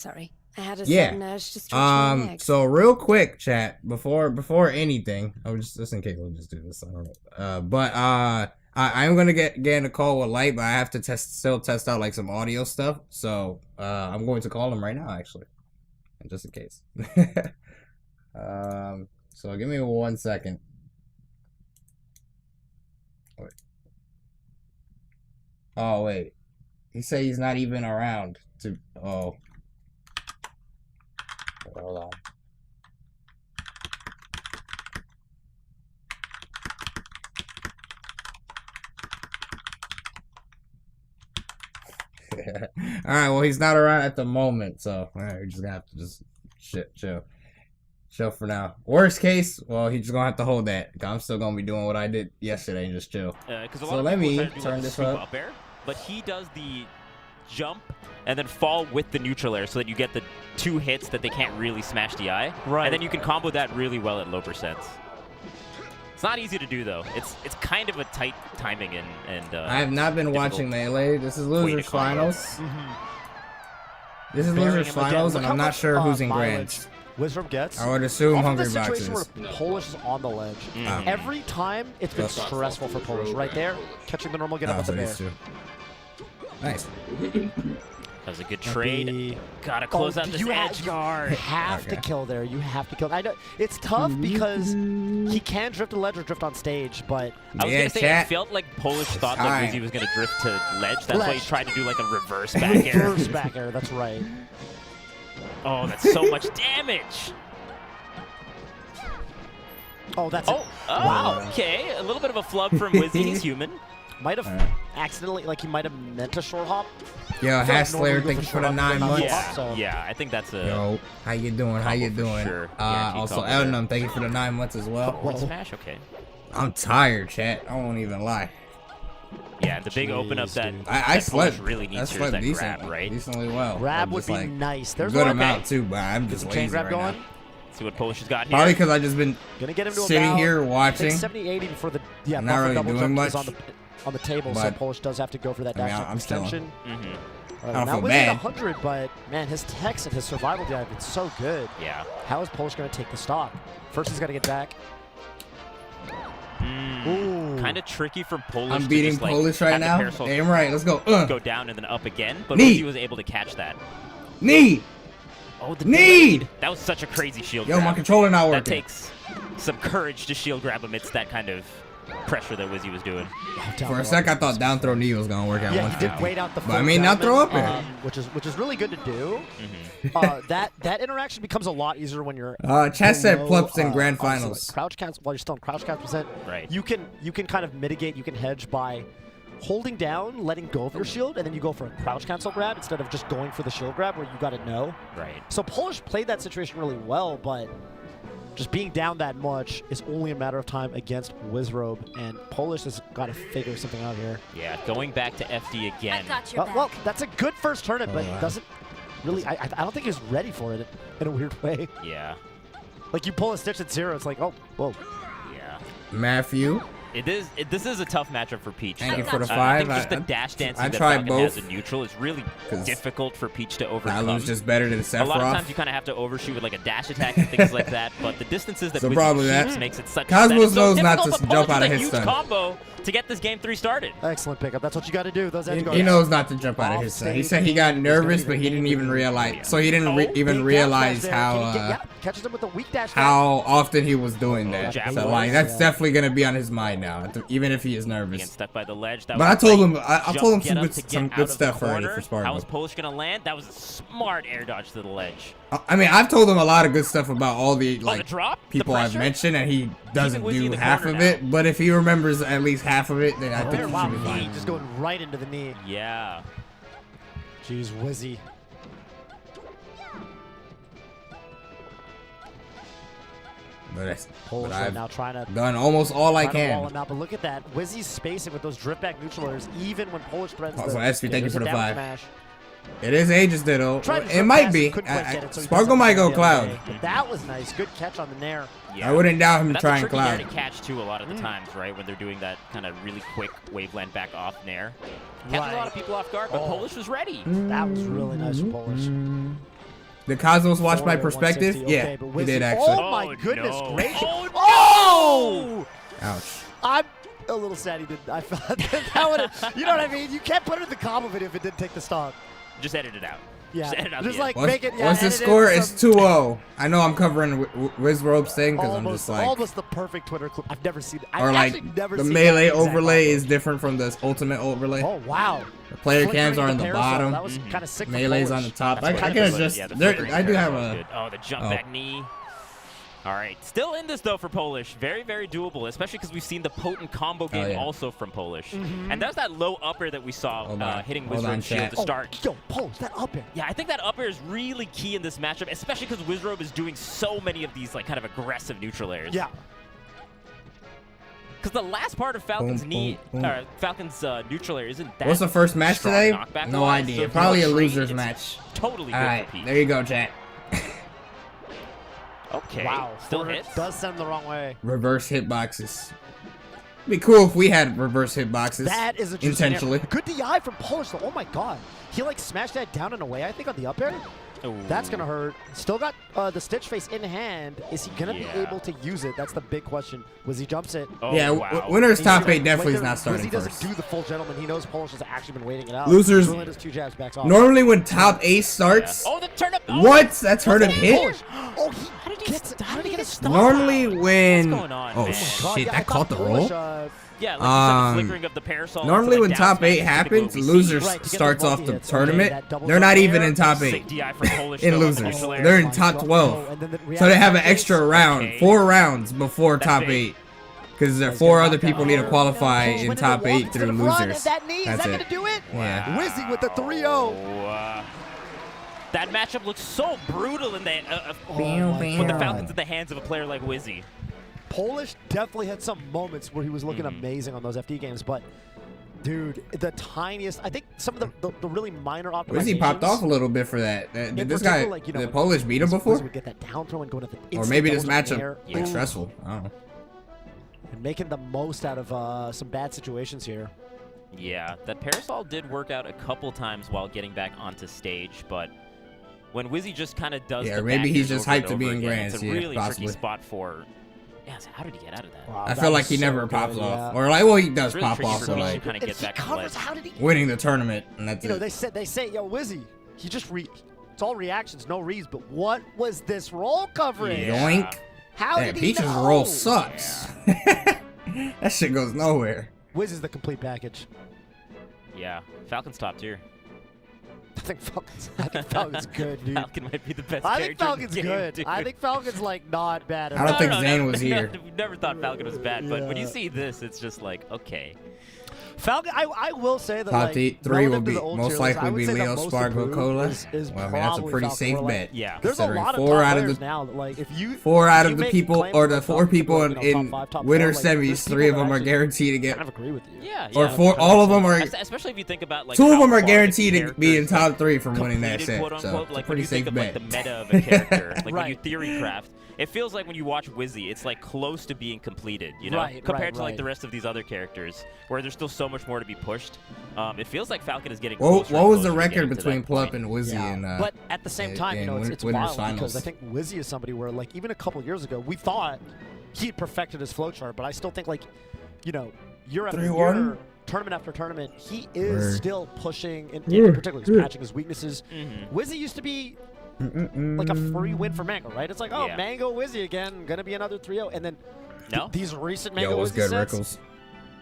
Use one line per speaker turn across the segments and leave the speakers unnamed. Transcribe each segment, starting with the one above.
Sorry, I had a
Yeah.
sudden urge to stretch my legs.
So real quick, chat, before anything, just in case we'll just do this. I don't know. I'm gonna get in a call with Light, but I have to still test out like some audio stuff. So I'm going to call him right now, actually, just in case. So give me 1 second. Wait. Oh wait, he said he's not even around to. Oh. Hold on. Alright, well, he's not around at the moment, so we're just gonna have to just chill for now. Worst case, well, he's just gonna have to hold that. I'm still gonna be doing what I did yesterday and just chill.
So let me turn this up. Air, but he does the jump and then fall with the neutral air so that you get the 2 hits that they can't really smash the eye. Right. And then you can combo that really well at low percents. It's not easy to do though. It's kind of a tight timing and
I have not been watching Melee. This is Losers Finals. This is Losers Finals, and I'm not sure who's in Grands.
Wizard gets.
I would assume Hungry Boxes.
Where Polish is on the ledge. Every time it's been stressful for Polish. Right there, catching the normal get up with the bear.
Nice.
That was a good trade. Gotta close out this edge guard.
You have to kill there. You have to kill. I know it's tough because he can drift a ledge or drift on stage, but
I was gonna say I felt like Polish thought that Wizzy was gonna drift to ledge. That's why he tried to do like a reverse back air.
Reverse back air. That's right.
Oh, that's so much damage.
Oh, that's
wow. Okay, a little bit of a flub from Wizzy. He's human.
Might have accidentally, like he might have meant a short hop.
Yo, Hassler, thank you for the 9 months.
Yeah, I think that's a.
Yo, how you doing? How you doing?
Sure.
Also, Elnum, thank you for the 9 months as well.
One smash, okay.
I'm tired, chat. I won't even lie.
Yeah, the big open up that
I slept.
Really needs
I slept
decently
well.
Grab would be nice. There's
a good amount too, but I'm just lazy
grab
right now.
See what Polish has got here.
Probably because I just been
gonna get him to
sitting here watching.
70-80 before the
not really doing much
on the table, so Polish does have to go for that dash extension.
I don't feel
bad. 100, but man, his techs and his survival drive have been so good.
Yeah.
How is Polish going to take the stock? First, he's got to get back.
Kind of tricky for Polish.
I'm beating Polish right now. Aim right. Let's go.
Go down and then up again, but he was able to catch that.
Knee.
Oh, the knee. That was such a crazy shield grab.
Yo, my controller not working.
That takes some courage to shield grab amidst that kind of pressure that Wizzy was doing.
For a sec, I thought down throw knee was gonna work out.
Yeah, he did wait out the.
But I mean, now throw up air,
which is really good to do. That interaction becomes a lot easier when you're.
Chat said Plups in grand finals.
Like crouch cancel while you're still in crouch cancel %.
Right.
You can kind of mitigate. You can hedge by holding down, letting go of your shield, and then you go for a crouch cancel grab instead of just going for the shield grab where you got to know.
Right.
So Polish played that situation really well, but. Just being down that much is only a matter of time against Wizrobe, and Polish has got to figure something out here.
Yeah, going back to FD again.
Well, that's a good first turn, but doesn't really. I don't think he's ready for it in a weird way.
Yeah.
Like you pull a Stitch at 0, it's like, oh, whoa.
Yeah.
Matthew.
This is a tough matchup for Peach.
Thank you for the 5.
I think just the dash dancing that Falcon has in neutral is really difficult for Peach to overcome.
Nalu's just better than Sephiroth.
A lot of times you kind of have to overshoot with like a dash attack and things like that, but the distances that Wizzy shoots makes it such
Cosmos knows
so
not to jump out of his stun.
Combo to get this game 3 started.
Excellent pickup. That's what you got to do. Those edge guards.
He knows not to jump out of his stun. He said he got nervous, but he didn't even realize. So he didn't even realize how
catches him with a weak dash.
How often he was doing that. So like that's definitely gonna be on his mind now, even if he is nervous.
Stuck by the ledge.
But I told him some good stuff already for Spartan.
How was Polish gonna land? That was a smart air dodge to the ledge.
I mean, I've told him a lot of good stuff about all the people
the
I've mentioned, and he doesn't do half of it. But if he remembers at least half of it, then I think he should be fine.
Just going right into the knee.
Yeah.
Jeez, Wizzy.
But I've
now trying to
done almost all I can.
But look at that. Wizzy's spacing with those drift back neutral airs, even when Polish threatens
also, SP, thank you for the 5.
Smash.
It is Aegis Ditto. It might be. Sparkle might go Cloud.
But that was nice. Good catch on the Nair.
Yeah.
I wouldn't doubt him trying
Cloud.
Cloud.
That's a catch too a lot of the times, right? When they're doing that kind of really quick waveland back off Nair. Catches a lot of people off guard, but Polish was ready.
That was really nice from Polish.
Did Cosmos watch my
4-160,
perspective?
okay,
Yeah,
but
he
Wizzy-
did actually.
Oh my
Oh,
goodness
no.
gracious!
Oh,
Ouch.
I'm a little sad he didn't. I felt that would. You know what I mean? You can't put it in the combo video if it didn't take the stock.
Just edit it out.
Yeah,
Just edit out
just
the
like
end.
make it. Yeah,
What's the
edit it
score?
with
It's
some-
2-0. I know I'm covering Wizrobe's thing because I'm
almost,
just like,
almost the perfect Twitter clip. I've never seen. I've
or like
actually never
the
seen
melee
that exact
overlay
combo.
is different from the ultimate overlay.
Oh wow!
The player
Flickering
cams are on the
parasol,
bottom.
That was kind of sick. for
Melee's
Polish.
on the top.
That's
I
kind
can
of
adjust.
Yeah, the
There,
flickering
I do have
parasol is
a.
good. Oh, the jump back knee. All right, still in this though for Polish. Very, very doable, especially because we've seen the potent combo game
yeah.
also from Polish. And there's that low upper that we saw
Hold on.
hitting
Hold on,
Wizrobe's shield
chat.
to start.
Yo, Polish, that up air.
Yeah, I think that upper is really key in this matchup, especially because Wizrobe is doing so many of these like kind of aggressive neutral airs.
Yeah.
Because the last part of Falcon's
Boom, boom, boom.
Falcon's neutral air isn't that.
What's the first match
strong
today?
knockback
No
wise,
idea.
so if you
Probably a
want trade,
losers
it's
match.
Totally
All
good
right,
for Pete.
there you go, chat.
Okay.
Wow.
Still
forward
hits.
Does send the wrong way.
Reverse hitboxes. It'd be cool if we had reverse hitboxes.
That is a
intentionally.
Good DI from Polish though. Oh my god. He like smashed that down and away, I think, on the up air.
Ooh.
That's gonna hurt. Still got the Stitch Face in hand. Is he gonna be
Yeah.
able to use it? That's the big question. Wizzy jumps it.
Oh,
Yeah,
wow.
winners
He's
top
gonna
8 definitely is
wait there.
not starting
Wizzy doesn't
first.
do the full gentleman. He knows Polish has actually been waiting it out.
Losers-
Ruin does 2 jabs, backs off.
Normally when top 8 starts,
Oh, the turnip. Oh,
what? That's hurt him hit?
Polish. Oh, he
How did he
gets it.
how did he get a
stop?
Normally when...
What's going on,
oh
man?
shit,
yeah, I
that
thought
caught the
Polish,
roll?
Yeah, like you said,
Um,
the flickering of the parasol.
Normally
to,
when
like,
top
down
8
smash,
happens,
typical VC.
losers
Right, to get the
starts off
multi
the
hits. Okay,
tournament.
that double
They're not
jump
even
air.
in top
Sick
8.
DI from Polish
In
though, on the
losers.
neutral air.
They're in
My
top
God.
12.
Oh, and then the
So they have an
reaction
extra
is-
round,
Okay.
4 rounds before
That's
top
big.
8. Because there are
He's
4
gonna
other
knock
people
out
need to
Nairo.
qualify
Polish
in
winning
top
the
8
walk to
through
the front,
losers.
and that knee, is
That's
that
it.
gonna do it?
Yeah.
Wizzy with the 3-0.
Wow. That matchup looks so brutal in the
Oh my
with the
God.
Falcons in the hands of a player like Wizzy.
Polish definitely had some moments where he was looking
Mhm.
amazing on those FD games, but dude, the tiniest, I think some of the really minor optimizations.
Wizzy popped off a little bit for that. Did
In
this guy,
particular, like, you know,
the Polish beat him
Wizzy
before?
would get that down throw and go to the
Or
instant
maybe this
doubles in the
matchup
air.
like
Ooh.
stressful. I don't know.
And making the most out of some bad situations here.
Yeah, that parasol did work out a couple times while getting back onto stage, but when Wizzy just kind of does
Yeah,
the
or maybe
back
he's
airs
just
over and
hyped to be
over
in
again,
grands,
it's a
yeah,
really
possibly.
tricky spot for. Yeah, so how did he get out of that?
Wow,
I
that
feel like
was
he
so
never
good,
pops
yeah.
off. Or like, well, he does
It's really
pop
tricky
off,
for
so
me to
like
kind of
And
get
he
back to
covers.
ledge.
How did he?
winning the tournament, and that's
You know,
it.
they say, yo, Wizzy, he just it's all reactions, no reads. But what was this roll coverage?
Yeah.
Yoink.
How
That
did he
Peach's
know?
roll sucks. That shit goes nowhere.
Wiz is the complete package.
Yeah, Falcon's top tier.
I think Falcon's good, dude.
Falcon might be the best
I
character
think Falcon's
in the game,
good.
dude.
I think Falcon's like not bad.
I don't think
No,
Zane was here.
We never thought Falcon was bad, but when you
Yeah.
see this, it's just like, okay.
Falcon. I will say that
Top
like,
3 will
relative to
be
the old
most
tier list, I
likely
would
be
say that
Leo,
most
Spargo,
improved
Cola.
is
Well, I mean, that's a
probably
pretty
Falcon.
safe
We're like-
bet.
Yeah.
There's a
Considering
lot of
4
top
out of
players
the
now that, like, if you
4 out of
you
the
make
people,
claims
or
about
the 4
Falcon
people
being, you know,
in
top 5, top
winner
4, like,
semis,
there's
3 of
people
them
that
are
actually
guaranteed to
kind of
get.
agree with you.
Yeah,
Or
yeah.
all of them are
Especially if you think about like
2 of
how
them are
far the
guaranteed to be in
characters
top 3 from winning that
completed,
set.
quote
So
unquote,
it's a
like when
pretty
you think
safe
of like
bet.
the meta of a character, like when you
Right.
theory craft, it feels like when you watch Wizzy, it's like close to being completed, you know,
Right,
compared to like
right.
the rest of these other characters, where there's still so much more to be pushed. It feels like Falcon is getting.
What
closer and
was the
closer to
record
getting to
between
that
Plup
point.
and Wizzy and
but at the same time, you know,
in
it's
winners
wild because
finals?
I think Wizzy is somebody where, like, even a couple years ago, we thought he had perfected his flowchart, but I still think, like, you know, year after
3-1?
year, tournament after tournament, he is
Word.
still pushing, and in particular, he's patching his weaknesses.
Mhm.
Wizzy used to be like a free win for Mango, right? It's like, oh,
Yeah.
Mango Wizzy again, gonna be another 3-0, and then
No?
these recent Mango
Yo, what's
Wizzy
good,
sets,
Rickles?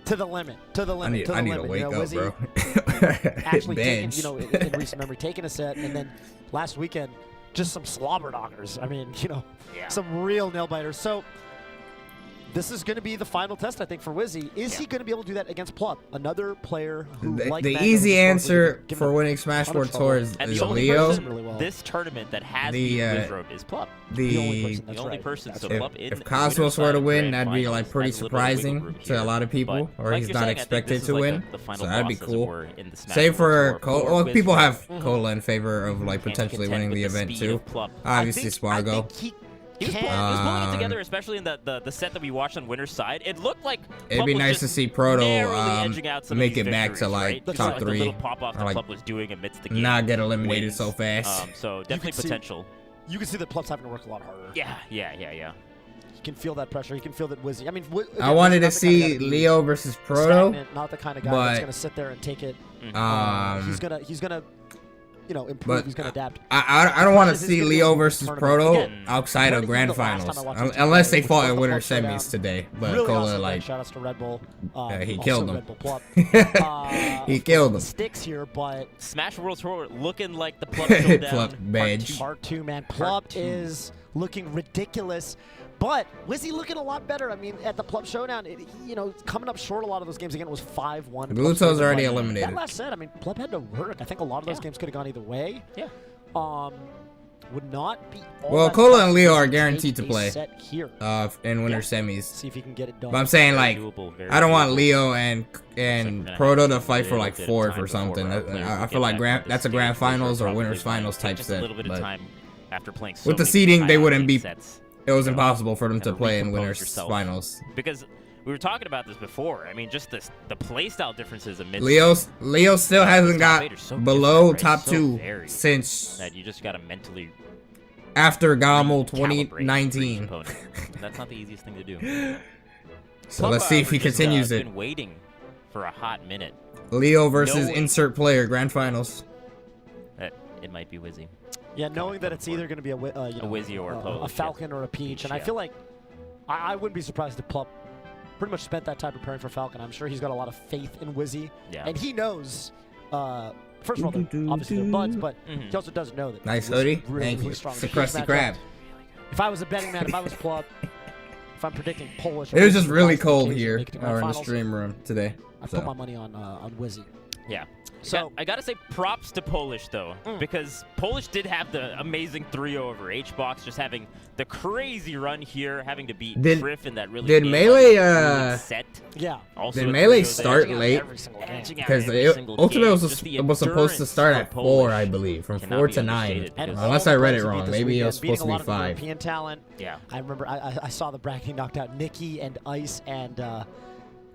to the limit, to the
I
limit,
need
to the
to
limit.
wake
you know,
up,
Wizzy
bro.
actually taking,
Bench.
you know, in recent memory, taking a set, and then last weekend, just some slobber knockers. I mean, you know,
Yeah.
some real nail biters. So this is going to be the final test, I think, for Wizzy. Is he going to be able to do that against Plup, another player who, like
The
Mango,
easy
has
answer
given
for
him
winning Smash
ton of
4
trouble.
Tours
And
is
the only
Leo.
person
Really well.
this tournament that has
The,
beat Wizrobe is Plup.
The only
The
person,
The
that's
only
right.
person.
That's
So
right.
Plup in
if
the
Cosmos
winner's
were to
side
win,
grand
that'd be
finals
like pretty
has a little bit of wiggle
surprising
room
to a
here.
lot of people,
But
or
like
he's
you're
not
saying, I think
expected
this is
to
like
win.
the
So
final
that'd be
boss, as it
cool.
were, in the Smash
Save for
Tour
Cola.
for
Well, people
Wizrobe.
have Cola in favor of like
Can't be
potentially
content
winning
with
the event
speed
too.
of Plup.
Obviously,
I
Spargo.
think
He was,
can.
he was pulling it
Um,
together, especially in the set that we watched on winner's side. It looked like
It'd
Plup
be
was
nice
just
to see Proto
narrowly edging out some of
make
these
it back to
victories,
like
right?
top
The
3,
little pop off
or
that
like
Plup was doing amidst the game.
not get eliminated
wins.
so fast.
So definitely
could see-
potential.
you can see that Plup's having to work a lot harder.
Yeah.
He can feel that pressure. He can feel that Wizzy. I mean,
I wanted to see Leo versus Proto.
Stagnant, not the kind of guy that's gonna sit there and take it. He's gonna, you know, improve. He's gonna adapt.
I don't want to see Leo versus Proto outside of grand finals, unless they fought in winter semis today. But
Really
Cola
awesome
like
shout outs to Red Bull.
he killed him.
Red Bull Plup.
He killed him.
Sticks here, but
Smash World Tour looking like the Plup showdown.
Plup badge.
Part 2, man. Plup is looking ridiculous. But Wizzy looking a lot better. I mean, at the Plup Showdown, you know, coming up short a lot of those games again was 5-1.
Bluto's already eliminated.
That last set, I mean, Plup had to work. I think a lot of those games could have gone either way.
Yeah.
Would not be all
Well,
that
Cola
tough
and Leo
to
are
take
guaranteed to
a
play
set here.
in winter semis.
See if he can get it done.
But I'm saying like I don't want Leo and
gonna
Proto
have
to
a
fight for
little
like
bit of
fourth
time
or
before
something.
our players
I
will
feel
get
like
back to
that's a
the
grand
stage, which
finals or
probably
winners
is gonna
finals
take
type
just a
set.
little bit of
But
time after playing so
with the
many
seeding, they wouldn't
high-octane
be.
sets.
It was
You know,
impossible for them to
and
play in
recompose
winners
yourself.
finals.
Because we were talking about this before. I mean, just the playstyle differences amidst
Leo still hasn't got
Vader's so
below
different, right?
top
So
2
varied
since
that you just gotta mentally
after Gommel
recalibrate each
2019.
opponent. That's not the easiest thing to do.
So let's see if he continues it.
Been waiting for a hot minute.
Leo versus
Knowing-
insert player grand finals.
It might be Wizzy.
Yeah, knowing that it's either going to be a
Wizzy or a Polish,
a Falcon or a Peach, and I
yeah.
feel like I wouldn't be surprised if Plup pretty much spent that time preparing for Falcon. I'm sure he's got a lot of faith in Wizzy,
Yeah.
and he knows. First of all, obviously they're buds, but he also does know that.
Nice
Wizzy
hoodie.
really,
Thank
really
you.
strong.
It's a
Huge
crusty
matchup.
crab.
If I was a betting man, if I was Plup, if I'm predicting Polish,
It was just really
Wizzy
cold
occasion,
here
make it to grand
or in the
finals,
stream room today.
I put my money on Wizzy.
Yeah.
So
I gotta say props to Polish though, because Polish did have the amazing 3-0 over HBox, just having the crazy run here, having to beat Griff in that really
did
game
Melee
set.
Yeah.
Also
Did
a
Melee
3-0
start
there.
late?
Because
Ultimate was supposed to start at 4, I believe, from 4 to 9. Unless I read it wrong. Maybe it was supposed to be 5.
European talent.
Yeah.
I remember I saw the bracket knocked out Nikki and Ice and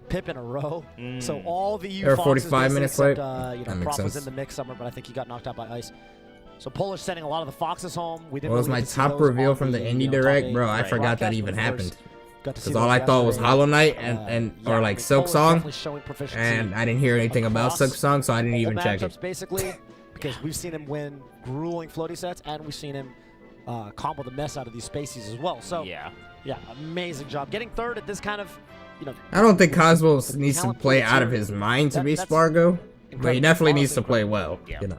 Pip in a row. So all the
They were 45 minutes late.
You know,
That makes
Prop was
sense.
in the mix somewhere, but I think he got knocked out by Ice. So Polish sending a lot of the Foxes home. We didn't
What was
really
my
get to see
top
those
reveal
on
from the
you
Indie
know, top
Direct?
8
Bro, I forgot that
broadcast,
even
but of course,
happened.
got to see
Because
those
all I thought was
yesterday.
Hollow Knight
Yeah,
or
I
like
mean,
Silk
Polish
Song.
definitely showing proficiency
And I didn't hear anything about
across
Silk Song, so I didn't
all
even check
matchups,
it.
basically, because we've seen him win grueling floaty sets, and we've seen him combo the mess out of these spacies as well. So
Yeah.
amazing job. Getting third at this kind of, you know,
I don't think Cosmos needs to
talent
play
pool
out of
here,
his mind to be
that's
Spargo, but he definitely needs to
incredible.
play well.
Yeah.
You know.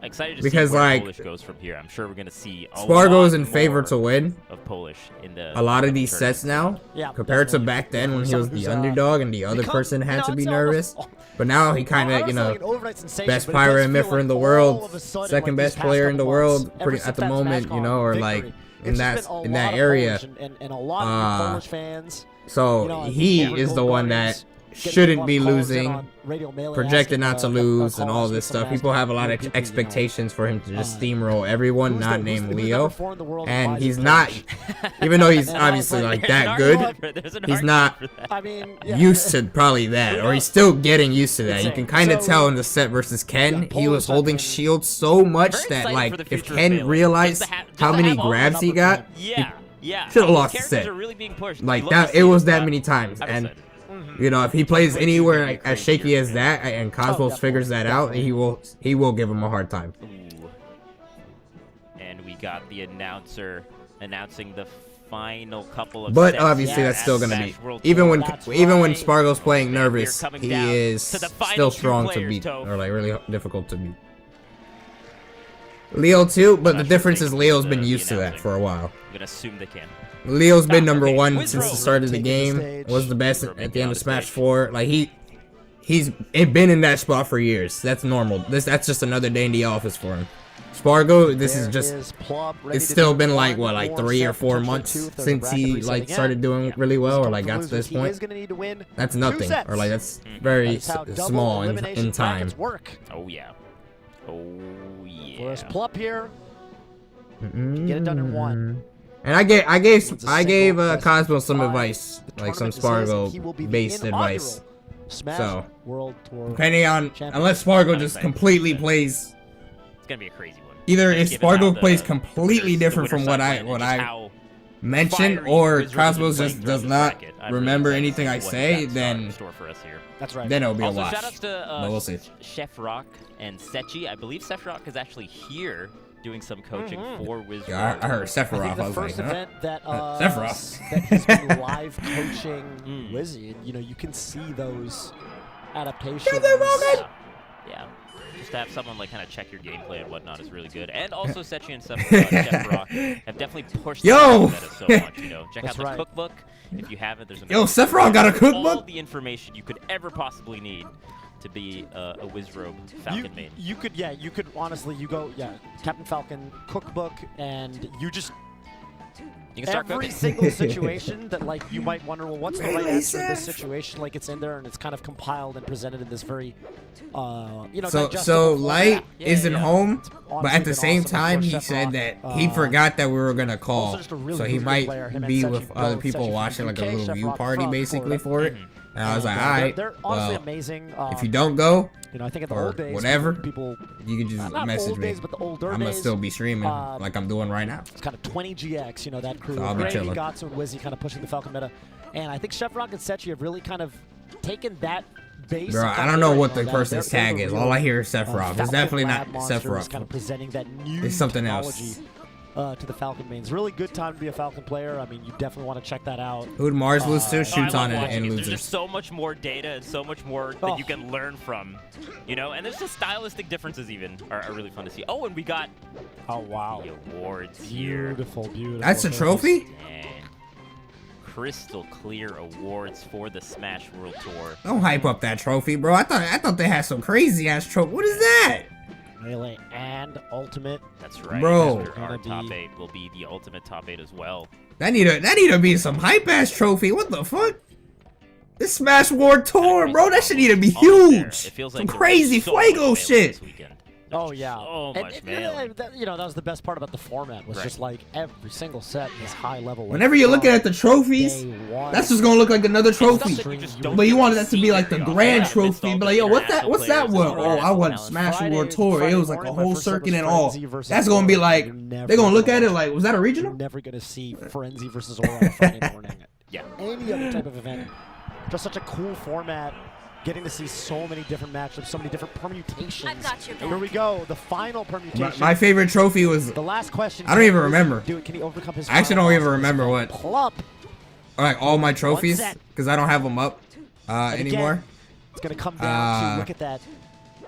Excited to
Because,
see where
like,
Polish goes from here. I'm sure we're gonna see a
Spargo's
lot
in favor
more
to win
of Polish in the
a lot of
the
these
tournament.
sets now,
Yeah,
compared to
definitely.
back then when he was
Someone
the
who's,
underdog and the other
become,
person had to
it's
be
almost-
nervous. But now he kind
I
of,
don't
you
say
know,
like an overnight sensation,
best
but it does
pyro
feel
emitter
like
in the
all
world,
of a sudden,
second
like, these
best
past
player in the
couple
world,
months,
pretty
ever
at the
since that
moment, you know, or
Smash
like
Con
in
victory,
that
it's just been a
in
lot
that
of
area.
Polish and a lot of Polish fans.
So
You know, I think
he
Everett
is the
Gold
one
Guardians
that
getting
shouldn't
a
be
lot of calls in
losing,
on Radio Melee
projected
asking,
not to
got
lose, and
calls
all
with
this
some
stuff. People have a lot of
asking,
expectations for him to just steamroll
who's
everyone,
the-
not
who's
named
the
Leo.
number 4 in the world
And
why is
he's
he
not,
Polish?
even though he's
And I was
obviously
like,
like
There's an
that good,
argument there's an
he's
argument
not
for that.
I mean, yeah.
used to probably that, or he's still getting used to that. You can kind of
So-
tell in the set versus Ken,
Yeah,
he was
Polish, I
holding
mean,
shield so much
Very
that
excited
like
for the
if
future of
Ken
Melee.
realized
Just to
how
have
many
all the
grabs he got,
Yeah.
should've
These
lost the
characters
set.
are really being pushed.
like
You love
that,
to
it
see
was
it,
that
but
many times.
I'm
And
excited.
you know, if he plays anywhere
Very
as
crazy
shaky as
here.
that, and Cosmos
definitely,
figures that out, he will give him a hard time.
Ooh. And we got the announcer announcing the final couple of
But
sets
obviously,
at
that's still gonna be
Smash World
even
Tour.
when
That's
even when
right.
Spargo's playing
We're
nervous,
coming
he
down
is
to the final
still
two
strong to
players,
beat,
Toph.
or like really difficult to beat. Leo too, but
I'm
the
not sure
difference
they
is
can
Leo's
do
been
the
used to that
announcing.
for a while.
I'm gonna assume they can.
Leo's been number
Okay,
one
Wizrow
since the start of the
taking the
game.
stage.
Was the best
Wizrow
at the end of
taking
Smash
the stage.
4. Like he's been in that spot for years. That's normal. That's just another day in the office for him. Spargo, this is
There
just.
is Plup ready
It's
to
still
do
been like
one
what, like
more
3 or
set,
4
potentially
months
2 if there's a
since
bracket
he
reset
like
again.
started doing really well, or like got to this
He
point.
is going to need to win
That's
2
nothing,
sets.
or like that's very
That's how double
small
elimination
in time.
brackets work.
Oh yeah. Oh yeah.
Whereas Plup here, get it done in one.
And I gave
It's a single best
Cosmos some
five.
advice,
The
like some
tournament decides he will be
Spargo
the
based advice.
inaugural Smash
So,
World Tour.
Depending on,
champion.
unless Spargo
I'm
just
excited.
completely plays
It's gonna be a crazy one.
either if
given how
Sparkle
the-
plays completely
the
different
winter
from what
side
I
went and just how
mentioned,
fiery
or
Wizards
Cosmos
have been
just
playing
does
throughout
not
this bracket. I'm really
remember
excited to
anything
see
I
what
say,
he's got
then
in store for us here.
That's right.
then it'll be a
Also,
wash.
shout outs to
But we'll see.
Chef Rock and Sechi. I believe Chef Rock is actually here doing some coaching for Wizards.
Yeah, I heard
I think
Sephiroth. I
the
was like,
first
huh?
event that
Sephiroth.
that he's been live coaching Wizard, you know, you can see those adaptations.
Yeah. Just to have someone like kind of check your gameplay and whatnot is really good. And also Sechi and Chef Rock have definitely pushed
Yo!
the meta so much, you know. Check
That's
out the
right.
cookbook. If you haven't, there's
Yo, Sephiroth got a
all
cookbook?
the information you could ever possibly need to be a Wizrobe Falcon main.
You could honestly, Captain Falcon cookbook, and you just
You can start
every
cooking.
single situation that like you might wonder, well, what's the right
Really,
answer in this
Seth?
situation? Like it's in there and it's kind of compiled and presented in this very, you know,
So
digestible
Light
format.
isn't
yeah.
home, but
honestly
at the
been
same
awesome. Of
time
course,
he
Chef
said
Rock,
that he forgot that we were gonna call,
also just a really,
so he
really good
might
player. Him and
be
Sechi
with
both,
other
Sechi
people
from
watching like a
UK,
little
Chef
view
Rock
party
from
basically
Florida.
for it. And I was like, all right,
they're honestly
well,
amazing.
if you don't go,
you know, I think in the
or
old days,
whatever,
people
you can just
not
message
old
me.
days, but the older
I'm gonna
days,
still be streaming like I'm doing right now.
it's kind of 20 GX, you know, that crew.
So I'll be
Gravy,
chilling.
Gatsu, and Wizzy kind of pushing the Falcon meta. And I think Chef Rock and Sechi have really kind of taken that base.
Bro,
and
I
kind
don't
of
know
made,
what
you
the
know,
person's
they're
tag
the
is.
real,
All I hear is Sephiroth. It's
Falcon
definitely
lab
not
monsters,
Sephiroth.
kind of presenting that new
It's something
technology,
else.
to the Falcon mains. Really good time to be a Falcon player. I mean, you definitely want to check that out.
Who'd Mars lose to?
Oh, I
Shoots
love
on it
watching
and
it. There's
loses.
just so much more data and so much more that you can learn from, you know. And there's just stylistic differences even are really fun to see. Oh, and we got
Oh, wow.
the awards here.
Beautiful, beautiful.
That's a trophy?
And crystal clear awards for the Smash World Tour.
Don't hype up that trophy, bro. I thought they had some crazy ass trophy. What is that?
Melee and Ultimate.
That's right.
Bro.
Our
Gonna
top
be-
8 will be the ultimate top 8 as well.
That need to be some hype ass trophy. What the fuck? This Smash World Tour, bro. That shit need to be
Almost there.
huge.
It feels
Some
like there
crazy
was so much
Fuego
melee
shit.
this weekend.
Oh,
There's
yeah.
So
And
much
it-
melee.
you know, that was the best part about the format, was
Right.
just like every single set is high level. like,
Whenever you're looking
from
at the trophies,
day one.
that's just gonna look like another trophy.
Stuff that you just don't
But you
get
wanted
to
that to
see
be like the
very often.
grand
Amidst
trophy.
all
But
the
like, yo, what's that?
international
What's that
players
one?
and
Oh, I
international
won
talent.
Smash
Friday-
World Tour. It
Friday
was like a
morning, my
whole
first set
circuit
was
and all.
Frenzy versus
That's gonna be
Aura.
like,
You're never
they're gonna look
gonna
at it
watch-
like, was that
You're
original?
never going to see Frenzy versus Aura on Friday morning.
Yeah.
Any other type of event. Just such a cool format. Getting to see so many different matchups, so many different permutations.
I've got your
And here we
back.
go. The final permutation.
My favorite trophy was.
The last question.
I don't even
Can he
remember.
Do it? Can he overcome his?
I actually
final
don't even
loss?
remember what.
Plup.
Like all my trophies,
set.
because I don't have them up
And again,
anymore.
It's going to come down to look at that.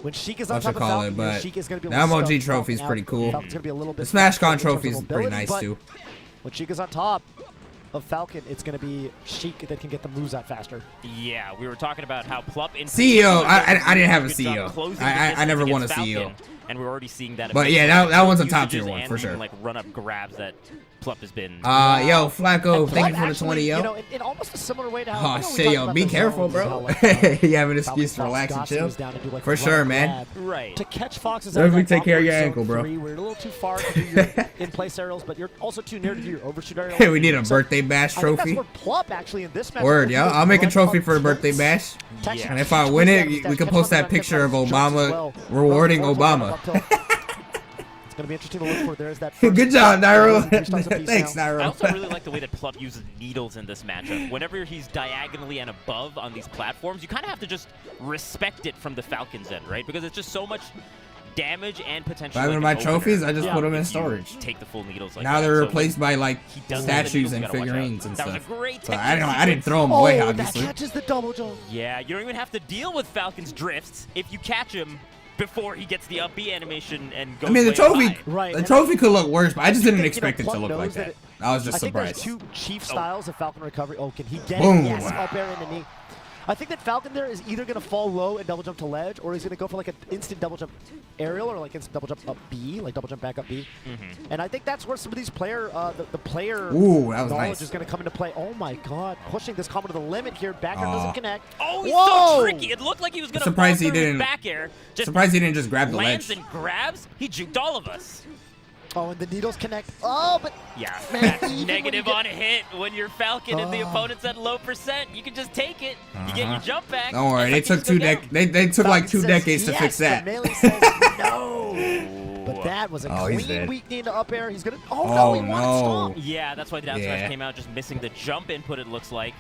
When Sheik is on
What
top
you
of
call
Falcon,
it, but
Sheik is going to be
the
able to
MLG
scuff
trophy is
Falcon
pretty
out.
cool.
Falcon's going to be a little bit
The Smash Con
faster in terms
trophy
of
is pretty
mobility,
nice
but
too.
when Sheik is on top of Falcon, it's going to be Sheik that can get the moves out faster.
Yeah, we were talking about how Plup in
CEO,
particular
I
does a
didn't have a
good job
CEO.
closing the
I
distance
never won a
against
CEO.
Falcon, and we're already seeing that.
But yeah,
amazing
that one's a
usages
top tier one,
and
for
even,
sure.
like run up grabs that Plup has been.
Yo, Flacco,
And
thank you
Plup
for the
actually,
20, yo.
You know, in almost a similar way to how.
Oh
you know, we
shit,
talked
yo,
about
be
the
careful,
zones and
bro.
how, like,
You have an
Falcon
excuse to
Fox
relax and
got
chill.
moves down and do, like,
For
run
sure,
and
man.
grab.
Right.
To catch Fox's
Definitely
out of that
take care of your
awkward
ankle,
zone
bro.
3, we're a little too far to do your in-place aerials, but you're also too near to do your overshoot aerials.
We need a
So,
birthday bash
I think
trophy.
that's where Plup actually in this match.
Word, yo. I'll make a trophy for a birthday
bash.
bash.
Yeah.
And if I win it, we can post that picture of Obama rewarding Obama.
It's going to be interesting to look for. There's that.
Good job, Nairo.
Nairo.
Thanks,
I
Nairo.
also really like the way that Plup uses needles in this matchup. Whenever he's diagonally and above on these platforms, you kind of have to just respect it from the Falcon's end, right? Because it's just so much damage and potential.
Five of my trophies, I just put them in storage.
Take the full needles like
Now
that.
they're
So
replaced by like
he doesn't have the
statues
needles,
and
you gotta watch out.
figurines and
That was
stuff.
a great
So
technique
I didn't throw them
Oh,
away,
that
obviously.
catches the double jump.
Yeah, you don't even have to deal with Falcon's drifts if you catch him before he gets the up B animation and goes.
I mean, the
way
trophy,
high.
Right,
the
and
trophy could look worse, but I just didn't
think,
expect it to
Plup
look like
knows
that.
it-
I was just
I think
surprised.
there's two chief styles of Falcon recovery. Oh, can he get
Boom.
it? Yes, up air in the knee. I think that Falcon there is either going to fall low and double jump to ledge, or he's going to go for like an instant double jump aerial, or like instant double jump up B, like double jump back up B. And I think that's where some of these player, the player
Ooh, that was
knowledge
nice.
is going to come into play. Oh my God, pushing this combo to the limit here. Back air doesn't connect.
Oh, he's
Whoa!
so tricky. It looked like he was going to fall
Surprised he
through with
didn't-
back air. Just
Surprised he didn't just grab the
lands
ledge.
and grabs. He juked all of us.
Oh, and the needles connect. Oh, but
Yeah,
Man,
that's
even when
negative
you get-
on a hit when you're Falcon and the
Oh.
opponent's at low percent. You can just take it. You get your jump back.
Don't worry,
and
they
you
took
still
two
down.
they took like
Falcon
2
says
decades to
yes,
fix that.
but Melee says no. but that was a
he's
clean
dead.
weak knee into up air. He's gonna. Oh no, he wants stomp.
Yeah, that's why the down smash came out, just missing the jump input. It looks like.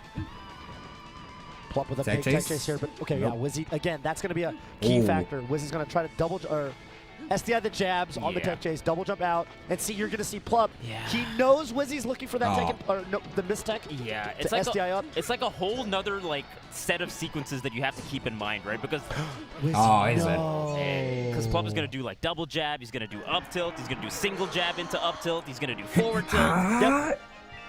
Plop with a big tech chase here, but okay,
Nope.
yeah, Wizzy again. That's gonna be a key factor. Wizzy's gonna try to double or SDI the jabs on the tech chase, double jump out, and see you're gonna see Plup.
Yeah.
He knows Wizzy's looking for that tech or no, the mistech.
Yeah,
it's like SDI up.
It's like a whole nother like set of sequences that you have to keep in mind, right? Because
Wizzy,
he's
because Plup is gonna do like double jab, he's gonna do up tilt, he's gonna do single jab into up tilt, he's gonna do forward tilt.
Yep.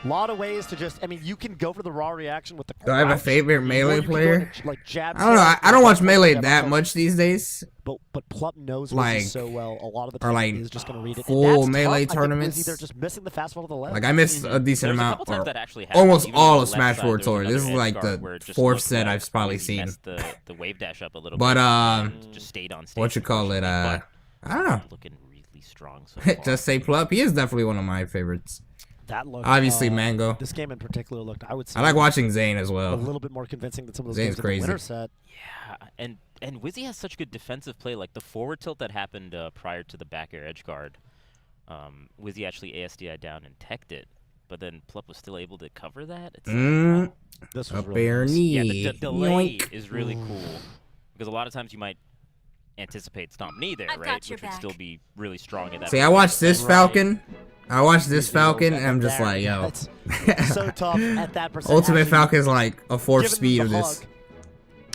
Lot of ways to just, I mean, you can go for the raw reaction with the
Do I have a favorite melee player?
Like jab.
I don't know. I don't watch melee that much these days.
But Plup knows
Like,
Wizzy so well. A lot of the
or
time
like
he's just going to read it.
full
And that's
melee
tough.
tournaments.
I think Wizzy, they're just missing the fastball to the left.
Like I missed a decent
There's a
amount,
couple times
or
that actually happened,
almost
even on
all
the
of
left
Smash
side,
4
there
Tour.
was
This is
another
like
edge
the
guard where it just
fourth
looked
set
like
I've probably
Wizzy
seen.
messed the wave dash up a little
But
bit. And just stayed on stage.
what you call it? I don't know.
Looking really strong so far.
Just say Plup. He is definitely one of my favorites.
That looked,
Obviously, Mango.
This game in particular looked, I would say,
I like watching Zane as
a
well.
little bit more convincing than some of those
Zane's
games in
crazy.
the winner set.
Yeah, and Wizzy has such good defensive play. Like the forward tilt that happened prior to the back air edge guard, Wizzy actually ASDI down and teched it, but then Plup was still able to cover that. It's like, wow.
This was
Up
really
air
nice.
knee.
Yeah, the delay
Yoink.
is really cool because a lot of times you might anticipate stomp knee there,
I've
right?
got your
Which would
back.
still be really strong at that.
See, I
point.
watched this
Right.
Falcon. I watched this Falcon, and I'm just
There,
like, yo.
it's so tough at that percent.
Ultimate
Actually,
Falcon's like a fourth
given
speed
the
of this.
hug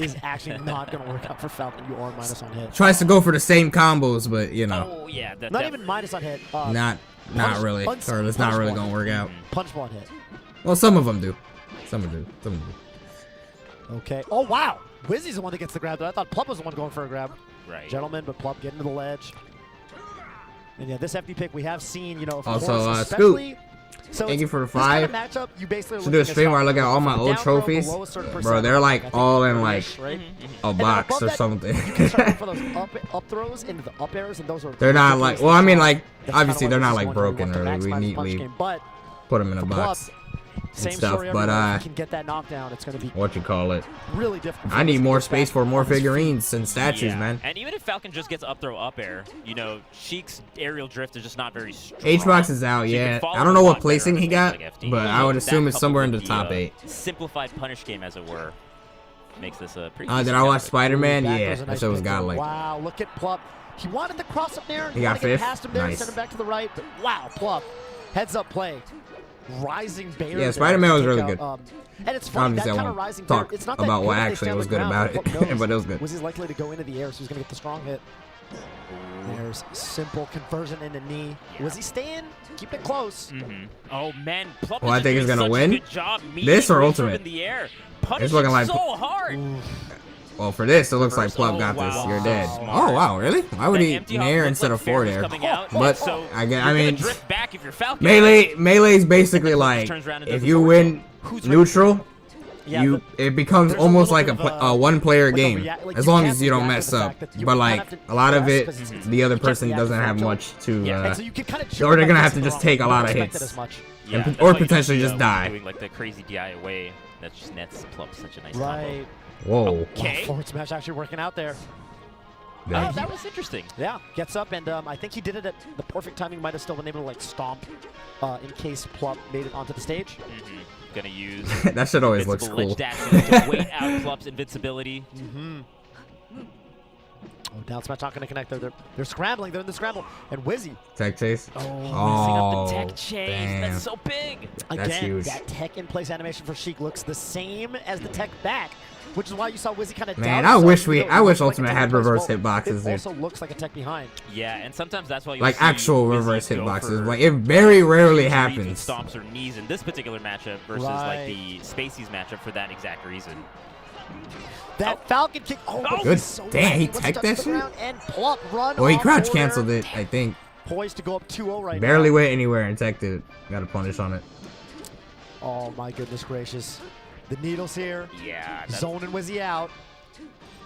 is actually not going to work out for Falcon. You are minus on hit.
Tries to go for the same combos, but you know,
Oh yeah,
Not even minus on hit.
not really, or it's not really gonna work out.
Punch one hit.
Well, some of them do. Some of them do.
Okay. Oh, wow. Wizzy's the one that gets the grab, though. I thought Plup was the one going for a grab.
right.
Gentlemen, but Plup getting to the ledge. And yeah, this FD pick we have seen, you know, of
Also,
course,
Scoop.
especially. So
Thank you for the
this kind of
5.
matchup, you basically are
Should do a
looking at
stream where I look at
Falcon
all my
from
old
down throw
trophies.
below a certain
Bro,
percent,
they're like
I think
all in
ish,
like
right?
a
And then
box
above
or
that,
something.
You can start for those up throws into the up airs, and those are.
They're not like, well, I mean, like,
That's
obviously
kinda
they're
why
not
this is
like
one where
broken
we
or
want to
we
maximize the punch
neatly
game, but
put them in a
for
box.
Plup, same
stuff,
story
but,
everywhere. If you can get that knockdown, it's going to be
What you call it?
really difficult.
I need more space for more figurines and statues,
Yeah.
man.
And even if Falcon just gets up throw up air, you know, Sheik's aerial drift is just not very strong.
H-Box is out,
So you can
yeah.
follow
I don't know
a
what
lot better
placing
on
he
a
got,
stage like FD.
but I would
That
assume it's
coupled
somewhere in the
with
top 8.
Simplified punish game, as it were, makes this a pretty.
Did
decent
I watch
matchup.
Spider-Man?
That
Yeah,
was a
that
nice
shit was
pick there.
godlike.
Wow, look at Plup. He wanted the cross up there.
He got
wanted to get
5th?
past him there,
Nice.
send him back to the right. But wow, Plup. Heads up play. Rising bear.
Yeah,
there
Spider-Man
to
was
take
really
out,
good.
And it's funny, that
Obviously, I
kind of
won't
rising
talk
bear, it's not that
about
good
what
if they
actually
stay on
was
the
good
ground,
about
but
it,
Plup knows
but it was good.
Was he likely to go into the air, so he's going to get the strong hit. There's simple conversion into knee. Was he staying? Keep it close.
Oh man, Plup
Well, I
is
think he's
doing
gonna
such a
win.
good job
This or
meeting
Ultimate?
in the air.
It's
Punishing
looking like
so hard.
Well, for this, it looks like
Reverse-
Plup
oh,
got
wow.
this. You're dead.
Smart.
Oh, wow, really? Why would
That
he
empty hop
nair
looks
instead
like
of forward
Fair
air?
is coming out,
But
so
I
you're gonna
mean,
drift back if you're Falcon.
Melee's basically like,
turns around and does
if
the
you
forward
win
Who's ready?
neutral,
Yeah,
it becomes
there's a
almost
little
like
bit of
a one-player
like a
game,
like
as
you
long
can't
as you don't
react to
mess
the
up.
fact that you
But
kinda
like
have to
a lot of
press
it,
'cause it's-
the other
you can't
person
react
doesn't
to
have
the
much to.
Yeah.
And so you can kind of
or they're gonna have to just take a lot of hits.
As much.
Yeah,
and-
that's
or
why you
potentially
see,
just die.
Doing like the crazy DI away, that just nets Plup such a nice
Right.
Whoa.
Okay.
Wow, forward smash actually working out there.
combo. Oh, that was interesting.
Yeah, gets up, and I think he did it at the perfect timing. Might have still been able to like stomp in case Plup made it onto the stage.
Gonna use
That shit always looks
invincible
cool.
ledge dashes to wait out Plup's invincibility.
Oh, down smash not going to connect. They're scrambling. They're in the scramble. And Wizzy.
Tech chase.
Messing up
Oh,
the tech chase.
damn.
That's so big.
That's
Again,
huge.
that tech in place animation for Sheik looks the same as the tech back, which is why you saw Wizzy kind of
Man,
doubt
I
himself,
wish
even
we-
though it
I wish
looked like a
Ultimate
tech
had
in place.
reverse
Well,
hitboxes,
It
dude.
also looks like a tech behind.
Yeah, and sometimes that's why you
Like
see
actual
Wizzy
reverse
go
hitboxes.
for
Like it very rarely
repeat
happens.
stomps or knees in this particular matchup versus like the Spaceys matchup for that exact reason.
That Falcon kick. Oh, but
Good.
he's so
Damn,
ready.
he
Once
teched
touches
that
the
shit?
ground, and Plup run
Well, he
off
crouch
border.
canceled it, I think.
Poised to go up 2-0 right
Barely
now.
went anywhere and teched it. Got a punish on it.
Oh my goodness gracious. The needle's here.
Yeah, that's
Zoning Wizzy out.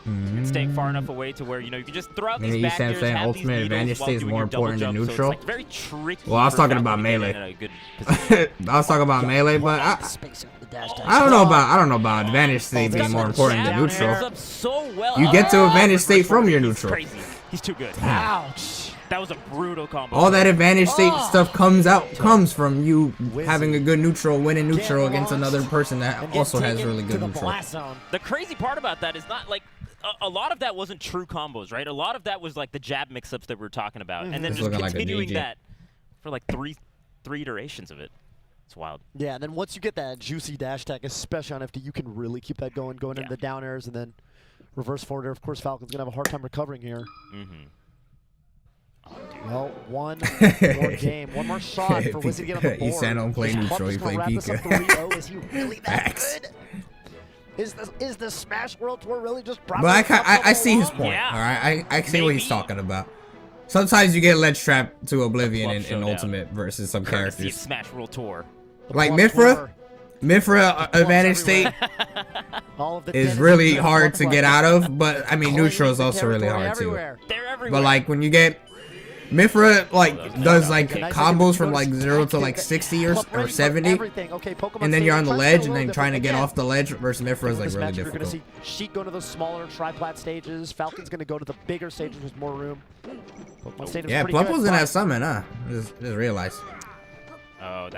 and staying far enough away to where, you know, you can just throw out
And
these
you
back
saying
airs, have these
ultimate
needles
advantage
while
state is
doing
more
your double
important than
jump,
neutral?
So it's like very tricky.
Well, I was
for
talking
Falcon
about
to get
melee.
in a good position.
I was talking about melee, but
Spacer for the dash dash.
I don't know about advantage state being more important than
Jab
neutral.
ends up so well.
You get to advantage state
reverse
from your
forward. He's
neutral.
Crazy. He's too good.
Ouch.
That was a brutal combo.
All that advantage state stuff comes from you having a good neutral, winning neutral against another person that also has really good neutral.
The crazy part about that is not like a lot of that wasn't true combos, right? A lot of that was like the jab mix-ups that we were talking about, and then just continuing that for like three iterations of it. It's wild.
Yeah, and then once you get that juicy dash attack, especially on FD, you can really keep that going into the down airs and then reverse forward air. Of course, Falcon's going to have a hard time recovering here. Well, one more game, one more shot for Wizzy to get on the board.
He said don't play neutral, he played Pika.
Is he really that good? Is the Smash World Tour really just brought
But I see his point,
Yeah.
alright? I see what he's talking about. Sometimes you get ledge trapped to oblivion in Ultimate versus some characters.
Smash World Tour.
Like Mifra advantage state is really hard to get out of, but I mean neutral is also really hard too.
They're everywhere.
But like when you get Mifra does like combos from like 0 to like 60 or 70, and then you're on the ledge and then trying to get off the ledge versus Mifra is like really difficult.
You're going to see Sheik go to the smaller tri-plat stages. Falcon's going to go to the bigger stages with more room.
Yeah, Plump was in that summon, huh? Just realized.
Oh,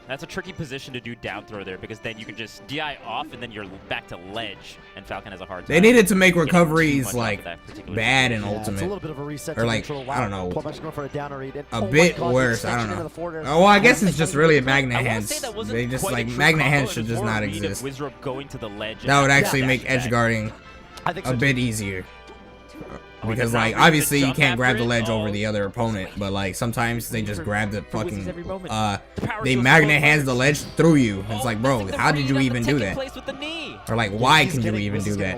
that's a tricky position to do down throw there, because then you can just DI off and then you're back to ledge, and Falcon has a hard time.
They needed to make recoveries like bad in Ultimate,
it's a little bit of a reset
or like
neutral.
I don't know,
for a down read.
a bit worse. I don't know. Oh, well, I guess it's just really a Magna Hands. They just like Magna Hands should just not exist.
Going to the ledge.
That would actually make edge guarding a bit easier. Because like obviously you can't grab the ledge over the other opponent, but like sometimes they just grab the fucking they Magna Hands the ledge through you. It's like, bro, how did you even do that? Or like, why can you even do that?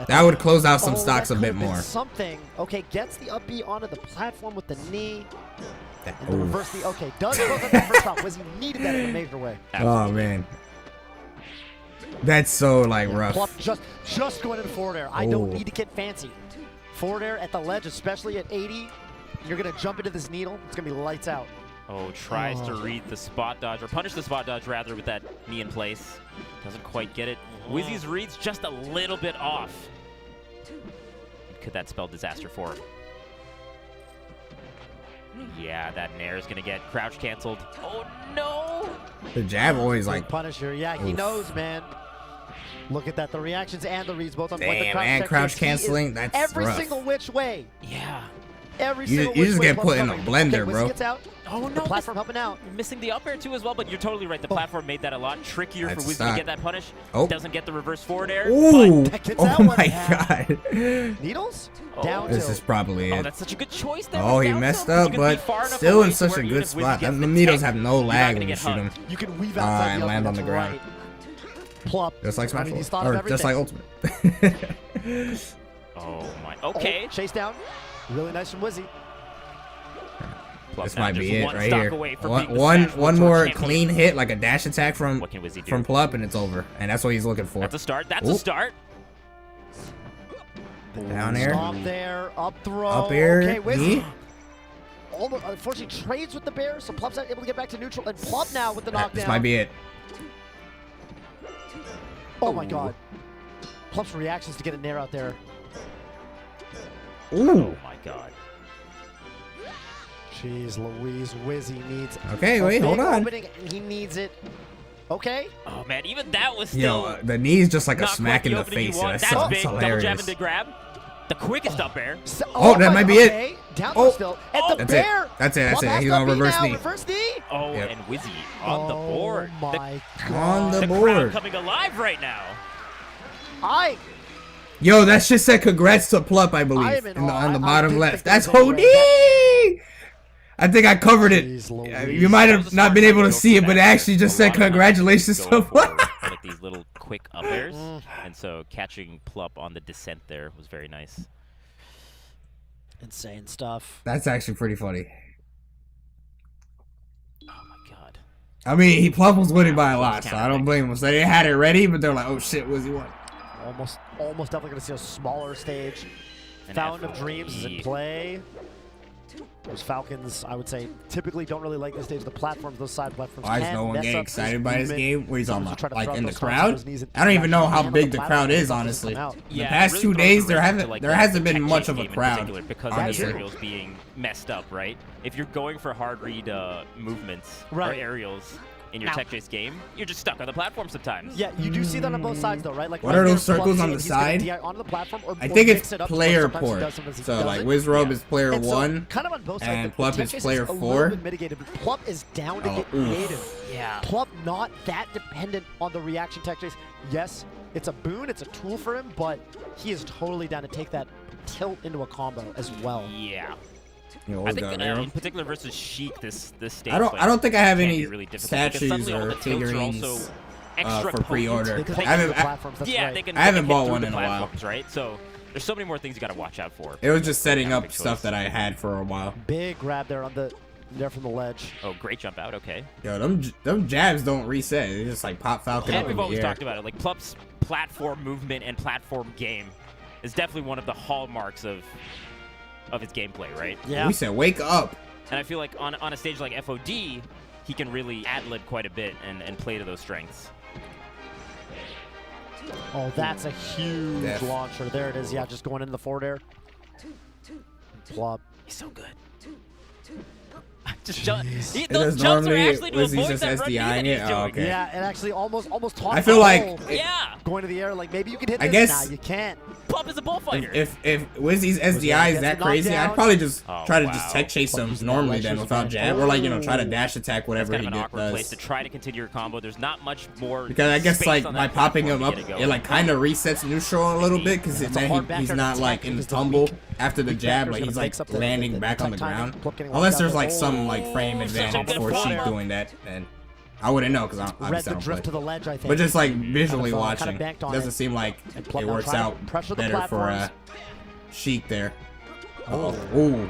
That would close out some stocks a bit more.
Something. Okay, gets the up B onto the platform with the knee. And the reverse knee. Okay, does close out that first stop. Was he needed that in a major way?
Oh man. That's so like rough.
Just going into forward air. I don't need to get fancy. Forward air at the ledge, especially at 80. You're going to jump into this needle. It's going to be lights out.
Oh, tries to read the spot dodge, or punish the spot dodge rather, with that knee in place. Doesn't quite get it. Wizzy's read's just a little bit off. Could that spell disaster for him? Yeah, that Nair is going to get crouch canceled. Oh, no!
The jab always like...
Punisher, yeah, he knows, man. Look at that, the reactions and the reads both on point.
Damn, man, crouch canceling, that's
every
rough.
Single which way.
Yeah.
Every single which way.
You just get put in a blender, bro.
Gets out.
Oh, no.
The platform helping out.
Missing the up air, too, as well, but you're totally right. The platform made that a lot trickier for Wizzy to get that punish. Doesn't get the reverse forward air.
Ooh. Oh, my God.
Needles? Down
this is probably it.
Oh, that's such a good choice there.
Oh, he messed up, but still in such a good spot. The needles have no lag when you shoot them.
You can weave out
and land on the ground.
Plop.
Just like Smash or just like Ultimate.
Oh my. Okay.
Chase down. Really nice from Wizzy.
This might be it right here. One more clean hit, like a dash attack from Plup, and it's over. And that's what he's looking for.
That's a start. That's a start.
Down air.
Stop there. Up throw.
Up air.
Okay, Wizzy. Unfortunately trades with the bear, so Plup's not able to get back to neutral. And Plup now with the knockdown.
This might be it.
Oh my God. Plup's reactions to get a Nair out there.
Ooh.
Oh my God.
Jeez Louise, Wizzy needs.
Okay, wait, hold on.
He needs it. Okay.
Oh man, even that was still.
Yo, the knee's just like a smack in the face.
That's big. Double jab into grab. The quickest up air.
Oh, that might be it.
Down still. And the bear.
That's it. He's on reverse knee.
Reverse knee.
Oh, and Wizzy on the board.
Oh my God.
On the
board. The crowd coming alive right now.
Yo, that shit said congrats to Plup, I believe, on the bottom left. That's OD! I think I covered it. You might have not been able to see it, but it actually just said congratulations to Plup.
Like these little quick up airs, and so catching Plup on the descent there was very nice.
Insane stuff.
That's actually pretty funny.
Oh my God.
I mean, Plup was winning by a lot, so I don't blame him. So they had it ready, but they're like, oh shit, Wizzy won.
Almost definitely going to see a smaller stage. Fountain of Dreams is in play. Those Falcons, I would say, typically don't really like this stage. The platforms, those side platforms.
Why is
can
no one
mess
getting
up his
excited by this
movement.
game? What are you talking
Sometimes you try
about?
to
Like
throw
in the
those stones on
crowd?
those knees and
I don't even know how
handle
big the
platform
crowd is,
doesn't
honestly.
come out.
The
Yeah,
past
it
2
really
days,
throws
there
a wrench
haven't
to, like,
there
the
hasn't been
tech
much
chase
of a
game in
crowd.
particular because
honestly.
of the aerials being messed up, right? If you're going for hard read movements or
Right.
aerials in your
Now-
tech chase game, you're just stuck on the platform sometimes.
Yeah, you do see that on both sides, though, right? Like
What
right
are
here,
those circles
Plum's
on
in,
the
he's gonna
side?
DI onto the platform, or
I think
mix
it's
it up to
player
where sometimes he
port.
does, sometimes he
So like
doesn't.
Wizrobe
Yeah.
is player
And so,
1.
kind of on both sides.
and
the
Plup
tech
is
chase
player
a
4.
little bit mitigated, but Plup is down to get
oof.
creative.
Yeah.
Plup not that dependent on the reaction tech chase. Yes, it's a boon, it's a tool for him, but he is totally down to take that tilt into a combo as well.
Yeah.
You know,
I
what's
think
going
in
on?
particular versus Sheik, this stage.
I don't think I have
can
any
be really difficult because
statues
suddenly all
or
the tilts are
figurines
also extra
for
potent.
pre-order.
They can
I
hit
haven't-
the platforms, that's
Yeah,
right.
they can.
I haven't
they can
bought
hit
one
through
in
the
a while.
platforms, right? So there's so many more things you got to watch out for.
It was just setting
Yeah,
up
big
stuff
choice.
that I had for a while.
Big grab there on the from the ledge.
Oh, great jump out. Okay.
Yo, them jabs don't reset. They just like pop Falcon
And
up
we've
in the
always
air.
talked about it. Like Plup's platform movement and platform game is definitely one of the hallmarks of his gameplay, right?
Yeah.
We said wake up.
And I feel like on a stage like FOD, he can really ad-lib quite a bit and play to those strengths.
Oh, that's a huge
Def.
launcher. There it is. Yeah, just going into the forward air. Plop.
He's so good. Just jump.
does
Those jumps are
normally-
actually to
was he
avoid
just
that run B
SDIing
that he's
it? Oh,
doing.
okay.
Yeah, and actually almost taught
I feel
the
like
roll.
Yeah.
Going to the air, like maybe you could hit
I
this.
guess-
Nah, you can't.
Plup is a bullfighter.
If Wizzy's SDI is
gets
that
the
crazy,
knockdown.
I'd probably just
Oh,
try to
wow.
just tech chase him
Using that
normally
ledge
then
as
without
advantage.
jab, or like try to
Oh.
dash attack whatever
Kind
he
of an awkward place to
does.
try to continue your combo. There's not much more.
Because I guess
space
like
on
by
that
popping
platform
him
to
up,
get it
it like kind of resets neutral a little bit because
It's a hard back
he's
air to
not
attack
like in the
because the
tumble
weak-
after the
weak
jab,
backer's
like
gonna
he's like
mix up the
landing back on the
tight timing,
ground.
Plup getting
Unless
locked
there's
out.
like some like frame
such a
advantage
good
for
play.
Sheik doing that, and I wouldn't know because
Read
obviously I
the
don't
drift to
play.
the ledge, I think.
But just like visually
Kinda
watching,
banked on
doesn't
it.
seem like
And Plup
it
now
works
trying to
out
pressure the
better for
platforms.
Sheik there.
Oh.
Ooh.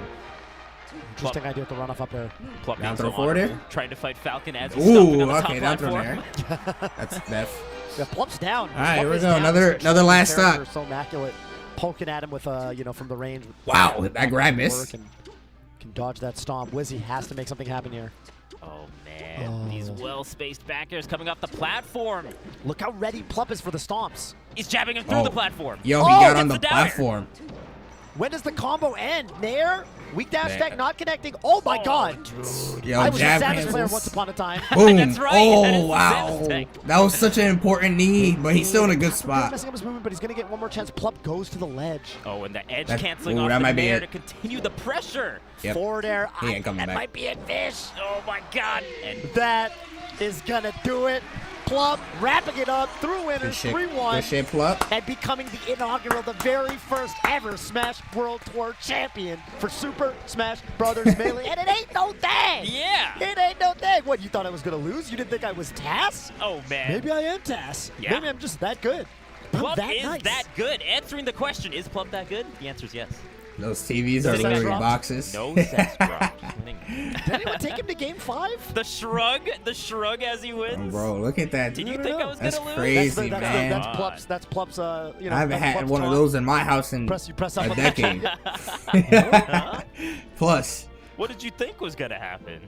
Interesting idea with the runoff up there.
Plup
Down
being
throw
so
forward
honorable,
there?
trying to fight Falcon as he's stomping
Ooh,
on the top
okay, down throw
platform.
there. That's def.
Yeah, Plup's down.
All right,
Plup
here we
is
go.
down.
Another
His
last
character
stock.
is so immaculate, poking at him with from the range.
Wow, that grab miss.
Work and can dodge that stomp. Wizzy has to make something happen here.
Oh man, these
Oh.
well-spaced back airs coming off the platform.
Look how ready Plup is for the stomps.
He's jabbing him through
Oh.
the platform.
Yo,
Oh,
he got
gets
on
the
the
down air.
platform.
When does the combo end? Nair? Weak dash
Man.
attack not connecting. Oh my god.
Yo,
I was a
jab
Savage player
cancels.
once upon a time.
Boom.
That's right, that
Oh,
is
wow.
Savage tech.
That was such an important knee, but he's still in a good
He's
spot.
messing up his movement, but he's gonna get one more chance. Plup goes to the ledge.
Oh, and the edge
That-
canceling
ooh,
off
that
the
might be
Nair
it.
to continue the pressure.
Yep.
Forward air.
He ain't coming
that
back.
might be it, fish.
Oh my god. And
That is gonna do it. Plup wrapping it up through
Good
winners,
shit.
3-1.
Good shit, Plup.
And becoming the inaugural, the very first ever Smash World Tour champion for Super Smash Brothers Melee. And it ain't no thing.
yeah.
It ain't no thing. What, you thought I was gonna lose? You didn't think I was Tass?
Oh man.
Maybe I am Tass.
Yeah.
Maybe I'm just that good. I'm
Plup
that
is
nice.
that good. Answering the question, is Plup that good? The answer is yes.
Those TVs are
Sex
literally
dropped?
boxes.
No sex dropped.
Did anyone take him to game 5?
The shrug as he
Oh,
wins.
bro, look at that.
Did you
never
think I
know.
was
That's
gonna lose?
crazy, man.
That's Plup's. That's Plup's. You know,
I haven't
that's
had
Plup's
one of
taunt.
those in my house in
You press up
a
on the
decade. Plus,
What did you think was gonna happen?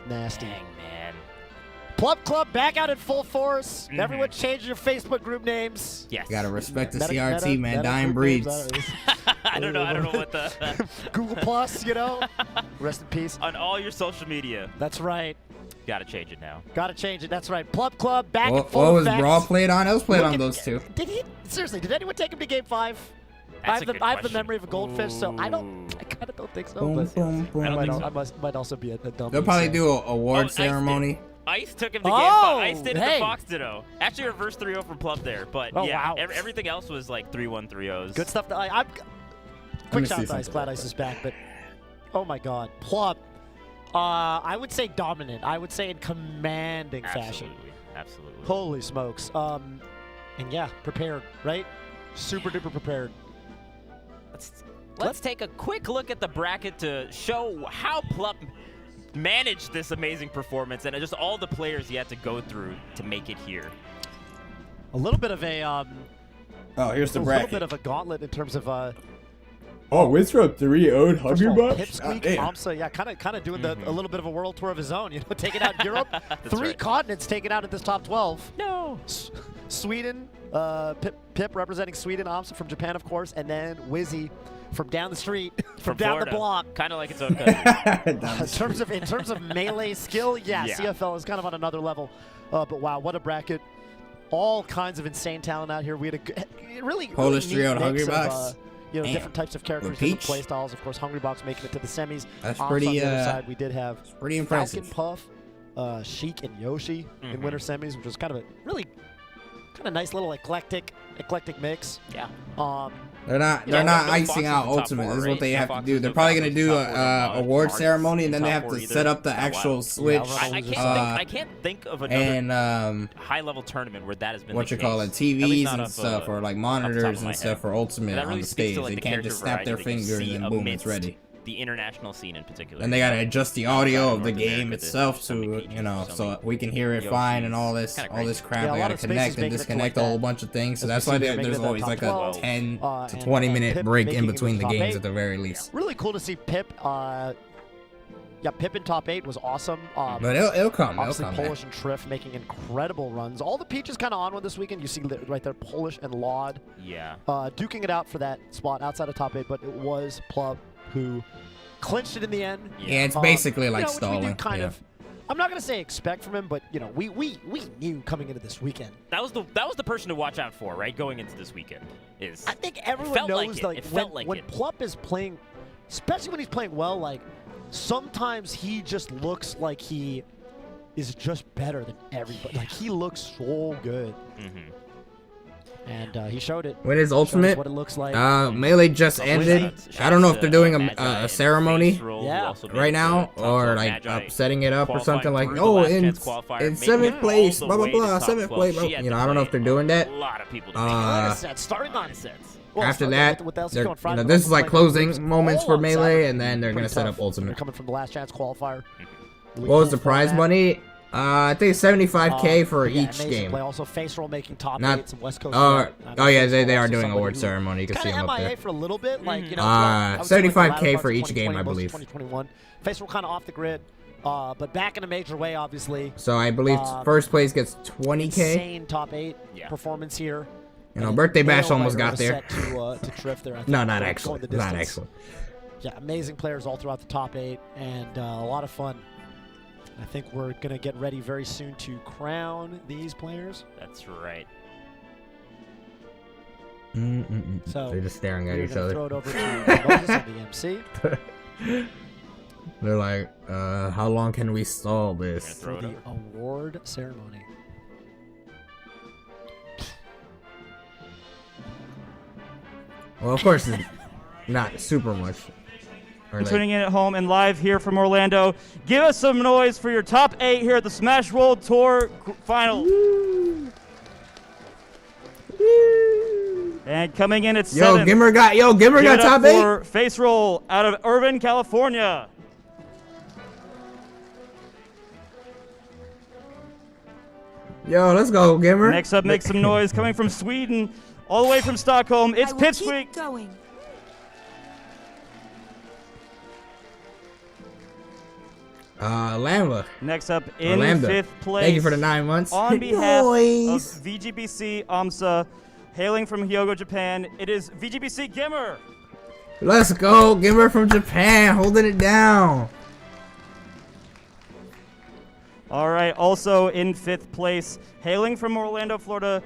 Nasty.
Dang, man.
Plup Club back out in full force.
Mhm.
Everyone change your Facebook group names.
Yes.
gotta respect the
Meta-
CRT,
meta-
man.
meta
Dying
group names,
breeds.
I don't know what the
Google Plus, you know. Rest in peace.
on all your social media.
That's right.
Gotta change it now.
Gotta change it. That's right. Plup Club back in
What
full
was
effect.
Brawl played on? It was played
Look
on
at-
those two.
Did he seriously? Did anyone take him to game 5?
That's a
I
good
have the
question.
memory of a goldfish, so I
Ooh.
kind of don't think so.
Boom,
but
boom, boom.
I don't think so.
I might also be a dummy.
They'll probably
so.
do a award
Ice
ceremony.
Ice took him to game
Oh,
5. Ice did it
hey.
to Fox Ditto. Actually, reverse 3-0 from Plup there. But
Oh,
yeah,
wow.
everything else was like 3-1, 3-0s.
Good stuff. I'm
me
quick
see
shout out to Ice.
something.
Glad Ice is back, but oh my God, Plup. I would say dominant. I would say in commanding fashion.
Absolutely.
Holy smokes. And yeah, prepared, right? Super duper prepared.
Let's take a quick look at the bracket to show how Plup managed this amazing performance and just all the players he had to go through to make it here.
A little bit of a
Oh, here's the
a little
bracket.
bit of a gauntlet in terms of
Oh, Winthrop 3-0'd
First of all,
Hungrybox?
Pipsqueak, Amsa, yeah, kind of doing a little bit of a world tour of his own. You know, taking out Europe, 3 continents taken out in this top 12.
No.
Sweden, Pip representing Sweden, Amsa from Japan, of course, and then Wizzy from down the street, from down
Florida.
the block.
Kind of like its own country.
in terms of melee skill, yeah, CFL is kind of on another level. But wow, what a bracket! All kinds of insane talent out here. We had a really
Polish
really
3-0
mix
Hungrybox.
of, different types of characters,
With
different
Peach.
play styles. Of course, Hungrybox making it to the semis.
That's
Amsa
pretty,
on the other side, we did have
pretty impressive.
Falcon Puff, Sheik, and Yoshi in winter semis, which was kind of a really kind of nice little eclectic mix.
Yeah.
They're not
You know,
icing
Fox
out
is the top
Ultimate.
four,
This is what
right?
they have to
Fox
do.
is
They're
the
probably
top
gonna do
four,
a award
Marks
ceremony, and then
in
they
top
have
four
to
either.
set up the
Oh, wow.
actual Switch.
I can't think of another
and
high-level tournament where that has been
what
the
you call it,
case. At least
TVs
not
and
off,
stuff, or like
off the top
monitors
of my
and stuff
head.
for Ultimate
That
on
really
the
speaks
stage.
to, like,
They
the
can't just
character
snap their
variety that you
fingers
see
and boom, it's
amidst
ready.
The international scene in particular.
And they gotta adjust the audio of the
North
game
America,
itself
there's so many
to,
Peaches,
you know,
so
so
many
we can hear it fine and all this,
Kinda
all this
crazy.
crap.
Yeah, a
They
lot
gotta
of spaces
connect and
making it to
disconnect
like
a whole
that.
bunch of things. So
As
that's
we
why
see, they're making
there's
it to
always
that
like
top
a
12,
10 to
and
20 minute
Pip
break
making
in
it to
between the
top
games
8.
at the very least.
Really cool to see Pip. Pip in top 8 was awesome.
But it'll come. It'll
Obviously,
come.
Polish and Triff making incredible runs. All the Peaches kind of on one this weekend. You see right there, Polish and Laud
Yeah.
duking it out for that spot outside of top 8, but it was Plub who clinched it in the end.
Yeah, it's basically like
which we do
stalling.
kind
Yeah.
of. I'm not gonna say expect from him, but we knew coming into this weekend.
That was the person to watch out for, right? Going into this weekend is.
I think everyone
felt like
knows
it.
like
It
when,
felt like
when
it.
Plup is playing, especially when he's playing well, like sometimes he just looks like he is just better than everybody. Like he looks so good. And he showed it.
When his
Showed us
ultimate,
what it looks like.
Melee just ended. I don't know if they're doing a ceremony
Yeah.
right now, or like setting it up or something like, oh, in 7th place, blah blah blah, 7th place. You know, I don't know if they're doing that.
A lot of people.
Starting on sets.
After that, this is like closing moments for Melee, and then they're gonna set up
They're
Ultimate.
coming from the last chance qualifier. Really
What was
cool
the prize
format.
money? I think 75K for
yeah,
each
amazing
game.
Play. Also, face roll making top
Not-
8, some West Coast.
Oh, yeah,
Face roll
they are
also
doing
somebody
award
who
ceremony. You can see
kinda
them up
MIA
there.
for a little bit, like you know,
Uh,
I would say, like, the
75K
latter
for
part of
each game, I
2020, most of
believe.
2021. Face roll kind of off the grid, but back in a major way, obviously.
So I believe first place gets 20K.
Insane top 8 performance here.
You know,
And
Birthday Bash
Nairo
almost
might
got there.
set to Triff there. I think,
No, not
going
excellent.
the
Not
distance.
excellent.
Yeah, amazing players all throughout the top 8, and a lot of fun. I think we're going to get ready very soon to crown these players.
That's right.
So
They're just staring at
we're
each
gonna
other.
throw it over to Moses and the MC
They're like, how long can we stall this?
Throw
for
it
the award ceremony.
Well, of course, it's not super much. Or like-
Tuning in at home and live here from Orlando. Give us some noise for your top 8 here at the Smash World Tour Final. And coming in at 7th.
Gimmer got
Give it up
top 8.
for Face Roll out of Irvine, California.
Yo, let's go, Gimmer.
Next up, make some noise coming from Sweden, all the way from Stockholm. It's
I will
Pipsqueak.
keep going.
Lambda.
Next up in
Lambda.
5th place.
Thank you for the 9 months.
On behalf
Boys.
of VGBC AMSA, hailing from Hyogo, Japan, it is VGBC Gimmer.
Let's go, Gimmer from Japan, holding it down.
All right, also in 5th place, hailing from Orlando, Florida,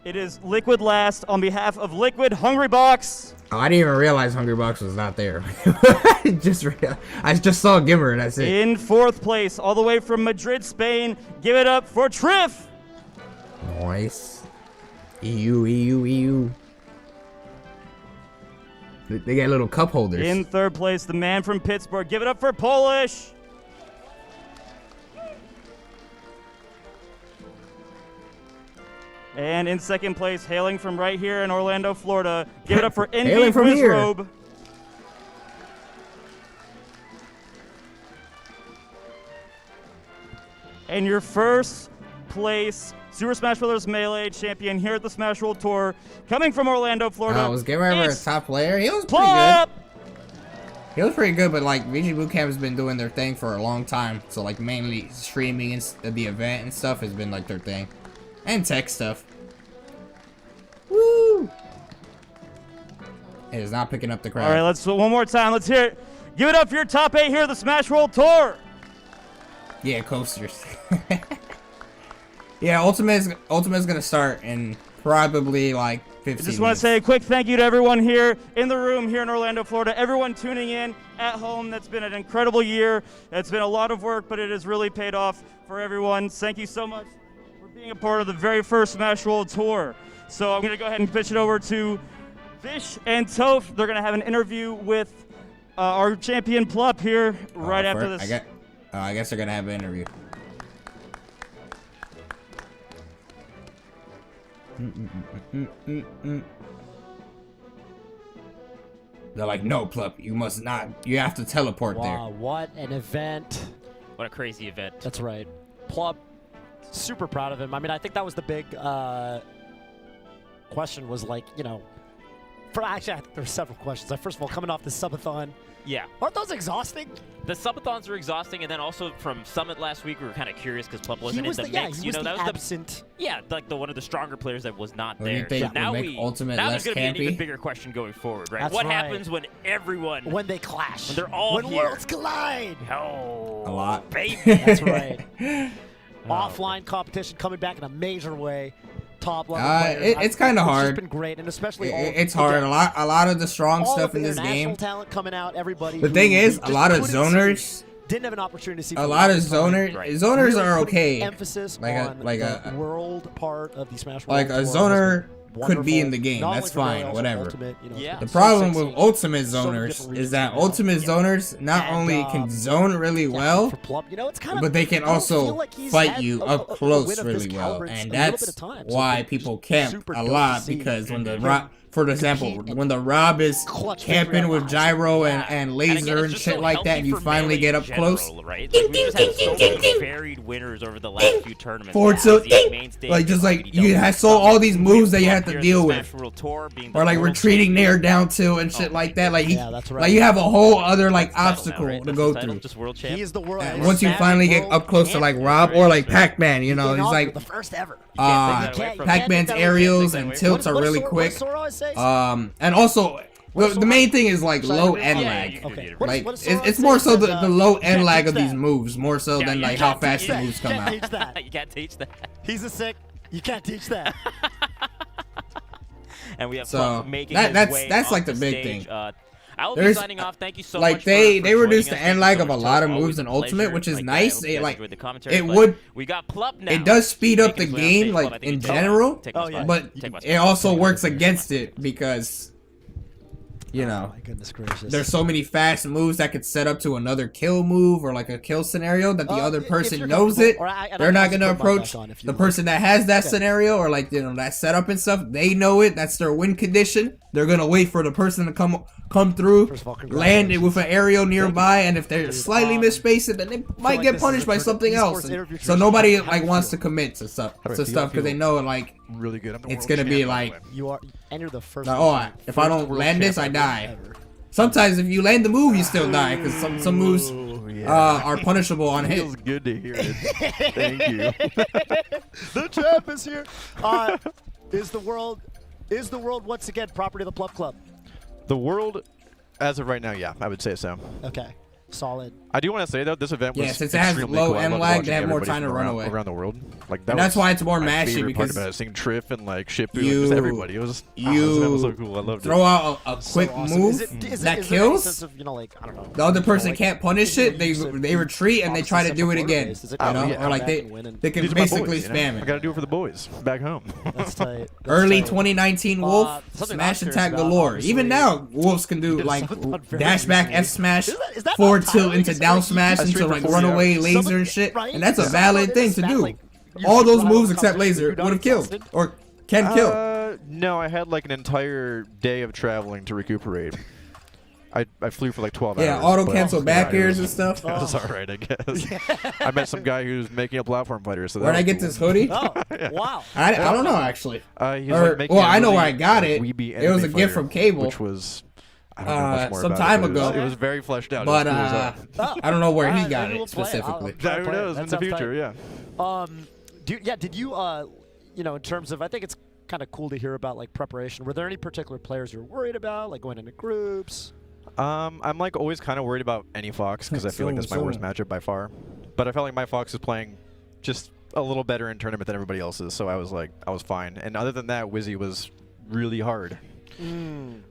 it is Liquid Last on behalf of Liquid Hungrybox.
Oh, I didn't even realize Hungrybox was not there. I just saw Gimmer and that's it.
In 4th place, all the way from Madrid, Spain, give it up for Triff.
Nice. EU. They got little cup holders.
In 3rd place, the man from Pittsburgh, give it up for Polish. And in 2nd place, hailing from right here in Orlando, Florida, give it up for Envy
Hailing from here.
Quizrobe. And your first place Super Smash Bros. Melee champion here at the Smash World Tour, coming from Orlando, Florida.
Was Gimmer ever a
it's
top player? He was pretty good.
Plop!
He was pretty good, but like VG Bootcamp has been doing their thing for a long time. So like mainly streaming and the event and stuff has been like their thing, and tech stuff. Woo! It is not picking up the crowd.
All right, let's one more time. Let's hear it. Give it up for your top 8 here at the Smash World Tour.
Yeah, coasters. Yeah, Ultimate's gonna start in probably like 15
I just want to say a quick thank you to everyone here in the room here in Orlando, Florida. Everyone tuning in at home. That's been an incredible year. It's been a lot of work, but it has really paid off for everyone. Thank you so much for being a part of the very first Smash World Tour. So I'm going to go ahead and pitch it over to Fish and Toph. They're going to have an interview with our champion Plup here right after this.
I guess they're gonna have an interview. They're like, no, Plup, you must not. You have to teleport there.
Wow, what an event.
What a crazy event.
That's right. Plup, super proud of him. I mean, I think that was the big question was like, you know, actually, I think there were several questions. First of all, coming off the subathon.
Yeah.
Aren't those exhausting?
The subathons were exhausting, and then also from Summit last week, we were kind of curious because Plup wasn't in the mix.
Yeah, he was
that
the
was
absent.
like one of the stronger players that was not
What do you
there.
think
So now
would make Ultimate
now
less
there's going to be an
campy?
even bigger question going forward, right?
That's
What
right.
happens when everyone,
When they clash.
when they're all
when
here?
worlds collide.
Oh,
A lot.
baby.
That's right. Offline competition coming back in a major way. Top level players.
It's kind of
It's
hard.
just been great, and especially
It's hard. A lot of the strong
all
stuff
of
in
the
this
international
game.
talent coming out. Everybody.
The
who
thing is,
we
a
just
lot of
couldn't
zoners.
see, didn't have an opportunity to see.
A
for
lot of
long time.
zoners.
Right.
Zoners
Really
are
putting
okay.
Emphasis
Like
on
a
the world part of the Smash World
like a
Tour has
zoner
been
could be
wonderful.
in the game.
Not
That's
only for
fine.
Nairo,
Whatever.
Ultimate, you know,
Yeah.
it's
The
been
problem
so
with
succeeding.
Ultimate
So many
zoners
different
is
reasons
that
now.
Ultimate zoners not
And,
only can zone really well,
for Plup, you know, it's kind of,
but they can
I don't
also
feel like he's
fight
had
you
a
up
win
close
of this
really well,
caliber in
and
a little bit
that's
of time. So
why
it's
people camp
super
a
dope to
lot
see
because when the
him
Rob, for example,
compete
when the Rob is
clutch
camping
victory
with
on
gyro
Yeah.
and
again,
laser
it's
and
just
shit
so
like that, and
healthy
you
for
finally
Melee
get
in
up close.
general, right? Like, we just had so many varied winners over the last few tournaments.
Forward
Yeah.
tilt,
The main stage,
like just like
the
you
double
saw all these moves that you have
here
to
at
deal
the
with.
Smash World Tour being the
Or like
world
retreating
champion.
near down tilt and shit like that. Like
Yeah, that's right.
like you have a whole other like
Title now,
obstacle
right?
to
That's
go
his title,
through.
Just world champ.
He is the world.
And once you finally get up close to like Rob or like Pac-Man, you know,
He's
he's like
the first ever.
Pac-Man's aerials and tilts are really quick. And also the main thing is like low end
Yeah,
lag.
you can do
Okay.
it.
Like
What does Sora
it's
say?
more
It
so
says,
the low end
can't
lag
teach
of these
that.
moves, more so
Yeah,
than
you
like
can't
how fast
teach
the
that.
moves come
Can't
out.
teach that.
You can't teach that.
He's a sick. You can't teach that.
And we have
So,
Plup making
that's
his way
that's
off
like the big
stage.
thing.
I will be
There's
signing off. Thank you so
like
much.
they
for
reduced
joining
the
us.
end
Thank
lag
you so
of a
much,
lot of
Toph. Always
moves in
a
Ultimate,
pleasure.
which is
Like, I
nice.
hope
It
you guys
like
enjoyed the commentary,
it
but
would
we got Plup now.
it does speed up the
Making his way on
game
stage.
like
Plup, I think
in
he took-
general,
take my spot.
but
Take my
it
spot.
also works against it because you know
Oh my goodness gracious.
there's so many fast moves that could set up to another kill move or like a kill scenario that the other
if
person
you're
knows it.
comfortable, or I
They're not
can
gonna
also put mine
approach
back on if you
the
want.
person that has that
Okay.
scenario or like you know that setup and stuff. They know it. That's their win condition. They're gonna wait for the person to come through,
First of all,
land it with an aerial nearby, and if they're
Dude,
slightly misspaced, then they might
like
get
this
punished
is
by
a
something
esports
else.
interview
So
tradition.
nobody
How do
like
you
wants
feel?
to commit to stuff
How do I
to
feel?
stuff
I
because they
feel
know like
really good. I'm the
it's
world
gonna be
champ, by the
like
way.
You are, and you're the first.
oh,
person-
if I
first
don't
world
land this,
champ
I die.
ever.
Sometimes if you land the move, you still die because some moves
Oh, yeah.
are punishable on hit.
Feels good to hear it. Thank you.
The champ is here. Is the world once again property of the Plup Club?
The world, as of right now, yeah, I would say so.
Okay, solid.
I do want to say though, this event was
Yeah, since it has
extremely
low
cool. I
end
loved
lag,
watching
they have more
everybody
time to
from
run
around,
away.
around the world. Like that
And that's
was
why it's more
my
mashy
favorite part
because
about it. Seeing Triff and like Shifu and
you-
just everybody. It was this event was so cool. I loved
throw
it.
out a
So
quick
awesome.
move
Is it- is
that
it- is there any
kills.
sense of, you know, like, I don't know,
The other person
like,
can't punish it. They retreat and they try to do it again.
Is it-
You know,
yeah.
or like they can
These are my
basically
boys, you know?
spam
I gotta
it.
do it for the boys back home.
That's tight. That's
Early
tight.
2019 Wolf
something
smash
I'm
attack
curious about,
galore.
obviously.
Even now, Wolves can do
did
like
something very
dash back
recently.
F smash,
Is that
forward
not
tilt
entirely
into
just
down
like
smash
I
into
streamed
like
for 4
runaway
hours.
laser and shit,
right?
and that's a
Someone
valid
in
thing
a
to
smash,
do.
like, you
All those
battle
moves except
competition,
laser
you're not
would have killed
exhausted?
or can kill.
No, I had like an entire day of traveling to recuperate. I flew for like 12
Yeah,
hours.
auto
but-
cancel back
yeah, it
ears and
was-
stuff.
It was alright, I guess. I met some guy who's making a platform fighter. So that
Where'd I
was
get
cool.
this hoodie?
Oh, wow.
I don't know actually.
He's
Or-
like making
well,
a
I know
really,
where I got
like,
it.
weeby
It was
anime
a gift
fighter,
from Cable.
which was I don't know much more
some
about
time
it, but
ago.
It was very fleshed out.
But
It was cool as hell.
I don't know where he
Alright,
got
maybe
it
we'll play it.
specifically.
I'll
Who knows?
That
In the
sounds
future,
tight.
yeah.
Did you, you know, in terms of, I think it's kind of cool to hear about like preparation. Were there any particular players you're worried about, like going into groups?
I'm like always kind of worried about any Fox because I feel like that's my worst matchup by far. But I felt like my Fox is playing just a little better in tournament than everybody else's, so I was fine. And other than that, Wizzy was really hard.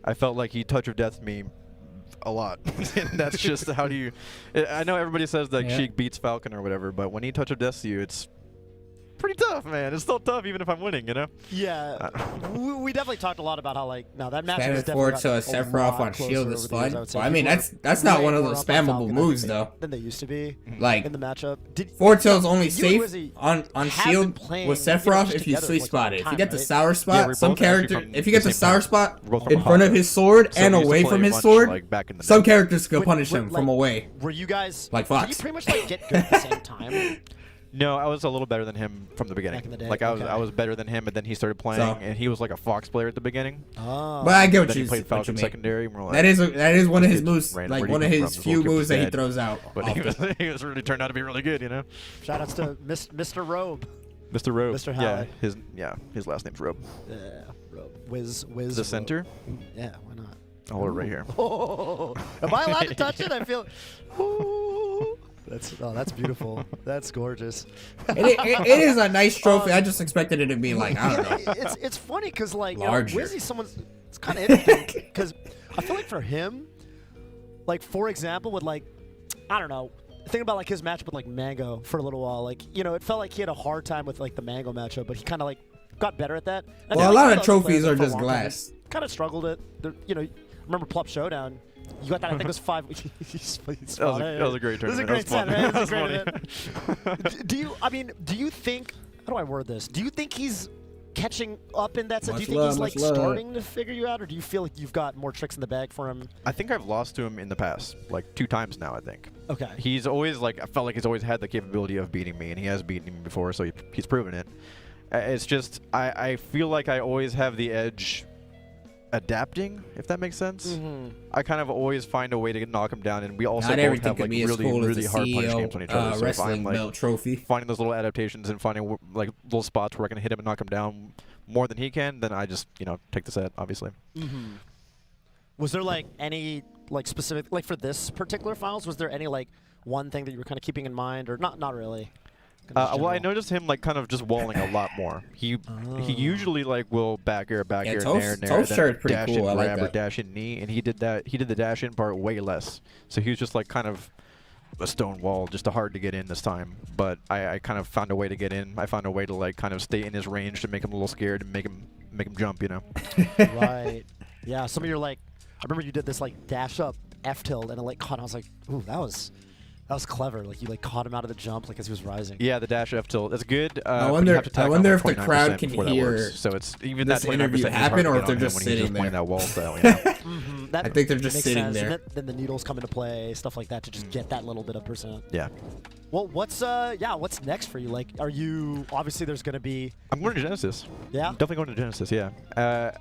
I felt like he touch of death me a lot. And that's just how do you... I know everybody says that Sheik beats Falcon or whatever, but when he touch of death you, it's pretty tough, man. It's still tough even if I'm winning, you know?
Yeah. We definitely talked a lot about how, like, no, that match was
Spamming forward to a Sephiroth on shield is fun. Well, I mean, that's not one of those spammable moves, though.
Than they used to be.
Like,
in the matchup.
forward tilt's only safe on shield with Sephiroth if you sweet spot it. If you get the sour spot, some character, if you get the sour spot in front of his sword and away from his sword, some characters could punish him from away.
Were you guys...
Like Fox.
Did you pretty much, like, get good at the same time?
No, I was a little better than him from the beginning.
Back in the day,
like I was better than him, and then he started playing, and he was like a Fox player at the beginning.
Oh.
But I get what
then
you
he played Falcon
mean.
Secondary. And we're like,
that is one of his
just
moves,
random.
like
Where
one
do
of
you come
his
from?
few
Goalkeeper's
moves that he
dead.
throws out.
But he was really turned out to be really good, you know.
Shoutouts to Mr. Robe.
Mr. Robe.
Mr.
Yeah,
Halley.
his last name's Robe.
Yeah, Robe. Wiz.
The
Robe.
center.
Yeah, why not?
I'll hold it right here.
Oh, am I allowed to touch it? I feel. Ooh. That's beautiful. That's gorgeous.
It is a nice trophy. I just expected it to be like, I don't know.
It's funny because like
Larger.
Wizzy's someone's. It's kind of interesting because I feel like for him, like for example, with like I don't know, think about like his matchup with like Mango for a little while. Like it felt like he had a hard time with like the Mango matchup, but he kind of like got better at that.
Well, a lot of trophies are just glass.
Kind of struggled it. Remember Plup Showdown. You got that, I think it was 5.
That was a great tournament.
It was a great set, right?
That was
It was a great event. Do you think, how do I word this? Do you think he's catching up in that set? Do you think he's like starting to figure you out, or do you feel like you've got more tricks in the bag for him?
I think I've lost to him in the past, like 2 times now, I think.
Okay.
He's always like, I felt like he's always had the capability of beating me, and he has beaten me before, so he's proven it. It's just, I feel like I always have the edge adapting, if that makes sense. I kind of always find a way to knock him down, and we also both have like really hard punch games on each other. So if I'm like finding those little adaptations and finding like little spots where I can hit him and knock him down more than he can, then I just take the set, obviously.
Was there like any like specific, like for this particular finals, was there any like one thing that you were kind of keeping in mind, or not really?
Well, I noticed him like kind of just walling a lot more. He usually like will back air, nair, then dash in grab or dash in knee, and he did that. He did the dash in part way less. So he was just like kind of a stone wall, just hard to get in this time. But I kind of found a way to get in. I found a way to like kind of stay in his range to make him a little scared and make him jump,
Right. Yeah. Some of your like, I remember you did this like dash up F tilt and it like caught. I was like, ooh, that was clever. Like you like caught him out of the jump like as he was rising.
Yeah, the dash F tilt. That's good.
I wonder if the crowd can hear.
So it's even
this
that
interview happen, or if they're just sitting there.
That wall style.
I
think they're just sitting there.
Then the needles come into play, stuff like that, to just get that little bit of percent.
Yeah.
Well, what's next for you? Like, are you obviously there's gonna be?
I'm going to Genesis.
Yeah.
Definitely going to Genesis. Yeah.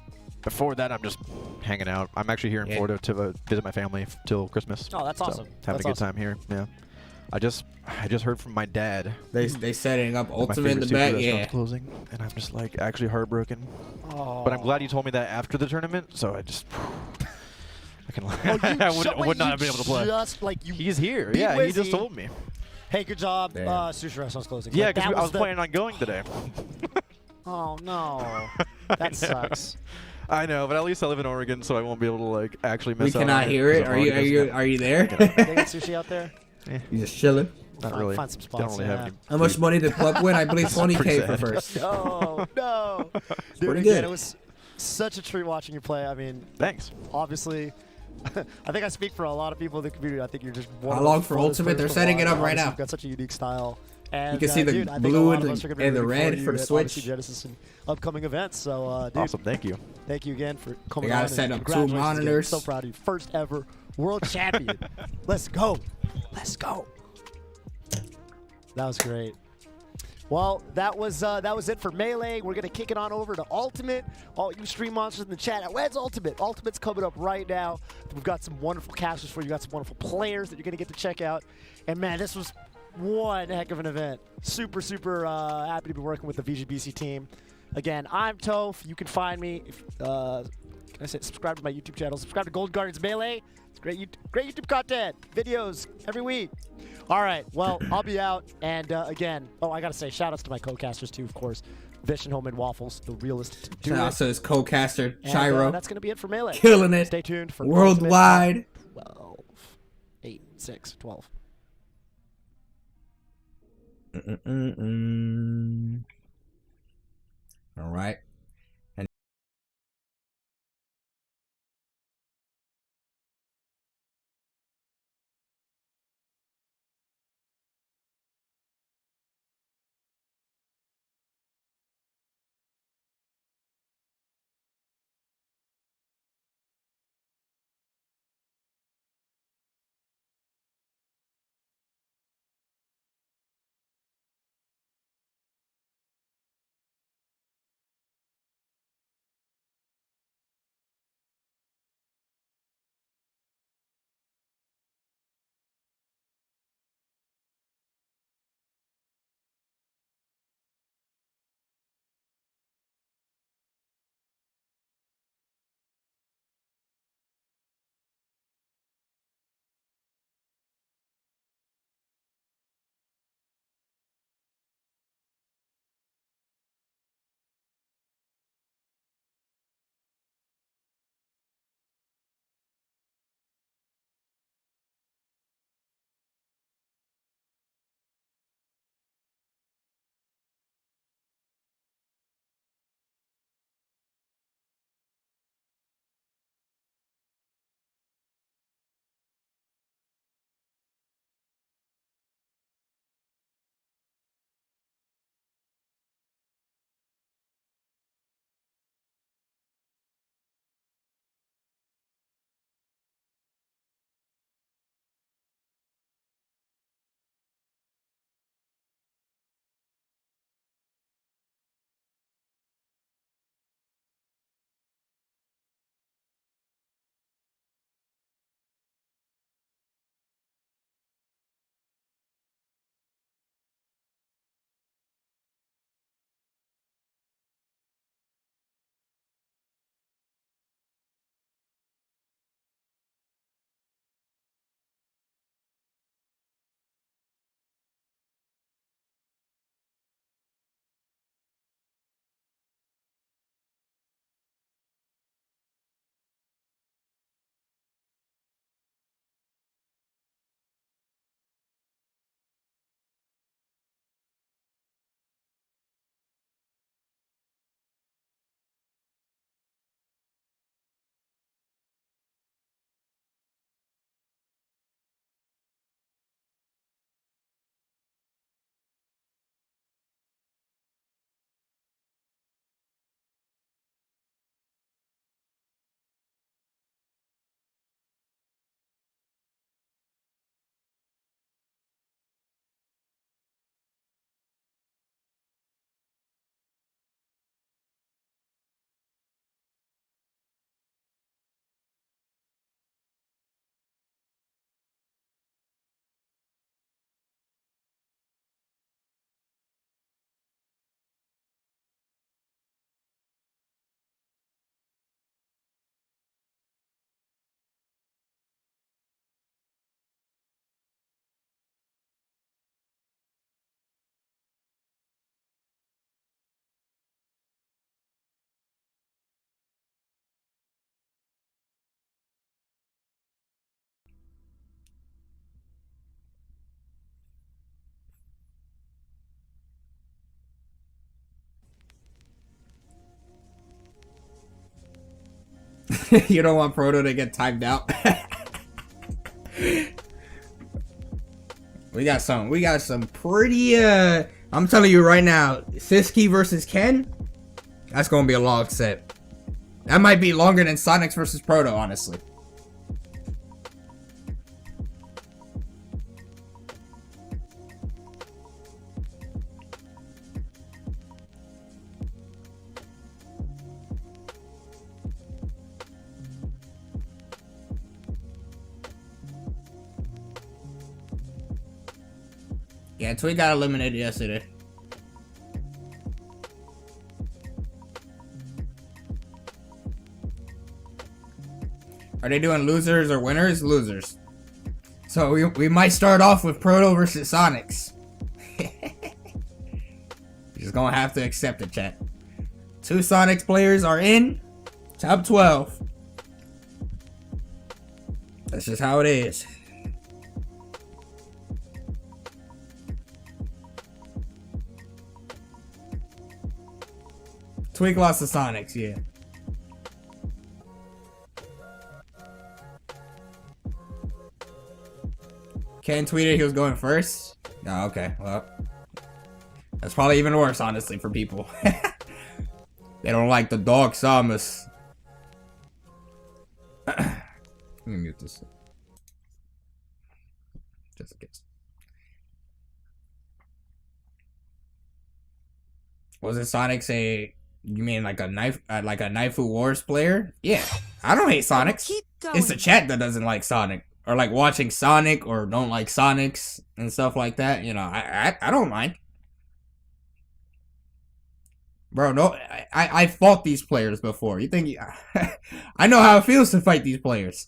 Before that, I'm just hanging out. I'm actually here in Florida to visit my family till Christmas.
Oh, that's awesome.
Having a good time here. Yeah. I just heard from my dad.
They setting up Ultimate in the back. Yeah.
Closing, and I'm just like actually heartbroken.
Oh.
But I'm glad you told me that after the tournament, so I just. I can.
I
would not have been able to play.
Just like you.
He's here.
Be
Yeah,
Wizzy.
he just told me.
Hey, good job. Sushi restaurant's closing.
Yeah,
Like,
because I was
the...
planning on going today.
Oh no, that sucks.
I know, but at least I live in Oregon, so I won't be able to like actually miss out.
We cannot hear it. Are you there?
They got sushi out there.
You just chilling.
Not really.
Find some spots.
Don't really have any.
How much money did Plup win? I believe 20K for first.
No. Dude,
pretty
again,
good.
it was such a treat watching you play. I mean,
Thanks.
obviously, I think I speak for a lot of people in the community. I think you're just one
How
of the
long for
funnest
Ultimate?
players
They're
to
setting
watch.
it up right
Obviously,
now.
You've got such a unique style. And,
You can see the
dude, I think a
blue
lot of us are gonna be
and the
rooting
red
you
for the
at, obviously,
Switch.
Genesis and upcoming events. So, dude,
Awesome. Thank you.
thank you again for coming
They gotta
on.
set
and
up 2
congratulations again.
monitors.
So proud of you. First ever world champion. Let's go. Let's go. That was great. Well, that was it for Melee. We're gonna kick it on over to Ultimate. All you stream monsters in the chat, where's Ultimate? Ultimate's coming up right now. We've got some wonderful casters for you. Got some wonderful players that you're gonna get to check out. And man, this was one heck of an event. Super happy to be working with the VGBC team. Again, I'm Toph. You can find me. Can I say subscribe to my YouTube channel? Subscribe to Gold Guardians Melee. It's great YouTube content, videos every week. All right, well, I'll be out. And again, I got to say, shout outs to my co-casters too, of course. Vish and Homemade Waffles, the realest.
Shout out to his co-caster, Chiro.
That's going to be it for Melee.
Killing it.
Stay tuned for
worldwide.
12, 8, 6, 12.
All right. You don't want Proto to get timed out. We got some pretty I'm telling you right now, Siski versus Ken, that's gonna be a long set. That might be longer than Sonics versus Proto, honestly. Yeah, Tweet got eliminated yesterday. Are they doing losers or winners? Losers. So we might start off with Proto versus Sonics. You're just gonna have to accept it, chat. 2 Sonics players are in top 12. That's just how it is. Twig lost to Sonics, yeah. Ken tweeted he was going first. Oh, okay. Well, that's probably even worse, honestly, for people. They don't like the dog Samus. Let me mute this. Just in case. Was it Sonic's a? You mean like a knife, like a Knifeu Wars player? Yeah, I don't hate Sonics. It's the chat that doesn't like Sonic, or like watching Sonic, or don't like Sonics and stuff like that. You know, I don't mind. Bro, no, I fought these players before. You think I know how it feels to fight these players?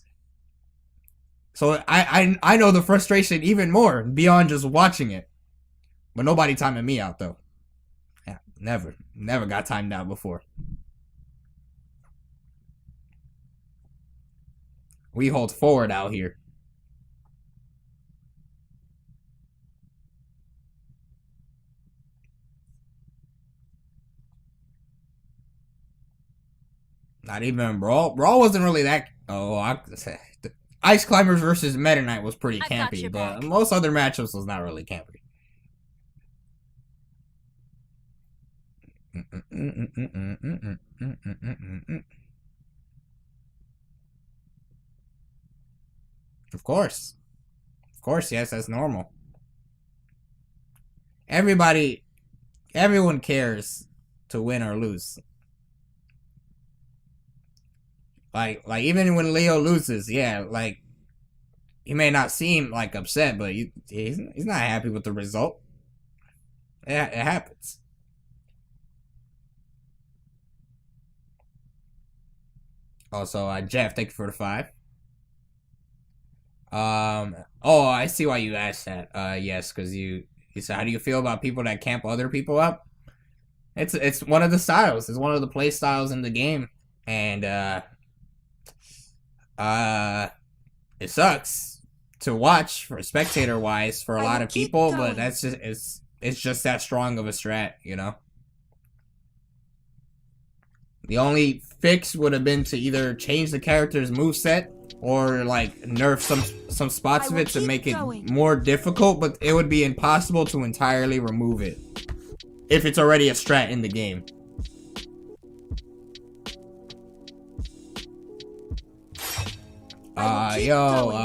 So I know the frustration even more beyond just watching it. But nobody timing me out though. Yeah, never got timed out before. We hold forward out here. Not even Brawl. Brawl wasn't really that. Oh, Ice Climbers versus Meta Knight was pretty campy, but most other matchups was not really campy. Of course, yes, that's normal. Everyone cares to win or lose. Like even when Leo loses, yeah, like he may not seem like upset, but he's not happy with the result. Yeah, it happens. Also, Jeff, thank you for the 5. Oh, I see why you asked that. Yes, because you said, how do you feel about people that camp other people up? It's one of the styles. It's one of the play styles in the game, and it sucks to watch for spectator wise for a lot of people, but that's just it's just that strong of a strat, you know. The only fix would have been to either change the character's moveset or like nerf some spots of it to make it more difficult, but it would be impossible to entirely remove it if it's already a strat in the game.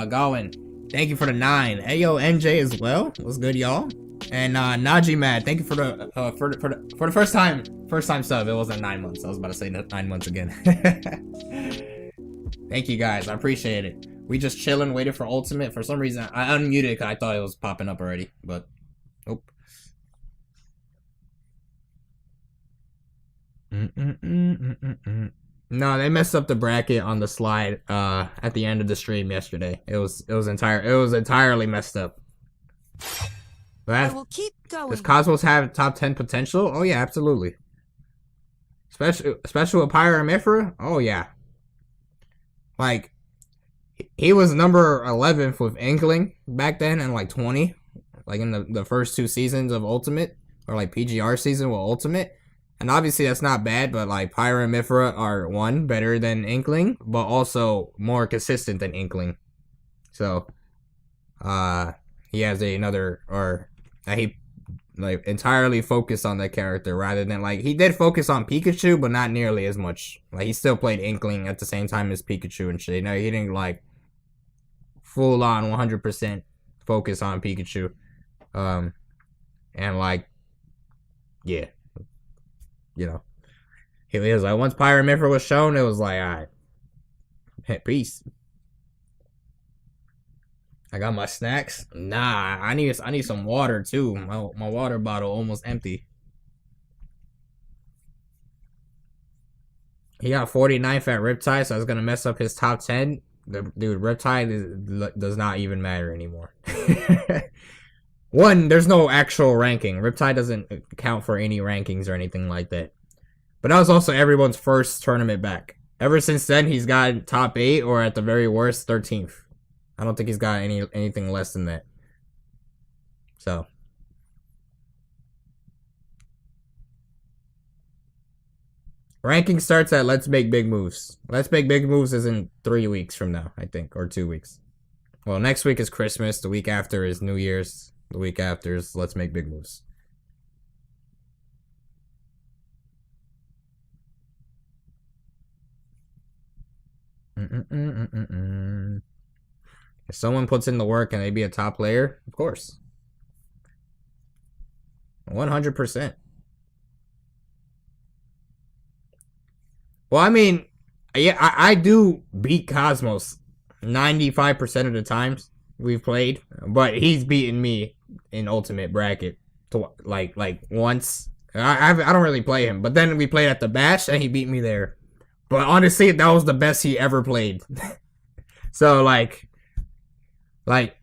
Gowan, thank you for the 9. Hey, yo, NJ as well. What's good, y'all? And Najee Mad, thank you for the first time sub. It wasn't 9 months. I was about to say 9 months again. Thank you guys, I appreciate it. We just chilling, waiting for Ultimate. For some reason, I unmuted because I thought it was popping up already, but nope. No, they messed up the bracket on the slide at the end of the stream yesterday. It was entirely messed up.
I will keep going.
Does Cosmos have top 10 potential? Oh yeah, absolutely. Especially with Pyra and Mithra? Oh yeah. Like, he was number 11th with Inkling back then in like 20. Like in the first 2 seasons of Ultimate. Or like PGR season with Ultimate. And obviously that's not bad, but like Pyra and Mithra are one, better than Inkling, but also more consistent than Inkling. So he has he like entirely focused on that character rather than like he did focus on Pikachu, but not nearly as much. Like he still played Inkling at the same time as Pikachu and shit. No, he didn't like full on 100% focus on Pikachu. And like, yeah. You know, he was like, once Pyra and Mithra was shown, it was like, alright, peace. I got my snacks. Nah, I need some water too. My water bottle almost empty. He got 49th at Riptide, so I was gonna mess up his top 10. Dude, Riptide does not even matter anymore. One, there's no actual ranking. Riptide doesn't count for any rankings or anything like that. But that was also everyone's first tournament back. Ever since then, he's gotten top 8 or at the very worst 13th. I don't think he's got anything less than that. So. Ranking starts at Let's Make Big Moves. Let's Make Big Moves is in 3 weeks from now, I think, or 2 weeks. Well, next week is Christmas. The week after is New Year's. The week after is Let's Make Big Moves. If someone puts in the work and they be a top player, of course. 100%. Well, I mean, yeah, I do beat Cosmos 95% of the times we've played, but he's beaten me in Ultimate Bracket like once. I don't really play him, but then we played at the Bash and he beat me there. But honestly, that was the best he ever played. So like it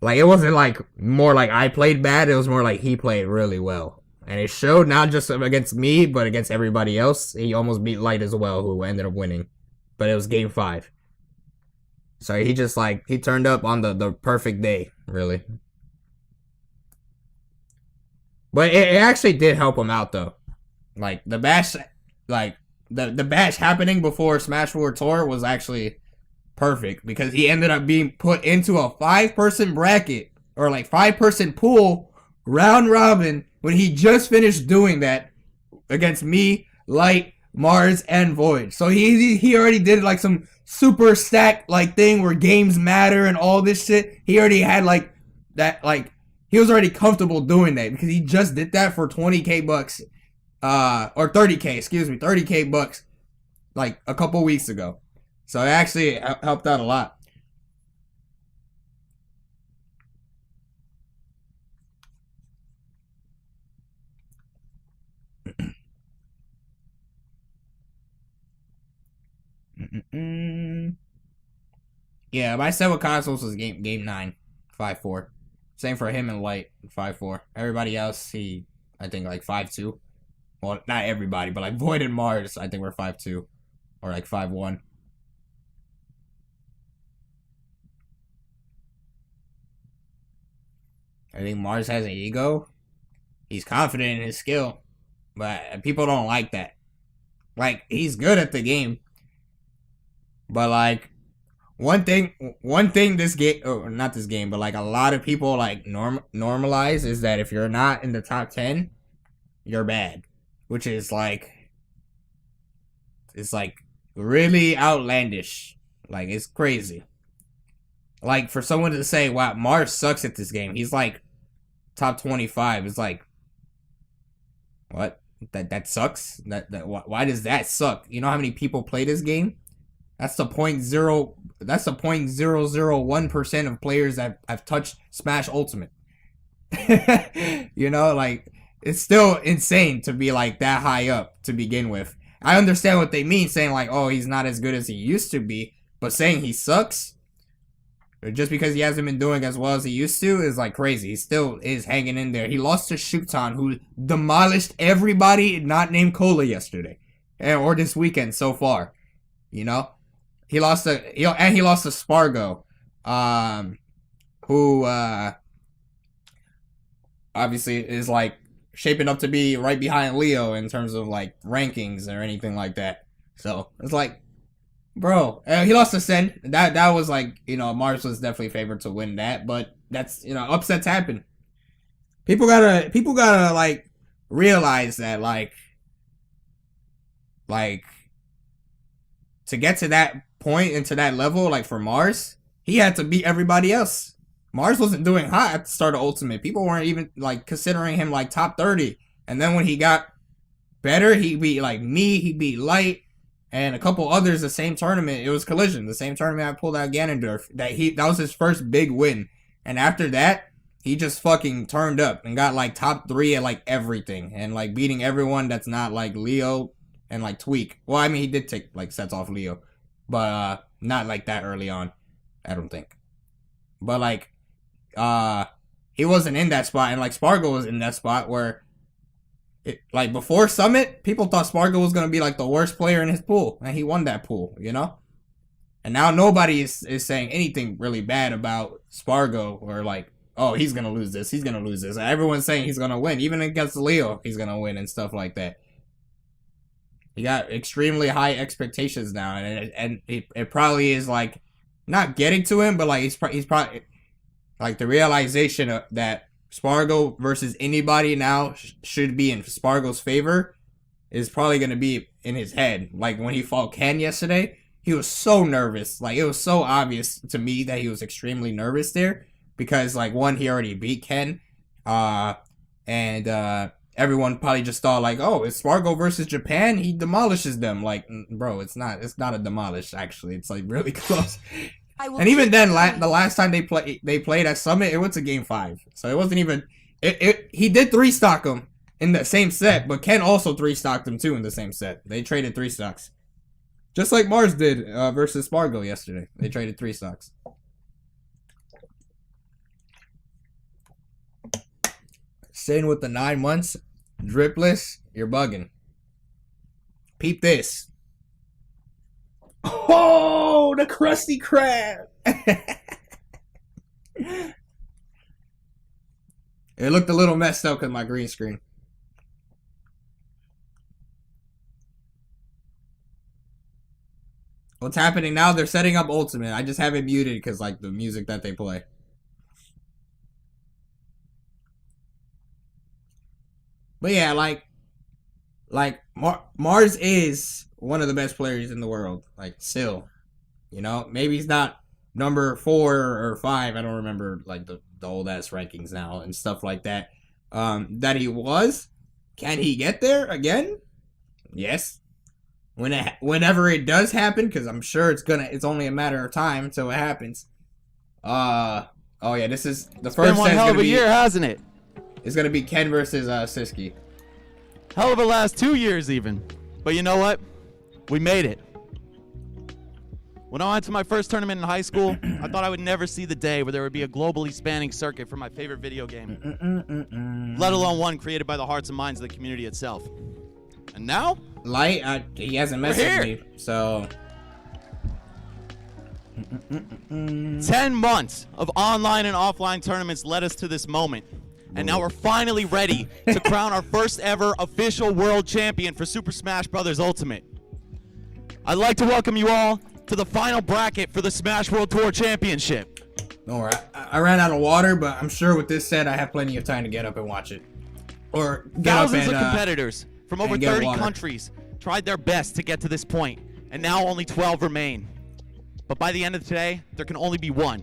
wasn't like more like I played bad. It was more like he played really well, and it showed not just against me, but against everybody else. He almost beat Light as well, who ended up winning, but it was game 5. So he just he turned up on the perfect day, really. But it actually did help him out though. Like the Bash, the Bash happening before Smash 4 Tour was actually perfect because he ended up being put into a 5-person bracket or 5-person pool round robin when he just finished doing that against me, Light, Mars, and Void. So he already did some super stack thing where games matter and all this shit. He already had that he was already comfortable doing that because he just did that for 20k bucks or 30k, excuse me, 30k bucks a couple weeks ago. So it actually helped out a lot. Yeah, my set with Cosmos was game 9, 5-4. Same for him and Light, 5-4. Everybody else, I think 5-2. Well, not everybody, but Void and Mars, I think we're 5-2 or 5-1. I think Mars has an ego. He's confident in his skill, but people don't like that. He's good at the game, but one thing this game, or not this game, but a lot of people normalize is that if you're not in the top 10, you're bad, which is it's really outlandish. It's crazy. For someone to say, wow, Mars sucks at this game. He's top 25. It's what? That sucks? Why does that suck? You know how many people play this game? That's the 0.001% of players that have touched Smash Ultimate. You know, it's still insane to be that high up to begin with. I understand what they mean saying oh, he's not as good as he used to be, but saying he sucks just because he hasn't been doing as well as he used to is crazy. He still is hanging in there. He lost to Shuton, who demolished everybody not named Cola yesterday, or this weekend so far. You know, he lost to Spargo, who obviously is shaping up to be right behind Leo in terms of rankings or anything like that. So it's bro, he lost to Sen. That was Mars was definitely favored to win that, but that's upsets happen. People gotta realize that to get to that point and to that level, for Mars, he had to beat everybody else. Mars wasn't doing hot at the start of Ultimate. People weren't even considering him top 30. And then when he got better, he beat me, he beat Light, and a couple others the same tournament. It was Collision, the same tournament I pulled out Ganondorf. That was his first big win. And after that, he just fucking turned up and got like top 3 at like everything and like beating everyone that's not like Leo and like Tweak. Well, I mean, he did take like sets off Leo, but not like that early on, I don't think. But like, he wasn't in that spot, and like Spargo was in that spot where, like before Summit, people thought Spargo was gonna be like the worst player in his pool, and he won that pool, you know. And now nobody is saying anything really bad about Spargo or like, oh, he's gonna lose this, he's gonna lose this. Everyone's saying he's gonna win, even against Leo, he's gonna win and stuff like that. He got extremely high expectations now, and it probably is like not getting to him, but like he's probably like the realization that Spargo versus anybody now should be in Spargo's favor is probably gonna be in his head. Like when he fought Ken yesterday, he was so nervous. Like it was so obvious to me that he was extremely nervous there because like one, he already beat Ken, and everyone probably just thought like, oh, it's Spargo versus Japan, he demolishes them. Like, bro, it's not a demolish. Actually, it's like really close. And even then, the last time they played at Summit, it went to Game 5. So it wasn't even. He did 3-stock him in the same set, but Ken also 3-stocked him too in the same set. They traded 3-stocks, just like Mars did versus Spargo yesterday. They traded 3-stocks. Staying with the 9 months, dripless, you're bugging. Peep this. Oh, the Krusty Krab. It looked a little messed up because my green screen. What's happening now? They're setting up Ultimate. I just have it muted because like the music that they play. But yeah, like Mars is one of the best players in the world. Like still, you know, maybe he's not number 4 or 5. I don't remember like the old ass rankings now and stuff like that. That he was. Can he get there again? Yes. Whenever it does happen, because I'm sure it's only a matter of time until it happens. Oh yeah, this is the first.
Been one hell of a year, hasn't it?
It's gonna be Ken versus Siski.
Hell of a last 2 years even. But you know what? We made it. When I went to my first tournament in high school, I thought I would never see the day where there would be a globally spanning circuit for my favorite video game. Let alone one created by the hearts and minds of the community itself. And now?
Light, he hasn't messaged me, so...
10 months of online and offline tournaments led us to this moment. And now we're finally ready to crown our first ever official world champion for Super Smash Bros. Ultimate. I'd like to welcome you all to the final bracket for the Smash World Tour Championship.
Don't worry, I ran out of water, but I'm sure with this set I have plenty of time to get up and watch it. Or get
Thousands
up and,
of competitors from over 30
water.
countries tried their best to get to this point, and now only 12 remain. But by the end of today, there can only be one.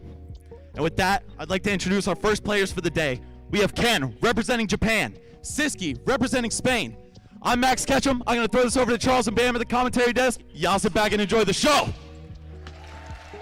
And with that, I'd like to introduce our first players for the day. We have Ken, representing Japan. Siski, representing Spain. I'm Max Ketchum. I'm going to throw this over to Charles and Bam at the commentary desk. Y'all sit back and enjoy the show.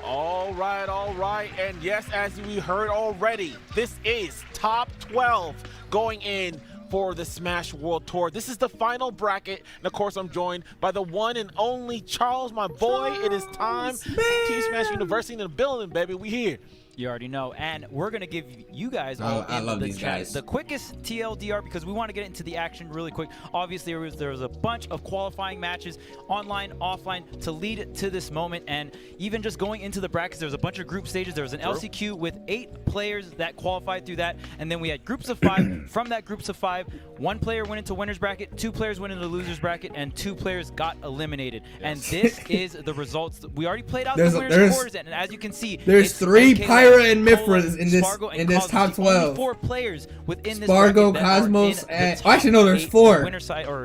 All right. And yes, as we heard already, this is top 12 going in for the Smash World Tour. This is the final bracket, and of course I'm joined by the one and only Charles, my boy. It is time. Team Smash University in the building, baby. We here.
You already know, and we're gonna give you guys all
I love these guys.
The quickest TLDR because we want to get into the action really quick. Obviously, there was a bunch of qualifying matches, online, offline, to lead to this moment, and even just going into the brackets, there was a bunch of group stages. There was an LCQ with 8 players that qualified through that, and then we had groups of 5. From that groups of 5, 1 player went into winners bracket, 2 players went into losers bracket, and 2 players got eliminated. And this is the results. We already played out the winners quarters, and as you can see,
there's 3 Pyra and Mifras in this top 12.
Only 4 players within this
Spargo,
bracket
Cosmos,
the
and actually no, there's 4.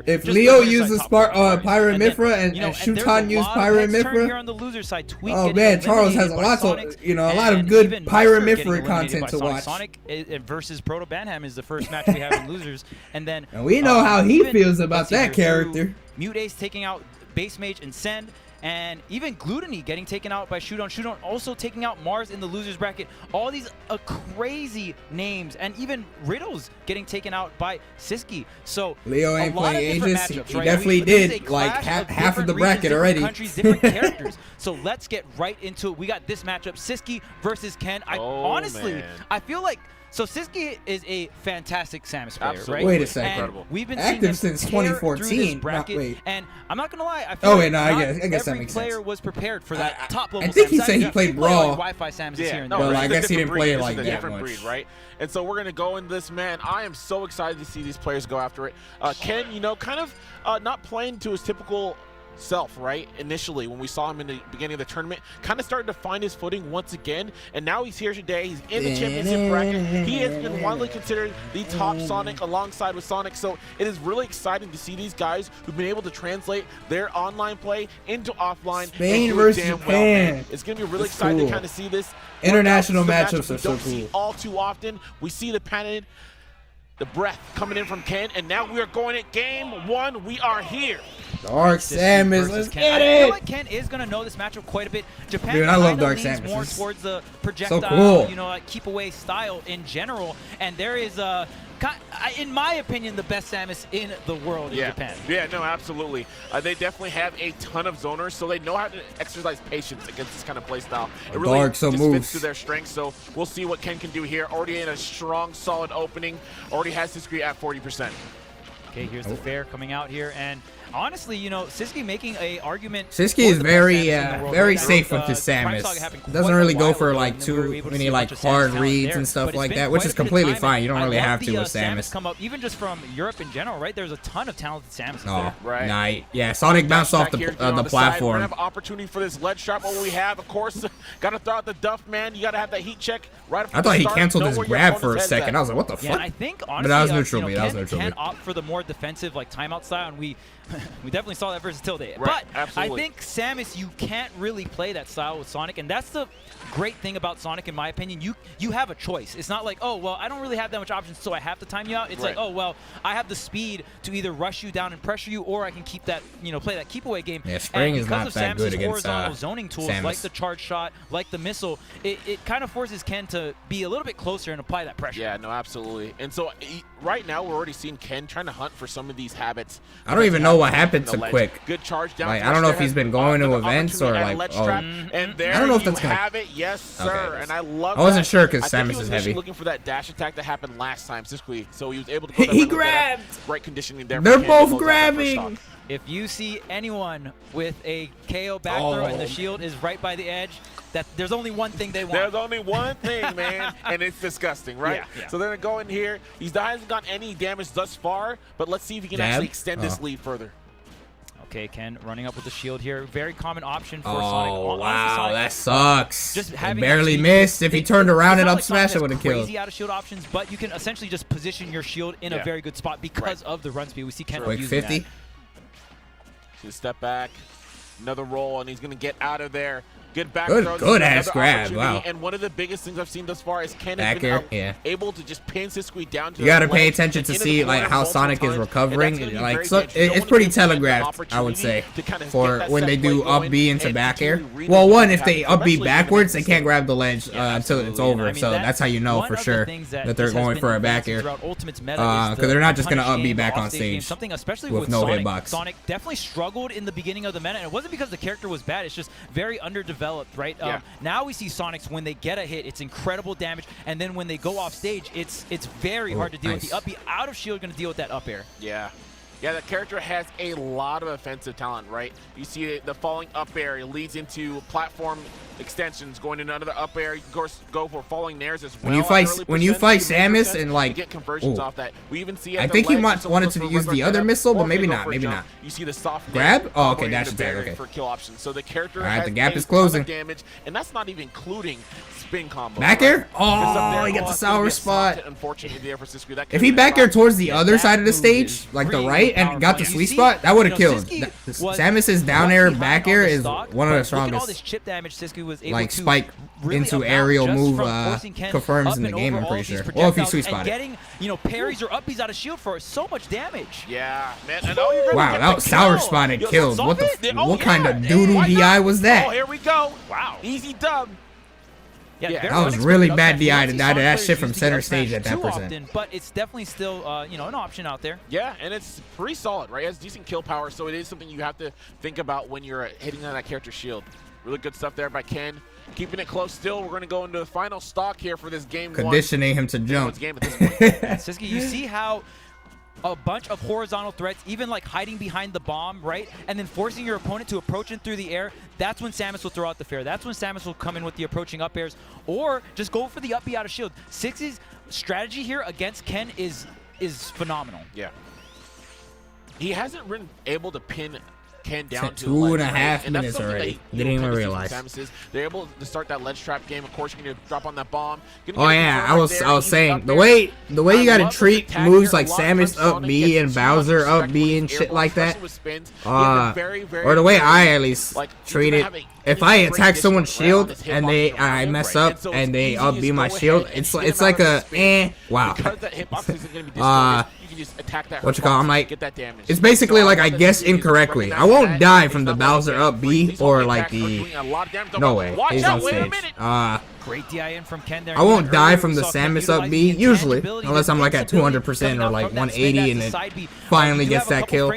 If
Leo uses Pyra and Mifra and Shutan used Pyra and Mifra, oh man, Charles has a lot of good Pyra and Mifra content to watch.
Sonic versus Proto Banham is the first match we have in losers, and then
we know how he feels about that character.
Mute Ace taking out Base Mage and Send, and even Gluttony getting taken out by Shoot On, also taking out Mars in the losers bracket. All these crazy names, and even Riddles getting taken out by Siski. So
Leo ain't playing Aegis. He
right?
definitely did like half of the bracket
regions,
already.
Countries, different characters. So let's get right into it. We got this matchup: Siski versus Ken. Honestly, I feel like. So Siski is a fantastic Samus player, right?
Wait a second.
Incredible. We've been
active since 2014.
Bracket, and I'm not gonna lie. I feel
I guess that
every
makes
player
sense.
was prepared for that top level.
I think
Samus.
he said he played Brawl.
Wi-Fi Samus is here.
Well, I guess he didn't play it like
that
that
much.
Breed,
right? And so we're gonna go in this, man. I am so excited to see these players go after it. Ken, you know, kind of not playing to his typical self, right? Initially, when we saw him in the beginning of the tournament, kind of started to find his footing once again, and now he's here today. He's in the championship bracket. He has been widely considered the top Sonic alongside with Sonic, so it is really exciting to see these guys who've been able to translate their online play into offline.
Spain versus Japan.
It's going to be really exciting to kind of see this.
International matchups are so cool.
See all too often. We see the patented, the breath coming in from Ken, and now we are going at game one. We are here.
Dark Samus, let's get it!
I feel like Ken is going to know this matchup quite a bit. Japan
Dude, I love Dark Samus.
More towards the projectile,
so cool.
you know, like keep away style in general, and there is in my opinion, the best Samus in the world in Japan.
Yeah, no, absolutely. They definitely have a ton of zoners, so they know how to exercise patience against this kind of play style. It really
Dark so
just
moves
fits to their strengths, so we'll see what Ken can do here. Already in a strong, solid opening. Already has his screen at 40%.
Okay, here's the fair coming out here, and honestly, you know, Siski making a argument.
Siski is very, very safe with his Samus. Doesn't really go for like too many like hard reads and stuff like that, which is completely fine. You don't really have to with Samus.
Come up even just from Europe in general, right? There's a ton of talented Samus.
Oh,
right.
Nice. Yeah, Sonic bounced off the platform.
We're gonna have opportunity for this ledge trap. What we have, of course, gotta throw out the duff, man. You gotta have that heat check right.
I thought he canceled his grab for a second. I was like, what the fuck?
Yeah, I think honestly,
but that was neutral.
You know,
that was neutral.
Ken opt for the more defensive, like timeout style, and we definitely saw that versus Tilde.
Right,
but
absolutely.
I think Samus, you can't really play that style with Sonic, and that's the great thing about Sonic, in my opinion. You have a choice. It's not like, oh, well, I don't really have that much options, so I have to time you out. It's like, oh, well, I have the speed to either rush you down and pressure you, or I can keep that, you know, play that keep away game.
Yeah, Spring is not that good against
horizontal zoning tools,
Samus.
like the charge shot, like the missile, it kind of forces Ken to be a little bit closer and apply that pressure.
Yeah, no, absolutely. And so right now we're already seeing Ken trying to hunt for some of these habits.
I don't even know what happened so quick.
Good charge down.
Like, I don't know if he's been going to events or like.
And there
I don't know if
you
that's gonna
have it, yes, sir.
Okay.
And I love.
I wasn't sure because
I think
Samus
he was
is heavy.
looking for that dash attack that happened last time, Siski, so he was able to. Go
He grabbed.
Right conditioning there.
They're both grabbing.
If you see anyone with a KO back throw and the shield is right by the edge, that there's only one thing they want.
There's only one thing, man, and it's disgusting, right?
Yeah.
So they're gonna go in here. He hasn't gotten any damage thus far, but let's see if he can actually extend this lead further.
Okay, Ken running up with the shield here. Very common option for
Sonic.
Sonic.
Wow,
Sonic,
that sucks.
Just
having barely missed. If he turned around and up smash, it would have killed.
Crazy out of shield options, but you can essentially just position your shield in a very good spot because of the run speed. We see Ken
Quick
using
50.
that.
He's step back, another roll, and he's gonna get out of there. Good back
Good,
throw.
good ass grab. Wow.
And one of the biggest things I've seen thus far is Ken
Back
has been
air,
able to just pin Siski down to
you got to
the
pay
ledge
attention
and
to
into
see
the
like
corner
how
multiple
Sonic is
times,
recovering.
and that's
Like
gonna be
so,
very dangerous.
it's pretty
You don't wanna give
telegraphed,
that
I would say,
to kind of
for
get that
when they
set
do
play
up
going
B into
and
back air.
continue reading
Well,
the
one,
game
if they
pattern.
up B
Eventually,
backwards, they
you're
can't
gonna
grab the ledge until it's
Absolutely.
over.
I mean,
So that's how you know
one
for
of the
sure
things
that
that
they're
this has
going
been
for a
advanced
back air.
throughout Ultimate's meta is
Because
the
they're not just
punish
gonna up B
game,
back
the
on
offstage game,
stage
something especially
with no
Sonic.
hitbox.
Sonic definitely struggled in the beginning of the meta, and it wasn't because the character was bad. It's just very underdeveloped, right? Now we see Sonics, when they get a hit, it's incredible damage, and then when they go off stage, it's very hard to deal with. The up B out of shield, going to deal with that up air.
Yeah. Yeah, the character has a lot of offensive talent, right? You see the falling up air, it leads into platform extensions, going into another up air. You can go for falling nairs as well.
When you fight Samus and like,
get conversions off that. We even see.
I think he wanted to use the other missile, but maybe not. Maybe not.
You see the soft
grab. Oh, okay, dash attack. Okay.
For kill options. So the character.
All right,
has
the gap
a
is closing.
ton of damage, and that's not even including spin combo.
Back air? Oh, he got the sour spot.
Unfortunately, there for Siski.
If he back air towards the other side of the stage, like the right, right and got the sweet spot, that would have killed. Samus's down air, back air is one of the strongest.
Chip damage Siski was able
Like
to
spike
really
into aerial
just
move
from forcing Ken
confirms
up
in the
and
game,
over
I'm
all
pretty
these
sure. Or if you
projectiles
sweet
and
spot it.
getting, parries or upbeats out of shield for so much damage.
Yeah, man. And you're gonna
Wow,
get
that
the
sour
kill.
spotted
Yo,
kills. What the?
oh,
What
yeah.
kind of doo-doo
Why
DI
not?
was that?
Oh, here we go. Wow. Easy dub.
Yeah, very
that was
unexpected
really
upset.
bad
We don't
DI
see
to die to
Sonic
that
players
shit from
use the
center
up
stage
smash
at that
too
percent.
often, but it's definitely still, an option out there.
Yeah, and it's pretty solid, right? It has decent kill power, so it is something you have to think about when you're hitting on that character shield. Really good stuff there by Ken. Keeping it close still. We're going to go into the final stock here for this game.
Conditioning him to jump.
Game at this point.
Siski, you see how a bunch of horizontal threats, even like hiding behind the bomb, right? And then forcing your opponent to approach in through the air. That's when Samus will throw out the fair. That's when Samus will come in with the approaching up airs, or just go for the up B out of shield. Siski's strategy here against Ken is phenomenal.
Yeah. He hasn't been able to pin Ken down to
2.5 minutes already. Didn't even realize.
They're able to start that ledge trap game. Of course, you're gonna drop on that bomb.
Oh yeah, I was saying the way you gotta treat moves like Samus up B and Bowser up B and shit like that. Or the way I at least treat it. If I attack someone's shield and I mess up and they up B my shield, it's like a wow. What you call? I'm like, it's basically like I guess incorrectly. I won't die from the Bowser up B or like the no way. He's on stage.
Great DI in from Ken there.
I won't die from the Samus up B usually, unless I'm like at 200% or like 180 and it finally gets that kill.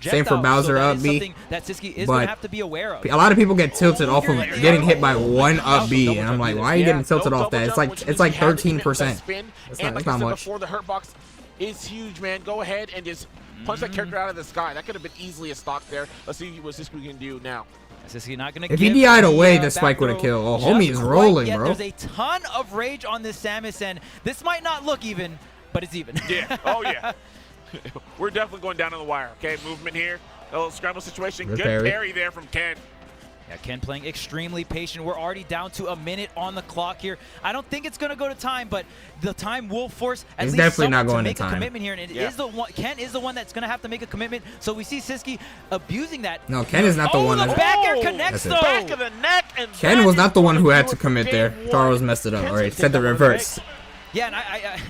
Same for Bowser up B. But a lot of people get tilted off of getting hit by one up B, and I'm like, why are you getting tilted off that? It's like 13%. It's not much.
The hurt box is huge, man. Go ahead and just punch that character out of the sky. That could have been easily a stock there. Let's see what Siski can do now.
Not gonna
if he DI'd away, the spike would have killed. Oh, homie is rolling, bro.
There's a ton of rage on this Samus, and this might not look even, but it's even.
Yeah. Oh, yeah. We're definitely going down on the wire. Okay, movement here. A little scramble situation. Good parry there from Ken.
Yeah, Ken playing extremely patient. We're already down to a minute on the clock here. I don't think it's going to go to time, but the time will force at least
definitely not going
to make
to time.
a commitment here. And it is the one. Ken is the one that's going to have to make a commitment. So we see Siski abusing that.
No, Ken is not the one.
The back air connects though.
Back of the neck, and
Ken was not the one who had to commit there. Charles messed it up. All right, said the reverse.
Yeah, and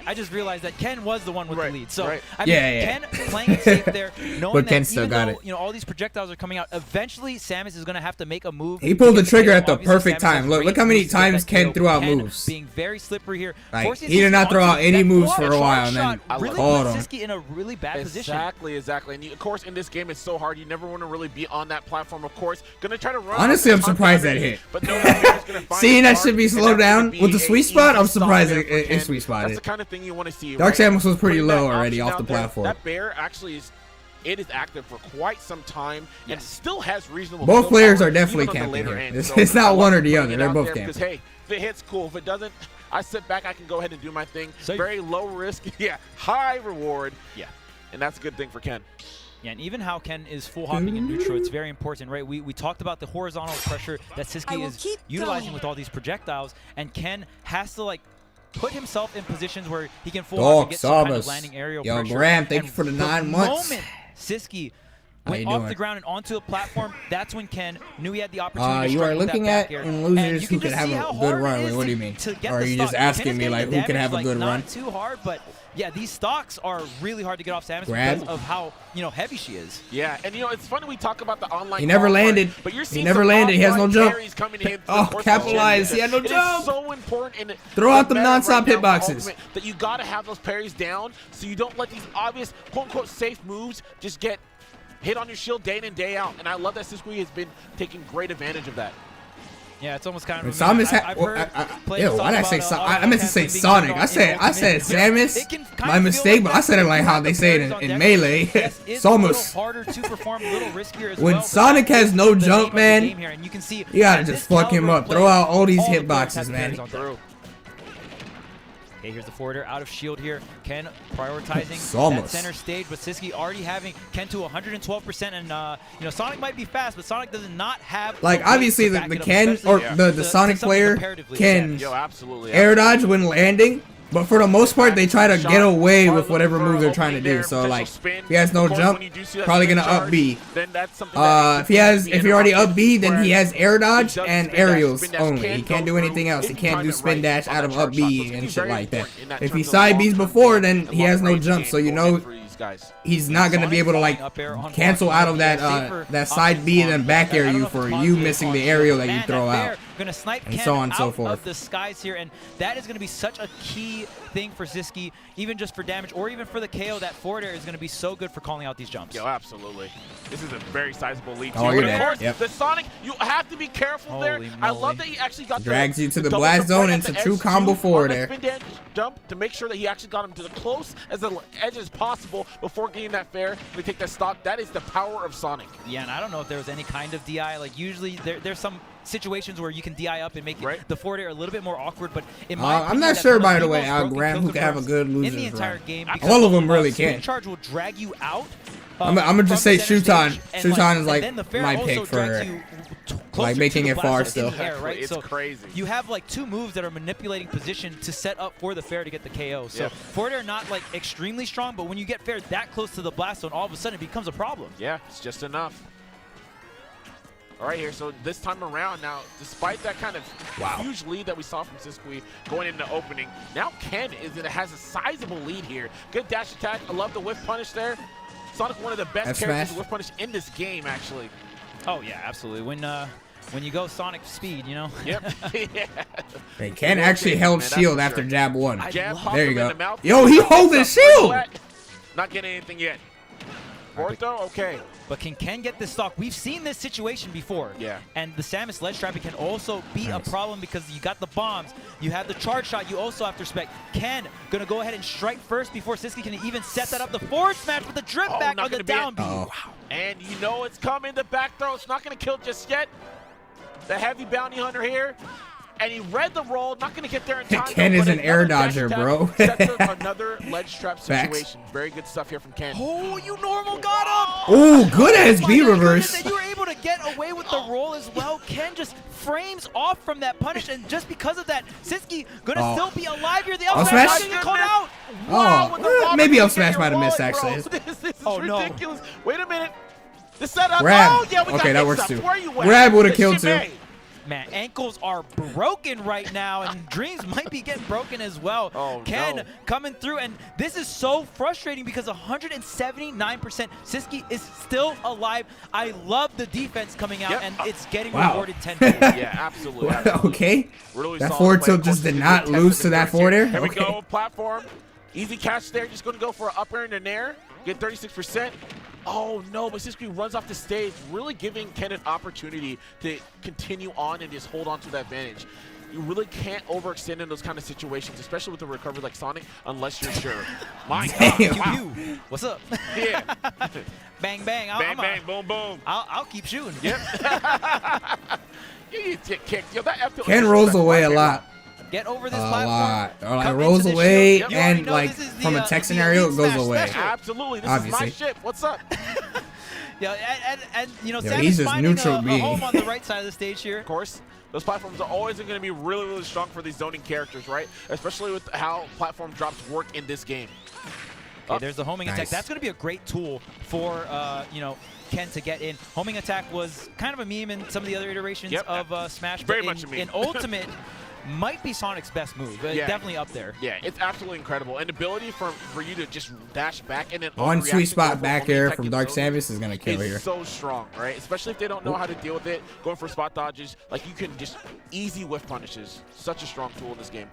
I just realized that Ken was the one with the lead. So I mean,
yeah.
Ken playing it safe there, knowing
but Ken
that
still got it.
All these projectiles are coming out. Eventually, Samus is going to have to make a move.
He pulled the trigger at the perfect time. Look how many times Ken threw out moves.
Being very slippery here.
Like, he did not throw out any moves for a while, and then called him.
Siski in a really bad position.
Exactly. And of course, in this game, it's so hard. You never want to really be on that platform. Of course, gonna try to run.
Honestly, I'm surprised that hit.
But no,
seeing that should be slowed down with the sweet spot, I'm surprised it sweet spotted.
That's the kind of thing you want to see.
Dark Samus was pretty low already off the platform.
That bear actually is active for quite some time and still has reasonable.
Both players are definitely camping here. It's not one or the other. They're both camping.
Because hey, if it hits, cool. If it doesn't, I sit back. I can go ahead and do my thing. Very low risk. Yeah, high reward.
Yeah,
and that's a good thing for Ken.
Yeah, and even how Ken is full hopping in neutral, it's very important, right? We talked about the horizontal pressure that Siski is utilizing with all these projectiles, and Ken has to like put himself in positions where he can full hop and get some kind of landing aerial pressure.
Yo, Graham, thank you for the 9 months.
The moment Siski went off the ground and onto a platform, that's when Ken knew he had the opportunity to
you are looking at
in
losers who could have a good run. Wait, what do you mean? Or are you just asking me like who could have a good run?
Not too hard, but yeah, these stocks are really hard to get off Samus because of how heavy she is.
Yeah, and it's funny we talk about the online.
He never landed.
But you're
he never landed. He has no jump.
Oh,
capitalize! He had no jump.
It's so important in
throw out them non-stop hitboxes.
That you got to have those parries down, so you don't let these obvious quote-unquote safe moves just get hit on your shield day in and day out. And I love that Siski has been taking great advantage of that.
Yeah, it's almost kind of.
Samus why did I say Sonic? I meant to say Sonic. I said Samus. My mistake, but I said it like how they say it in Melee. Samus. When Sonic has no jump, man, you gotta just fuck him up. Throw out all these hitboxes, man.
Okay, here's the forwarder out of shield here. Ken prioritizing that center stage, but Siski already having Ken to 112%, and Sonic might be fast, but Sonic does not have
like obviously the Ken or the Sonic player can air dodge when landing, But for the most part, they try to get away with whatever move they're trying to do. So like, if he has no jump, probably gonna up B. If he already up B, then he has air dodge and aerials only. He can't do anything else. He can't do spin dash out of up B and shit like that. If he side B's before, then he has no jump. So you know he's not gonna be able to like cancel out of that that side B and then back air you for you missing the aerial that you throw out.
Gonna snipe
and
Ken
so on and so
out
forth.
of the skies here, and that is gonna be such a key thing for Ziski, even just for damage or even for the KO. That forward air is gonna be so good for calling out these jumps.
Yo, absolutely. This is a very sizable lead.
Oh,
too.
you're
Of course,
yep.
the Sonic, you have to be careful there. I love that he actually got
drags you to the
double
blast
jump
zone
right at
into
the
true
edge
combo
too,
forward
on
there.
that spin dash jump to make sure that he actually got him to the close as the edge as possible before getting that fair. We take that stock. That is the power of Sonic.
Yeah, and I don't know if there was any kind of DI. Like usually there's some situations where you can DI up and make the forward air a little bit more awkward, but in my opinion,
I'm not sure, by the way, Graham, who can have a good loser
in the entire game.
All of them really can.
Charge will drag you out.
I'm gonna just say Shuton. Shuton is like
and then the fair
my
also
pick for
drags you
like making it far still.
Right?
It's
so
crazy.
You have like two moves that are manipulating position to set up for the fair to get the KO. So forward air not like extremely strong, but when you get fair that close to the blast zone, all of a sudden it becomes a problem.
Yeah, it's just enough. All right, here, so this time around now, despite that kind of huge lead that we saw from Siskui going into opening, now Ken has a sizable lead here. Good dash attack. I love the whiff punish there. Sonic, one of the best characters to whiff punish in this game, actually.
Oh, yeah, absolutely. When you go Sonic speed, you know?
Yep.
Hey, Ken actually held shield after jab one. There you go.
The
Yo, he holding shield!
Not getting anything yet. Ortho, okay.
But can Ken get this stock? We've seen this situation before.
Yeah.
And the Samus ledge trapping can also be a problem because you got the bombs. You have the charge shot. You also have to respect. Ken gonna go ahead and strike first before Siski can even set that up. The forward smash with the drip back on the down B.
And you know it's coming. The back throw. It's not gonna kill just yet. The heavy bounty hunter here. And he read the roll, not going to get there in time.
Ken is an air dodger, bro.
Another ledge trap situation. Very good stuff here from Ken.
Oh, you normal got him!
Oh, good as B reverse.
You were able to get away with the roll as well. Ken just frames off from that punish, and just because of that, Siski going to still be alive here. The up smash didn't get called out.
Wow, maybe up smash might have missed, actually.
This is ridiculous. Wait a minute. The setup.
Grab.
Oh, yeah, we got
that works too.
Where you at?
Grab would have killed too.
Man, ankles are broken right now, and dreams might be getting broken as well. Ken coming through, and this is so frustrating because 179% Siski is still alive. I love the defense coming out, and it's getting rewarded tenfold.
Yeah, absolutely.
Okay.
Really
that forward tilt just did not lose to that forward air.
Here we go, platform. Easy catch there. Just going to go for an up air and an air. Get 36%. Oh no, but Siski runs off the stage, really giving Ken an opportunity to continue on and just hold on to that advantage. You really can't overextend in those kind of situations, especially with a recovery like Sonic, unless you're sure. My God.
Wow. What's up?
Yeah.
Bang, bang.
Bang, boom, boom.
I'll keep shooting.
Yep. You get kicked. Yo, that
Ken rolls away a lot.
Get over this
platform. Or like rolls away, and like from a tech scenario, it goes away.
Absolutely. This is my ship. What's up?
Yeah, and you know,
Sam is
finding
neutral
a home on the right side of the stage here.
Of course. Those platforms are always going to be really, really strong for these zoning characters, right? Especially with how platform drops work in this game.
Okay, there's the homing attack. That's going to be a great tool for, you know, Ken to get in. Homing attack was kind of a meme in some of the other iterations of Smash.
Very much a meme.
In Ultimate, might be Sonic's best move. Definitely up there.
Yeah, it's absolutely incredible. And ability for you to just dash back and then
one sweet spot back air from Dark Samus is gonna kill here.
So strong, right? Especially if they don't know how to deal with it. Going for spot dodges, like you can just easy whiff punishes. Such a strong tool in this game.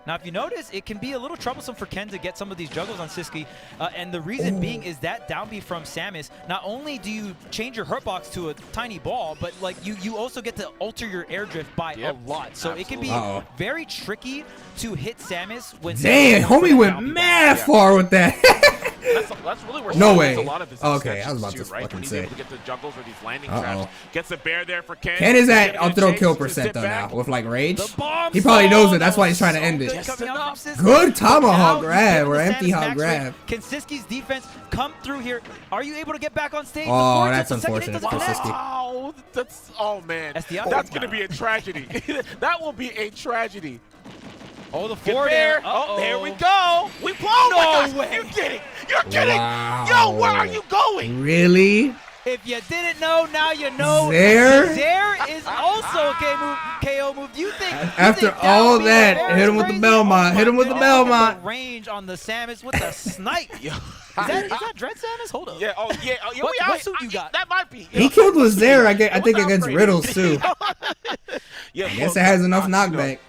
Now, if you notice, it can be a little troublesome for Ken to get some of these juggles on Siski, and the reason being is that down B from Samus, not only do you change your hurtbox to a tiny ball, but like you also get to alter your air drift by a lot. So it can be very tricky to hit Samus when
homie went mad far with that.
That's really where
no way.
A lot of his
okay, I was about to
right?
fucking
When he's
say.
able to get the juggles or these landing traps. Gets a bear there for Ken.
Ken is at auto kill percent though now with like rage. He probably knows it. That's why he's trying to end it. Good tomahawk grab or empty hog grab.
Can Siski's defense come through here? Are you able to get back on stage?
Oh, that's unfortunate for Siski.
Wow, that's man. That's gonna be a tragedy. That will be a tragedy.
Oh, the
Get
forward
there.
air.
Oh, there we go. We blow. Oh
No way.
You're kidding. You're kidding.
Wow.
Yo, where are you going?
Really?
If you didn't know, now you know.
Zaire?
Zaire is also a KO move. Do you think
After
that
all
would be
that,
very
hit him with the
crazy?
Belmont.
Oh
Hit him
my
with the
God.
Belmont.
The range on the Samus with the snipe. Is that Dread Samus? Hold up.
Yeah. Oh yeah. Oh, yeah.
What suit you got?
That might be.
He killed with Zaire, I think,
What's
against
upgraded?
Riddles, too.
Yeah.
I guess it has enough knockback.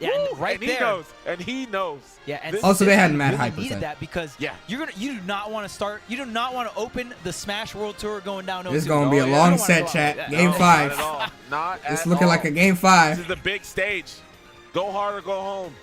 Yeah, and right
and
there.
He knows. And he knows.
Yeah, and
Also, they had mad
really
high
needed
percent.
that because
Yeah.
you do not want to open the Smash World Tour going down.
This is going to be a long set, chat. Game 5.
Not at all. Not at
It's looking
all.
like a Game 5.
This is the big stage. Go hard or go home.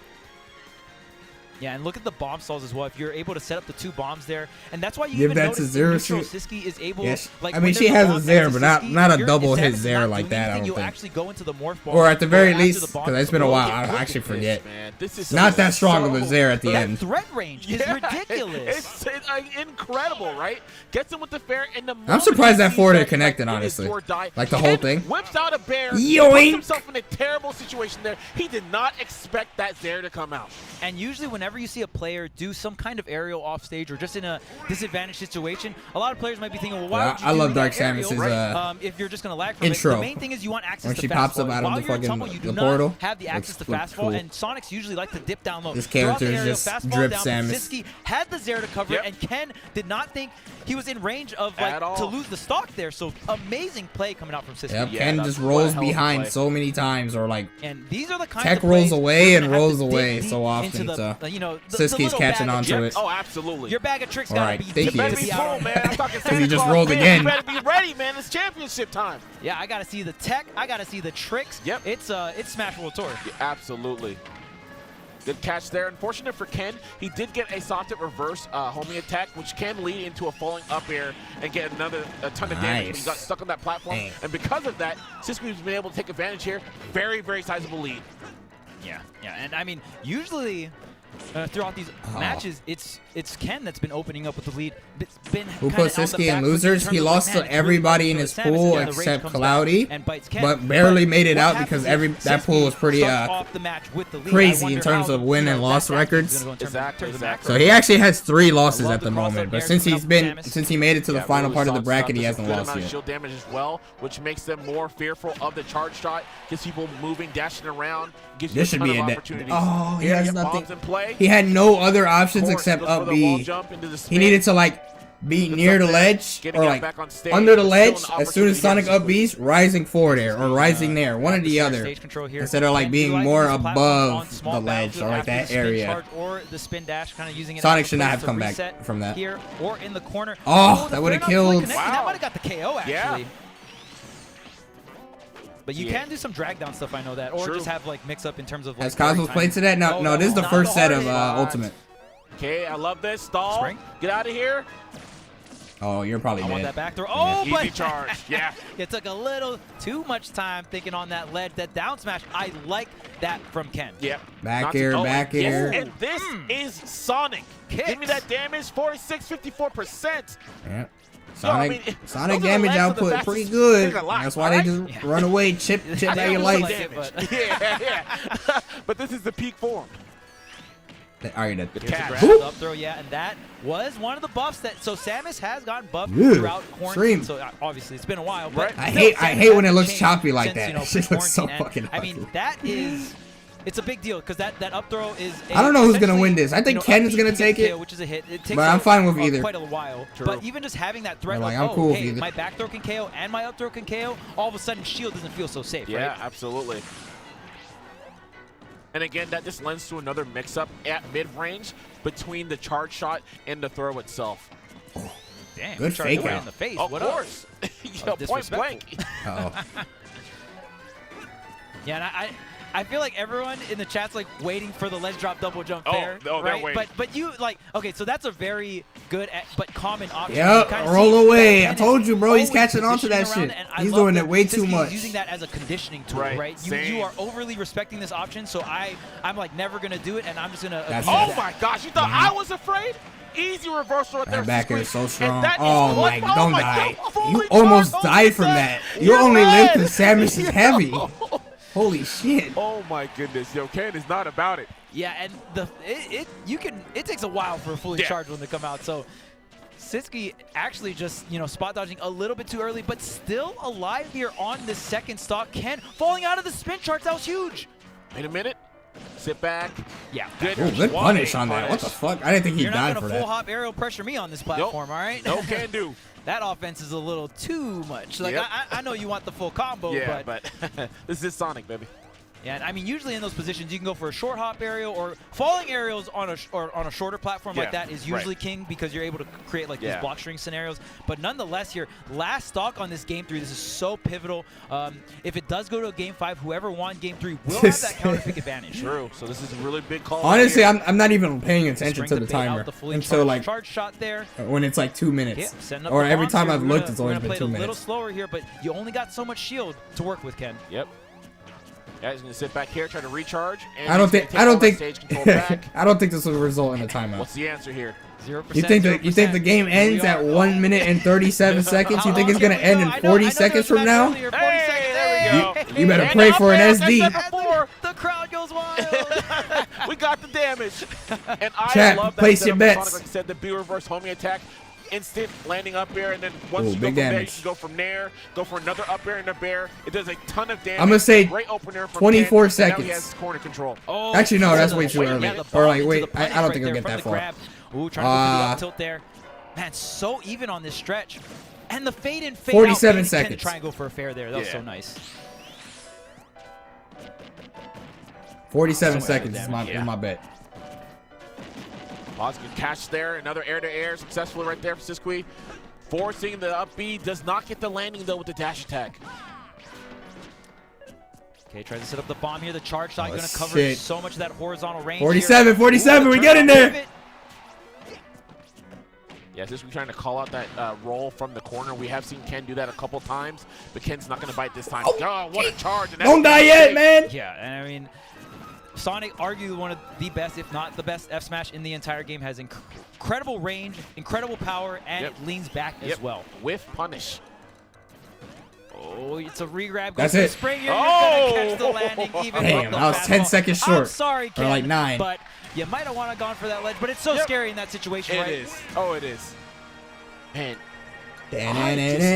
Yeah, and look at the bomb stalls as well. If you're able to set up the 2 bombs there, and that's why you
Give
even
that
notice
to
in
Zero
neutral,
Suit.
Siski is able.
Yes.
Like,
I mean,
when
she
there's a
has a
bomb
Zare,
next
but
to
not-
Siski,
not a
you're-
double
if
hit
Samus is
Zare
not
like
doing
that, I
anything,
don't
you'll
think.
actually go into the morph bomb.
Or at the
go
very
after
least,
the bomb
because it's been a
control,
while,
get
I
rid of
actually
it.
forget.
Man, this is
Not that strong of a Zare at the
That
end.
threat range is ridiculous.
It's incredible, right? Gets him with the fair, and the
I'm surprised that forward air
connected,
connected, honestly.
Die,
Like the whole
Ken
thing.
Whips out a bear,
Yoink.
puts himself in a terrible situation there. He did not expect that Zare to come out.
And usually whenever you see a player do some kind of aerial off stage or just in a disadvantaged situation, a lot of players might be thinking, well, why would you
I
do
love
that
Dark
aerial,
Samus's,
right? If you're just going to lag from
intro.
it. The main thing is you want access
When
to
she
fast
pops up
forward.
out of
While
the
you're in
fucking-
tumble, you do
the
not
portal.
have the access to
Looks
fast fall,
cool.
and Sonics usually like to dip down low.
This
Throughout the
character is
aerial,
just
fast fall
drip
down,
Samus.
Siski had the Zare to cover it, and Ken did not think he was in range of to lose the stock there. So amazing play coming out from Siski.
Yep,
Yeah,
Ken
that's
just
what a
rolls
hell of a
behind
play.
so many times, or like
And these are the kinds
Tech
of plays
rolls away
you're
and
gonna have
rolls
to dig
away
deep
so often,
into the,
so
you know, the
Siski's
little
catching
bag of
on to
chips.
it.
Oh, absolutely.
Your bag of tricks
All
gotta
right,
be
think
deep
he
better
is.
be
to
full,
out.
man. I'm talking
Because
Santa
he just
Claus,
rolled
man.
again.
You better be ready, man. It's championship time.
Yeah, I gotta see the tech. I gotta see the tricks.
Yep.
It's Smash World Tour.
Yeah, absolutely. Good catch there. Unfortunate for Ken, he did get a soft hit reverse homing attack, which can lead into a falling up air and get a ton of damage.
Nice.
He got stuck on that platform,
Dang.
and because of that, Siski's been able to take advantage here. Very, very sizable lead.
Yeah, and I mean, usually throughout these matches, it's Ken that's been opening up with the lead. It's been
Who
kinda
put
on the
Siski in
back foot
losers?
terms
He
of,
lost
man,
to
it's really
everybody in
good
his
for Samus,
pool
and the rage
except
comes back
Cloudy,
and bites Ken.
but barely made it
what
out
happens
because
is
that pool was
Siski
pretty
starts off the match with the lead.
crazy
I
in
wonder
terms
how,
of win and
that
loss
match is
records.
gonna go in terms
Exactly,
of
exactly.
So he actually has 3 losses
love
at the
the cross-up
moment, but
airs
since
coming
he's
out from Samus.
since he made it to the
Yeah,
final
really
part of the
solid
bracket,
stuff.
he
Does a
hasn't
good
lost
amount of
yet.
shield damage as well, which makes them more fearful of the charge shot. Gets people moving, dashing around. Gives you
This
a
should
ton
be
of
a
opportunities.
oh, he
Here,
has
yep,
nothing.
bombs in play.
He had no other options
Of course,
except
goes for
up
the wall
B.
jump into the
He
spin.
needed to like be near the ledge
Getting
or
out
like
back on stage,
under the
but
ledge.
still an
As soon as Sonic
opportunity
up B's, rising forward air or rising there, one or the
Stage
other.
control here.
Instead of like
Ken
being
utilizing
more
these platforms
above
on small
the ledge
battlefield
or like
after
that
the spin
area.
charge or the spin dash, kind of using it.
Sonic
as a
should not
place
have
to
come back
reset
from that.
Here or in the corner.
Oh,
the
that would've
fair not fully
killed.
connecting.
Wow.
That might have got the KO actually.
Yeah.
But you
Yeah.
can do some drag down stuff, I know that, or
True.
just have like mix up in terms of like.
Has Cosmos
parry
played
timing.
today? No,
Oh,
no. This is the
not
first set of
hard hit.
Ultimate.
Okay, I love this. Stall.
Spring.
Get out of here.
Oh, you're probably
I want
dead.
that back throw. Oh,
Easy
but
charge. Yeah.
it took a little too much time thinking on that ledge. That down smash, I like that from Ken.
Yep.
Back
Not to-
air,
oh,
back
yes,
air.
And this is Sonic. Give me
Kicks.
that damage. 46, 54%.
Yeah.
Yo, I
Sonic,
mean,
Sonic
those are the
damage
legs of the
output
fastest
pretty good.
thing alive,
That's why
alright?
they just run away, chip
I
out your
don't
life.
like it, but-
yeah. But this is the peak form.
Alright, dead.
Good
Here's a
catch.
grab,
Whoop.
up throw, yeah, and that was one of the buffs that. So Samus has gotten buffed
Yeah,
throughout quarantine.
stream.
So obviously it's been a while, but
Right.
I
still,
hate
Samus
when it
hasn't
looks
changed
choppy like
since,
that.
you know,
It just looks so
quarantine. And,
fucking
I mean,
ugly.
that is. It's a big deal because that up throw is.
I don't know who's gonna
essentially,
win this. I think
you know,
Ken
up
is
B,
gonna
you get
take it.
KO, which is a hit. It takes
But I'm fine with either.
Quite a while.
True.
But even just having that threat,
They're like,
of,
I'm cool with
hey,
either.
my back throw can KO and my up throw can KO. All of a sudden, shield doesn't feel so safe,
Yeah,
right?
absolutely. And again, that just lends to another mix-up at mid-range between the charge shot and the throw itself.
Damn,
Good
charged
fake
away
out.
in the face.
Of
What up?
course. Yo, point blank.
Uh-oh.
Yeah, and I feel like everyone in the chat's like waiting for the ledge drop double jump
Oh,
fair,
they're
right?
waiting.
But you like okay, so that's a very good but common option.
Yep,
You kinda
roll
see
away.
that
I
Ken
told
is
you, bro, he's
always
catching on to that
positioning
shit.
around, and I
He's
love
doing
that
it way too
Siski's
much.
using that as a conditioning tool,
Right,
right?
same.
You are overly respecting this option, so I'm like never gonna do it, and I'm just gonna.
That's
abuse
Oh
that.
my gosh, you thought I was afraid? Easy reversal right there.
That back air is so
And
strong.
that is
Oh
one-
my, don't die.
God, fully
You almost
charged,
died from
Jose.
that. You
You're
only lived
right.
because Samus is heavy. Holy shit.
Oh my goodness, yo, Ken is not about it.
Yeah, and it takes a while for a fully charged one to come out. So Sitsuki actually just, spot dodging a little bit too early, but still alive here on the second stock. Ken falling out of the spin charts, that was huge.
Wait a minute. Sit back.
Yeah.
Good punish on that. What the fuck? I didn't think he
You're
died
not
for
gonna
that.
full hop aerial pressure me on this platform, all right?
No can do.
That offense is a little too much. Like I know you want the full combo,
but this is Sonic, baby.
Yeah, I mean, usually in those positions, you can go for a short hop aerial or falling aerials on a shorter platform like that is usually king because you're able to create like these block string scenarios. But nonetheless, here, last stock on this game 3, this is so pivotal. If it does go to a game 5, whoever won game 3 will have that counter pick advantage.
True. So this is a really big call.
Honestly, I'm not even paying attention to the timer until like
charge shot there.
When it's like 2 minutes. Or every time I've looked, it's always been 2 minutes.
A little slower here, but you only got so much shield to work with, Ken.
Yep. Yeah, he's gonna sit back here, try to recharge. And
I don't think I don't think this will result in a timeout.
What's the answer here?
0%.
You think the game ends at 1 minute and 37 seconds? You think it's gonna end in 40 seconds from now?
Hey, there we go.
You better pray for an SD.
The crowd goes wild.
We got the damage. And I
Chat,
love that
place your
Sonic,
bets.
like I said, the B reverse homing attack. Instant landing up air, and then once you go
big
from there, you
damage.
can go from there, go for another up air and a bear. It does a ton of damage.
I'm gonna say
Great opener from
24
Ken.
seconds.
Now he has corner control.
Oh,
Actually, no, that's way too early.
Yeah,
Or like, wait,
into the
I don't think
punish
he'll get
right
that
there
far.
from the grab. Ooh, trying to go for the up tilt there. Man, so even on this stretch. And the fade in, fade
47
out.
seconds.
To try and go for a fair there. That was so nice.
47 seconds is my bet.
Lots good catch there. Another air-to-air successfully right there for Sisqui. Forcing the up B. Does not get the landing, though, with the dash attack.
Okay, tries to set up the bomb here. The charge shot going to cover
shit.
so much of that horizontal range.
47, 47, we get in there.
Yeah, Sisqui trying to call out that roll from the corner. We have seen Ken do that a couple times, but Ken's not going to bite this time. Oh, what a charge. And
Don't die yet, man.
Yeah, and I mean, Sonic, arguably one of the best, if not the best, F Smash in the entire game. Has incredible range, incredible power, and it leans back as well.
With punish.
Oh, it's a re-grab.
That's it.
Spring, you're gonna catch the landing even
Damn,
from the
I was 10
fastball.
seconds short.
I'm sorry, Ken,
or like 9.
but you might have wanted to gone for that ledge. But it's so scary in that situation, right?
It is. Oh, it is. Man.
That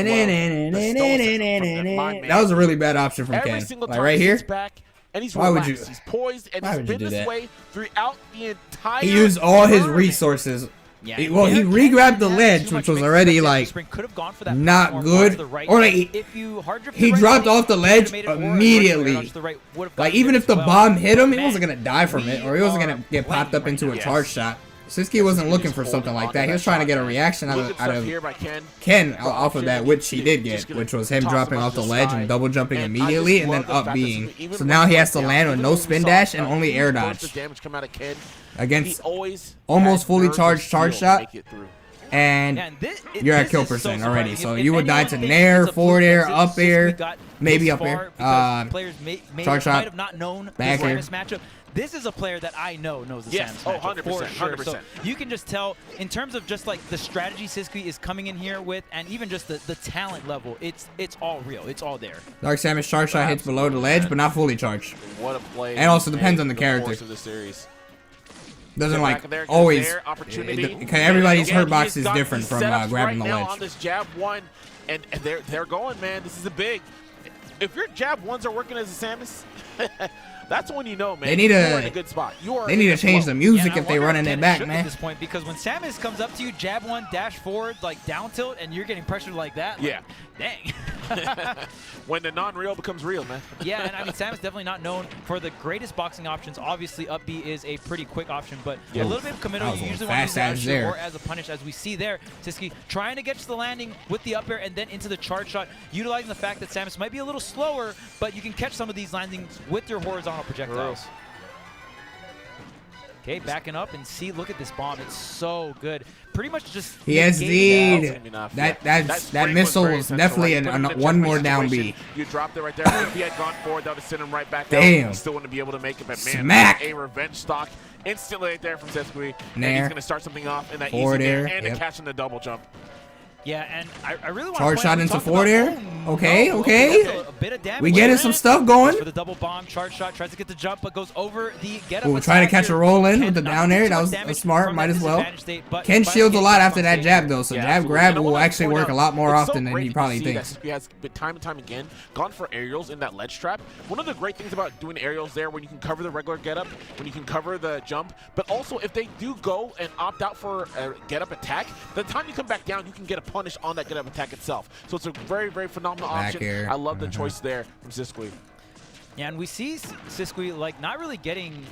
was a really bad option from
Every
Ken.
single
Like
time
right
he
here.
sits back, and he's
Why would
relaxed.
you?
He's poised, and he's been this way throughout the entire
He used all his
tournament.
resources.
Yeah,
He re-grabbed the ledge, which was already like not good, or like he dropped off the ledge immediately. Like even if the bomb hit him, he wasn't gonna die from it, or he wasn't gonna get popped up into a charge shot. Sisqui wasn't looking for something like that. He was trying to get a reaction out of Ken off of that, which he did get, which was him dropping off the ledge and double jumping immediately and then up being. So now he has to land with no spin dash and only air dodge against almost fully charged charge shot. And you're at kill percent already. So you would die to nair, forward air, up air, maybe up air, charge shot, back air.
This is a player that I know knows the
Yes,
Samus matchup,
100%,
for sure.
100%.
So you can just tell in terms of just like the strategy Sisqui is coming in here with, and even just the talent level, it's all real. It's all there.
Dark Samus charge shot hits below the ledge, but not fully charged.
What a play!
And also depends on the character.
Of the series.
Doesn't like always. Because everybody's hurt box is different from grabbing the ledge.
On this jab one, and they're going, man. This is a big. If your jab ones are working as a Samus. That's when you know, man.
They need
you're in a good spot.
They need to change the music if they running it back, man.
At this point, because when Samus comes up to you, jab one, dash forward, like down tilt, and you're getting pressured like that. Like, dang.
When the non-real becomes real, man.
Yeah, and I mean, Samus definitely not known for the greatest boxing options. Obviously, up B is a pretty quick option, but a little bit of committal. You usually want to use that option or as a punish, as we see there. Sisqui trying to get to the landing with the up air and then into the charge shot, utilizing the fact that Samus might be a little slower, but you can catch some of these landings with your horizontal projectiles. Okay, backing up and see, look at this bomb. It's so good. Pretty much just
he SD'd. That missile was definitely one more down B.
You dropped it right there. If he had gone forward, that would have sent him right back down.
Damn.
He still wouldn't be able to make it, but man,
Smack.
A revenge stock instantly right there from Sisqui. And
Nair.
he's going to start something off in that
Forward
easy
air,
and a catch in the double jump.
Yeah, and I really want
Charge
to
shot into forward air. Okay, okay.
A bit of damage.
We getting some stuff going.
For the double bomb, charge shot, tries to get the jump, but goes over the get up.
Ooh, trying to catch a roll in with the down air. That was smart. Might as well. Ken shields a lot after that jab though, so jab grab will actually work a lot more often than he probably thinks.
He has time and time again gone for aerials in that ledge trap. One of the great things about doing aerials there, when you can cover the regular get up, when you can cover the jump, but also if they do go and opt out for a get up attack, the time you come back down, you can get a punish on that get up attack itself. So it's a very, very phenomenal option.
Air.
I love the choice there from Siskwe.
Yeah, and we see Siskwe like not really getting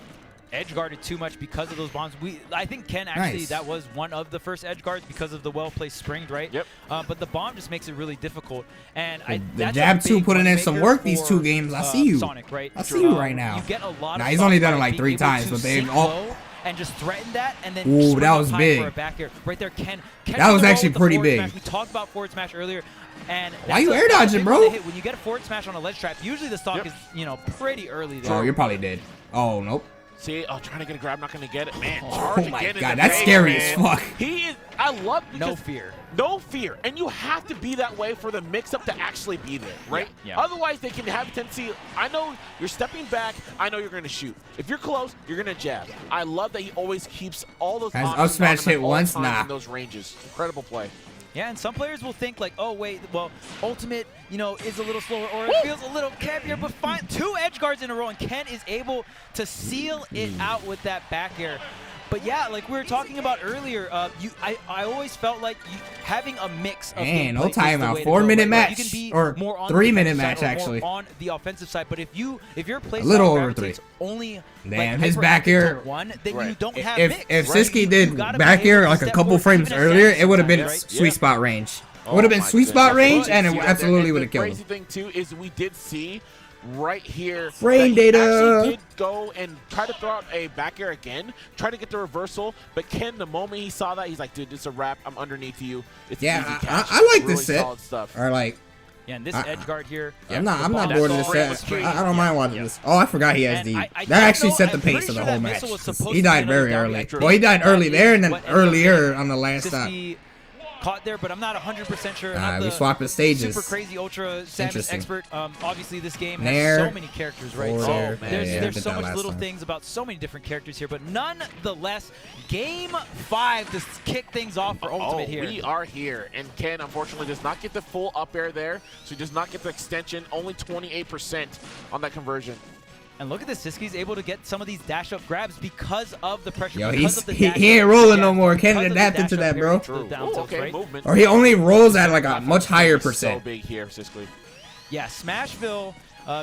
edge guarded too much because of those bombs. I think Ken actually that was one of the first edge guards because of the well-placed springs, right?
Yep.
But the bomb just makes it really difficult. And
the jab 2 putting in some work these 2 games. I see you.
Sonic, right?
I see you right now.
You get a lot
nah,
of
he's only done it like 3 times, but they all.
And just threaten that, and then
ooh, that was big.
For a back air. Right there, Ken
that was actually pretty big.
Smash. We talked about forward smash earlier. And
why you air dodging, bro?
When you get a forward smash on a ledge trap, usually the stock is, you know, pretty early there.
Oh, you're probably dead. Oh, nope.
See, trying to get a grab, not going to get it. Man,
oh my god, that's scary as fuck.
He is, I love
no fear.
No fear. And you have to be that way for the mix-up to actually be there, right?
Yeah.
Otherwise, they can have a tendency, I know you're stepping back, I know you're going to shoot. If you're close, you're going to jab. I love that he always keeps all those
has up smash hit once? Nah.
In those ranges. Incredible play.
Yeah, and some players will think like, oh wait, well, ultimate, you know, is a little slower or it feels a little campier, but fine. 2 edge guards in a row, and Ken is able to seal it out with that back air. But yeah, like we were talking about earlier, I always felt like having a mix of
no timeout, 4-minute match,
you can be
or
more on
3-minute match actually.
On the offensive side, but if your play
a little over 3,
only
damn his back air.
One, then you don't have
if Siskwe did back air like a couple frames earlier, it would have been sweet spot range. It would have been sweet spot range, and it absolutely would have killed him.
The crazy thing too is we did see right here
frame data
actually did go and try to throw out a back air again, try to get the reversal, but Ken, the moment he saw that, he's like, dude, it's a wrap, I'm underneath you. It's
yeah,
easy catch.
I like
really
this set.
Or
like
yeah, and this edge guard here.
Yeah, I'm not bored of this set. I don't mind watching this. Oh, I forgot he has D. That actually set the pace of the whole match. He died very early. Well, he died early there and then earlier on the last stop.
Caught there, but I'm not 100% sure.
We swapping stages.
Super crazy ultra Samus expert. Obviously, this game has
Nair,
so many characters, right?
So
there's so much little things about so many different characters here, but nonetheless, Game 5 to kick things off for Ultimate here.
We are here, and Ken unfortunately does not get the full up air there, so he does not get the extension. Only 28% on that conversion.
And look at this, Siskwe's able to get some of these dash-up grabs because of the pressure.
Yo, he ain't rolling no more. Ken adapted to that, bro. Or he only rolls at like a much higher percent.
So big here, Siskwe.
Yeah, Smashville,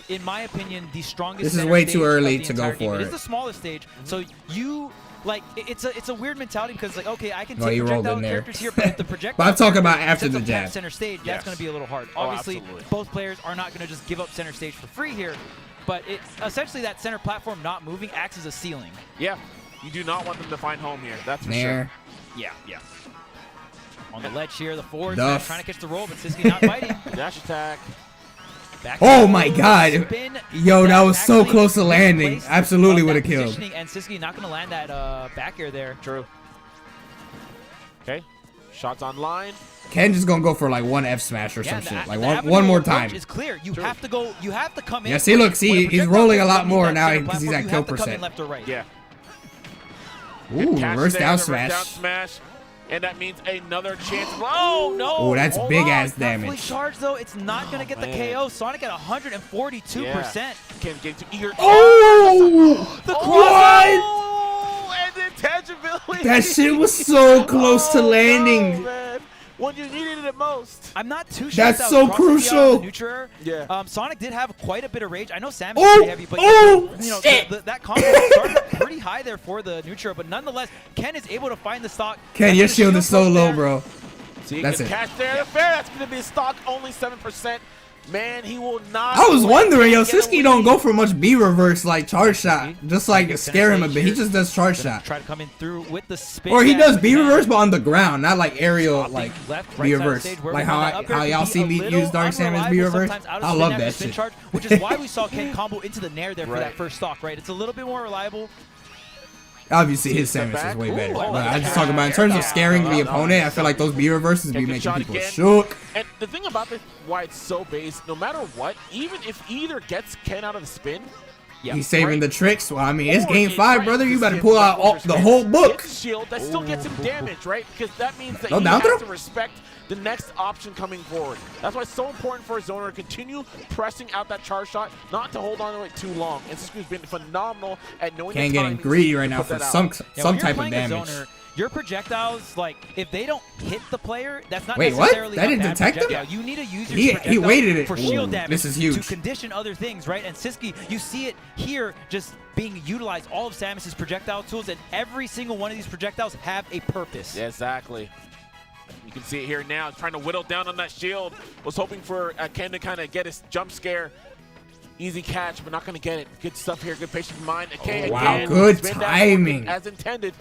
in my opinion, the strongest.
This is way too early to go for it.
It is the smallest stage, so you. Like it's a weird mentality because like okay I can take
projectile
characters here, but if the projectile
but I'm talking about after the jab
center stage, that's going to be a little hard. Obviously, both players are not going to just give up center stage for free here, but it essentially that center platform not moving acts as a ceiling.
Yeah, you do not want them to find home here. That's for
sure.
Yeah. On the ledge here, the forward trying to catch the roll, but Siskwe not biting.
Dash attack.
Oh my god. Yo, that was so close to landing. Absolutely would have killed.
And Siskwe not going to land that back air there.
True. Okay. Shots online.
Ken just going to go for like one F smash or some shit. Like one more time.
It's clear. You have to go. You have to come in.
Yeah, see, look, he's rolling a lot more now because he's at kill percent.
Left or right.
Yeah.
Ooh, reverse down smash.
And that means another chance. Oh, no.
Oh, that's big-ass damage.
Fully charged, though. It's not going to get the KO. Sonic at 142%.
Yeah. Can't get to eager.
Oh!
The
what?
Oh, and the intangibility.
That shit was so close to landing.
No, when you needed it most.
I'm not too sure.
That's so crucial.
Yeah.
Sonic did have quite a bit of rage. I know Samus is pretty heavy, but you know that combo started up pretty high there for the neutral. But nonetheless, Ken is able to find the stock.
Ken, your shield is so low, bro.
See, that's it. Catch there. That's going to be a stock only 7%. Man, he will not.
I was wondering, yo, Siskwe don't go for much B reverse like charge shot, just like scare him a bit. He just does charge shot.
Try to come in through with the spin.
Or he does B reverse, but on the ground, not like aerial like B reverse. Like how y'all see me use Dark Samus B reverse. I love that shit.
Which is why we saw Ken combo into the Nair there for that first stock, right? It's a little bit more reliable.
Obviously, his sandwich is way better. But I just talk about in terms of scaring the opponent. I feel like those B reverses be making people shook.
And the thing about this, why it's so base, no matter what, even if either gets Ken out of the spin,
he's saving the tricks. Well, I mean, it's game 5, brother. You better pull out the whole book.
Shield that still gets him damage, right? Because that means that
No
he
down
has
throw?
to respect the next option coming forward. That's why it's so important for a zoner to continue pressing out that charge shot, not to hold on to it too long. And Sisku's been phenomenal at knowing
Ken
the
getting
timing
greedy
to
right now
put
for
that out.
some
when
type
you're
of
playing a
damage.
zoner, your projectiles, like, if they don't hit the player, that's not
Wait, what?
necessarily
That
a
didn't
bad
detect him?
projectile. You need to use your
He
projectile
waited it.
for shield
Ooh,
damage
this is huge.
to condition other things, right? And Siski, you see it here just being utilized, all of Samus's projectile tools, and every single one of these projectiles have a purpose.
Yeah, exactly. You can see it here now. Trying to whittle down on that shield. Was hoping for Ken to kind of get his jump scare. Easy catch, but not going to get it. Good stuff here. Good patience of mind. Okay,
Wow,
again,
good
spin that
timing.
as intended.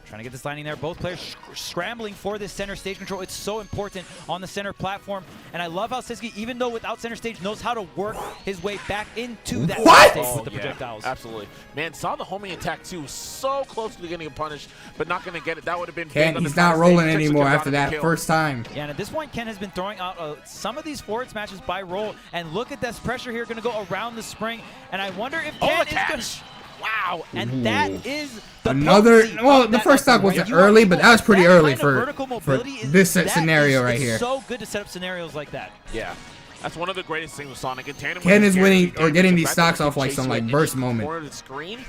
Trying to get this landing there. Both players scrambling for this center stage control. It's so important on the center platform. And I love how Siski, even though without center stage, knows how to work his way back into that
What?
center stage with the projectiles.
Absolutely. Man, saw the homing attack too. So close to getting punished, but not going to get it. That would have been
Ken,
big on
he's
the
not
side
rolling
stage.
anymore
Potentially
after
could've gotten
that
the
first time.
Yeah, and at this point, Ken has been throwing out some of these forward smashes by roll. And look at this pressure here, going to go around the spring. And I wonder if Ken is going to... Wow, and that is the
Another,
potency
well,
of
the
that
first stock
upgrade.
wasn't
You are
early,
able-
but that was pretty
that
early
kind of
for
vertical mobility is-
this
that
scenario right
is
here.
so good to set up scenarios like that.
Yeah. That's one of the greatest things with Sonic. In tandem
Ken
with
is
his
winning
character,
or getting these
the fact
stocks
that he
off like
can
some
chase
like
you
burst
in the
moment.
corner of the screen.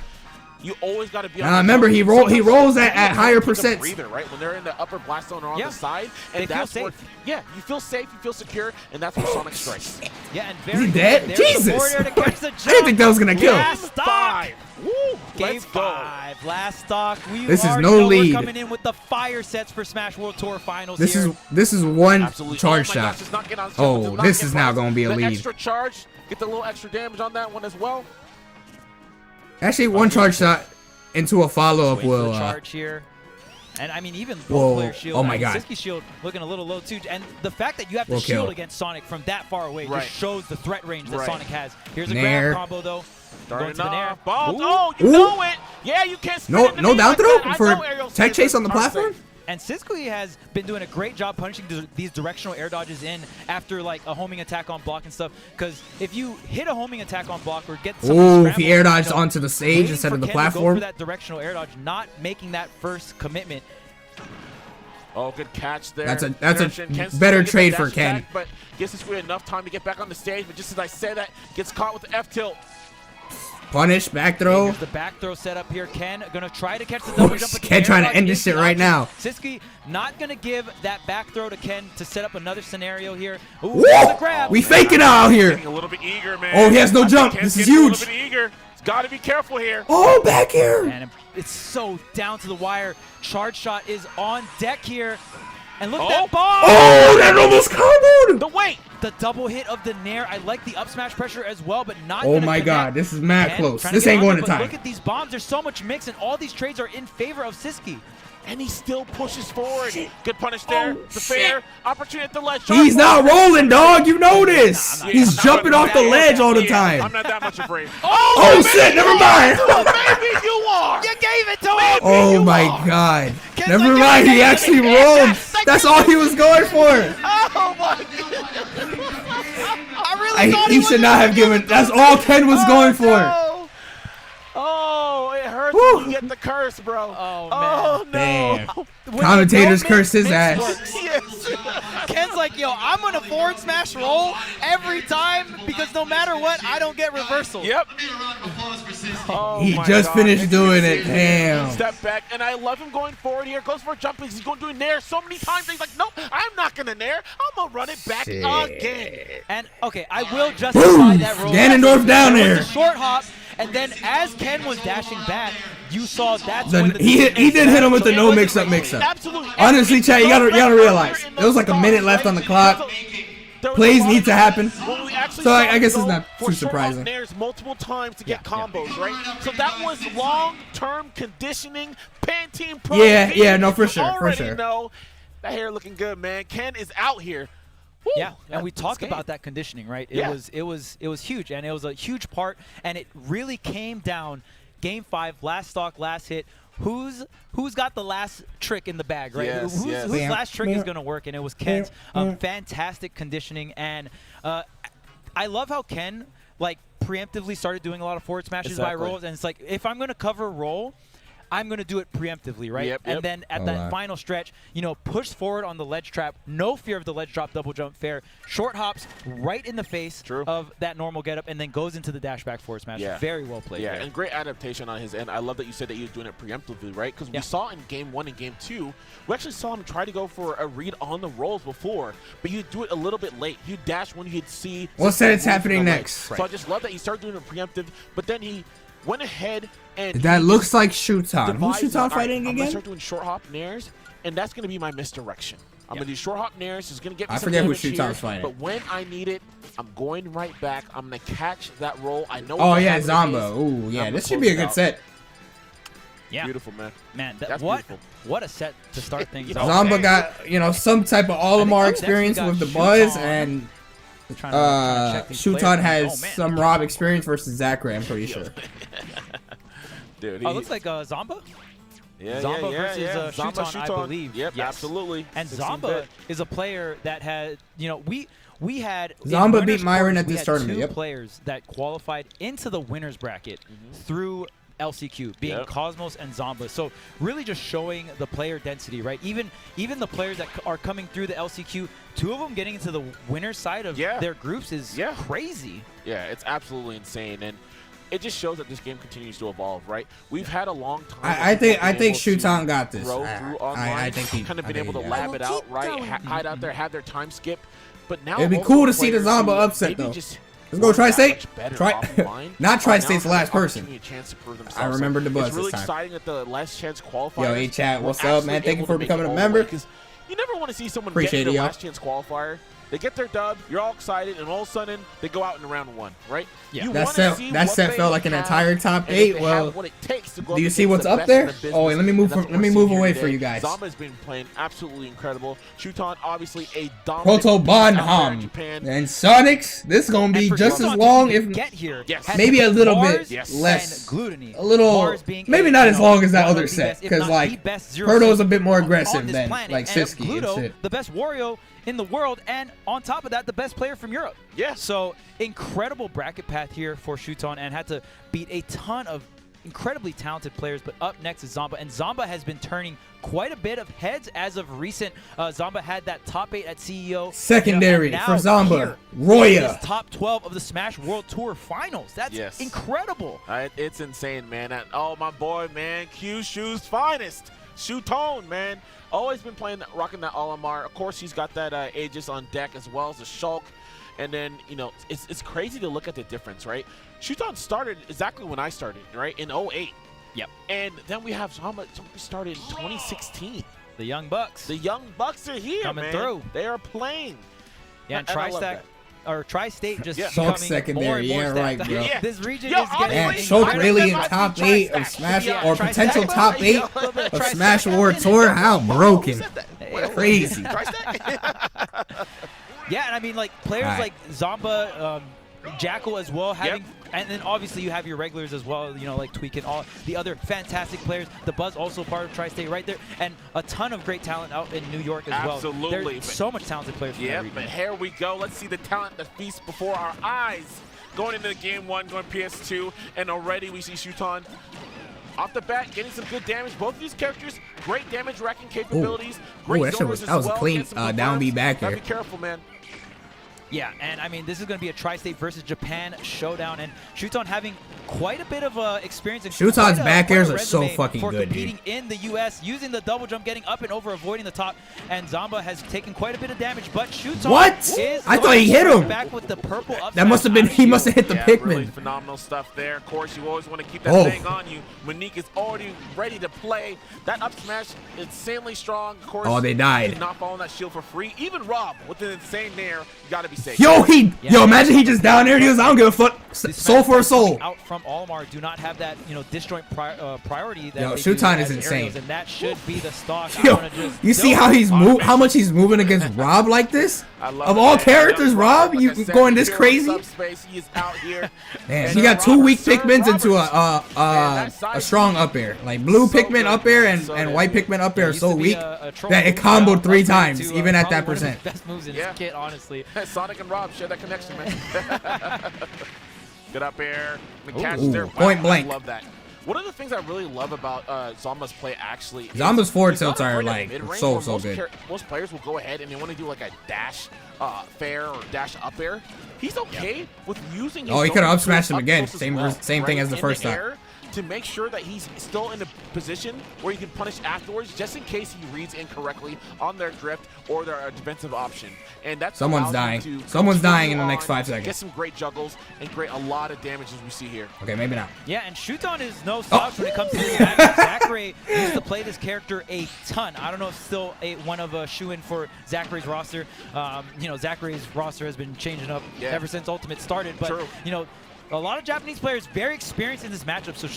You always got to be on
Nah,
the
remember,
toes.
he
Sometimes
rolls
you
at
take
higher
a
percents.
breather, right? When they're in the upper blast zone or on
Yeah.
the side,
They
and
feel
that's where,
safe.
yeah, you feel safe, you feel secure, and that's where Sonic strikes.
Yeah, and
Is
very
he dead?
good. There's the
Jesus!
forward air to catch the
I didn't think that was gonna kill.
Last stock.
5. Woo!
Game
Let's go.
5, last stock. We
This is
already
no
know
lead.
We're coming in with the fire sets for Smash World Tour Finals
This
here.
is one
Absolutely.
charge
Oh my
shot.
gosh, does not get on
Oh,
does not
this
get
is now
punished.
gonna be a
The
lead.
extra charge, get the little extra damage on that one as well.
Actually, one charge shot into a follow up
Wait for
will.
the charge here. And I mean, even both
Whoa.
player shield.
Oh my
I mean,
God.
Siski's shield looking a little low too. And the fact that you have to
Will
shield
kill.
against Sonic from that far away
Right.
just shows the threat range that
Right.
Sonic has. Here's a
Nair.
grab combo though. Going
Starting
to the Nair.
off. Ball.
Ooh.
Oh, you
Ooh.
know it. Yeah, you can't spin
No,
it to
no
me
down
like
throw
that. I
for
know aerial
tech
saves
chase
are
on the
toxic.
platform.
And Siski has been doing a great job punishing these directional air dodges in after like a homing attack on block and stuff. Because if you hit a homing attack on block or get some
Ooh, if he
scramble,
air dodged
you know,
onto the stage
waiting
instead
for
of the
Ken to go
platform.
for that directional air dodge, not making that first commitment.
Oh, good catch there.
That's a
Direction. Ken's
better
trying to get
trade
that
for
dash
Ken.
attack, but gives this enough time to get back on the stage. But just as I say that, gets caught with the F tilt.
Punish, back throw.
Here's the back throw set up here. Ken gonna try to catch the double jump. But the
Ken
air
trying to
dodge
end this
is
shit
the
right
option.
now.
Siski not gonna give that back throw to Ken to set up another scenario here. Ooh,
Woo!
there's the grab.
We faking out here.
Getting a little bit eager, man.
Oh, he has no
I think
jump.
Ken's
This is
getting
huge.
A little bit eager. He's got to be careful here.
Oh, back here.
And it's so down to the wire. Charge shot is on deck here. And look at that bomb!
Oh, that almost comboed.
The weight.
The double hit of the Nair. I like the up smash pressure as well, but not
Oh
gonna
my
connect.
God, this is mad
Ken
close.
trying
This
get
ain't going
under,
to
but
tie.
Look at these bombs. There's so much mix, and all these trades are in favor of Siski.
And he still pushes forward. Good punish there.
Oh,
The fair opportunity at the ledge.
He's not rolling, dog. You know this.
Yeah,
He's
I'm not
jumping
gonna
off the
do that.
ledge all the
Yeah, I'm
time.
not that much afraid.
Oh, shit, never mind.
Maybe you are.
You gave it to him!
Oh my God.
Ken's
Never
like,
mind, he
"Yeah,
actually
yeah,
rolled.
yes,
That's all he was going for.
Oh my God.
I really thought
He should not have given. That's all Ken was going for.
No. Oh, it hurts
Woo.
when you get the curse, bro.
Oh,
Oh, no.
Damn.
When
Commentators
you don't
curse his
mix
ass.
works,
Yes.
Ken's like, yo, I'm gonna forward smash roll every time because no matter what, I don't get reversal.
Yep. Oh
He
my
just
God.
finished
And
doing
you
it.
see
Damn.
Step back, and I love him going forward here. Goes for a jump. He's going to do a nair so many times. He's like, nope, I'm not going to nair. I'm going to run it back again.
And okay, I will justify that roll.
Ganondorf down
There
there.
was a short hop, and then as Ken was dashing back, you saw that's when the
He did hit him with the no mix up.
Absolutely.
Honestly, chat, you gotta realize there was like a minute left on the clock. Plays need to happen. So I guess it's not too surprising.
Nairs multiple times to get combos, right? So that was long-term conditioning, Pantene Pro.
Yeah, no, for sure, for
Already
sure.
know that hair looking good, man. Ken is out here. Woo,
Yeah, and we
that's
talked
game.
about that conditioning, right? It
Yeah.
was huge, and it was a huge part, and it really came down Game 5, last stock, last hit. Who's got the last trick in the bag, right?
Yes,
Whose last trick is going to work? And it was Ken's. Fantastic conditioning. And I love how Ken, like, preemptively started doing a lot of forward smashes by rolls. And it's like, if I'm going to cover a roll, I'm going to do it preemptively, right?
Yep,
and then at that final stretch, you know, push forward on the ledge trap, no fear of the ledge drop double jump fair, short hops right in the face of that normal getup, and then goes into the dash back forward smash. Very well played.
Yeah, and great adaptation on his end. I love that you said that he was doing it preemptively, right? Because we saw in Game 1 and Game 2, we actually saw him try to go for a read on the rolls before, but he'd do it a little bit late. He'd dash when he'd see.
What's that's happening next?
So I just love that he started doing it preemptive, but then he went ahead and
that looks like Shuton. Who's Shuton fighting again?
I'm gonna start doing short hop nairs, and that's gonna be my misdirection. I'm gonna do short hop nairs. It's gonna get me some
forget who
damage
Shuton's
here,
fighting.
but when I need it, I'm going right back. I'm gonna catch that roll. I know.
Oh yeah, Zomba. Ooh yeah, this should be a good set.
Yeah,
beautiful, man.
Man,
that's
what a set to start things off.
Zomba got some type of Olimar experience with the buzz, and Shuton has some Rob experience versus Zachary. I'm pretty sure.
Dude,
it looks like Zomba. Zomba versus Shuton, I believe.
Yep, absolutely.
And Zomba is a player that had, we had
Zomba beat Myron at this tournament.
Two players that qualified into the winners bracket through LCQ, being Cosmos and Zomba. So really just showing the player density, right? Even the players that are coming through the LCQ, two of them getting into the winner side of their groups is crazy.
Yeah, it's absolutely insane. And it just shows that this game continues to evolve, right? We've had a long time.
I think Shuton got this.
I think he kind of been able to lab it out, right? Hide out there, have their time skip. But now
it'd be cool to see the Zomba upset though. Let's go Tri-State. Not Tri-State's the last person. I remember the buzz
It's really
this time.
exciting that the last chance qualifiers.
Yo, A-Chat, what's up, man? Thank you for becoming a member.
You never want to see someone
Appreciate
get
it,
their
y'all.
last chance qualifier. They get their dub, you're all excited, and all of a sudden they go out in round 1, right?
Yeah.
That set felt like an entire top 8. Well, do you see what's up there? Oh, wait, let me move away for you guys.
Zomba's been playing absolutely incredible. Shuton, obviously a dominant
Proto Bonham and Sonics. This is gonna be just as long, if maybe a little bit less. A little, maybe not as long as that other set, because like Proto's a bit more aggressive than like Siski and shit.
The best Wario in the world, and on top of that, the best player from Europe.
Yeah.
So incredible bracket path here for Shuton, and had to beat a ton of incredibly talented players. But up next is Zomba, and Zomba has been turning quite a bit of heads as of recent. Zomba had that top 8 at CEO.
Secondary for Zomba, Roya.
Top 12 of the Smash World Tour Finals. That's incredible.
It's insane, man. Oh, my boy, man. Q Shoe's finest. Shuton, man. Always been rocking that Olimar. Of course, he's got that Aegis on deck as well as the Shulk. And then, it's crazy to look at the difference, right? Shuton started exactly when I started, right? In 08.
Yep.
And then we have Zomba started in 2016.
The Young Bucks.
The Young Bucks are here,
coming through.
They are playing.
Yeah, and Tri-State just
Shulk secondary,
more
right, bro.
This region is getting
Man, Shulk really in top 8 of Smash or potential top 8 of Smash World Tour. How broken? Crazy.
Yeah, and I mean, like players like Zomba, Jackal as well, having, and then obviously you have your regulars as well, like Tweak and all the other fantastic players. The Buzz also part of Tri-State right there, and a ton of great talent out in New York as well.
Absolutely.
There's so much talented players from that region.
But here we go. Let's see the talent that feasts before our eyes. Going into Game 1, going PS2, and already we see Shuton off the bat getting some good damage. Both of these characters, great damage racking capabilities. Great
that was a clean down B back here.
Be careful, man.
Yeah, and I mean, this is going to be a Tri-State versus Japan showdown, and Shuton having quite a bit of experience.
Shuton's back airs are so fucking
for
good,
competing in the U.S., using the double jump, getting up and over, avoiding the top, and Zomba has taken quite a bit of damage, but Shuton is
I thought he hit him.
Back with the purple up
that must have been, he must have hit the Pikmin.
Really phenomenal stuff there. Of course, you always want to keep that thing on you. Monique is already ready to play. That up smash, insanely strong. Of course,
they died.
Not following that shield for free. Even Rob, with an insane nair, you got to be safe.
Yo, imagine he just down there and he goes, I don't give a fuck. Soul for a soul.
Out from Olimar do not have that, disjoint priority. That
Yo, Shuton is insane.
And that should be the stock.
Yo, you see how much he's moving against Rob like this?
I love
Of
it,
all
man.
characters, Rob,
Like
you
I said,
going this
hero
crazy?
subspace, he is out here.
Damn,
And
he got
Sir
2 weak
Roberts,
Pikmins
Sir
into
Roberts. Man, that
a
side
strong
B
up air. Like blue
so
Pikmin
good,
up air
man.
and,
So
and
good.
white Pikmin up air are
used
so
to be
weak
a troll
that it
move,
comboed 3
upgrade
times,
to,
even at
probably
that
one of his
percent.
best moves in
Yeah.
his kit, honestly.
Sonic and Rob share that connection, man. Good up air. The catch
Ooh,
there. Wow,
point blank.
I love that. One of the things I really love about Zomba's play actually is
Zomba's forward
he's not
tilts are
afraid of
like
mid-range,
so
where
good.
Most players will go ahead and they want to do like a dash fair or dash up air. He's okay with using his
Oh, he
zone
could have up
to
smashed him
up
again.
close as
Same
well,
same thing
right?
as the
In
first time.
air, to make sure that he's still in a position where he can punish afterwards, just in case he reads incorrectly on their drift or their defensive option. And that's
Someone's
allows him
dying.
to
Someone's dying in the
continue
next
on,
5 seconds.
Get some great juggles and create a lot of damage as we see here.
Okay, maybe not.
Yeah, and Shuton is no slouch when it comes to this matchup. Zachary used to play this character a ton. I don't know if still one of a shoe-in for Zachary's roster. You know, Zachary's roster has been changing up ever since Ultimate started. But, you know, a lot of Japanese players very experienced in this matchup. So,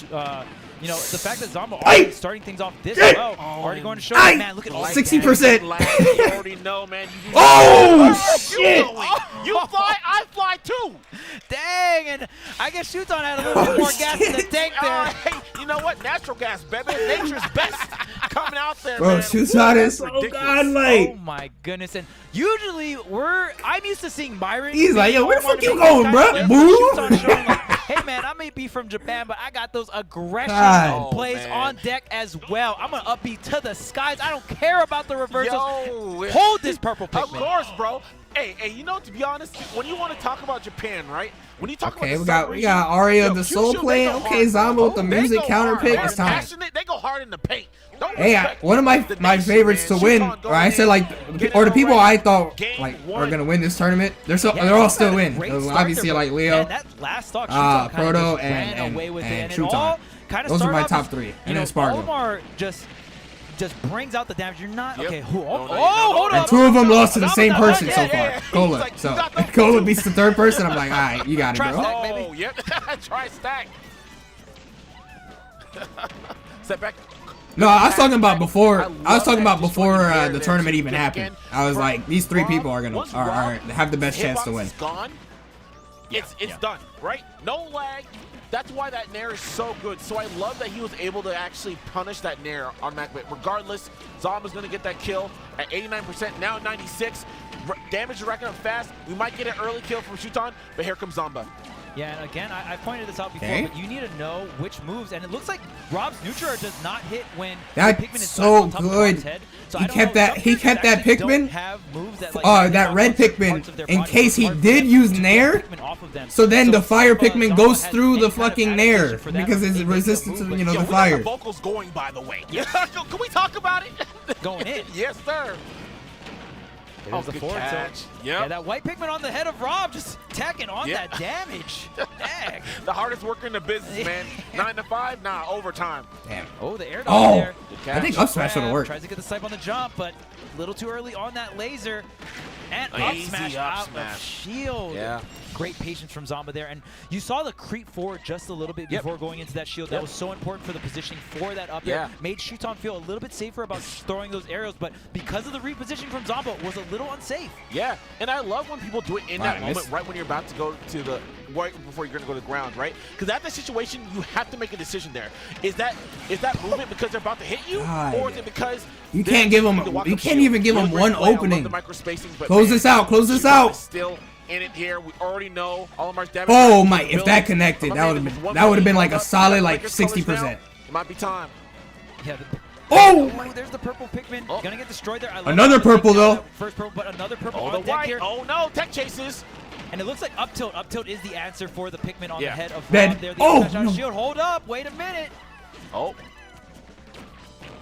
you know, the fact that Zomba already starting things off this well, already going to show, man, look at all
60%.
You already know, man.
Oh, shit!
You fly, I fly too.
Dang, and I guess Shuton had a little bit more gas in the tank there.
Hey, you know what? Natural gas, baby. Nature's best. Coming out there,
Bro,
man.
Shuton is
That's
so
ridiculous.
godlike.
Oh my goodness! And usually I'm used to seeing Myron.
He's like, yo, where the
Omar
fuck you
to be
going,
this
bro?
kind of player,
Boo.
but Shuton showing like, hey man, I may be from Japan, but I got those aggression
God.
plays
man.
on deck as well. I'm gonna upbeat to the skies. I don't care about the reversals.
Yo.
Hold this purple
Of
Pikmin.
course, bro. Hey, you know, to be honest, when you want to talk about Japan, right? When you talk
Okay,
about
we got Aria the Soul playing. Okay, Zomba with the music counter pick. It's time.
Passionate, they go hard in the paint. Don't
Hey,
respect
one of my
the
my
nation,
favorites
man.
to win,
Shuton
or I said like,
get
or the
it
people
already.
I thought
Game
like
one.
are gonna win this tournament. They're
Yeah,
all
he's
still
had a
in.
great
It was
start
obviously
there,
like
but,
Leo,
man, that last stock, Shuton kind of
Proto,
just ran away with it,
and
it all
Shuton.
kind of
Those are
started
my
off
top
as,
3,
you
and
know,
then Spargo.
Olimar just brings out the damage. You're not
Yep.
okay.
No,
Hold
And
up.
2 of them lost to the
Zomba's
same
not
person
done
so
yet.
far.
Yeah,
Cola.
he's like,
So
you got those
Cola
two.
beats the 3rd person. I'm like, all right, you got it,
Try
bro.
stack,
Oh,
baby.
yep. Try stack. Step back.
No, I was talking about before.
I
I was
love
talking
that
about
just
before
fucking air
the
there.
tournament
So
even
again,
happened. I was
Rob-
like, these 3
Rob-
people are gonna
once
are
Rob
have the best chance to
hitbox
win.
is gone, it's done, right? No lag. That's why that Nair is so good. So I love that he was able to actually punish that Nair on MacBit. Regardless, Zomba's going to get that kill at 89%, now 96. Damage is racking up fast. We might get an early kill from Shuton, but here comes Zomba.
Yeah, and again, I pointed this out before,
Okay.
but you need to know which moves, and it looks like Rob's neutral does not hit when
That's
the Pikmin is
so
on top of
good.
Rob's head. So
He
I don't
kept
know,
that-
some
he
characters
kept that
actually don't
Pikmin,
have moves that, like,
that red
certain
Pikmin,
parts of their
in
body.
case he
It's hard
did
for
use
them to
Nair,
get Pikmin off of them.
so then the fire
if,
Pikmin
Zomba
goes
has
through
any
the
kind of
fucking
adaptation
Nair
for that,
because
they
it's
make a
resistant to,
move,
you know,
but
the
We got the
fire.
vocals going, by the way. Can we talk about it?
going in.
Yes, sir.
There's the
good
forward tilt.
catch.
Yeah,
Yep.
that white Pikmin on the head of Rob just tacking on
Yep.
that damage. Dang.
The hardest worker in the business, man. 9 to 5, nah, overtime.
Damn.
Oh, the air dodge
Oh,
there.
I think up smash would have worked.
Tries to get the snipe on the jump, but a little too early on that laser. And up
Easy
smash
up
out
smash.
of shield.
Yeah.
Great patience from Zomba there. And you saw the creep forward just a little bit before going into that shield. That was so important for the positioning for that up air. Made Shuton feel a little bit safer about throwing those arrows, but because of the repositioning from Zomba, was a little unsafe.
Yeah, and I love when people do it in
Wow,
that
I
moment,
missed.
right when you're about to go to the, right before you're going to go to the ground, right? Because at that situation, you have to make a decision there. Is that movement because they're about to hit you,
God.
or is it because
You
they're
can't give
choosing
them-
to walk
you
up
can't
shield?
even give
Really
them
great
one
play. I love
opening.
the micro spacing, but
Close
man,
this out, close this
Shuton
out.
is still in it here. We already know Olimar's damage.
Oh my! If that connected, that would have been like a solid like 60%.
It might be time.
Yeah.
Oh!
There's the purple Pikmin.
Oh.
Gonna get destroyed there. I love
Another
that.
purple, though.
First purple, but another purple
Oh,
on
the
deck
white.
here.
Oh no, tech chases.
And it looks like up tilt. Up tilt is the answer for the Pikmin on the
Yeah.
head of
Dead.
Rob there. The
Oh,
smash out
no.
shield. Hold up. Wait a minute.
Oh.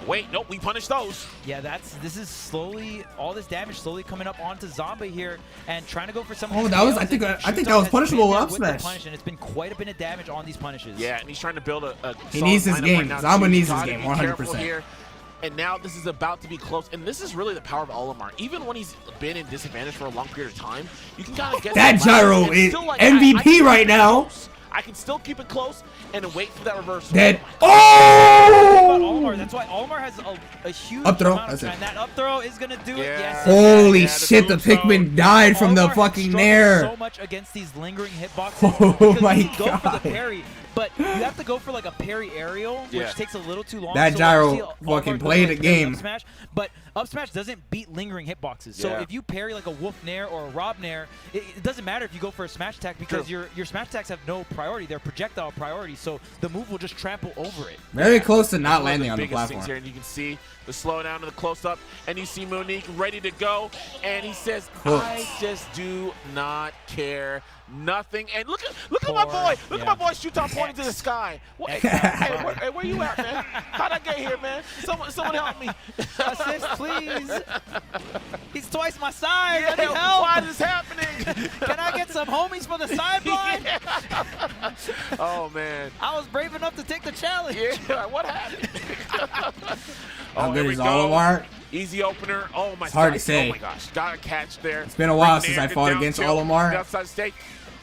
Wait, nope, we punished those.
Yeah, this is slowly, all this damage slowly coming up onto Zomba here and trying to go for some of
Oh,
these
that was-
kills,
I think
and
that- I think
Shuton
that was
has
punishable
been there
up
with the
smash.
punish, and it's been quite a bit of damage on these punishes.
Yeah, and he's trying to build a
He
solid
needs his
lineup
game.
right now,
Zomba
too.
needs
You
his
gotta
game,
be careful
100%.
here. And now this is about to be close. And this is really the power of Olimar. Even when he's been in disadvantage for a long period of time, you can kind of get
That gyro is MVP right now.
I can still keep it close and then wait for that reversal.
Dead.
Oh! That's why Olimar has a huge
Up throw.
amount of time. That up throw is going to do it. Yes.
Holy
the
shit, the Pikmin died from the
Olimar
fucking
has
Nair.
struggled so much against these lingering hitboxes.
Oh
because
my
you can go for
God.
the parry, but you have to go for like a parry aerial, which
Yeah.
takes a little too long.
That
so
gyro
you see Olimar
fucking
do,
played
like,
the game.
Up smash, but up smash doesn't beat lingering hitboxes. So
Yeah.
if you parry like a Wolf Nair or a Rob Nair, it doesn't matter if you go for a smash attack because your smash attacks have no priority. They're projectile priority, so the move will just trample over it.
Very close to not
One of
landing on the
biggest things
platform.
here, and you can see the slowdown and the close-up, and you see Monique ready to go, and he says, I just do not care. Nothing. And look at my boy. Look at my boy Shuton pointing to the sky. What, hey, where you at, man? How'd I get here, man? Someone help me.
Assist, please. He's twice my size. I
Yeah,
need help.
why is this happening?
Can I get some homies for the sideline?
Oh, man.
I was brave enough to take the challenge.
Yeah, what happened?
How good
here
is
we go.
Olimar?
Easy opener. Oh, my
It's hard
God.
to say.
Oh, my gosh. Got a catch there.
It's been a while
Right
since
there,
I
good
fought
down
against
tilt,
Olimar.
Outside stake.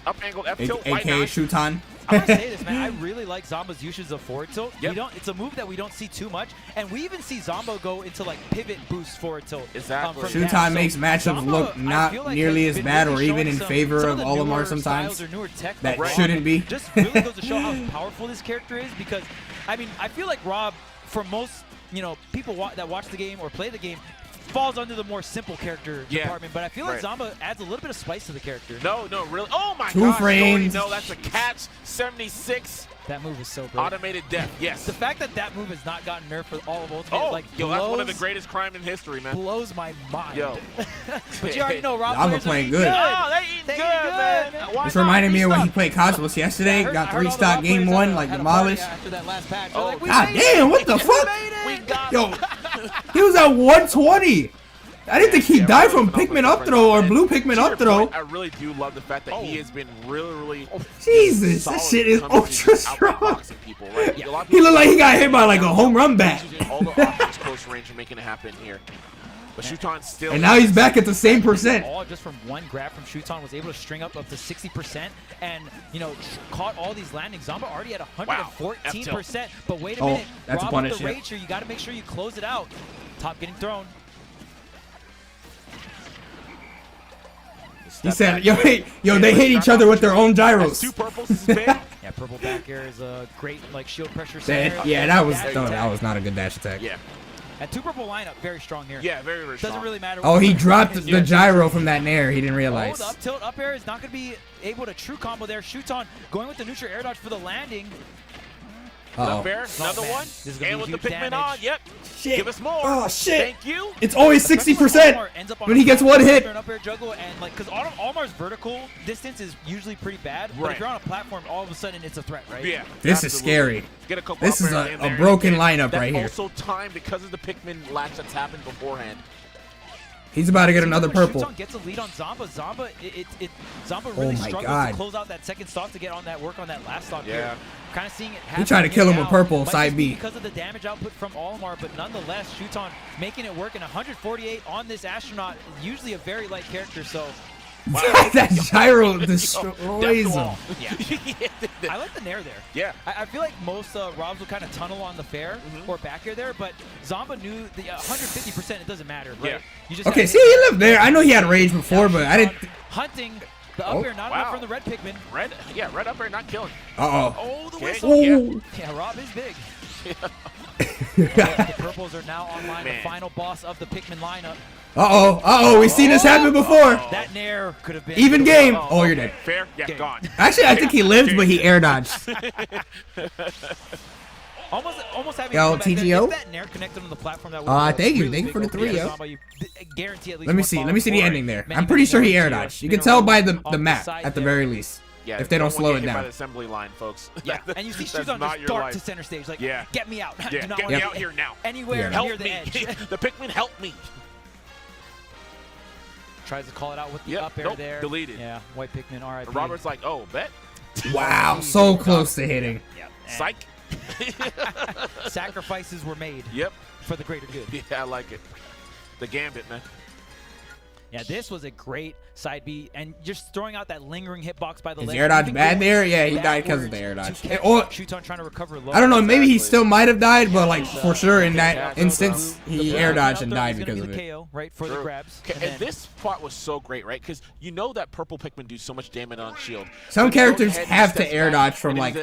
Up angled F tilt. Why
AKA
not?
Shuton.
I'm gonna say this, man. I really like Zomba's usage of forward tilt.
Yep.
It's a move that we don't see too much, and we even see Zomba go into like pivot boost forward tilt.
Exactly.
from
Shuton
that.
makes
So
matchups
Zomba,
look
I
not
feel like,
nearly
has
as
been
bad
really
or even
showing
in
some
favor of
the
Olimar
newer
sometimes.
styles or newer tech
That
Rob
shouldn't be.
Just really goes to show how powerful this character is because, I mean, I feel like Rob, for most people that watch the game or play the game, falls under the more simple character department, but I feel like Zomba adds a little bit of spice to the character.
No, really. Oh my
Two
gosh.
frames.
No, that's a catch. 76.
That move is so broken.
Automated death. Yes.
The fact that move has not gotten nerfed for all of Ultimate,
Oh,
like,
yo, that's one of the greatest crime in history, man.
blows my mind.
Yo.
But you already know Rob
Zomba
players are
playing
eating
good.
Oh, they eating good, man. Why
This
not?
reminded me of when he
Restock.
played Cosmos yesterday.
I
Got
heard all the
3-stock
Rob
game
players
one,
had
like
a
demolished.
party after that last patch.
Oh,
They're like, we
God
made
damn,
it.
what the
We
fuck?
made it.
We got
Yo, he was at 120. I didn't think he died from Pikmin up throw or blue Pikmin
To your
up throw.
point, I really do love the fact that he has been really
Jesus, that
solid
shit is
when it comes to
ultra
just
strong.
outboxing people, right? A lot of
He
people
looked like he got hit by like a home run bat.
He's using all the options close range and making it happen here. But Shuton still.
And now he's back at the same percent.
All just from one grab from Shuton was able to string up to 60% and caught all these landings. Zomba already at 114%. But wait a minute,
that's a
Rob
punish,
with the
yeah.
Rager, you got to make sure you close it out. Top getting thrown.
He said, yo, they hit each other with their own gyros.
Two purples is big.
Yeah, purple back air is a great shield pressure center.
That was not a good dash attack.
Yeah.
And two purple lineup, very strong here.
Yeah, very strong.
Doesn't really matter.
Oh, he dropped the gyro from that Nair. He didn't realize.
Oh, the up tilt up air is not going to be able to true combo there. Shuton going with the neutral air dodge for the landing.
Uh-oh.
Up air, another
man.
one.
This is gonna
And
be
with the
huge
Pikmin
damage.
on, yep.
Shit.
Give us more.
Oh, shit.
Thank you.
It's always 60% when he gets one hit.
An up air juggle and because Almar's vertical distance is usually pretty bad, but if
Right.
you're on a platform, all of a sudden it's a threat, right?
Yeah.
This is
absolutely.
scary.
Get a couple
This
up
is
airs in there.
a broken
And
lineup
that's
right here.
also timed because of the Pikmin latch that's happened beforehand.
He's about to get another
When
purple.
Shuton gets a lead on Zomba. Zomba
Oh
really
my
struggles
God.
to close out that second stock to get on that work on that last stock
Yeah.
here. Kind of seeing it happen.
tried to kill him with
now.
purple,
Might
side
just be
B.
because of the damage output from Olimar, but nonetheless, Shuton making it work in 148 on this astronaut. Usually a very light character, so.
That gyro destroys him.
I like the Nair there.
Yeah.
I feel like most Robs will kind of tunnel on the fair or back air there, but Zomba knew the 150%. It doesn't matter, right?
Yeah.
You just
Okay,
gotta
see,
hit
he lived there. I know he had rage before, but I didn't.
hunting the up air, not enough from the red Pikmin.
Red up air, not killing.
Uh-oh.
Oh, the
Okay.
whistle.
Oh.
Yeah, Rob is big. The purples are now online,
Man.
the final boss of the Pikmin lineup.
Uh-oh. We've seen this happen before.
That Nair could have been
Even game. Oh, you're dead.
Fair? Yeah,
Game.
gone.
Actually, I think he lived, but he air dodged.
Almost having
Yo,
to go back there.
TGO?
If that Nair connected on the platform, that would
Thank you.
really
Thank you for the
big
3,
over
yo.
Zomba. You guarantee at least
Let me
one
see.
follow
Let me see the
for
ending there.
many,
I'm pretty
many
sure he
rounds
air
here.
dodged. You
Spin
can tell
around
by
off
the
the
map
side
at the
there.
very least.
Yeah,
If they don't slow
get
it
hit by
down.
the assembly line, folks.
Yeah, and you see
That's
Shuton
not
just
your
dart
life.
to center stage, like,
Yeah.
get me out. I
Yeah,
do not
get
want
me
to
out here now.
Anywhere
Help
near the
me.
edge.
The Pikmin, help me.
Tries to call it out with the
Yep,
up air
nope,
there.
deleted.
Yeah, white Pikmin, RIP.
And Robert's like, oh, bet.
Wow, so close to hitting.
Yep.
Psych.
Sacrifices were made
Yep.
for the greater good.
Yeah, I like it. The gambit, man.
Yeah, this was a great side B, and just throwing out that lingering hitbox by the
Is
ledge.
air dodge
Even
bad
going
there? Yeah, he died because of the air
backwards
dodge.
to catch
Or,
Shuton trying to recover low.
I don't know, maybe he still might have died, but like for sure in that instance, he air dodged and died because of it.
KO, right, for the grabs.
And this spot was so great, right? Because you know that purple Pikmin do so much damage on shield.
Some characters have to air dodge from like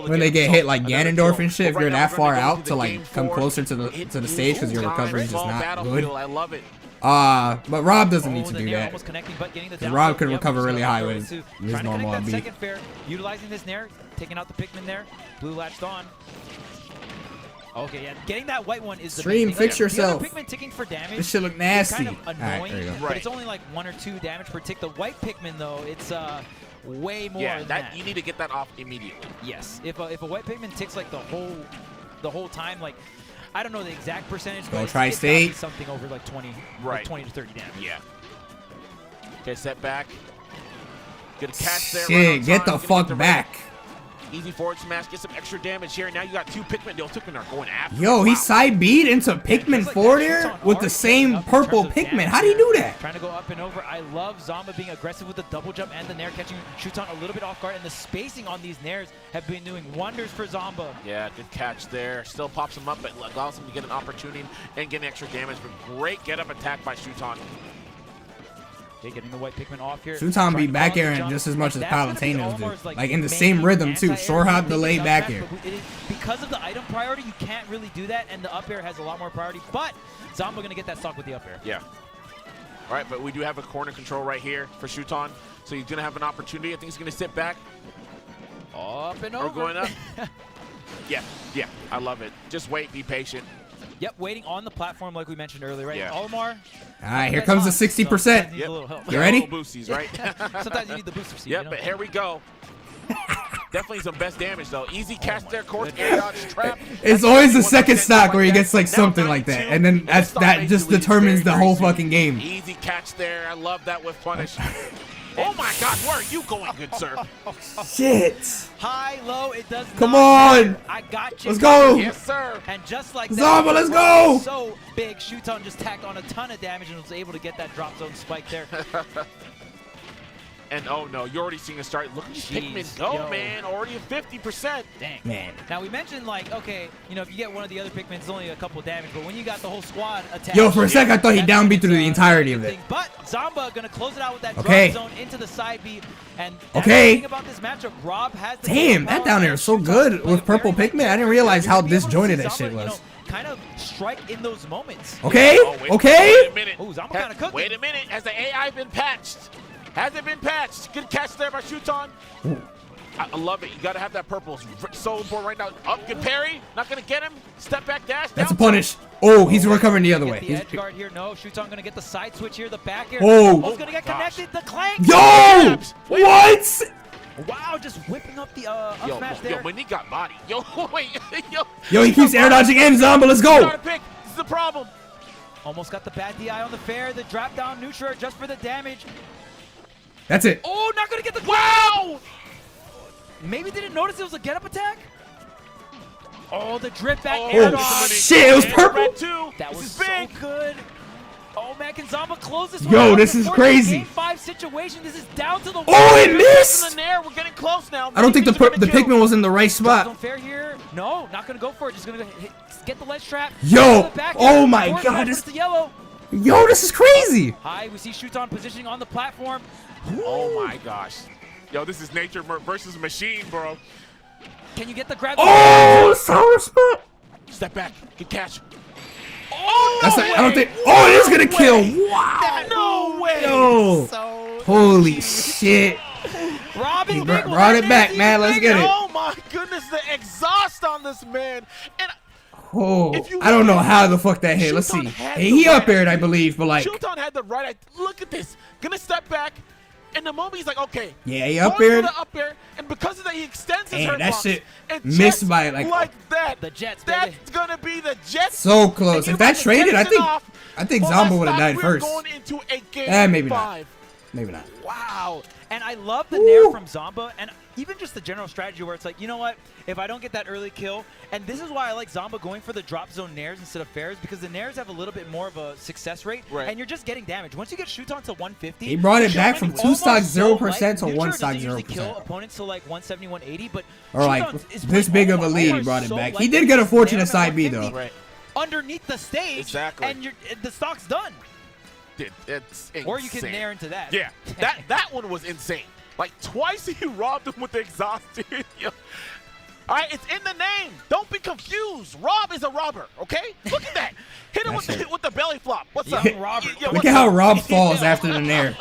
when they get hit, like Ganondorf and shit. If you're that far out to like come closer to the stage because your recovery is just not good.
I love it.
But Rob doesn't need to do that.
Because
Rob can recover really high with his normal
that
beat.
second fair, utilizing this Nair, taking out the Pikmin there. Blue latched on. Okay, yeah, getting that white one is the
Stream,
big thing.
fix yourself.
The other Pikmin ticking for damage.
This shit look nasty.
Kind of annoying,
there you go.
but it's only like 1 or 2 damage per tick. The white Pikmin though, it's way more than that.
You need to get that off immediately.
Yes, if a white Pikmin ticks like the whole time, like I don't know the exact percentage,
Go
but
Tri-State.
it's something over like 20,
Right.
like 20 to 30 damage.
Yeah. Okay, set back. Good catch there.
Shit,
right on
get
time.
the
Gonna
fuck
get
back.
Easy forward smash, get some extra damage here. Now you got 2 Pikmin. Those Pikmin are going after.
Yo, he
Wow.
side beat into Pikmin 4 there with the same purple Pikmin. How do you do that?
Trying to go up and over. I love Zamba being aggressive with the double jump and the Nair, catching Shuton a little bit off guard, and the spacing on these Nairs have been doing wonders for Zamba.
Yeah, good catch there. Still pops him up, but allows him to get an opportunity and get extra damage. But great get up attack by Shuton.
Okay, getting the white Pikmin off here.
Shuton be
Trying to
back
follow the
airing
jump,
just as much
and
as
that's gonna be
Palutinos do.
Olimar's,
Like in the
main
same rhythm too.
anti-air
Short hop,
thing
delay,
up
back
smash,
air.
but because of the item priority, you can't really do that, and the up air has a lot more priority. But Zamba gonna get that stock with the up air.
Yeah. All right, but we do have a corner control right here for Shuton, so he's gonna have an opportunity. I think he's gonna sit back
Up and
or
over.
going up. Yeah, I love it. Just wait, be patient.
Yep, waiting on the platform like we mentioned earlier, right?
Yeah.
Olimar.
All right, here comes the 60%.
Needs a little help.
You ready?
Little boosties, right?
Sometimes you need the booster seat.
Yep,
you know?
but here we go. Definitely some best damage though. Easy catch there, course, air dodge, trap.
It's always the second stock where he gets like something like that, and then that just determines the whole fucking game.
Easy catch there. I love that with punish. Oh my God, where are you going, good sir?
Shit.
High, low, it does
Come
not
on.
matter. I got you.
Let's go.
Yes, sir.
And just like
Zamba,
that,
let's go.
So big, Shuton just tacked on a ton of damage and was able to get that drop zone spike there.
And oh no, you're already seeing a start. Look at these
Jeez,
Pikmin go,
yo.
man. Already at 50%.
Dang.
Man.
Now we mentioned like, okay, you know, if you get one of the other Pikmins, it's only a couple of damage, but when you got the whole squad attack.
Yo, for a sec, I thought he
that's
down
when
beat through
it's,
the entirety of it.
thing. But Zamba gonna close it out with that
Okay.
drop zone into the side B. And that's
Okay.
the thing about this matchup. Rob has the
Damn, that down there is so good with purple Pikmin. I didn't realize how disjointed that shit was.
Kind of strike in those moments.
Okay,
Oh, wait
okay.
a minute.
Oh, Zamba kind of cooking.
Wait a minute. Has the AI been patched? Has it been patched? Good catch there by Shuton. I love it. You got to have that purple. It's so important right now. Up, good parry. Not going to get him. Step back dash.
That's a
down.
punish. Oh, he's recovering the other
Get
way.
the edge guard here. No, Shuton gonna get the side switch here. The back air.
Oh.
Almost gonna get
gosh.
connected. The clank.
Yo, what?
Wow, just whipping up the up smash there.
Yo, when he got body. Yo, wait.
Yo, he keeps air dodging in. Zamba, let's
Got
go.
to pick. This is the problem.
Almost got the bad DI on the fair. The drop down neutral just for the damage.
That's it.
Oh, not gonna get the
Wow.
Maybe didn't notice it was a get up attack. Oh, the drip back
Oh,
air
Oh,
dodge.
shit, it was
And
purple.
red too.
That
This
was
is
so
big.
good. Oh man, can Zamba close this one
Yo,
out?
this is
Unfortunately,
crazy.
Game 5 situation. This is down to the
Oh, it
In
missed.
the Nair, we're getting close now.
I don't think
Maybe these are
the
gonna kill.
Pikmin was in the right
Drop zone
spot.
fair here. No, not gonna go for it. Just gonna get the ledge trap.
Yo,
To the back
oh
air.
my
Forward
God,
smash,
this-
but it's the yellow.
Yo, this is crazy.
High, we see Shuton positioning on the platform.
Oh my gosh. Yo, this is nature versus machine, bro.
Can you get the grab?
Oh, sour spot.
Step back. Good catch. Oh,
That's
no
not, I don't
way.
think. Oh, it is gonna kill.
way.
Wow.
No way.
Yo.
So
Holy shit.
Robin
He
Big
brought it back,
Hernandez,
man. Let's
big
get it.
Oh my goodness, the exhaust on this man. And
Oh,
If you
I don't
look
know
at
how the fuck that hit. Let's see.
Shuton had
Hey,
the
he up
right
aired, I
idea.
believe, but like,
Shuton had the right idea. Look at this. Gonna step back. And the moment he's like, okay.
yeah, he up
going for
aired.
the up air, and because of that, he extends his
Damn, that
hurtbox.
shit
And
missed
just
by, like,
that.
The Jets, baby.
That's gonna be the Jets.
So close.
And
If that
you
traded, I
Jensen
think
off.
I think
Well,
Zamba
let's
would have
stop.
died
We're
first.
going into a game
Maybe not.
5.
Maybe not.
Wow. And I love the nair from Zomba, and even just the general strategy where it's like, you know what? If I don't get that early kill, and this is why I like Zomba going for the drop zone nairs instead of fairs, because the nairs have a little bit more of a success rate, and you're just getting damage. Once you get shoot on to 150,
he brought it back from 2 stock 0% to 1 stock 0%.
Kill opponents to like 170, 180, but
or like this big of a lead, he brought it back. He did get a fortunate side B though.
Underneath the stage, and the stock's done.
It's insane.
Or you can nair into that.
Yeah, that one was insane. Like twice he robbed him with the exhaust. All right, it's in the name. Don't be confused. Rob is a robber, okay? Look at that. Hit him with the belly flop. What's up, Robert?
Look at how Rob falls after the nair.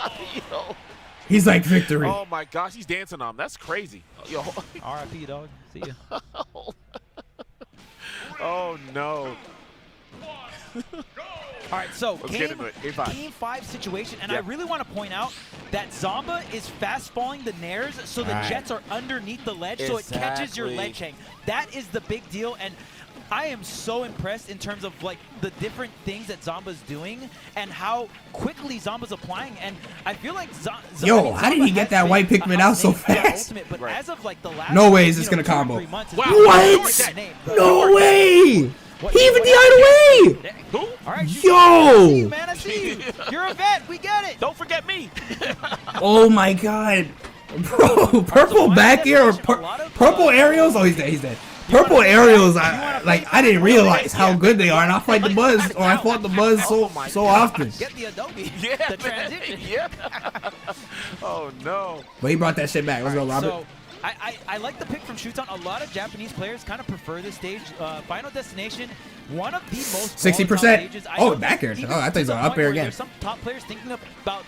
He's like victory.
Oh my gosh, he's dancing on him. That's crazy. Yo.
R.I.P. dog. See ya.
Oh no.
All right, so game 5 situation, and I really want to point out that Zomba is fast falling the nairs, so the jets are underneath the ledge, so it catches your ledge hang. That is the big deal, and I am so impressed in terms of like the different things that Zomba's doing and how quickly Zomba's applying. And I feel like
Yo, how did he get that white Pigment out so fast?
Ultimate, but as of like the last,
no way is this gonna combo.
Months,
what? No way! He even DI'd away!
Who?
All right,
yo!
I see you, man, I see you. You're a vet. We get it.
Don't forget me.
Oh my god. Bro, purple back air or purple aerials? Oh, he's dead. He's dead. Purple aerials, I didn't realize how good they are, and I fight the Buzz, or I fought the Buzz so often.
Get the Adobe.
Yeah,
the transition.
Yeah. Oh no.
But he brought that shit back. Let's go, Robert.
So, I like the pick from Shuton. A lot of Japanese players kind of prefer this stage. Final Destination, one of the most
60%. Oh, back air. Oh, I thought he was up air again.
There's some top players thinking about,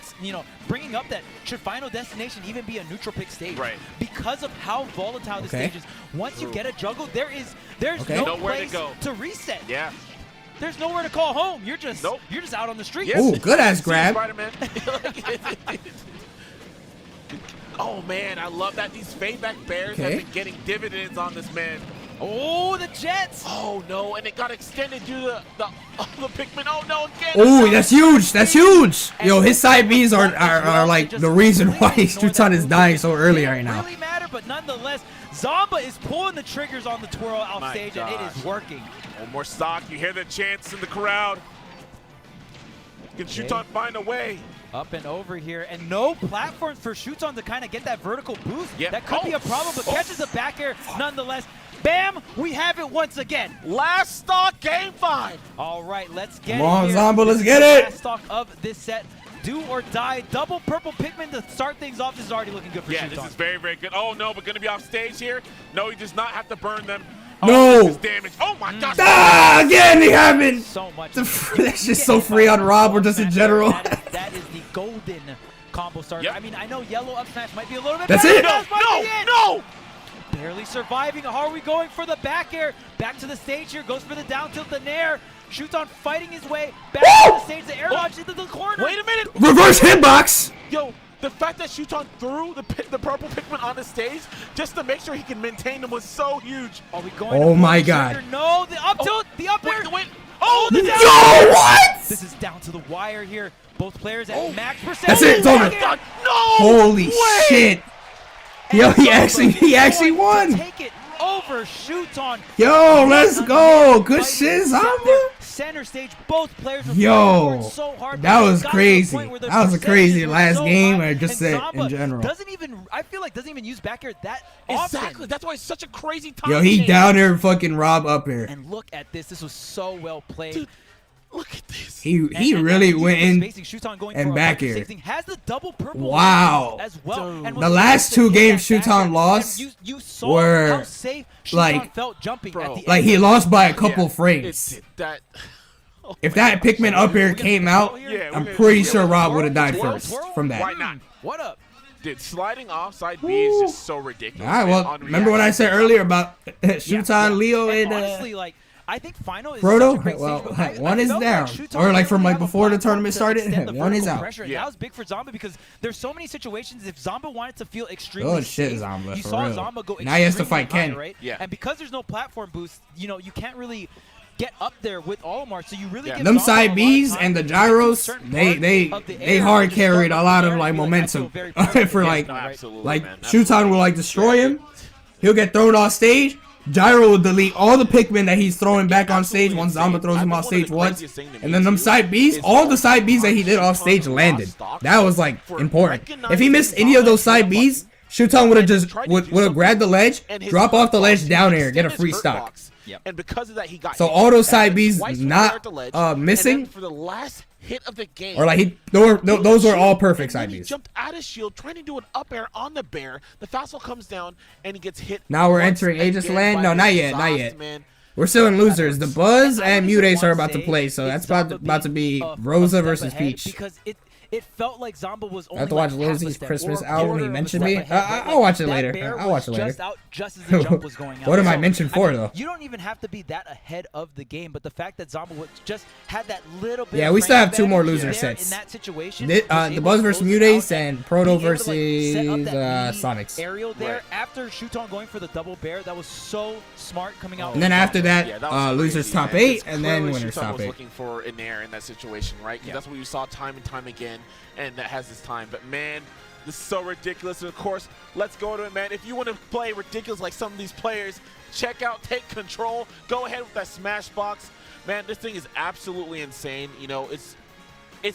bringing up that should Final Destination even be a neutral pick stage?
Right.
Because of how volatile the stage is. Once you get a juggle, there's no place to reset.
Yeah.
There's nowhere to call home. You're just out on the street.
Yes. Ooh, good ass grab.
Oh man, I love that these fade-back bears have been getting dividends on this man.
Oh, the Jets!
Oh no, and it got extended due to the Pikmin. Oh no, again!
Oh, that's huge! That's huge! Yo, his side Bs are like the reason why Shuton is dying so early right now.
Really matter, but nonetheless, Zomba is pulling the triggers on the twirl off stage, and it is working.
One more stock. You hear the chants in the crowd. Can Shuton find a way?
Up and over here, and no platforms for Shuton to kind of get that vertical boost.
Yeah.
That could be a problem, but catches a back air nonetheless. Bam! We have it once again.
Last stock, game 5.
All right, let's get
Come on,
it.
Zomba, let's get it.
Last stock of this set. Do or die. Double purple Pikmin to start things off. This is already looking good for Shuton.
Yeah, this is very, very good. Oh no, but going to be off stage here. No, he does not have to burn them.
No!
This is damage. Oh my gosh!
Ah, again, he having
so much.
That's just so free on Rob, or just in general.
That is the golden combo starter.
Yep.
I mean, I know yellow up smash might be a little bit
That's
better.
it!
No!
Barely surviving. How are we going for the back air? Back to the stage here. Goes for the down tilt, the nair. Shuton fighting his way back to the stage. The air launch into the corner.
Wait a minute!
Reverse hitbox!
Yo, the fact that Shuton threw the purple Pikmin on the stage just to make sure he can maintain them was so huge.
Are we going?
Oh my god!
Trigger? No, the up tilt, the up air.
Wait. Oh, the down.
Yo, what?
This is down to the wire here. Both players at max percent.
That's it. It's over.
No!
Holy shit! Yo, he actually won.
Take it over Shuton.
Yo, let's go. Good shit, Zomba.
Center stage, both players were so hard.
That was crazy. That was a crazy last game, or just in general.
I feel like doesn't even use back air that
Exactly.
often.
That's why it's such a crazy time.
Yo, he down there fucking Rob up here.
And look at this. This was so well played.
Dude, look at this.
He really went in and back air.
Has the double purple
wow.
As well. And
the last 2 games Shuton lost were like,
felt jumping at the
like he lost by a couple frames. If that Pikmin up air came out, I'm pretty sure Rob would have died first from that.
Why not?
What up?
Dude, sliding off side B is just so ridiculous.
All right, well, remember what I said earlier about Shuton, Leo, and
honestly, like, I think final is
Frodo. Well, one is down, or like from like before the tournament started, one is out.
Yeah. That was big for Zomba because there's so many situations. If Zomba wanted to feel extremely
shit,
safe,
Zomba,
you
for
saw
real.
Zomba go
Now he has to fight
high,
Ken.
right?
Yeah.
And because there's no platform boost, you can't really get up there with Olimar. So you really give
them
Zombo a
side
lot of
Bs
time
and the
to
gyros,
certain
they
parts of the air
hard
and just start
carried a
up
lot
there
of like
and be
momentum
I feel very
for like
absolutely,
like
man.
Shuton will like destroy him. He'll get thrown off stage. Gyro will delete all the Pikmin that he's throwing back on stage once Zombo throws him off stage once. And then them side Bs, all the side Bs that he did off stage landed. That was like important. If he missed any of those side Bs, Shuton would have just would have grabbed the ledge, drop off the ledge down air, get a free stock.
And because of that, he got
So all those side Bs not missing,
for the last hit of the game,
or like those were all perfect side
He
Bs.
jumped out of shield, trying to do an up air on the bear. The fastball comes down, and he gets hit.
Now we're
once
entering Aegis
again
Land.
by
No,
the
not yet, not
exhaust,
yet.
man.
We're still in losers. The Buzz and
I don't even
Mutace are
wanna
about to
say
play, so
it's
that's
Zombo
about to be
being a
Rosa
step
versus
ahead
Peach.
because it felt like Zombo was
I
only
have to watch
like half a
Lizzie's
step
Christmas
or a
album.
quarter
He
of a
mentioned
step
me.
ahead, but,
I'll watch it
that
later.
bear
I'll watch it
was
later.
just out just as the jump was going out.
What am I
So,
mentioned for,
mean,
though?
You don't even have to be that ahead of the game, but the fact that Zombo just had that little bit.
Yeah,
of
we still
frame
have two more
advantage
loser
there
sets.
In that situation,
The
was able
Buzz
to
versus
close it
Mutace
out
and Proto
be able to, like, set up
versus
that mini
Sonics.
aerial there after Shuton going for the double bear. That was so smart coming out.
And then after that,
Yeah, was
losers
crazy,
top
man.
8,
It's
and then
clearly
winners
Shuton
top
was
8.
looking for an air in that situation, right? 'Cause that's what we saw time and time again, and that has this time. But man, this is so ridiculous. And of course, let's go to it, man. If you want to play ridiculous like some of these players, check out Take Control. Go ahead with that Smash Box. Man, this thing is absolutely insane. You know, it's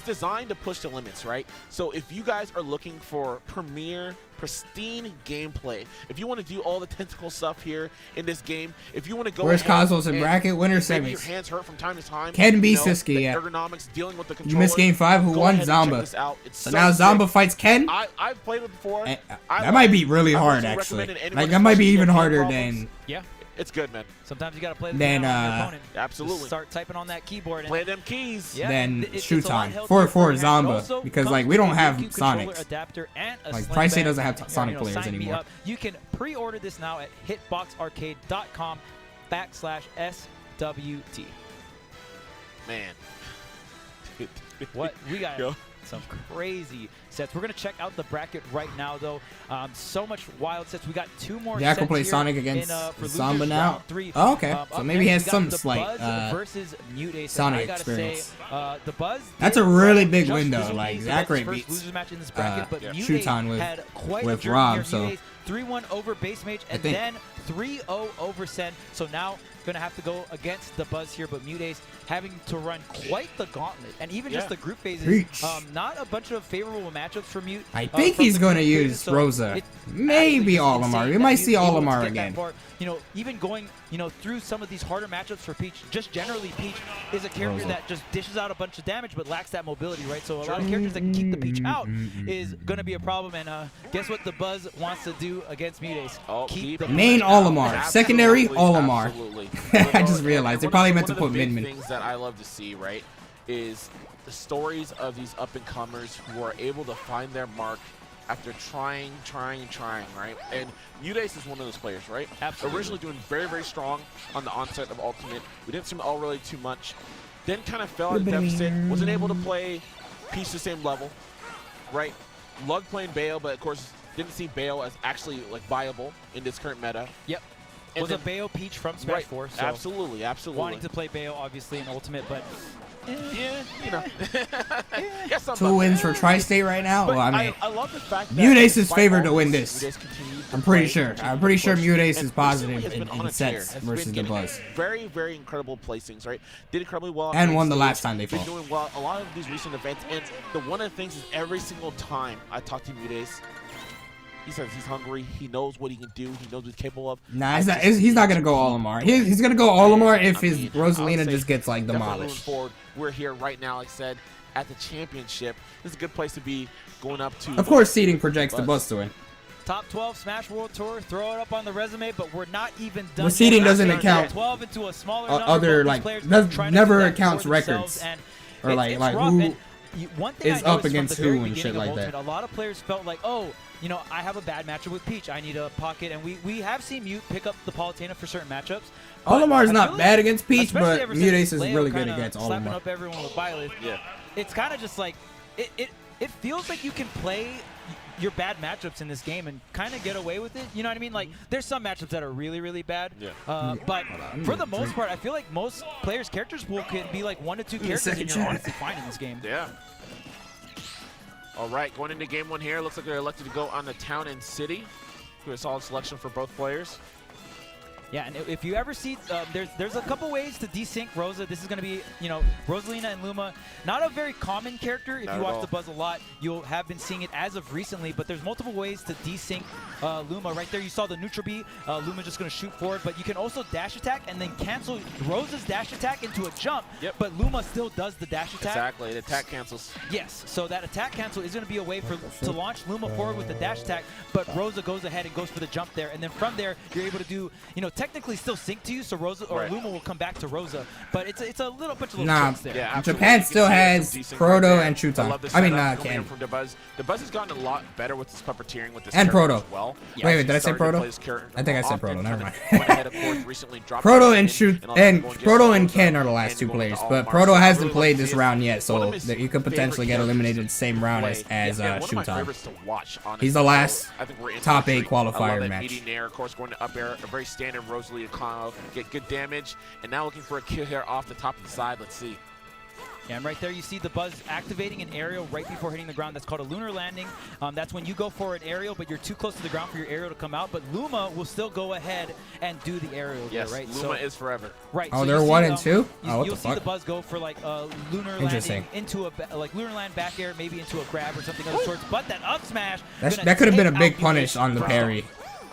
designed to push the limits, right? So if you guys are looking for premier, pristine gameplay, if you want to do all the tentacle stuff here in this game, if you want to go
Where's
ahead
Cosmos and bracket? Winner
maybe your
semis.
hands hurt from time to time.
Can be
you know,
Siski,
the
yeah.
ergonomics, dealing with the
You
controller.
missed game 5. Who
Go
won?
ahead and check
Zomba.
this out. It's
So now
sick.
Zomba fights Ken.
I've played it before.
That might be really
I
hard,
would
actually.
recommend it anyone,
Like, that might be
especially
even
if you have
harder
problems.
than...
Yeah.
It's good, man.
Sometimes you got to play the
Then,
game on your opponent.
Absolutely.
Just start typing on that keyboard. And
Play them keys.
Yeah,
Then
it's a lot
Shuton.
healthier
For
your hand.
Zomba.
Also
Because,
comes
like, we
with
don't
a
have
GameCube controller
Sonics.
adapter and a
Like,
sling
Pricey
bag.
doesn't have Sonic players
sign me
anymore.
up. You can pre-order this now at hitboxarcade.com/SWT.
Man.
What? We got
Yo.
some crazy sets. We're going to check out the bracket right now, though. So much wild sets. We got 2 more
Jack
sets
will play
here
Sonic against
for losers
Zomba now?
round 3.
Oh, okay. So
up
maybe he
next,
has
we got
some
the
slight,
Buzz versus Mutace.
Sonic
I gotta
experience.
Say, the Buzz
That's a
did
really
just
big window.
recently
Like,
the
Zach
Buzz's
Ray
first
beats
losers match in this bracket, but Mutace
Shuton with
had quite a
with
journey
Rob,
here.
so
Mutace 3-1 over Base Mage, and
think-
then 3-0 over Sen. So now gonna have to go against the Buzz here, but Mutace having to run quite the gauntlet, and even just the group phases.
Preach.
Not a bunch of favorable matchups for Mute.
I think
from
he's
the
going to
group phases,
use
so
Rosa.
it's
Maybe
actually just
Olimar.
insane
We
that
might
he's
see
able to
Olimar
get that
again.
far. You know, even going, through some of these harder matchups for Peach, just generally Peach is a character
Rosa.
that just dishes out a bunch of damage but lacks that mobility, right? So a lot of characters that can keep the Peach out is going to be a problem, and guess what the Buzz wants to do against Mutace? Keep the
Main
Peach out.
Olimar. Secondary Olimar.
Absolutely.
I just realized they probably meant to put
One of the
Min
big
Min.
things that I love to see, right, is the stories of these up-and-comers who are able to find their mark after trying, right? And Mutace is one of those players, right?
Absolutely.
Originally doing very, very strong on the onset of Ultimate. We didn't see him all really too much. Then kind of fell at a deficit. Wasn't able to play Peach the same level, right? Loved playing Bayo, but of course didn't see Bayo as actually like viable in this current meta.
Yep.
And
Was a
then-
Bayo Peach from Smash 4, so
absolutely.
wanting to play Bayo obviously in Ultimate, but
Yeah, you know. Yeah,
2 wins for Tri-State right now?
But
Well, I mean,
I love the fact that
Mutace is
despite
favored
all
to win
this,
this.
Mutace continued to
I'm pretty
play,
sure.
continued
I'm
to
pretty sure
push,
Mutace
and
is positive
recently has been on
in
a tear.
sets
Has
versus
been
the
getting
Buzz.
Very, very incredible placings, right? Did incredibly well.
And
on
won the
stage,
last time they
been
fought.
doing well a lot of these recent events. And one of the things is every single time I talk to Mutace, he says he's hungry. He knows what he can do. He knows what he's capable of.
Nah, he's not going to go Olimar. He's going to go Olimar if his
I mean,
Rosalina
I would
just
say
gets, like,
definitely
demolished.
moving forward, we're here right now, like I said, at the championship. This is a good place to be going up to.
Of course, seeding projects the Buzz to win.
Top 12 Smash World Tour, throw it up on the resume, but we're not even done.
The seeding
yet.
doesn't
We're
account
12 into a smaller
other,
number, but
like,
these players
does-
trying to
never
do that
accounts
for themselves,
records.
and
Or,
it's
like
rough.
who
And one thing
is
I
up
noticed
against
from the
who
very
and shit
beginning
like
of
that.
Ultimate, a lot of players felt like, oh, I have a bad matchup with Peach. I need a pocket, and we have seen Mute pick up the Palutena for certain matchups.
Olimar is
I
not
feel
bad
like,
against Peach,
especially
but
ever
Mutace
since
is
Leo
really good
kinda
against
slapping
Olimar.
up everyone with Violet.
Yeah.
It's kind of just like it feels like you can play your bad matchups in this game and kind of get away with it. You know what I mean? Like, there's some matchups that are really, really bad.
Yeah.
But for the most part, I feel like most players' characters pool can be like 1 to 2 characters, and you're honestly fine in this game.
Yeah. All right, going into game 1 here. Looks like they're elected to go on the town and city. A solid selection for both players.
Yeah, and if you ever see, there's a couple ways to desync Rosa. This is going to be, you know, Rosalina and Luma. Not a very common character. If you watch the Buzz a lot, you'll have been seeing it as of recently, but there's multiple ways to desync Luma. Right there, you saw the neutral B. Luma's just going to shoot forward, but you can also dash attack and then cancel Rosa's dash attack into a jump, but Luma still does the dash attack.
Exactly, the attack cancels.
Yes, so that attack cancel is going to be a way to launch Luma forward with the dash attack, but Rosa goes ahead and goes for the jump there, and then from there, you're able to do, you know, technically still sync to you, so Rosa or Luma will come back to Rosa, but it's a little bunch of little tricks there.
Yeah,
Japan still has Proto and Chuton. I mean, Ken.
From the Buzz has gotten a lot better with this puppeteering with this
and Proto.
As well.
Wait, did I say Proto? I think I said Proto. Never mind.
Proto
Proto and Ken are the last 2 players, but Proto hasn't played this round yet, so you could potentially get eliminated the same round as Chuton. He's the last top 8 qualifier match.
Nair, of course, going to up air, a very standard Rosalie combo, get good damage, and now looking for a kill here off the top of the side. Let's see.
Yeah, and right there you see the Buzz activating an aerial right before hitting the ground. That's called a lunar landing. That's when you go for an aerial, but you're too close to the ground for your aerial to come out. But Luma will still go ahead and do the aerial there, right?
Luma is forever.
Right.
Oh,
so
they're 1 and 2?
You'll see the Buzz go for like a lunar landing into a lunar land back air, maybe into a grab or something of the sorts. But that up smash,
that could have been a big punish on the parry.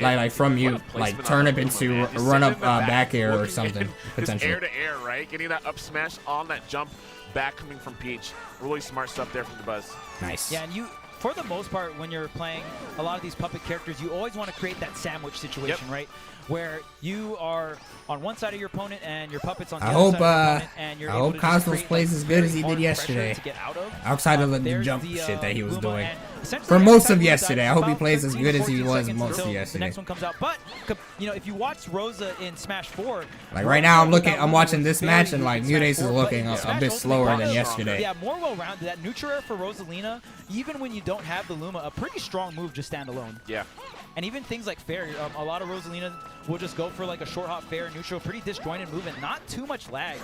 Like from you, like turn up into run up back air or something, potentially.
Air to air, right? Getting that up smash on that jump back coming from Peach. Really smart stuff there from the Buzz.
Nice.
Yeah, and for the most part, when you're playing a lot of these puppet characters, you always want to create that sandwich situation, right? Where you are on one side of your opponent and your puppet's on the other side of your opponent, and you're able to
Cosmos plays as good as he did yesterday. Outside of the jump shit that he was doing. For most of yesterday. I hope he plays as good as he was most of yesterday.
The next one comes out. But, you know, if you watch Rosa in Smash 4...
Like right now I'm watching this match and like Mudace is looking a bit slower than yesterday.
Yeah, more well-rounded. That neutral air for Rosalina, even when you don't have the Luma, a pretty strong move just standalone.
Yeah.
And even things like fair, a lot of Rosalina will just go for like a short hop fair neutral, pretty disjointed move and not too much lag.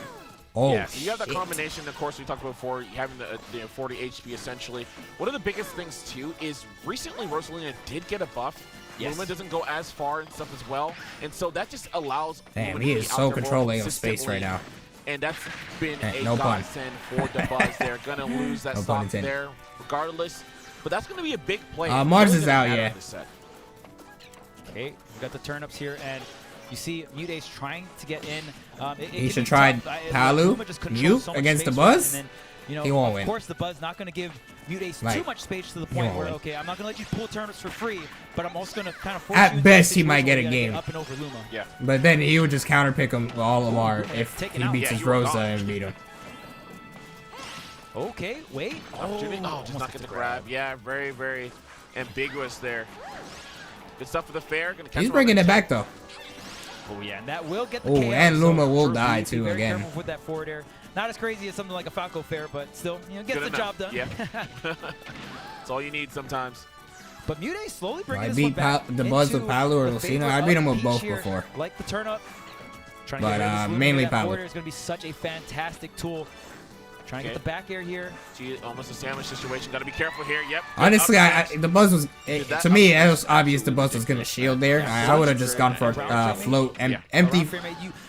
Oh,
yeah, so you have that combination, of course, we talked about before, having the 40 HP essentially. One of the biggest things, too, is recently Rosalina did get a buff. Yes. Luma doesn't go as far and stuff as well, and so that just allows
Damn, he is so controlling of space right now.
And that's been a
no
godsend for the Buzz. They're going to lose that stock there regardless, but that's going to be a big play.
Mars is out, yeah.
Okay, we've got the turn-ups here, and you see Mudace trying to get in.
He should try Palu, Mew against the Buzz.
Then, you know,
he won't win.
Of course, the Buzz not going to give Mudace too much space to the point where, okay, I'm not going to let you pull turnips for free, but I'm also going to kind of force you
at best, he might get a game.
Up and over Luma.
Yeah.
But then he would just counterpick him all Lamar if he beats his Rosa and beat him.
Okay, wait.
Oh, just not get the grab. Yeah, very, very ambiguous there. Good stuff for the fair.
He's bringing it back, though.
Oh, yeah, and that will get the
KO. And Luma will die, too, again.
Careful with that forward air. Not as crazy as something like a Falco fair, but still, you know, gets the job done.
Yeah. That's all you need sometimes.
But Mudace slowly bringing
I
this
beat
one back
the Buzz with Palu or Lucina. I beat him with both before.
Like the turn-up.
But mainly Palu.
Forward air is going to be such a fantastic tool. Trying to get the back air here.
See, almost a sandwich situation. Got to be careful here. Yep.
Honestly, the Buzz was, to me, it was obvious the Buzz was going to shield there. I would have just gone for float, empty,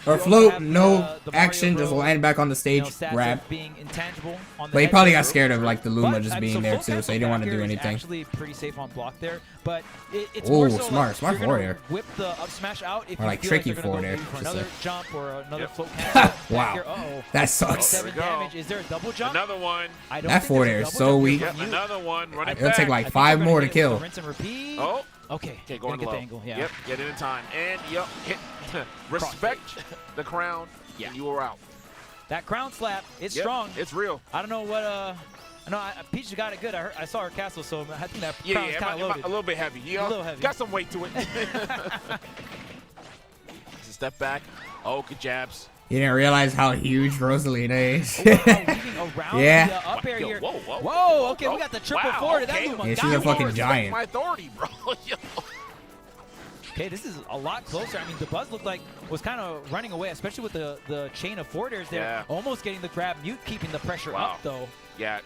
or float, no action, just land back on the stage, grab. But he probably got scared of like the Luma just being there too, so he didn't want to do anything.
Actually pretty safe on block there, but it's
smart forward air.
Whip the up smash out if
or like tricky forward air.
Another jump or another float cancel.
Wow, that sucks.
7 damage. Is there a double jump?
Another one.
That forward air is so weak.
Yep, another one. Run it
It'll
back.
take like 5 more to kill.
Rinse and repeat.
Oh.
Okay.
Okay, going
get
low.
the angle. Yeah.
Yep. Get it in time. And yep. Hit. Respect the crown. Yeah. And you are out.
That crown slap. It's strong.
It's real.
I don't know what. I know Peach got it good. I saw her castle, so I think that crown's kind of loaded.
A little bit heavy. You know,
a little heavy.
Got some weight to it. Step back. Oh, good jabs.
You didn't realize how huge Rosalina is.
Weaving around
Yeah.
the up air here.
Whoa, whoa.
Whoa, okay, we got the triple forward.
okay.
That Luma
Yeah,
got
she's a
it.
fucking
Respect
giant.
my authority, bro. Yo.
Okay, this is a lot closer. I mean, the Buzz looked like was kind of running away, especially with the chain of forward airs there.
Yeah.
Almost getting the grab. Mute keeping the pressure
Wow.
up, though.
Yeah.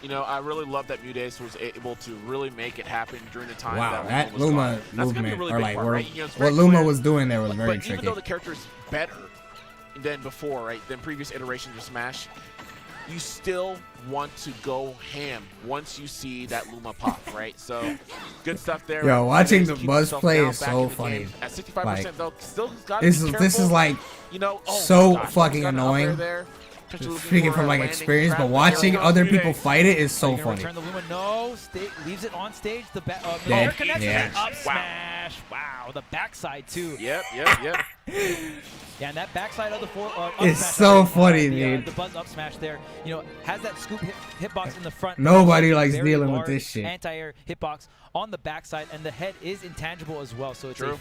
You know, I really love that Mudace was able to really make it happen during the time
Wow,
that
that
was
Luma
gone. That's gonna be a
movement,
really
or
big
like
part, right? You know, it's
what
very
Luma
clear,
was doing there was very
but even
tricky.
though the character is better than before, right, than previous iterations of Smash, you still want to go ham once you see that Luma pop, right? So, good stuff there.
Yo, watching the
Keep
Buzz
himself
play
down
is
back
so
in the
funny.
game. At 65%,
Like,
though, still got
This is like
you know, oh
so
my gosh,
fucking
he's got an up air
annoying.
there. Looking
Speaking
for
from
a
like
landing
experience,
grab,
but
but here
watching
goes
other people
Mudace.
fight it is so
Are you gonna
funny.
return the Luma? No, leaves it on stage. The
Yeah,
air connects
yeah.
and up
Wow.
smash. Wow, the backside too.
Yep.
Yeah, and that backside of the up
It's
smash,
so
right,
funny,
the,
dude.
The Buzz up smash there, you know, has that scoop hitbox in the front.
Nobody
but
likes
very
dealing with
large
this shit.
Anti-air hitbox on the backside, and the head is intangible as well. So it's
True.
a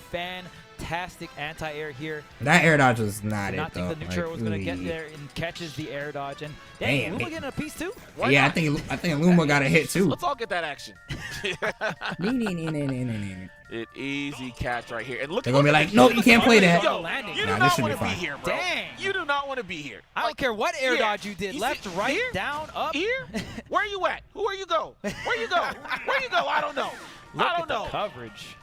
fantastic anti-air here.
That air dodge was not
Did
it
not
though.
think the neutral was gonna get
ooh.
there and catches the air dodge. And dang,
Damn,
Luma
they-
getting a piece too.
Why
Yeah,
not?
I think Luma got a hit too.
Let's all get that action. It easy catch right here. And look,
They're gonna be
look
like,
at
no,
this.
you can't play that.
Yo,
Landing.
you
Nah,
do
this
not
should
want
be
to be
fine.
here, bro.
Dang.
You do not want to be here.
I don't care what air
here.
dodge you did,
You
left,
see-
right,
here?
down, up.
Here? Where you at? Where you go? Where you go? Where you go? I don't know.
Look
I
at
don't
the
know.
coverage.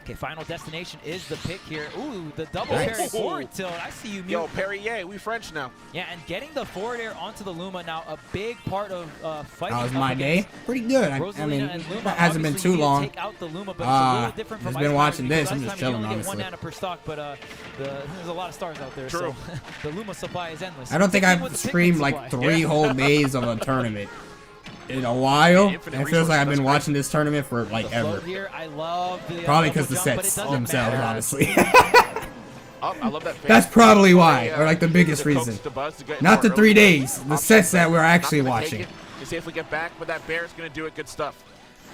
Okay, final destination is the pick here. Ooh, the double
Nice.
parry forward tilt. I see you, Mute.
Yo, Perrier, we French now.
Yeah, and getting the forward air onto the Luma now, a big part of fighting.
That was
up
my day.
against
Pretty good. I
Rosalina
mean,
and Luma.
it hasn't been
Obviously,
too
you
long.
Take out the Luma, but it's a little different from
just been
Ice
watching
Power,
this. I'm
because
just
Ice Power, you
chilling,
only get
honestly.
1 mana per stock, but there's a lot of stars out there,
True.
so the Luma supply is endless.
I don't think
Same with
I've
the Pikmin
streamed like
supply.
3 whole days of a tournament in a while.
Infinite
And it feels like I've
resources,
been
that's
watching this tournament for like
The float
ever.
here, I love the
Probably
double
because the
jump, but it
sets
doesn't
themselves,
matter.
honestly.
Oh, I love that.
That's probably why, or like the biggest
to coax
reason.
the Buzz to get
Not the
more
3
early
days, the
options,
sets that we're
not
actually
gonna take
watching.
it to see if we get back, but that bear is going to do it. Good stuff.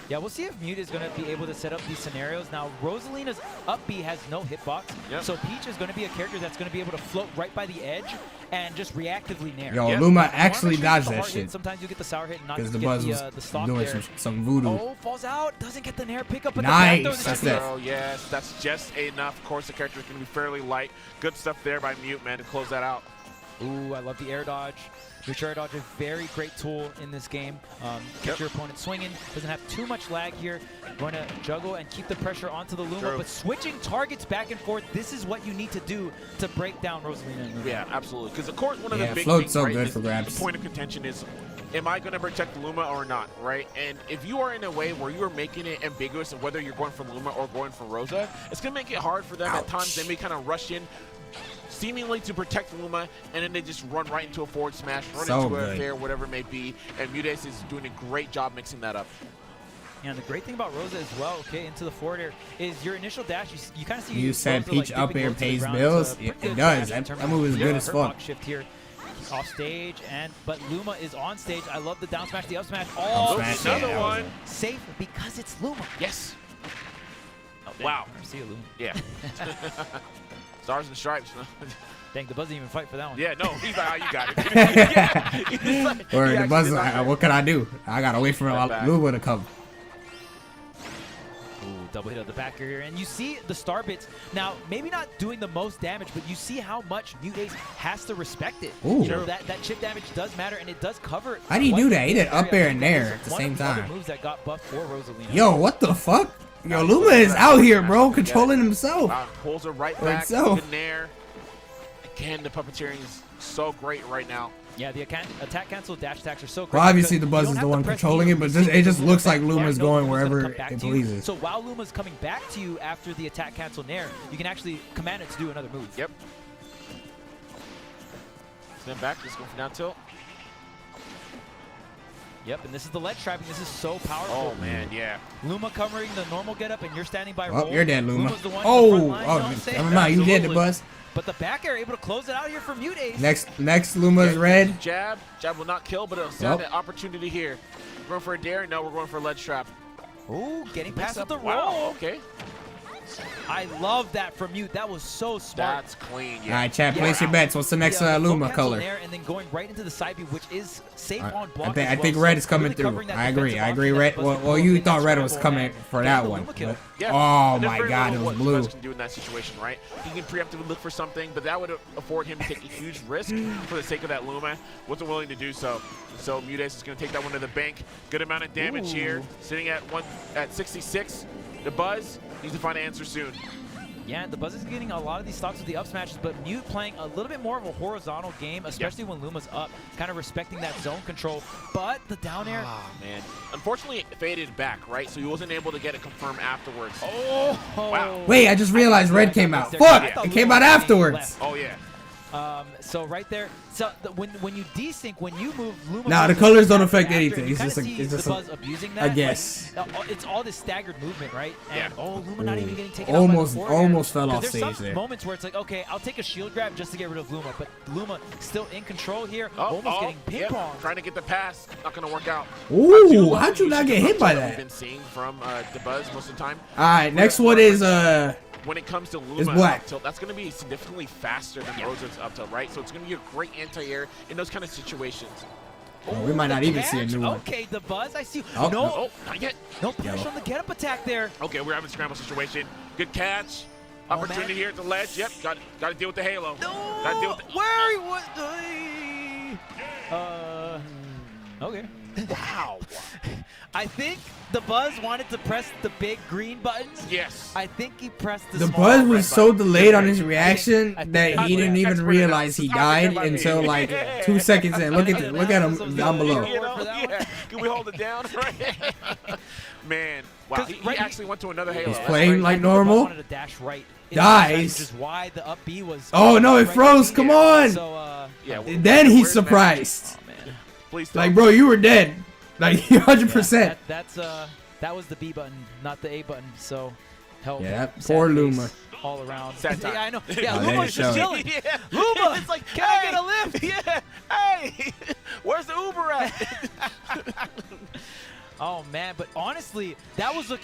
Yeah, we'll see if Mute is going to be able to set up these scenarios. Now, Rosalina's up B has no hitbox,
Yep.
so Peach is going to be a character that's going to be able to float right by the edge and just reactively nair.
Yo,
Yeah.
Luma
You wanna
actually
make sure you
dodged
get the
that
hard hit.
shit.
Sometimes you get the sour hit and not
Because
get
the Buzz was
the stock
doing
there.
some voodoo.
Oh, falls out. Doesn't get the nair pickup. But
Nice.
The back throw
That's
should be-
it.
Oh, yes, that's just enough. Of course, the character is going to be fairly light. Good stuff there by Mute, man, to close that out.
Ooh, I love the air dodge. Neutral air dodge, a very great tool in this game. Keep
Yep.
your opponent swinging. Doesn't have too much lag here. Going to juggle and keep the pressure onto the Luma.
True.
But switching targets back and forth, this is what you need to do to break down Rosalina and Luma.
Yeah, absolutely. Because, of course, one of
Yeah,
the big
float's
things,
so
right,
good
is
for grabs.
the point of contention is, am I going to protect Luma or not, right? And if you are in a way where you are making it ambiguous of whether you're going for Luma or going for Rosa, it's going to make it hard for them at times. They may kind of rush in seemingly to protect Luma, and then they just run right into a forward smash, run
So
into a
good.
fair, whatever it may be, and Mudace is doing a great job mixing that up.
Yeah, and the great thing about Rosa as well, okay, into the forward air, is your initial dash, you kind of see
You said
Rosa, like,
Peach up
dipping
air
low to the
pays
ground.
bills?
It's a pretty
It
good
does.
dash in
That
terms
move is
of
good
the
as
hurt
fuck.
box shift here. He's off stage, but Luma is on stage. I love the down smash, the up smash. Oh,
smash,
Another
yeah, that was
one.
safe because it's Luma.
Yes.
Oh, dang.
Wow.
See you, Luma.
Yeah. Stars and stripes.
Dang, the Buzz didn't even fight for that one.
Yeah, no, he's like, oh, you got it. Yeah, he's like-
Or
he
the
actually
Buzz,
did not know.
what can I do? I gotta wait for
Right back.
Luma to come.
Ooh, double hit of the back here. And you see the star bits. Now, maybe not doing the most damage, but you see how much Mudace has to respect it.
Ooh.
You know, that chip damage does matter, and it does cover.
How do you
quite
do
a
that? He
bit
did
of
up air
area.
and
I think
nair
this
at
is
the
one
same
of the other
time.
moves that got buffed for Rosalina.
Yo, what the fuck? Yo, Luma is out here, bro, controlling himself.
Pulls her right
Or
back.
itself.
Good nair. Again, the puppeteering is so great right now.
Yeah, the attack cancel dash attacks are so great.
Well, obviously
because
the Buzz
you
is
don't
the
have
one
to press
controlling
E
it,
or
but
C
it just
to
looks like
you already
Luma's
know
going
Luma's gonna
wherever
come back
it
to you.
pleases.
So while Luma's coming back to you after the attack cancel nair, you can actually command it to do another move.
Yep. Stand back, just go for down tilt.
Yep, and this is the ledge trapping. This is so powerful.
Oh, man, yeah.
Luma covering the normal getup, and you're standing by
Oh,
roll.
you're dead, Luma.
Luma's the one in the front line, you know what I'm
Oh,
saying?
never mind. You did the
Absolutely.
Buzz.
But the back air able to close it out here for Mudace.
Next Luma's red.
Jab. Jab will not kill, but it'll stand
Nope.
an opportunity here. We're going for a dare. No, we're going for a ledge trap.
Ooh, getting past with the roll.
Wow, okay.
I love that from Mute. That was so smart.
That's clean.
All
Yeah.
right, chat, place your bets. What's the next Luma
cancel
color?
There and then going right into the side B, which is safe on block.
I think red is coming through. I agree. Red. Well, you thought red was coming for that one.
Yeah.
Oh
And there's
my
very
God, it
little
was
what
blue.
Debuz can do in that situation, right? He can preemptively look for something, but that would afford him to take a huge risk for the sake of that Luma. Wasn't willing to do so. So Mutace is going to take that one to the bank. Good amount of damage here. Sitting at 66. Debuz needs to find an answer soon.
Yeah, the Buzz is getting a lot of these stocks with the up smashes, but Mute playing a little bit more of a horizontal game, especially when Luma's up, kind of respecting that zone control. But the down air.
Ah, man. Unfortunately, it faded back, right? So he wasn't able to get it confirmed afterwards.
Oh,
wow.
Wait, I just realized red came out. Fuck! It came out afterwards.
Oh, yeah.
So right there, so when you desync, when you move, Luma
Nah, the
moves
colors don't
after,
affect anything.
you
It's
kinda
just
see
the
Buzz abusing that.
I guess.
Like, it's all this staggered movement, right? And
Yeah.
oh, Luma not even getting taken
Almost
out by the forward.
almost fell off
There's
stage
some
there.
moments where it's like, okay, I'll take a shield grab just to get rid of Luma, but Luma still in control here, almost getting ping pong.
Trying to get the pass, not going to work out.
Ooh, how'd you not get hit by
We've
that?
been seeing from Debuz most of the time.
All right, next one is
When it comes to
It's
Luma
black.
up tilt, that's going to be significantly faster than Rosa's up tilt, right? So it's going to be a great anti-air in those kind of situations.
Oh, we might not even see a new one.
Okay, the Buzz, I see.
Oh,
no,
Oh, not yet.
no pressure on the get-up attack there.
Okay, we're having a scramble situation. Good catch.
Oh,
Opportunity
man.
here at the ledge. Yep, got to deal with the halo.
No,
Got to deal with the
where he was. Okay.
Wow.
I think the Buzz wanted to press the big green buttons.
Yes.
I think he pressed the
The
small
Buzz
red
was so
button.
delayed on his reaction
I think
that
that's
he
what
didn't even
expert
realize he
analysis.
died until like 2 seconds in. Look at him down below.
You know,
For that
yeah. Can we hold it down? Right. Man, wow.
'Cause
He
right-
actually went to another halo.
He's
That's
playing
great.
like
I think the Buzz
normal.
wanted to dash right.
Dies.
Which is why the up B was.
Oh no, it
right
froze.
there.
Come on.
So,
Yeah.
Then he's
where's the
surprised.
oh, man.
match? Please
Like,
don't.
bro, you were dead. Like 100%.
That was the B button, not the A button. So, help.
Yeah,
sad
poor
face
Luma.
all around.
Sad time.
Yeah, I know. Yeah,
Oh, there
Luma's
you
just
go.
chilling.
Yeah.
Luma,
It's like,
can I get a lift?
Yeah. Hey, where's the Uber at?
Oh man, but honestly, that was a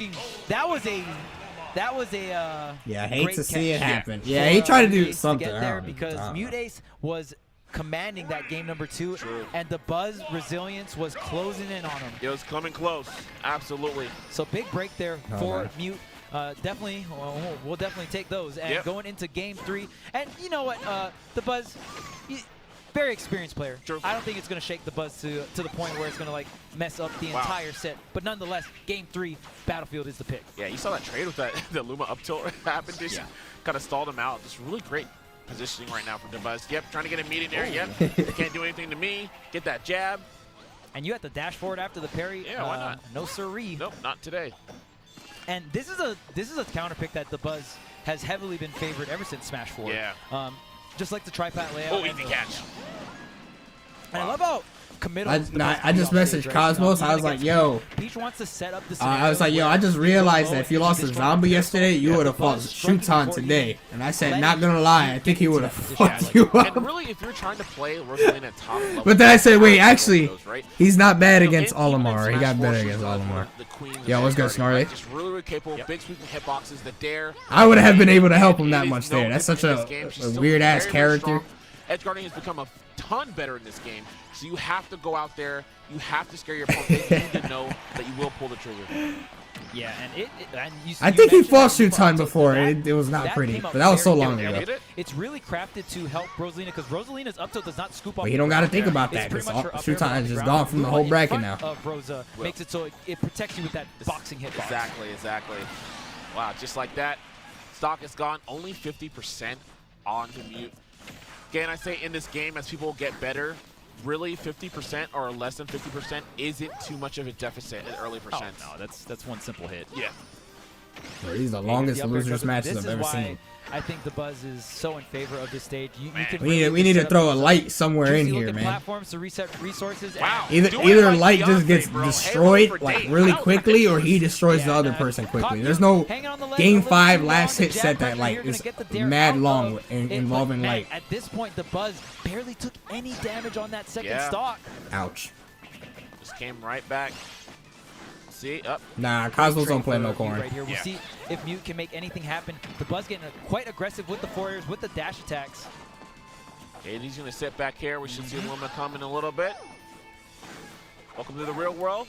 Yeah, I hate
great
to see it
catch
happen.
for,
Yeah, he tried to do
Mute Ace
something.
get
I
there
don't know.
because
I don't
Mute
know.
Ace was commanding that game number 2, and the Buzz resilience was closing in on him.
It was coming close. Absolutely.
So big break there
Oh,
for
man.
Mute. Definitely, we'll definitely take those. And
Yep.
going into game 3, and you know what, the Buzz, very experienced player.
True.
I don't think it's going to shake the Buzz to the point where it's going to like mess up the
Wow.
entire set. But nonetheless, game 3, Battlefield is the pick.
Yeah, you saw that trade with that the Luma up tilt happened. Just kind of stalled him out. Just really great positioning right now for Debuz. Yep, trying to get a meeting there. Yep, can't do anything to me. Get that jab.
And you have to dash forward after the parry.
Yeah, why not?
No siree.
Nope, not today.
And this is a counter pick that the Buzz has heavily been favored ever since Smash 4.
Yeah.
Just like the tri-pat layout.
Oh,
and
easy
the-
catch.
And I love how committal.
I
the Buzz can be
just
on
messaged
stage, right?
Cosmos.
Even
I was like,
against
yo.
Peach wants to set up the
I was like, yo, I just realized that if you lost to Zombie yesterday, you would have fought Shutan today. And I said, not gonna lie, I think he would have fucked you up.
And really, if you're trying to play Rosalina at top level,
But then I said, wait, actually,
those, right?
he's not bad
You know,
against
and even in
Olimar. He
Smash
got
4,
better
she's
against
one of
Olimar.
the queens of
Yo, what's good,
edge guarding,
Snarly?
right? Just really, really capable. Big sweeping hitboxes, the dare.
I would have been able to help him
It
that
is
much
known
there. That's
in
such
this
a
game. She's still
weird ass
very, very
character.
strong. Edge guarding has become a ton better in this game. So you have to go out there. You have to scare your opponent. They need to know that you will pull the trigger.
Yeah, and
I think he fought Shutan before. It was not pretty, but that was so long ago.
It's really crafted to help Rosalina because Rosalina's up tilt does not scoop off.
But you don't got to think
the
about
ground.
that
It's
because
pretty much her up air
Shutan
on
is
the
just
ground.
gone from the
Luma
whole
in
bracket
front
now.
Of Rosa makes it so it protects you with that boxing hitbox.
Exactly. Wow, just like that. Stock is gone. Only 50% on the Mute. Again, I say in this game, as people get better, really 50% or less than 50% isn't too much of a deficit in early percent.
Oh, no, that's one simple hit.
Yeah.
These are the longest losers matches
This
I've
is
ever
why
seen.
I think the Buzz is so in favor of this stage. You can
We
really
need to
set up
throw a
some
light somewhere in
juicy
here,
looking
man.
platforms to reset resources.
Wow.
And
Either
like
light just
Beyonce,
gets
bro.
destroyed
Halo for
like
days.
really
That was
quickly, or he
ridiculous.
destroys the other person quickly. There's no game 5 last hit set that like is mad long involving light.
At this point, the Buzz barely took any damage on that second
Yeah.
stock.
Ouch.
Just came right back. see. Up.
Nah, Cosmos don't play no
Mute
corn.
Right here. We'll see if Mute can make anything happen. The Buzz getting quite aggressive with the forwards, with the dash attacks.
And he's going to sit back here. We should see Luma come in a little bit. Welcome to the real world.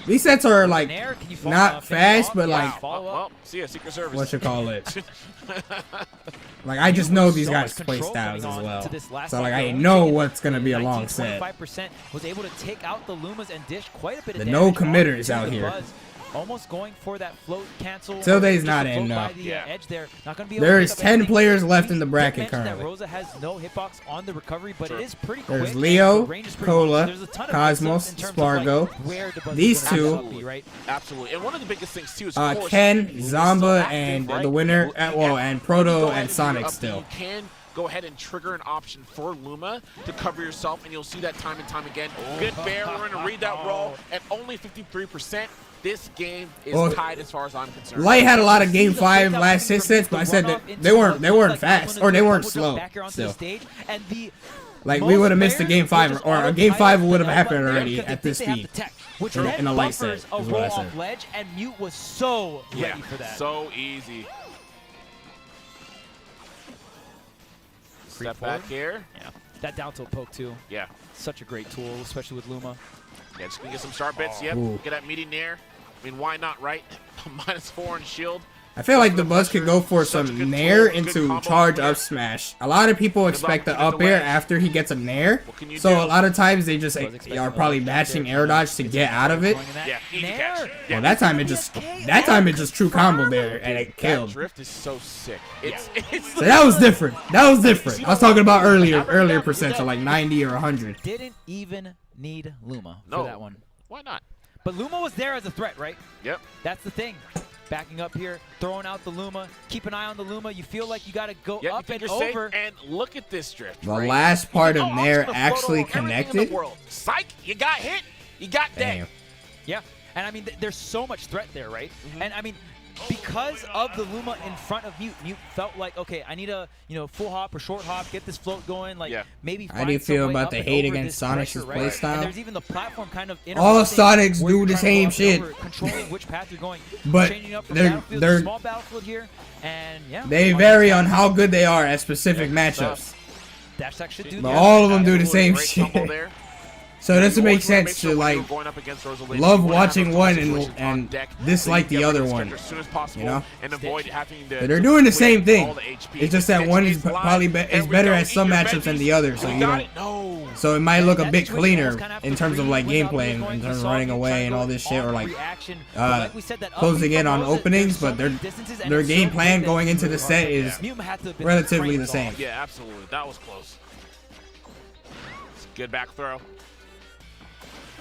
These sets are like
Nair, can you
not fast, but
Yeah.
like
Follow up.
Well, see ya, Secret Service.
what you call it. Like I just know these guys play
Control
styles
coming
as
on
well,
to this last
so
set.
like
They're
I
only
know
taking
what's gonna be a long set.
25% was able to take out the Lumas and dish quite a bit of
The
damage.
no committers
onto
out
the
here.
Buzz. Almost going for that float cancel.
Tilde's
Just
not
a
in,
float
no.
by the,
Yeah.
edge there. Not gonna be able
There
to
is
pick up
10
anything.
players left in the
Did
bracket
mention that
currently.
Rosa has no hitbox on the recovery, but
Sure.
it is pretty
There's
quick.
Leo,
The range is pretty
Cola,
much- there's a ton of
Cosmos,
mix-ups in terms of,
Spargo.
like, where the Buzz
These
is gonna
two.
end up be, right?
Absolutely. And one of the biggest things, too, is of course,
Ken,
Luma's still
Zamba,
active,
and
right?
the winner, well, and Proto
Go ahead
and
do
Sonic
your up,
still.
You can go ahead and trigger an option for Luma to cover yourself, and you'll see that time and time again. Good bear. We're going to read that roll at only 53%. This game is tied as far as I'm concerned.
Light had a lot of Game 5 last hit sets, but I said that they weren't fast or they weren't slow. Still, like we would have missed a Game 5 or a Game 5 would have happened already at this speed.
Which
in
then
a light set,
buffers a
is what I
roll
said.
off ledge, and Mute was so ready for that.
So easy. Step back here.
Yeah, that down tilt poke too.
Yeah.
Such a great tool, especially with Luma.
Yeah, just gonna get some sharp bits. Yep.
Ooh.
Get that meaty Nair. I mean, why not, right? -4 in shield.
I feel like the Buzz could go for
Such a
some
good
Nair
tool, good
into
combo.
charge
Yeah.
up smash. A lot of people expect the up air after he gets a Nair,
What can you
so
do?
a lot of times they just
expecting
are
a
probably
lot of
matching
there.
air dodge to get out of it.
Going in that
Yeah, easy
Nair.
catch. Yeah.
Well, that time it just true combo there and it
That
killed.
drift is so sick. It's
So that was different. That was different. I was talking about earlier percents, so like 90 or 100.
Didn't even need Luma
No.
for that one.
Why not?
But Luma was there as a threat, right?
Yep.
That's the thing. Backing up here, throwing out the Luma. Keep an eye on the Luma. You feel like you got to go
Yep, you
up
think
and
you're safe,
over.
and look at this drift.
The
right?
last part of
I'm just
Nair
gonna
actually
float over everything in
connected.
the world. Psych, you got hit. You got dead.
Damn.
Yeah, and I mean, there's so much threat there, right? And I mean, because of the Luma in front of Mute, Mute felt like, okay, I need a full hop or short hop, get this float going, like maybe.
How do you
find some
feel
way
about
up
the
and
hate
over
against
this
Sonic's
pressure, right?
playstyle?
And there's even the platform kind of
All
interrupting
Sonics
where
do
you're
the
trying to
same
go up
shit.
and over, controlling which path you're going,
But
changing up from
they're-
battlefield
they're-
to small battlefield here, and yeah.
They vary on how good they are at specific matchups.
Dash attack should do
But
that.
all of them do the same
Great
shit.
tumble there.
So it doesn't
You
make
always wanna
sense
sure
to
when
like
you're going up against Rosalie,
love
you wanna have
watching
those
one
situations on
and
deck
dislike
so you
the
get
other
rid of
one.
Spectre as soon as possible,
You know?
and avoid having to.
But they're doing the
waste
same thing.
all the HP.
It's just that one is
HP's
probably
live.
is
There we
better
go.
at some
Eat your
matchups than
veggies.
the other. So
We
you
got
don't.
it. No.
So it might look a
That
bit
switch
cleaner
almost kinda have
in
to
terms of
read
like
without
gameplay,
really
in
going
terms of
for
running
solid,
away
trying
and
to
all
go
this shit, or
on
like
reaction. But like we said, that
closing
up
in on
from Rosa,
openings,
there's
but
so many distances and
their
it's so
game
quick
plan
that
going into the
it's
set
hard.
is
Mute had to have been
relatively the
framed
same.
off.
Yeah, absolutely. That was close. Good back throw.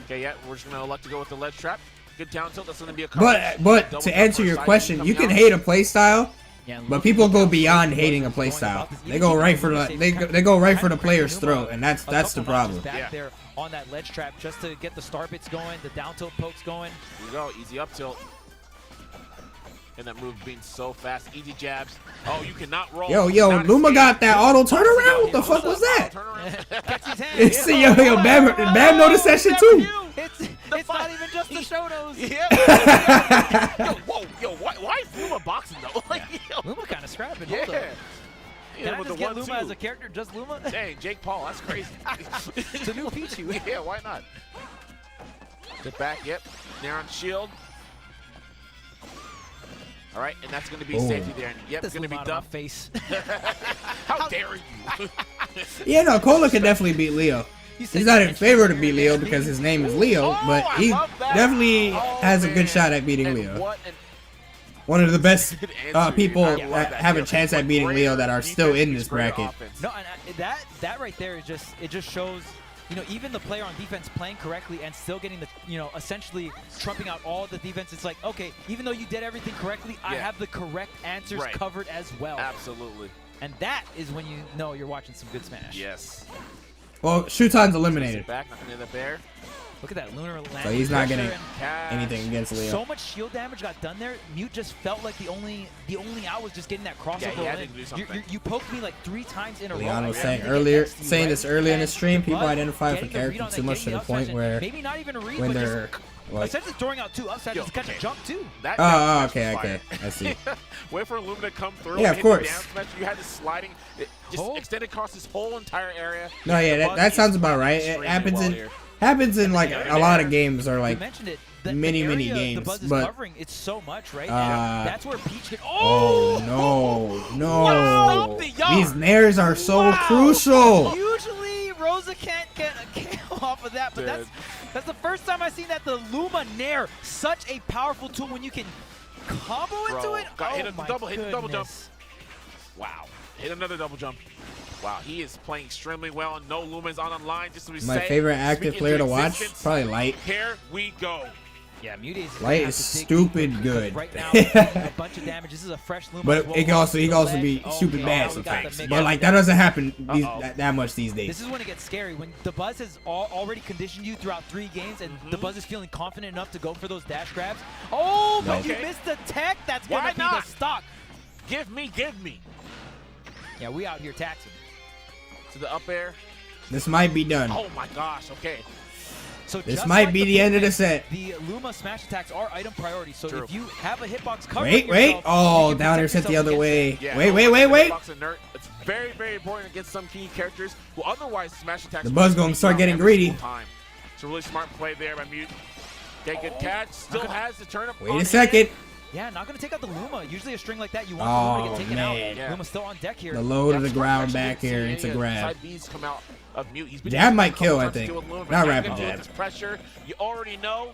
Okay, yeah, we're just gonna elect to go with the ledge trap. Good down tilt. That's gonna be a coverage.
But
Double
to answer
jump
your
side
question,
coming
you can
out.
hate a playstyle,
Yeah,
but
look
people
at
go
how
beyond
Buzz
hating a
is going
playstyle.
about this.
They
Even
go
if
right
you
for
don't
the
say
they go right for the
kind of
player's
crank Luma
throat, and that's
a
the
couple notches
problem.
Back
Yeah.
there on that ledge trap just to get the star bits going, the down tilt pokes going.
Here we go. Easy up tilt. And that move being so fast. Easy jabs. Oh, you cannot roll.
Yo,
Not
Luma
escape.
got that auto turnaround. What the fuck was that?
Turnaround.
Gets his hand.
It's yo, Bam noticed that shit too.
It's not even just the show nose.
Yeah. Yo, why is Luma boxing though? Like, yo.
Luma kind of scrapping.
Yeah.
Hold up. Can I
with
just
the
get Luma
1-2.
as a character? Just Luma?
Dang, Jake Paul, that's crazy.
It's a new Pichu.
Yeah, why not? Get back, yep. Nair on shield. All right, and that's going to be
Boom.
safety there. And yep,
This
going to be
Luma out of my
Duff.
face.
How dare you?
Yeah, no, Cola can definitely beat Leo. He's not in favor to beat Leo because his name is Leo, but
I
he
love that.
definitely
Oh,
has a
man.
good shot at beating
And
Leo.
what an
One of the best
good answer.
people
I love
that
that.
have a
Yeah,
chance
what
at beating
great
Leo that are still in
defense,
this
great
bracket.
offense.
No, and that right there is just shows, even the player on defense playing correctly and still getting the, essentially trumping out all the defense. It's like, okay, even though you did everything correctly, I
Yeah.
have the correct answers
Right.
covered as well.
Absolutely.
And that is when you know you're watching some good Smash.
Yes.
Well, Shutan's
Sit
eliminated.
back, not going to hit the bear.
Look at that lunar land.
So he's not getting
Cash.
anything against Leo.
So much shield damage got done there. Mute just felt like the only out was just getting that crossover.
Yeah, he had to
in.
do something.
You poked me like 3 times in a row.
Leon was
I
saying
didn't get next to you, right?
this earlier in the stream. People
But
identify for
getting the read
character
on
too
that,
much to
getting
the
the
point
upside,
where
maybe not even a read,
when
but
they're
just
like,
essentially throwing out 2 upsides
Yo,
to catch
okay.
a jump too.
That
oh,
down
okay,
smash was
okay,
fire.
I see.
Wait for Illumina to come through.
Yeah, of
hit
course.
The down smash. You had the sliding. It just extended across this whole entire area.
No, yeah,
The
that
Buzz
sounds
is
about right. It
extremely
happens
well
in
here.
like a lot of games are
You
like
mentioned it.
mini
area
games,
the Buzz is
but
covering, it's so much, right?
uh,
that's where Peach can.
oh no,
Wow,
no,
the yard.
these nairs are so
Wow.
crucial.
Usually Rosa can't get a kill off of that, but
Dude.
that's the first time I've seen that. The Luma Nair, such a powerful tool when you can combo into
Bro,
it.
got
Oh
hit a
my
double, hit the double jump.
goodness.
Wow. Hit another double jump. Wow, he is playing extremely well, and no Luma's on the line. Just as we
My
say,
favorite active
speak
player
into
to watch,
existence.
probably Light.
Here we go.
Yeah, Mute
Light is stupid good.
Right now, a bunch of damage. This is a fresh Luma.
But
as well.
it can also he can also
Ledge.
be
Oh,
stupid
okay.
bad
Oh, we got the
sometimes.
mix.
But like that doesn't happen
Uh-oh.
that much these days.
This is when it gets scary. When the Buzz has already conditioned you throughout 3 games, and the Buzz is feeling confident enough to go for those dash grabs. Oh, but you
Okay.
missed the tech. That's
Why
gonna be
not?
the stock.
Give me.
Yeah, we out here taxing.
To the up air.
This might be done.
Oh my gosh, okay.
So
This
just
might
like
be the end of the set.
The Luma smash attacks are item priority. So
True.
if you have a hitbox covering
Wait.
yourself,
Oh,
you can
down air
protect
set the
yourself
other
against
way.
it.
Yeah,
Wait.
Box inert. It's very, very important against some key characters who otherwise smash attacks.
The Buzz gonna start getting greedy.
Time. It's a really smart play there by Mute. Okay, good catch. Still has the turnip.
Wait a second.
Yeah, not going to take out the Luma. Usually a string like that, you want
Oh,
the Luma to get taken
man.
out.
Yeah.
Luma's still on deck here.
The low to the
That's
ground
actually
back
didn't
here.
see
It's a
any
grab.
Side B's come out of Mute. He's been
Jab
using
might
a couple
kill, I
times to
think.
deal with Luma, but
Not
now
rapid
gonna deal with
jab.
this pressure. You already know.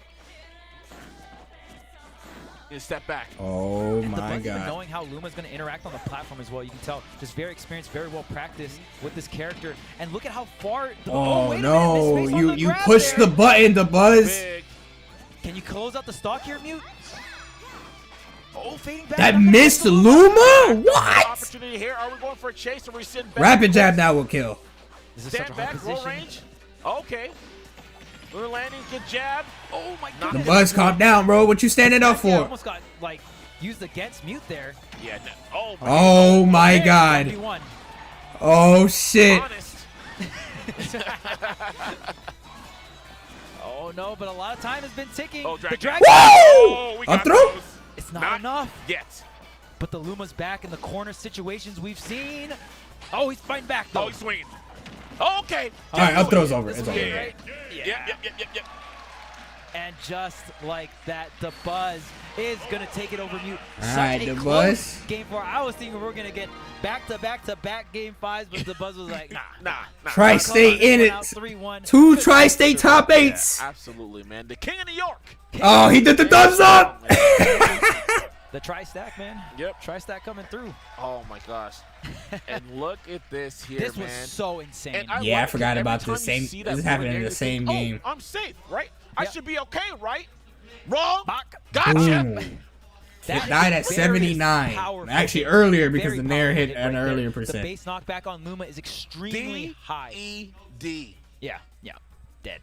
You step back.
Oh
And the
my
Buzz even
god.
knowing how Luma's going to interact on the platform as well. You can tell, just very experienced, very well practiced with this character. And look at how far.
Oh
wait a
no,
minute, this space on the
you
grab
pushed
there.
the button, the Buzz.
Big.
Can you close out the stock here, Mute? Oh, fading back.
That
Not gonna
missed
miss the Luma.
Luma? What?
Opportunity here. Are we going for a chase or are we sitting back?
Rapid jab now will kill.
This is such a
Stand
hard
back, roll
position.
range. Okay. Lunar landing, good jab.
Oh my
Not
The
goodness.
Buzz, calm down, bro. What you standing up
That guy
for?
almost got, like, used against Mute there.
Yeah. No. Oh my.
Oh my
There's
god.
1v1.
Oh shit.
Honest.
Oh no, but a lot of time has been ticking.
Oh,
The
drag.
drag.
Oh, we
Up
got
throw?
those.
It's not enough.
Yet.
But the Luma's back in the corner situations we've seen. Oh, he's fighting back though.
Oh, he's swinging. Oh, okay.
All right, up throw's over.
This
It's
one,
over.
right?
Yep.
And just like that, the Buzz is going to take it over Mute.
All
Such
right,
a
the
close
Buzz.
Game 4. I was thinking we were going to get back-to-back game 5s, but the Buzz was like, nah.
Tri-state in it.
3-1.
Two tri-state top
Yeah,
8s.
absolutely, man. The king of New York.
Oh, he did the thumbs up.
The tri-stack, man.
Yep.
Tri-stack coming through.
Oh my gosh. And look at this here,
This was
man.
so insane.
And
Yeah, I
like
forgot
it.
about
Every
this
time you
same-
see
this
that
happened
point
in
there,
the
you think,
same game.
Oh, I'm safe, right? I
Yep.
should be okay, right? Wrong.
Bach.
Gotcha.
Boom.
That
It
is
died at
very
79.
powerful
Actually,
hit.
earlier because
Very
the Nair
powerful
hit
hit
an
right
earlier
there.
percent.
The base knockback on Luma is extremely high.
D-E-D.
Yeah. Dead.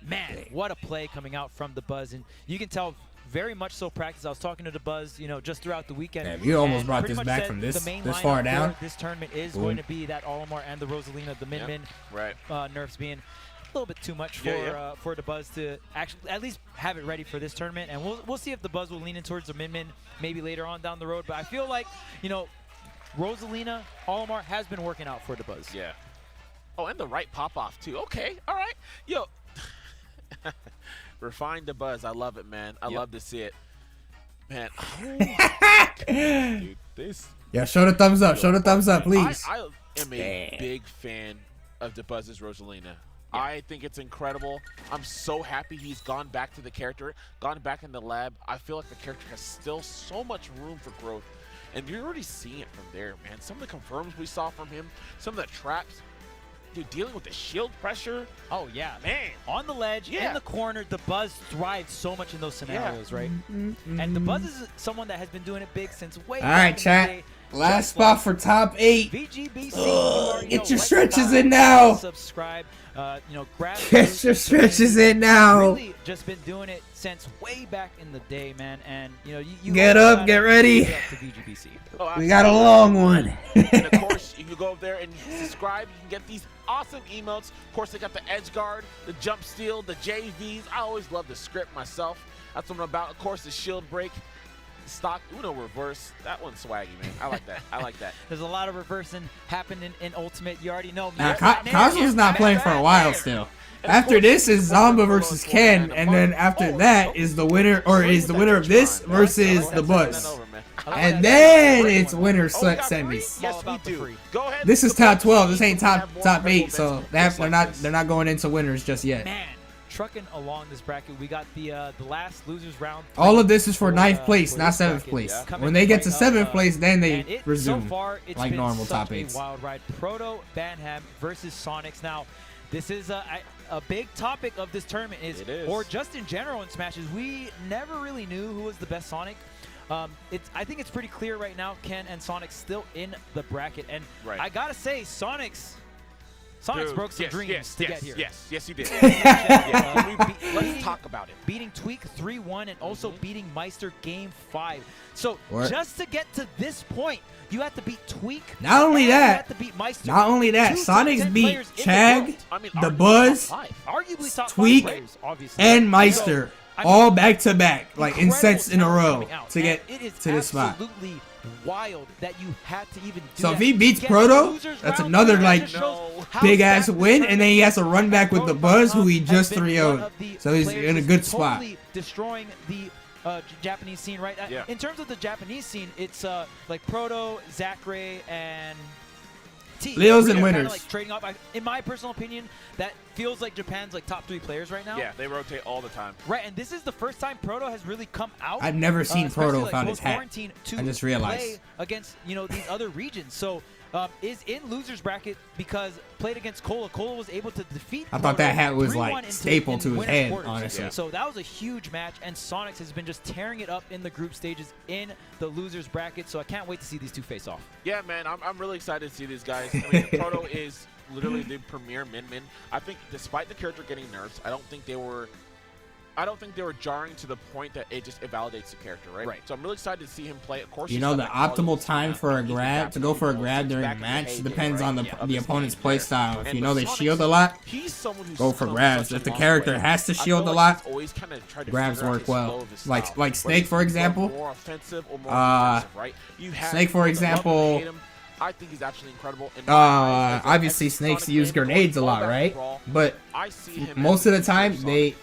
Man, what a play coming out from the Buzz. And you can tell very much so practice. I was talking to the Buzz, just throughout the weekend.
Damn, you almost
and
brought
pretty
this
much
back
said
from this
the main
this
lineup
far
for
down.
This tournament is
Boom.
going to be that Olimar and the Rosalina, the Min Min
Right.
nerfs being a little bit too much for for the Buzz to actually at least have it ready for this tournament. And we'll see if the Buzz will lean in towards the Min Min maybe later on down the road. But I feel like, Rosalina, Olimar has been working out for the Buzz.
Yeah. Oh, and the right pop-off, too. Okay. All right. Yo. Refine the Buzz. I love it, man. I love to see it. Man. Dude, this.
Yeah, show the thumbs up. Show the thumbs up, please.
I am a big fan of the Buzz's Rosalina. I think it's incredible. I'm so happy he's gone back to the character, gone back in the lab. I feel like the character has still so much room for growth. And you're already seeing it from there, man. Some of the confirms we saw from him, some of the traps. Dude, dealing with the shield pressure.
Oh, yeah.
Man.
On the ledge, in the corner, the Buzz thrives so much in those scenarios, right? And the Buzz is someone that has been doing it big since way
All
back
right,
in the
chat.
day.
Last spot for top 8.
VGBC,
Get your stretches in now.
Subscribe. Grab
Get your stretches in now.
Really just been doing it since way back in the day, man. And you
Get up, get ready.
To VGBC.
We got a long one.
And of course, you can go up there and subscribe. You can get these awesome emotes. Of course, they got the edge guard, the jump steal, the JVs. I always love the script myself. That's what I'm about. Of course, the shield break. Stock Uno reverse. That one's swaggy, man. I like that. I like that.
There's a lot of reversing happening in Ultimate. You already know.
Cosmo's not playing for a while still. After this is Zomba versus Ken, and then after that is the winner, or is the winner of this versus the Buzz. And then it's winner semis.
Yes, we do. Go ahead.
This is top 12. This ain't top 8, so they're not going into winners just yet.
Man, trucking along this bracket, we got the last losers round.
All of this is for 9th place, not 7th place. When they get to 7th place, then they resume
so far,
like normal top 8s.
Wild ride. Proto Banham versus Sonics. Now, this is a big topic of this tournament, or just in general in Smashes. We never really knew who was the best Sonic. I think it's pretty clear right now. Ken and Sonic still in the bracket, and I gotta say, Sonic's broke some dreams to get here.
Yes, you did. Let's talk about it.
Beating Tweak 3-1 and also beating Meister Game 5. So just to get to this point, you have to beat Tweak.
Not only that,
you have to beat Meister.
Sonic's beat Chag, the Buzz,
arguably top
Tweak,
5 players, obviously.
and Meister. All back to back, like in sets in a row to get to this spot.
Absolutely wild that you had to even do
So if he beats Proto, that's another like big ass win, and then he has to run back with the Buzz, who he just 3-0'd. So he's in a good spot.
Destroying the Japanese scene, right? In terms of the Japanese scene, it's like Proto, Zachary, and
Leo's and winners.
Like trading off. In my personal opinion, that feels like Japan's like top 3 players right now.
Yeah, they rotate all the time.
Right, and this is the first time Proto has really come out.
I've never seen Proto
like
without his hat. I just realized.
Play against these other regions. So is in losers bracket because played against Cola. Cola was able to defeat.
I thought that hat was like staple to his head, honestly.
Yeah. So that was a huge match, and Sonics has been just tearing it up in the group stages in the losers bracket. So I can't wait to see these two face off.
Yeah, man, I'm really excited to see these guys. I mean, Proto is literally the premier min-min. I think despite the character getting nerfs, I don't think they were jarring to the point that it just invalidates the character, right? So I'm really excited to see him play. Of course,
the optimal time for a grab to go for a grab during a match depends on the opponent's play style. If you know they shield a lot, go for grabs. If the character has to shield a lot, grabs work well. Like Snake, for example. Snake, for example.
I think he's actually incredible.
Obviously, Snakes use grenades a lot, right? But most of the time, they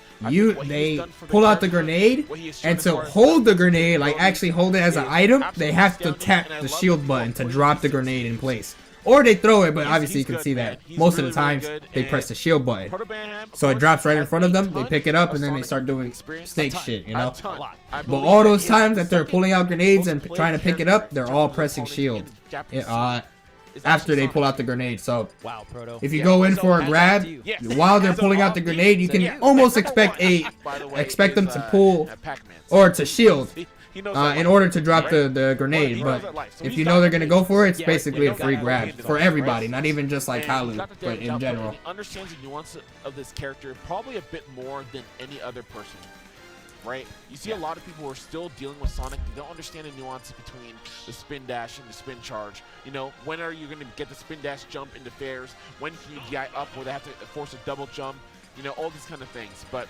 pull out the grenade, and to hold the grenade, like actually hold it as an item, they have to tap the shield button to drop the grenade in place. Or they throw it, but obviously you can see that most of the times they press the shield button. So it drops right in front of them, they pick it up, and then they start doing Snake shit, you know? But all those times that they're pulling out grenades and trying to pick it up, they're all pressing shield after they pull out the grenade. So if you go in for a grab, while they're pulling out the grenade, you can almost expect them to pull or to shield in order to drop the grenade. But if you know they're gonna go for it, it's basically a free grab for everybody, not even just like Kalu, but in general.
He understands the nuance of this character probably a bit more than any other person. Right? You see a lot of people who are still dealing with Sonic. They don't understand the nuances between the spin dash and the spin charge. You know, when are you going to get the spin dash jump into fairs? When can you DI up where they have to force a double jump? You know, all these kind of things. But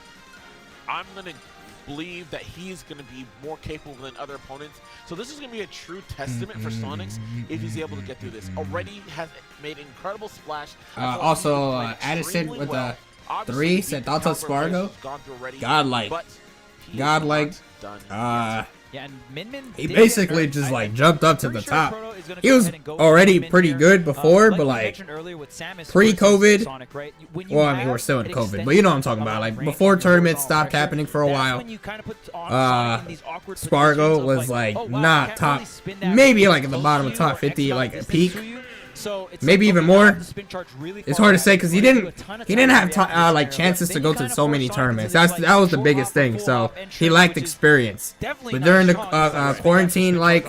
I'm going to believe that he's going to be more capable than other opponents. So this is going to be a true testament for Sonics if he's able to get through this. Already has made an incredible splash.
Also, Addison with the 3 said thoughts on Spargo. Godlike. He basically just like jumped up to the top. He was already pretty good before, but like pre-COVID, well, I mean, we're still in COVID, but you know what I'm talking about. Like before tournaments stopped happening for a while, Spargo was like not top, maybe like at the bottom of top 50, like a peak. Maybe even more. It's hard to say because he didn't have like chances to go to so many tournaments. That was the biggest thing. So he lacked experience. But during the quarantine, like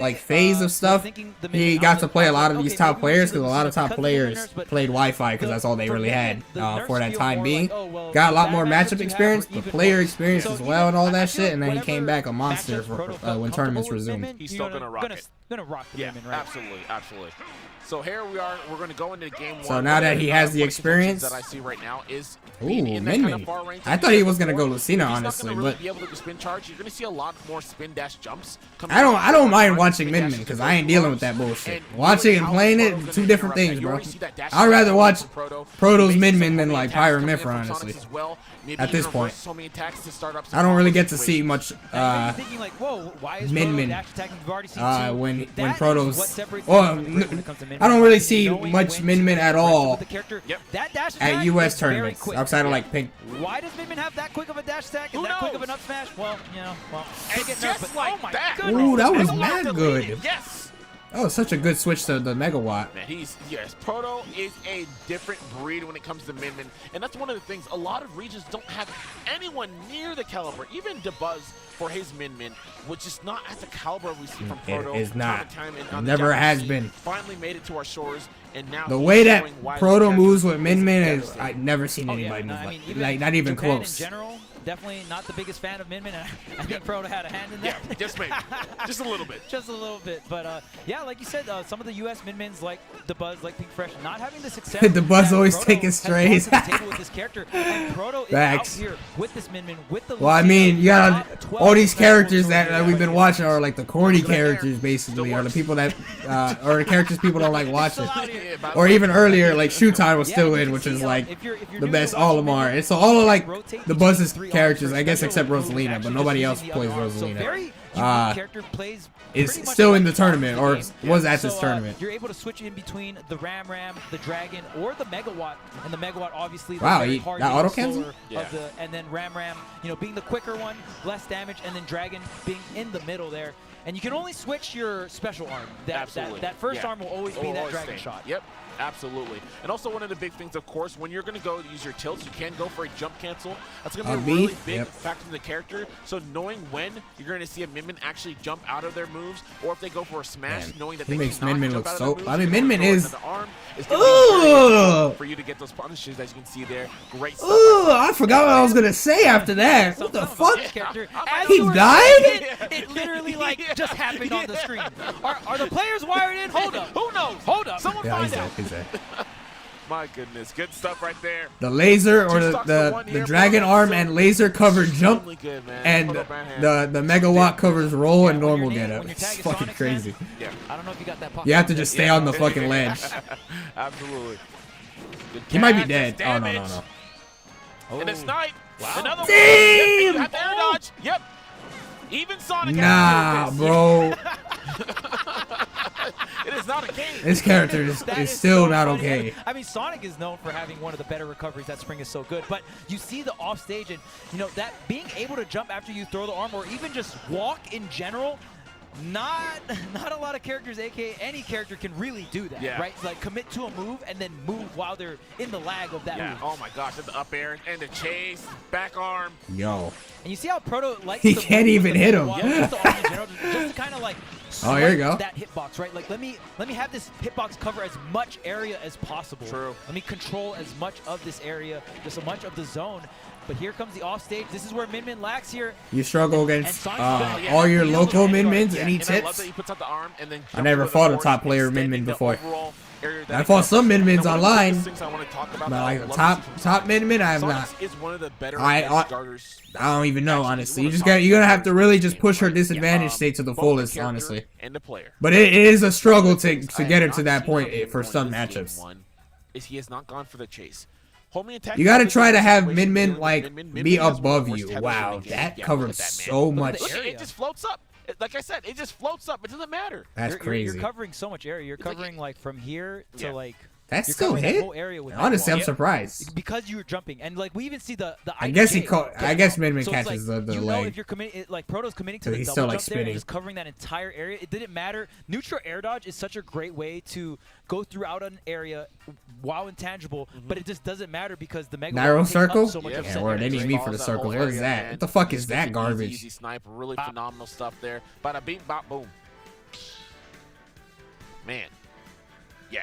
like phase of stuff, he got to play a lot of these top players because a lot of top players played Wi-Fi because that's all they really had for that time being. Got a lot more matchup experience, but player experience as well and all that shit, and then he came back a monster for, when tournaments resumed.
He's still gonna rock it.
Gonna rock the
Yeah,
Miniman, right?
absolutely, absolutely. So here we are. We're going to go into game one.
So now that he has the experience,
that I see right now is
ooh,
in that kind of
Minmin.
far range
I thought he was gonna go Lucina, honestly,
He's not gonna really
but
be able to spin charge. You're going to see a lot more spin dash jumps.
I don't mind watching Minmin because I ain't dealing with that bullshit. Watching and playing it, two different things, bro. I'd rather watch Proto's Minmin than like Pyramithra, honestly. At this point, I don't really get to see much Minmin when Proto's. Well, I don't really see much Minmin at all at US tournaments outside of like Pink.
Why does Minmin have that quick of a dash attack and that quick of an up smash? Well, you know,
It's just like that.
Ooh, that was mad good.
Yes.
That was such a good switch to the Megawatt.
Man, yes, Proto is a different breed when it comes to Minmin, and that's one of the things. A lot of regions don't have anyone near the caliber. Even DeBuzz for his Minmin, which is not at the caliber we see from Proto.
It is not.
Time and time,
Never has been.
Finally made it to our shores, and now
the way that Proto moves with Minmin is I've never seen anybody move like not even
Japan
close.
In general, definitely not the biggest fan of Minmin. I think Proto had a hand in that.
Yeah, just maybe. Just a little bit.
Just a little bit. But yeah, like you said, some of the US Minmins like DeBuzz, like Pink Fresh, not having the success.
DeBuzz always taking strays.
With this character, and Proto is out here with this Minmin, with the
well, I mean, you got all these characters that we've been watching are like the corny characters, basically, or the people that, or the characters people don't like watching. Or even earlier, like Showtime was still in, which is like the best Olimar. And so all of like the Buzz's characters, I guess, except Rosalina, but nobody else plays Rosalina. Is still in the tournament, or was at this tournament.
You're able to switch in between the Ram, the Dragon, or the Megawatt, and the Megawatt obviously.
Wow, that auto cancel.
And then Ram, you know, being the quicker one, less damage, and then Dragon being in the middle there. And you can only switch your special arm. That first arm will always be that Dragon shot.
Yep. Absolutely. And also one of the big things, of course, when you're going to go use your tilts, you can go for a jump cancel. That's going to be a really big factor in the character. So knowing when you're going to see a Minmin actually jump out of their moves, or if they go for a smash, knowing that they
makes
cannot
Minmin
jump
look
out of
so.
their moves,
I mean, Minmin is.
Ooh! For you to get those punishes, as you can see there. Great stuff.
Ooh, I forgot what I was gonna say after that. What the fuck? He died?
It literally like just happened on the screen. Are the players wired in? Hold up.
Who knows?
Hold up.
Someone find out.
He's there.
My goodness, good stuff right there.
The laser or the dragon arm and laser covered jump, and the Megawatt covers roll and normal get up. It's fucking crazy.
Yeah.
I don't know if you got that.
You have to just stay on the fucking ledge.
Absolutely.
He might be dead. Oh no.
And it's Snipe.
Wow.
Another one.
Damn!
You have to air dodge. Yep. Even Sonic.
Nah, bro.
It is not a game.
This character is still
so
not
funny.
okay.
I mean, Sonic is known for having one of the better recoveries. That spring is so good. But you see the off stage, and you know that being able to jump after you throw the arm, or even just walk in general. Not a lot of characters, aka any character, can really do that, right? Like commit to a move and then move while they're in the lag of that move.
Oh my gosh, the up air and the chase, back arm.
Yo.
And you see how Proto likes
he can't even hit him.
Just to kind of like
oh, here you go.
That hitbox, right? Like let me have this hitbox cover as much area as possible.
True.
Let me control as much of this area, just as much of the zone. But here comes the offstage. This is where Minmin lacks here.
You struggle against all your local Minmins, any tips? I never fought a top player Minmin before. I fought some Minmins online, but like a top Minmin, I have not. I don't even know, honestly. You're gonna have to really just push her disadvantage state to the fullest, honestly. But it is a struggle to get her to that point for some matchups.
He has not gone for the chase.
You gotta try to have Minmin like be above you. Wow, that covered so much.
It just floats up. Like I said, it just floats up. It doesn't matter.
That's crazy.
You're covering so much area. You're covering like from here to like.
That's still hit. Honestly, I'm surprised.
Because you were jumping, and like we even see the.
I guess Minmin catches the leg.
You know, if you're committing, like Proto's committing to the double jump there and just covering that entire area, it didn't matter. Neutral air dodge is such a great way to go throughout an area while intangible, but it just doesn't matter because the Mega
Nairo circle.
So much
yeah, or they need me for the circle. What is that? What the fuck is that garbage?
Easy snipe, really phenomenal stuff there. Bada beep, bop, boom. man, yeah,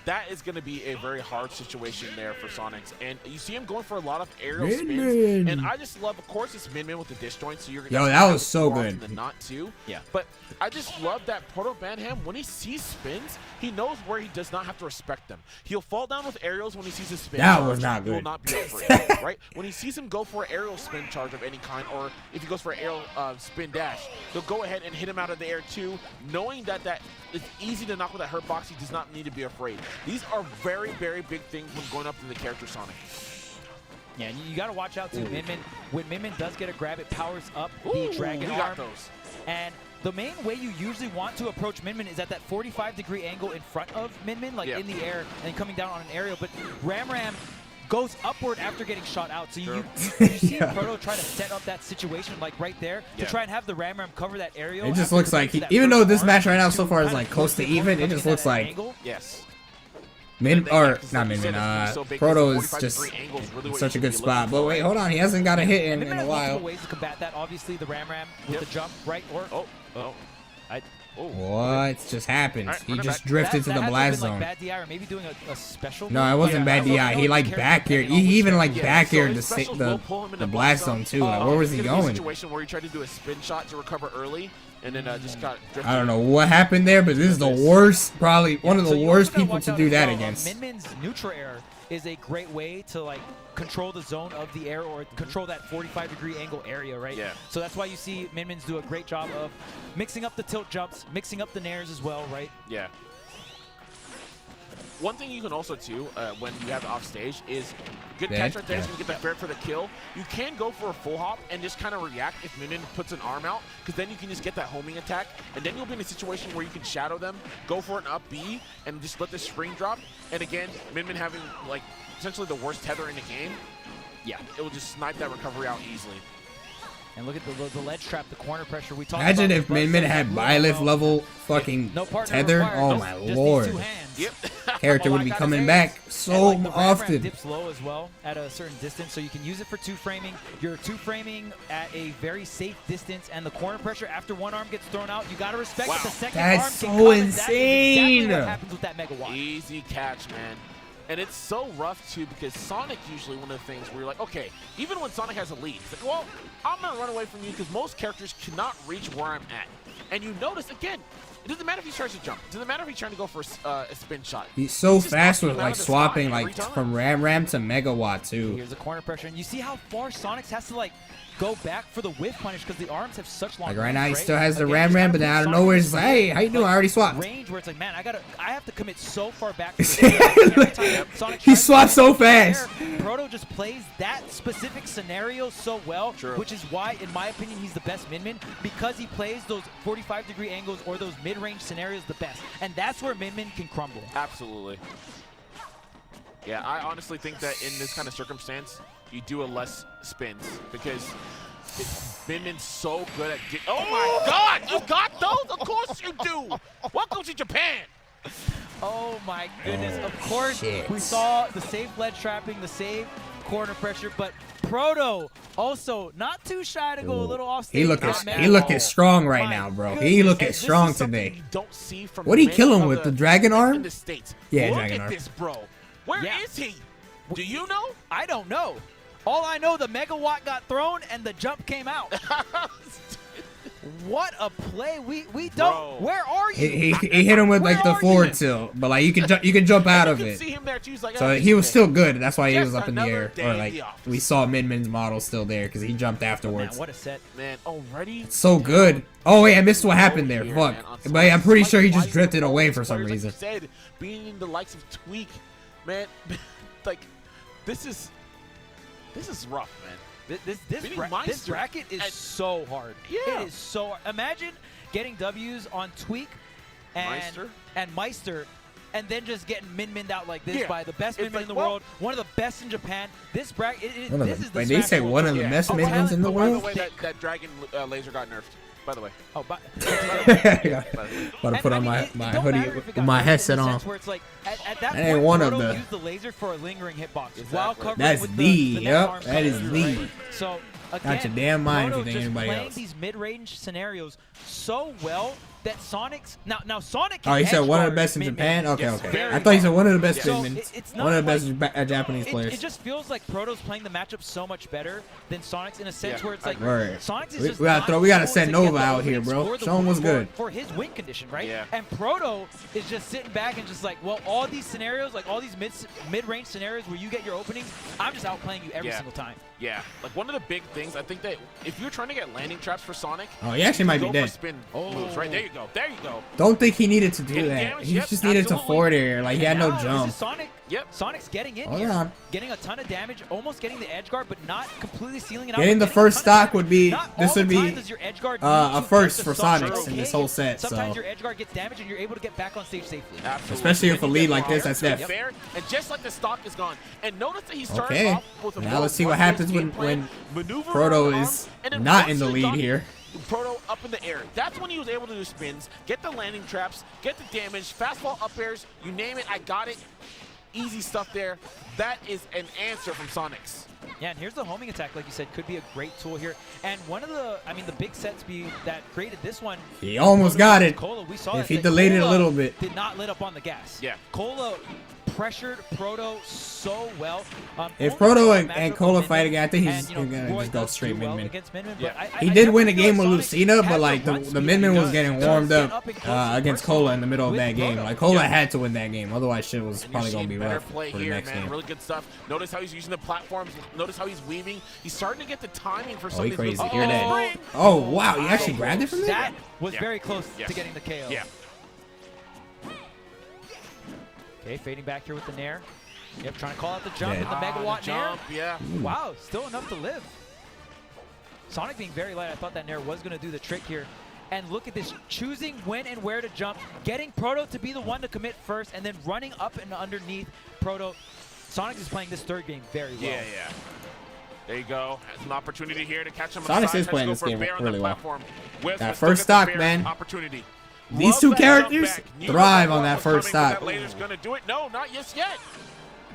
that is going to be a very hard situation there for Sonics. And you see him going for a lot of aerial spins. And I just love, of course, it's Min with the dish joint, so you're going to
that was so good.
than not too.
Yeah.
But I just love that Proto Banham, when he sees spins, he knows where he does not have to respect them. He'll fall down with aerials when he sees his spin.
That was not good.
He will not be afraid, right? When he sees him go for an aerial spin charge of any kind, or if he goes for an aerial spin dash, he'll go ahead and hit him out of the air too, knowing that it's easy to knock with that hurt box. He does not need to be afraid. These are very, very big things when going up to the character Sonic.
Yeah, and you got to watch out too. When Min does get a grab, it powers up the Dragon Arm.
Those.
And the main way you usually want to approach Min is at that 45-degree angle in front of Min, like in the air and coming down on an aerial. But Ram goes upward after getting shot out. So you see Proto try to set up that situation like right there to try and have the Ram cover that aerial.
It just looks like even though this match right now so far is like close to even, it just looks like Proto is just in such a good spot. But wait, hold on, he hasn't got a hit in a while.
Ways to combat that. Obviously, the Ram with the jump, right? Or
what just happened? He just drifted to the blast zone.
Bad DI or maybe doing a special.
No, it wasn't bad DI. He like back aired. He even like back aired the blast zone too. Like where was he going?
Situation where he tried to do a spin shot to recover early, and then just got drifted.
I don't know what happened there, but this is the worst, probably one of the worst people to do that against.
Min's neutral air is a great way to like control the zone of the air or control that 45-degree angle area, right?
Yeah.
So that's why you see Min's do a great job of mixing up the tilt jumps, mixing up the nairs as well, right?
Yeah. One thing you can also do when you have off stage is good catch right there. Is going to get that fair for the kill. You can go for a full hop and just kind of react if Min puts an arm out, because then you can just get that homing attack, and then you'll be in a situation where you can shadow them, go for an up B, and just let the spring drop. And again, Min having like essentially the worst tether in the game, it will just snipe that recovery out easily.
And look at the ledge trap, the corner pressure. We talked
Imagine
about
if Min had Byleth level fucking tether. Oh my lord. Character would be coming back so often.
Dips low as well at a certain distance, so you can use it for two-framing. You're two-framing at a very safe distance, and the corner pressure after one arm gets thrown out, you got to respect that the second arm
That's
can
so
come,
insane.
And that is exactly what happens with that Mega Watt.
Easy catch, man. And it's so rough, too, because Sonic usually one of the things where you're like, okay, even when Sonic has a lead, it's like, well, I'm going to run away from you because most characters cannot reach where I'm at. And you notice, again, it doesn't matter if he tries to jump. It doesn't matter if he's trying to go for a spin shot.
He's so fast with like swapping like from Ram to Megawatt too.
Here's the corner pressure, and you see how far Sonics has to like go back for the whiff punish because the arms have such long
like right
range,
now he
right?
still has the
Again,
Ram, but then out of nowhere he's like, hey, how you doing? I already swapped.
Range where it's like, man, I have to commit so far back.
He swapped so fast.
Proto just plays that specific scenario so well, which is why, in my opinion, he's the best Min because he plays those 45-degree angles or those mid-range scenarios the best, and that's where Min can crumble.
Absolutely. Yeah, I honestly think that in this kind of circumstance, you do a less spins because Min's so good at. Oh my God! You got those? Of course you do. Welcome to Japan.
Oh my goodness! Of course, we saw the safe ledge trapping, the safe corner pressure, but Proto also not too shy to go a little off stage.
He looking strong right now, bro. He looking strong today. What did he kill him with? The dragon arm? Yeah, dragon arm.
Look at this, bro. Where is he? Do you know?
I don't know. All I know, the Megawatt got thrown and the jump came out. What a play! We don't. Where are you?
He hit him with like the forward tilt, but like you can jump out of it.
See him there too, like,
so he was still good. That's why he was up in the air. Or like we saw Min's model still there because he jumped afterwards.
Man, what a set,
man! Already.
It's so good. Oh wait, I missed what happened there. Fuck. But I'm pretty sure he just drifted away for some reason.
Like you said, being in the likes of Tweak, man, like this is rough, man.
This bracket is so hard.
Yeah.
It is so hard. Imagine getting W's on Tweak and Meister and then just getting Min-Min'd out like this by the best Min-Min in the world, one of the best in Japan. This bracket, this is the
they say one of the best Min-Mins in the world?
By the way, that dragon laser got nerfed. By the way.
Oh, but
about to put on my hoodie with my headset on.
Where it's like, at that
that ain't
point,
one of
Proto
the.
used the laser for a lingering hitbox while covering
That's
with
the. Yep, that is the.
Right? So again,
got your damn mind if
Proto
you think
just
anybody
playing
else.
these mid-range scenarios so well that Sonic's now Sonic.
Oh, he said one of the best in Japan. Okay, okay. I thought he said one of the best Finmans. One of the best Japanese players.
It just feels like Proto's playing the matchup so much better than Sonic's in a sense where it's like Sonic's is just
we gotta send Nova out here, bro. Show him what's good
for his win condition, right? Yeah. And Proto is just sitting back and just like, well, all these scenarios, like all these mid-range scenarios where you get your openings, I'm just outplaying you every single time.
Yeah, like one of the big things, I think that if you're trying to get landing traps for Sonic,
oh, he actually might be dead.
Spin moves, right? There you go. There you go.
Don't think he needed to do that. He just needed to forward air. Like, he had no jump.
Sonic, Sonic's getting in here, getting a ton of damage, almost getting the edge guard, but not completely sealing it out.
Getting the first stock would be, this would be a first for Sonics in this whole set.
Sometimes your edge guard gets damaged and you're able to get back on stage safely.
Absolutely.
Especially with a lead like this, that's def.
And just like the stock is gone. And notice that he's starting off with a
now let's see what happens when Proto is not in the lead here.
Proto up in the air. That's when he was able to do spins, get the landing traps, get the damage, fastball up airs, you name it, I got it. Easy stuff there. That is an answer from Sonics.
Yeah, and here's the homing attack, like you said, could be a great tool here. And one of the, the big set speed that created this one.
He almost got it.
Cola, we saw
if he delayed it a little bit.
Did not let up on the gas. Yeah. Cola pressured Proto so well.
If Proto and Cola fight again, I think he's gonna just go straight Min-Min. He did win a game with Lucina, but like the Min-Min was getting warmed up against Cola in the middle of that game. Like Cola had to win that game, otherwise shit was probably gonna be rough for the next game.
Really good stuff. Notice how he's using the platforms. Notice how he's weaving. He's starting to get the timing for some of these
crazy.
moves.
Hear that? Oh wow, he actually grabbed it from there.
That was very close to getting the KO.
Yeah.
Okay, fading back here with the Nair. Yep, trying to call out the jump and the megawatt Nair.
Yeah.
Wow, still enough to live. Sonic being very light, I thought that Nair was going to do the trick here. And look at this, choosing when and where to jump, getting Proto to be the one to commit first, and then running up and underneath Proto. Sonic is playing this third game very well.
Yeah, yeah. There you go. Has an opportunity here to catch him.
Sonic is playing this game really well. That first stock, man.
Opportunity.
These two characters thrive on that first stock.
Later's gonna do it. No, not just yet.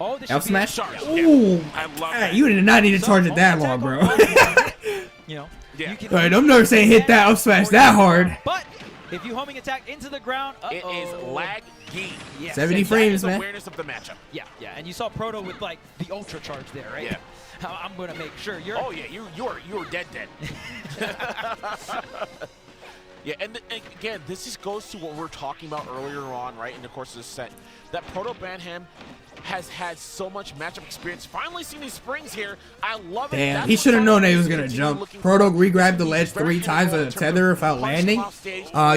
Oh, this
F smash.
Ooh, I love that.
You did not need to charge it that long, bro.
You know.
Alright, I'm never saying hit that up smash that hard.
But if you homing attack into the ground,
it is laggy.
Yes.
70 frames, man.
Awareness of the matchup.
Yeah, yeah, and you saw Proto with like the ultra charge there, right?
Yeah.
I'm gonna make sure you're.
Oh yeah, you're dead. Yeah, and again, this just goes to what we were talking about earlier on, right, in the course of this set. That Proto Banham has had so much matchup experience. Finally seeing these springs here. I love it.
Damn, he should have known that he was going to jump. Proto re-grabbed the ledge 3 times with a tether without landing.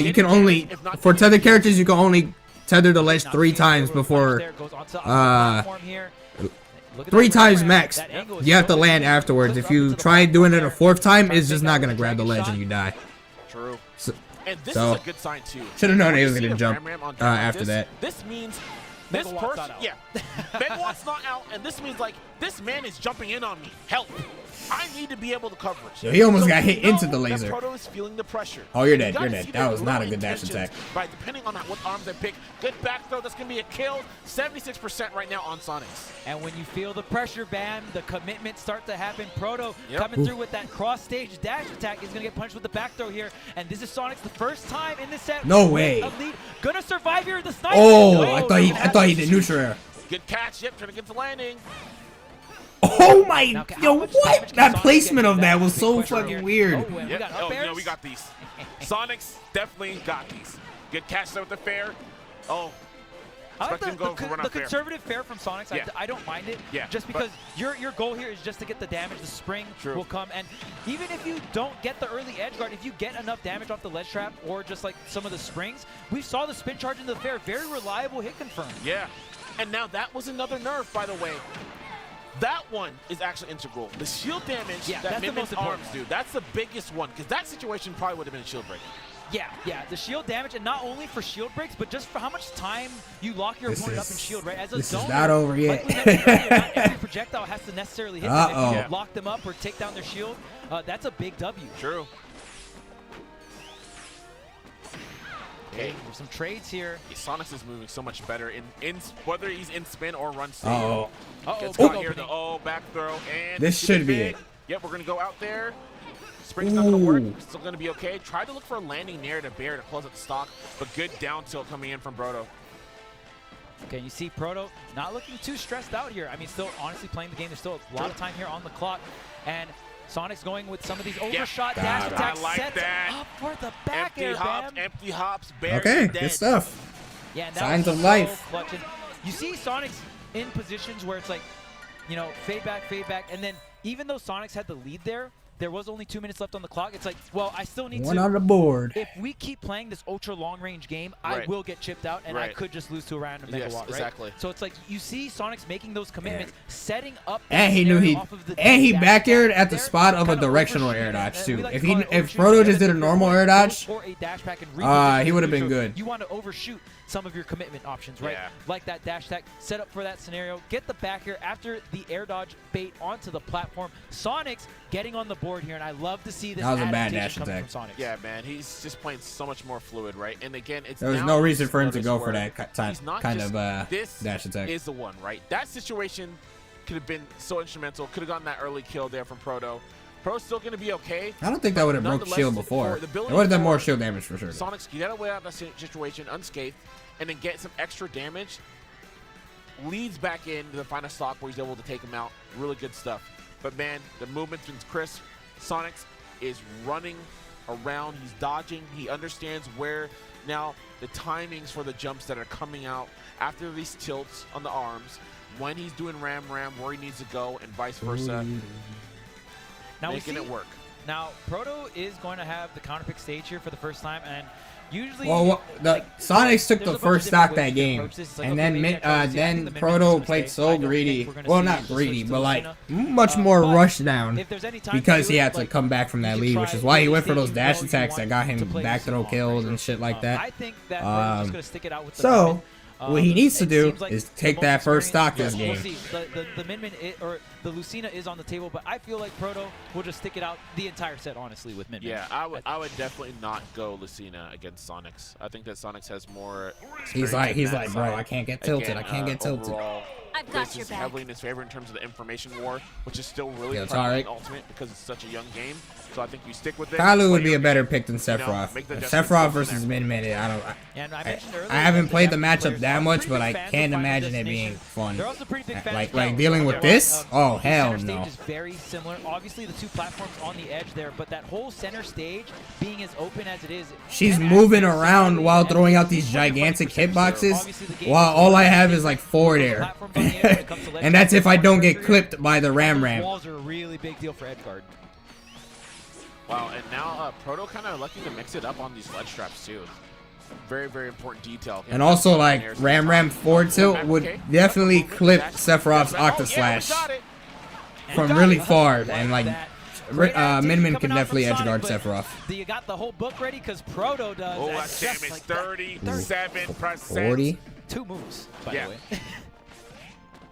You can only, for tether characters, you can only tether the ledge 3 times before, 3 times max. You have to land afterwards. If you try doing it a 4th time, it's just not going to grab the ledge and you die.
True.
So,
and this is a good sign too.
Should have known he was going to jump after that.
This means this person, Megawatt's not out, and this means like this man is jumping in on me. Help! I need to be able to coverage.
Yo, he almost got hit into the laser.
Proto is feeling the pressure.
Oh, you're dead. You're dead. That was not a good dash attack.
Right, depending on what arms I pick. Good back throw. That's going to be a kill. 76% right now on Sonics.
And when you feel the pressure, Bam, the commitment start to happen. Proto coming through with that cross-stage dash attack is going to get punched with the back throw here. And this is Sonic's the first time in this set.
No way.
Gonna survive here. The sniper.
Oh, I thought he did neutral air.
Good catch. Yep, trying to get the landing.
Oh my, yo, what? That placement of that was so fucking weird.
Oh, we got these. Sonics definitely got these. Good catch there with the fair. Oh.
I like the conservative fair from Sonics. I don't mind it.
Yeah.
Just because your goal here is just to get the damage. The spring will come. And even if you don't get the early edge guard, if you get enough damage off the ledge trap or just like some of the springs, we saw the spin charge into the fair. Very reliable hit confirmed.
Yeah. And now that was another nerf, by the way. That one is actually integral. The shield damage that Min-Min's arms do, that's the biggest one, because that situation probably would have been a shield break.
Yeah, the shield damage, and not only for shield breaks, but just for how much time you lock your opponent up in shield, right? As a
this
zoner,
is not over yet.
Like we mentioned earlier, not every projectile has to necessarily hit them. If you lock them up or take down their shield, that's a big W.
True.
Okay, there's some trades here.
Sonics is moving so much better in whether he's in spin or run state. Gets caught here, the back throw, and
this should be it.
Yep, we're gonna go out there. Spring's not going to work. Still going to be okay. Try to look for a landing near to Bear to close up the stock, but good down tilt coming in from Brodo.
Okay, you see Proto not looking too stressed out here. I mean, still honestly playing the game. There's still a lot of time here on the clock. And Sonic's going with some of these overshot dash attacks.
I like
sets
that.
up for the back air,
Empty hops, Bear
Okay,
dead.
good stuff.
Yeah,
Signs of life.
clutch. And you see Sonic's in positions where it's like, you know, fade back, and then even though Sonic's had the lead there was only 2 minutes left on the clock. It's like, well, I still need
One on the board.
If we keep playing this ultra long range game, I will get chipped out, and I could just lose to a random megawatt, right?
Exactly.
So it's like you see Sonic's making those commitments, setting up.
And he knew he back aired at the spot of a directional air dodge too. If Proto just did a normal air dodge, he would have been good.
You want to overshoot some of your commitment options, right?
Yeah.
Like that dash attack, set up for that scenario, get the back air after the air dodge bait onto the platform. Sonic's getting on the board here, and I love to see this.
That was a bad
adaptation
dash
coming
attack.
from Sonic.
Yeah, man, he's just playing so much more fluid, right? And again, it's
there was no reason for him to go for that kind of dash attack.
Is the one, right? That situation could have been so instrumental. Could have gotten that early kill there from Proto. Pro's still going to be okay.
I don't think that would have broke shield before. It would have done more shield damage for sure.
Sonic's get away out of that situation unscathed, and then get some extra damage. Leads back into the final stock where he's able to take him out. Really good stuff. But man, the movement's been crisp. Sonic's is running around. He's dodging. He understands where now the timings for the jumps that are coming out after these tilts on the arms, when he's doing ram, where he needs to go, and vice versa.
Now
making it work.
Now, Proto is going to have the counterpick stage here for the first time, and usually,
Sonics took the first stock that game, and then Proto played so greedy. Well, not greedy, but like much more rush down because he had to come back from that lead, which is why he went for those dash attacks that got him back throw kills and shit like that. So what he needs to do is take that first stock this game.
The Min or the Lucina is on the table, but I feel like Proto will just stick it out the entire set, honestly, with Min.
Yeah, I would definitely not go Lucina against Sonics. I think that Sonics has more.
He's like, bro, I can't get tilted. I can't get tilted.
Overall,
I've got your back.
Heavily in his favor in terms of the information war, which is still really
prevalent
in Ultimate because it's such a young game. So I think you stick with it.
Kalu would be a better pick than Sephiroth. Sephiroth versus Min, I haven't played the matchup that much, but I can't imagine it being fun. Like dealing with this? Oh hell no.
Is very similar. Obviously, the two platforms on the edge there, but that whole center stage being as open as it is.
She's moving around while throwing out these gigantic hitboxes, while all I have is like forward air, and that's if I don't get clipped by the ram.
Walls are a really big deal for Edgard.
Wow, and now Proto kind of lucky to mix it up on these ledge traps too. Very, very important detail.
And also, like, ram forward tilt would definitely clip Sephiroth's Octa Slash from really far, and like Min can definitely edge guard Sephiroth.
You got the whole book ready because Proto does.
Oh, that damage, like 37%.
40.
2 moves, by the way.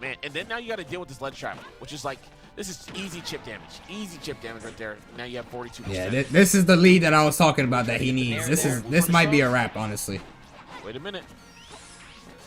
Man, and then now you got to deal with this ledge trap, which is like, this is easy chip damage. Easy chip damage right there. Now you have 42%.
Yeah, this is the lead that I was talking about that he needs. This might be a wrap, honestly.
Wait a minute.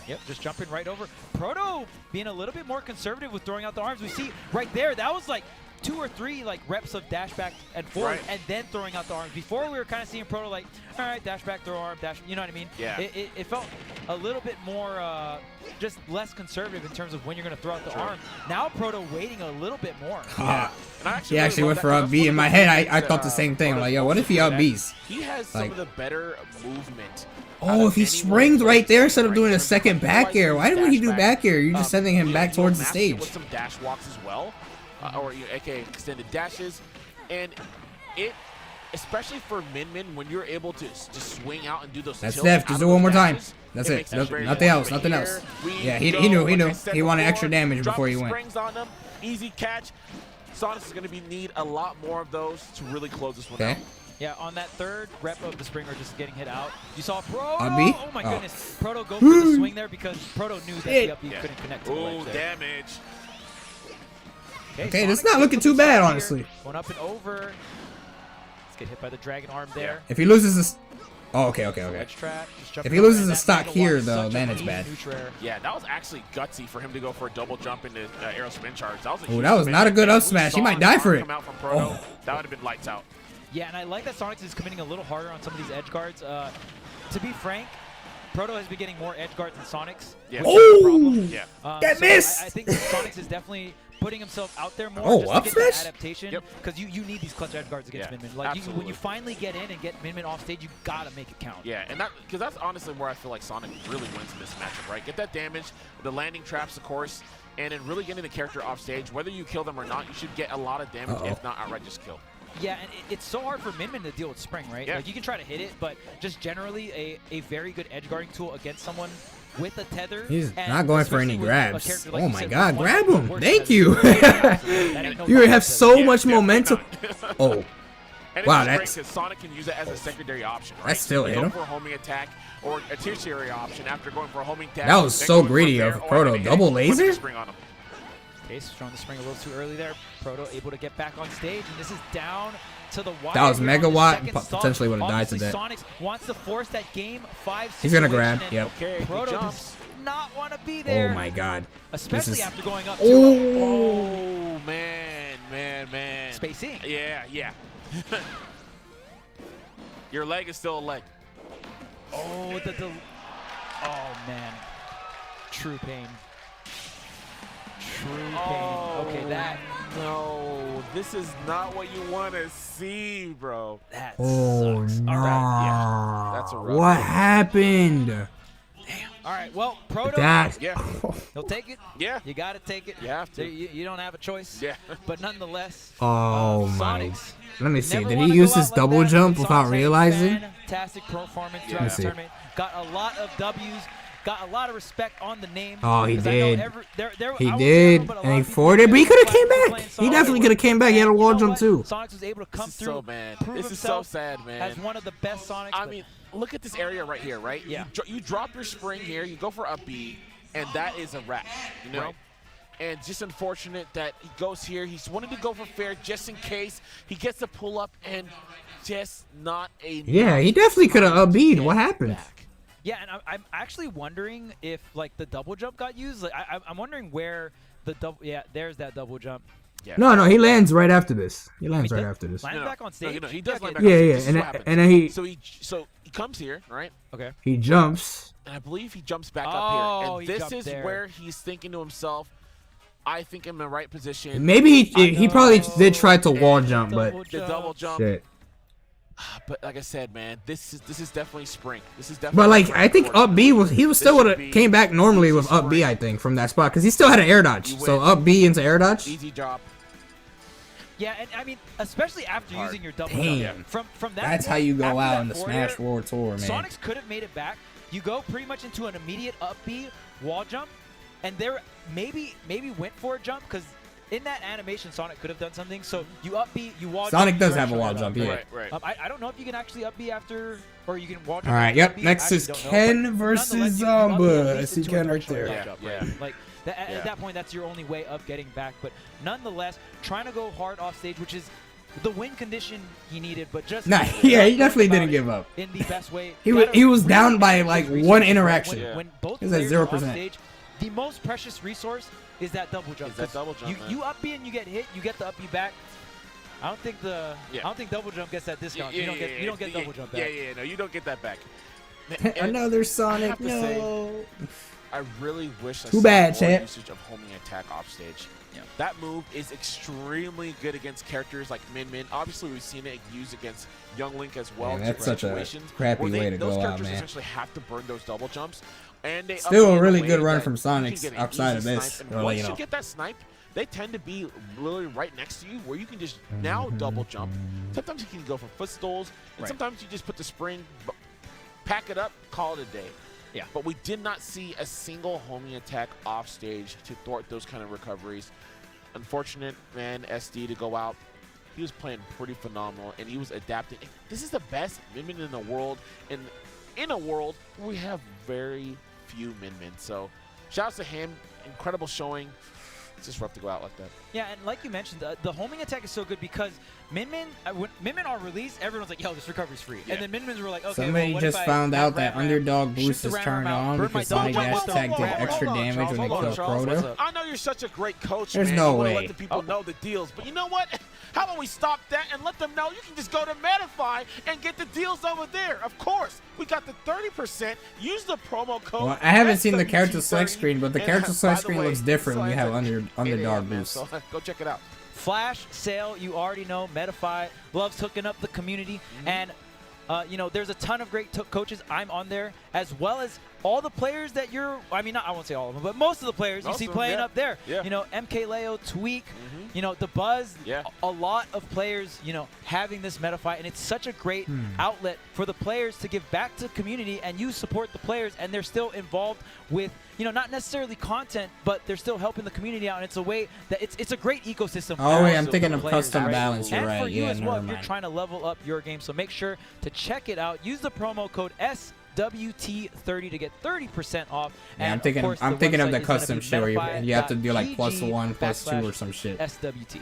Yep, just jumping right over. Proto being a little bit more conservative with throwing out the arms. We see right there, that was like 2 or 3 like reps of dash back and forward, and then throwing out the arms. Before we were kind of seeing Proto like, all right, dash back, throw arm, dash. You know what I mean?
Yeah.
It felt a little bit more, just less conservative in terms of when you're going to throw out the arm. Now Proto waiting a little bit more.
Yeah. He actually went for up B. In my head, I thought the same thing. I'm like, yo, what if he up B's?
He has some of the better movement.
Oh, if he springs right there instead of doing a second back air, why didn't he do back air? You're just sending him back towards the stage.
With some dash walks as well, or aka extended dashes, and it, especially for Min when you're able to just swing out and do those.
That's def. Just do it one more time. That's it. Nothing else. Nothing else. Yeah, he knew. He wanted extra damage before he went.
Springs on them, easy catch. Sonic is going to need a lot more of those to really close this one out.
Yeah, on that third rep of the Springer just getting hit out, you saw Proto. Oh my goodness. Proto go for the swing there because Proto knew that the up B couldn't connect to the ledge there.
Damage.
Okay, this is not looking too bad, honestly.
Going up and over. Let's get hit by the dragon arm there.
If he loses this... Oh, okay. If he loses a stock here, though, then it's bad.
Yeah, that was actually gutsy for him to go for a double jump into aero spin charge.
That was not a good up smash. He might die for it.
That would have been lights out.
Yeah, and I like that Sonics is committing a little harder on some of these edge guards. To be frank, Proto has been getting more edge guards than Sonics.
Yeah.
Oh!
Yeah.
That
so
miss!
I think that Sonics is definitely putting himself out there more
Oh,
just
up
to get that
smash?
adaptation. Because you need these clutch edge guards against
Yeah,
Min Min. Like when you
absolutely.
finally get in and get Min Min off stage, you gotta make it count.
Yeah, and because that's honestly where I feel like Sonic really wins in this matchup, right? Get that damage, the landing traps, of course, and then really getting the character off stage. Whether you kill them or not, you should get a lot of damage, if not outright just kill.
Yeah, and it's so hard for Min Min to deal with Spring, right?
Yeah.
Like you can try to hit it, but just generally a very good edge guarding tool against someone with a tether.
He's
and
not going for
especially
any
with a
grabs.
character like
Oh
you
my
said,
god,
one
grab
of the
him.
worst
Thank
tethers.
you.
That ain't no
You
problem.
have so
Yeah,
much
yeah,
momentum. Oh.
And
Wow,
it's great
that's...
because Sonic can use it as a secondary option, right?
That still
You
hit
go
him.
for a homing attack or a tertiary option after going for a homing attack.
That was
then
so
going for
greedy
fair
of
or
Proto.
having a
Double
hit, putting the
laser?
spring on him.
Case throwing the spring a little too early there. Proto able to get back on stage, and this is down to the wire.
That was
here on the
Megawatt,
second
and
stock.
potentially would've died to
Obviously,
that.
Sonics wants to force that game 5
He's gonna grab,
situation,
yep.
Okay, he
Proto
jumps.
does not want to be there.
Oh my god.
Especially
This is...
after going up to
Oh, man.
spacing.
Yeah. Your leg is still a leg.
Oh, oh man, true pain. True pain. Okay, that
No, this is not what you want to see, bro.
that
Oh
sucks.
no.
All right.
Yeah, that's a rough
What
one.
happened?
All right. Well, Proto,
That...
Yeah.
he'll take it.
Yeah.
You got to take it.
You have to.
You don't have a choice.
Yeah.
But nonetheless,
Oh my...
Sonics
Let me see.
never
Did
wanna
he use
go
his
out like
double
that.
jump
Sonics
without
had a
realizing?
Fantastic performance
Yeah.
throughout
Let's
the
see.
tournament. Got a lot of W's. Got a lot of respect on the name.
Oh, he
because I know
did.
He
He
I won't say
did,
everyone, but a
and
lot
he
of people
forwarded, but he
that
could have
playing
came back. He
Sonic
definitely could have came back. He had a
and
wall
you know
jump
what?
too.
Sonics was able to come
This is
through,
so bad.
prove
This is so
himself
sad, man.
as one of the best Sonics.
I
but
mean, look at this area right here, right?
Yeah.
You drop your spring here, you go for up B, and that is a wrap, you know?
Right.
And just unfortunate that he goes here. He's wanted to go for fair just in case. He gets a pull up and just not a...
Yeah, he definitely could have upbeat. What happened?
yeah, and I'm actually wondering if like the double jump got used. Like I'm wondering where the double. Yeah, there's that double jump.
Yeah.
No, he lands right after this. He lands right
did-
after this.
Land back on stage.
No, he does land back
Yeah,
on stage.
yeah,
This is
and
what
then-
happens.
and then he-
So he comes here, right?
Okay.
He jumps.
And I believe he jumps back
Oh,
up here. And
he
this
jumped
is
there.
where he's thinking to himself, I think I'm in the right position.
Maybe he probably
know.
did try to wall jump, but
The double jump.
shit.
But like I said, man, this is definitely spring. This is definitely.
But like
spring,
I think up B was
unfortunately.
still
This
would
should
have
be
came back normally with
easy
up B
spring.
I think from that spot because he still had an air dodge.
You
So
win.
up B into air dodge.
Easy drop.
Yeah, and I mean, especially after
Hard.
using your double
Damn.
jump. From that.
That's how
point,
you go
after
out
that
in the
forward
Smash World Tour, man.
Sonics could have made it back. You go pretty much into an immediate up B wall jump, and there maybe went for a jump because in that animation Sonic could have done something. So you up B, you wall
Sonic
jump.
does
you
have a
actually
wall
got
jump,
up.
yeah.
Right.
I don't know if you can actually up B after, or you can wall jump.
All right,
after
yep.
up B.
Next
I
is
actually don't know,
Ken
but
versus
nonetheless, you up B at
Zomba.
least
I see
into a
Ken right
threshold
there.
wall
Yeah,
jump,
yeah.
right? Like at that point, that's your only way of getting back. But nonetheless, trying to go hard off stage, which is the win condition he needed, but just
Nah, yeah, he
not
definitely
about
didn't
it
give up.
in the best way.
He
Gotta
was
really
down by
manage
like
his
one
resources,
interaction.
Yeah.
When both
He was at
players are off
0%.
stage, the most precious resource is that double jump.
Is that
'cause
double jump, man.
you up B and you get hit, you get the up B back. I don't think double jump gets that discount. You don't get double jump back.
Yeah, no, you don't get that back.
Another
I
Sonic,
have to say,
no.
I really wish I
Too
saw
bad,
more
champ.
usage of homing attack off stage.
Yeah.
That move is extremely good against characters like Min Min. Obviously, we've seen it used against Young Link as well.
Man,
in
that's
certain
such a
situations
crappy
where
way to
those
go out,
characters
man.
essentially have to burn those double jumps. And they
Still
up
a
in
really
way
good run
that
from
you can
Sonics
get an
outside
easy
of this.
snipe. And
Well,
once
you
you
know.
get that snipe, they tend to be literally right next to you where you can just now double jump. Sometimes you can go for footstools, and
Right.
sometimes you just put the spring, pack it up, call it a day.
Yeah.
But we did not see a single homing attack off stage to thwart those kind of recoveries. Unfortunate, man, SD to go out. He was playing pretty phenomenal, and he was adapting. This is the best Min Min in the world, and in a world where we have very few Min Min. So, shouts to him. Incredible showing. It's just rough to go out like that.
Yeah, and like you mentioned, the homing attack is so good because Min Min, when Min Min on release, everyone's like, yo, this recovery's free.
Yeah.
And then Min Mins were like, okay,
Somebody
well, what
just
if I
found out
have
that
Ram
underdog
shoot
boost
the
is
Ram
turned
out,
on
burn
because
my
Sonic
double
Dash
jump?
Tag did
Hold on,
extra
Charles,
damage when they
hold on,
killed
Charles,
what's
Proto.
up?
I know you're such a great coach,
There's
man.
no
You wanna
way.
let the people know the deals. But you know what? How about we stop that and let them know you can just go to Metafy and get the deals over there. Of course, we got the 30%. Use the promo code.
Well, I haven't seen the character
SWT30.
select screen, but the
And,
character
by
select
the
screen
way,
looks different when you have
it's like 8
underdog
a.m., man,
boost.
so go check it out.
Flash sale, you already know. Metafy loves hooking up the community, and you know, there's a ton of great coaches. I'm on there, as well as all the players that you're. I mean, I won't say all of them, but most of the players you see playing up there.
Yeah.
You know, MK Leo, Tweak, you know, the Buzz.
Yeah.
A lot of players, you know, having this Metafy, and it's such a great outlet for the players to give back to the community, and you support the players, and they're still involved with, you know, not necessarily content, but they're still helping the community out, and it's a way that it's a great ecosystem.
Oh, wait, I'm
for
thinking
the
of
players,
custom
right?
balance. You're
And
right.
for you
Yeah,
as well,
never
if you're
mind.
trying to level up your game, so make sure to check it out. Use the promo code SWT30 to get 30% off.
Yeah,
And
I'm thinking.
of course,
I'm thinking of the
website is gonna
custom
be
shit where you have to do like +1, +2 or some shit.
SWT.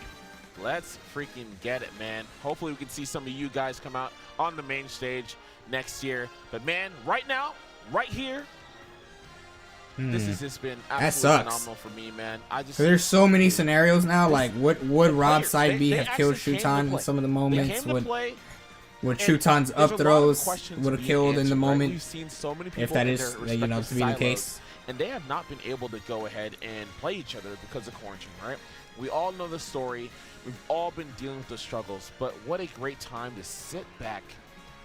Let's freaking get it, man. Hopefully we can see some of you guys come out on the main stage next year. But man, right now, right here, this has just been absolutely
sucks.
phenomenal for me, man. I just
There's so many scenarios now. Like, would Rob
players,
side B
they
have killed
actually came to
Shuton in
play.
some of the
They
moments?
came to play.
Would
And
Shuton's
there's
up
a lot of
throws
questions
would have
being
killed in the
answered, right?
moment?
We've seen so many people
If that
in
is,
their
you know,
respective
to be the
silos,
case.
and they have not been able to go ahead and play each other because of quarantine, right? We all know the story. We've all been dealing with the struggles, but what a great time to sit back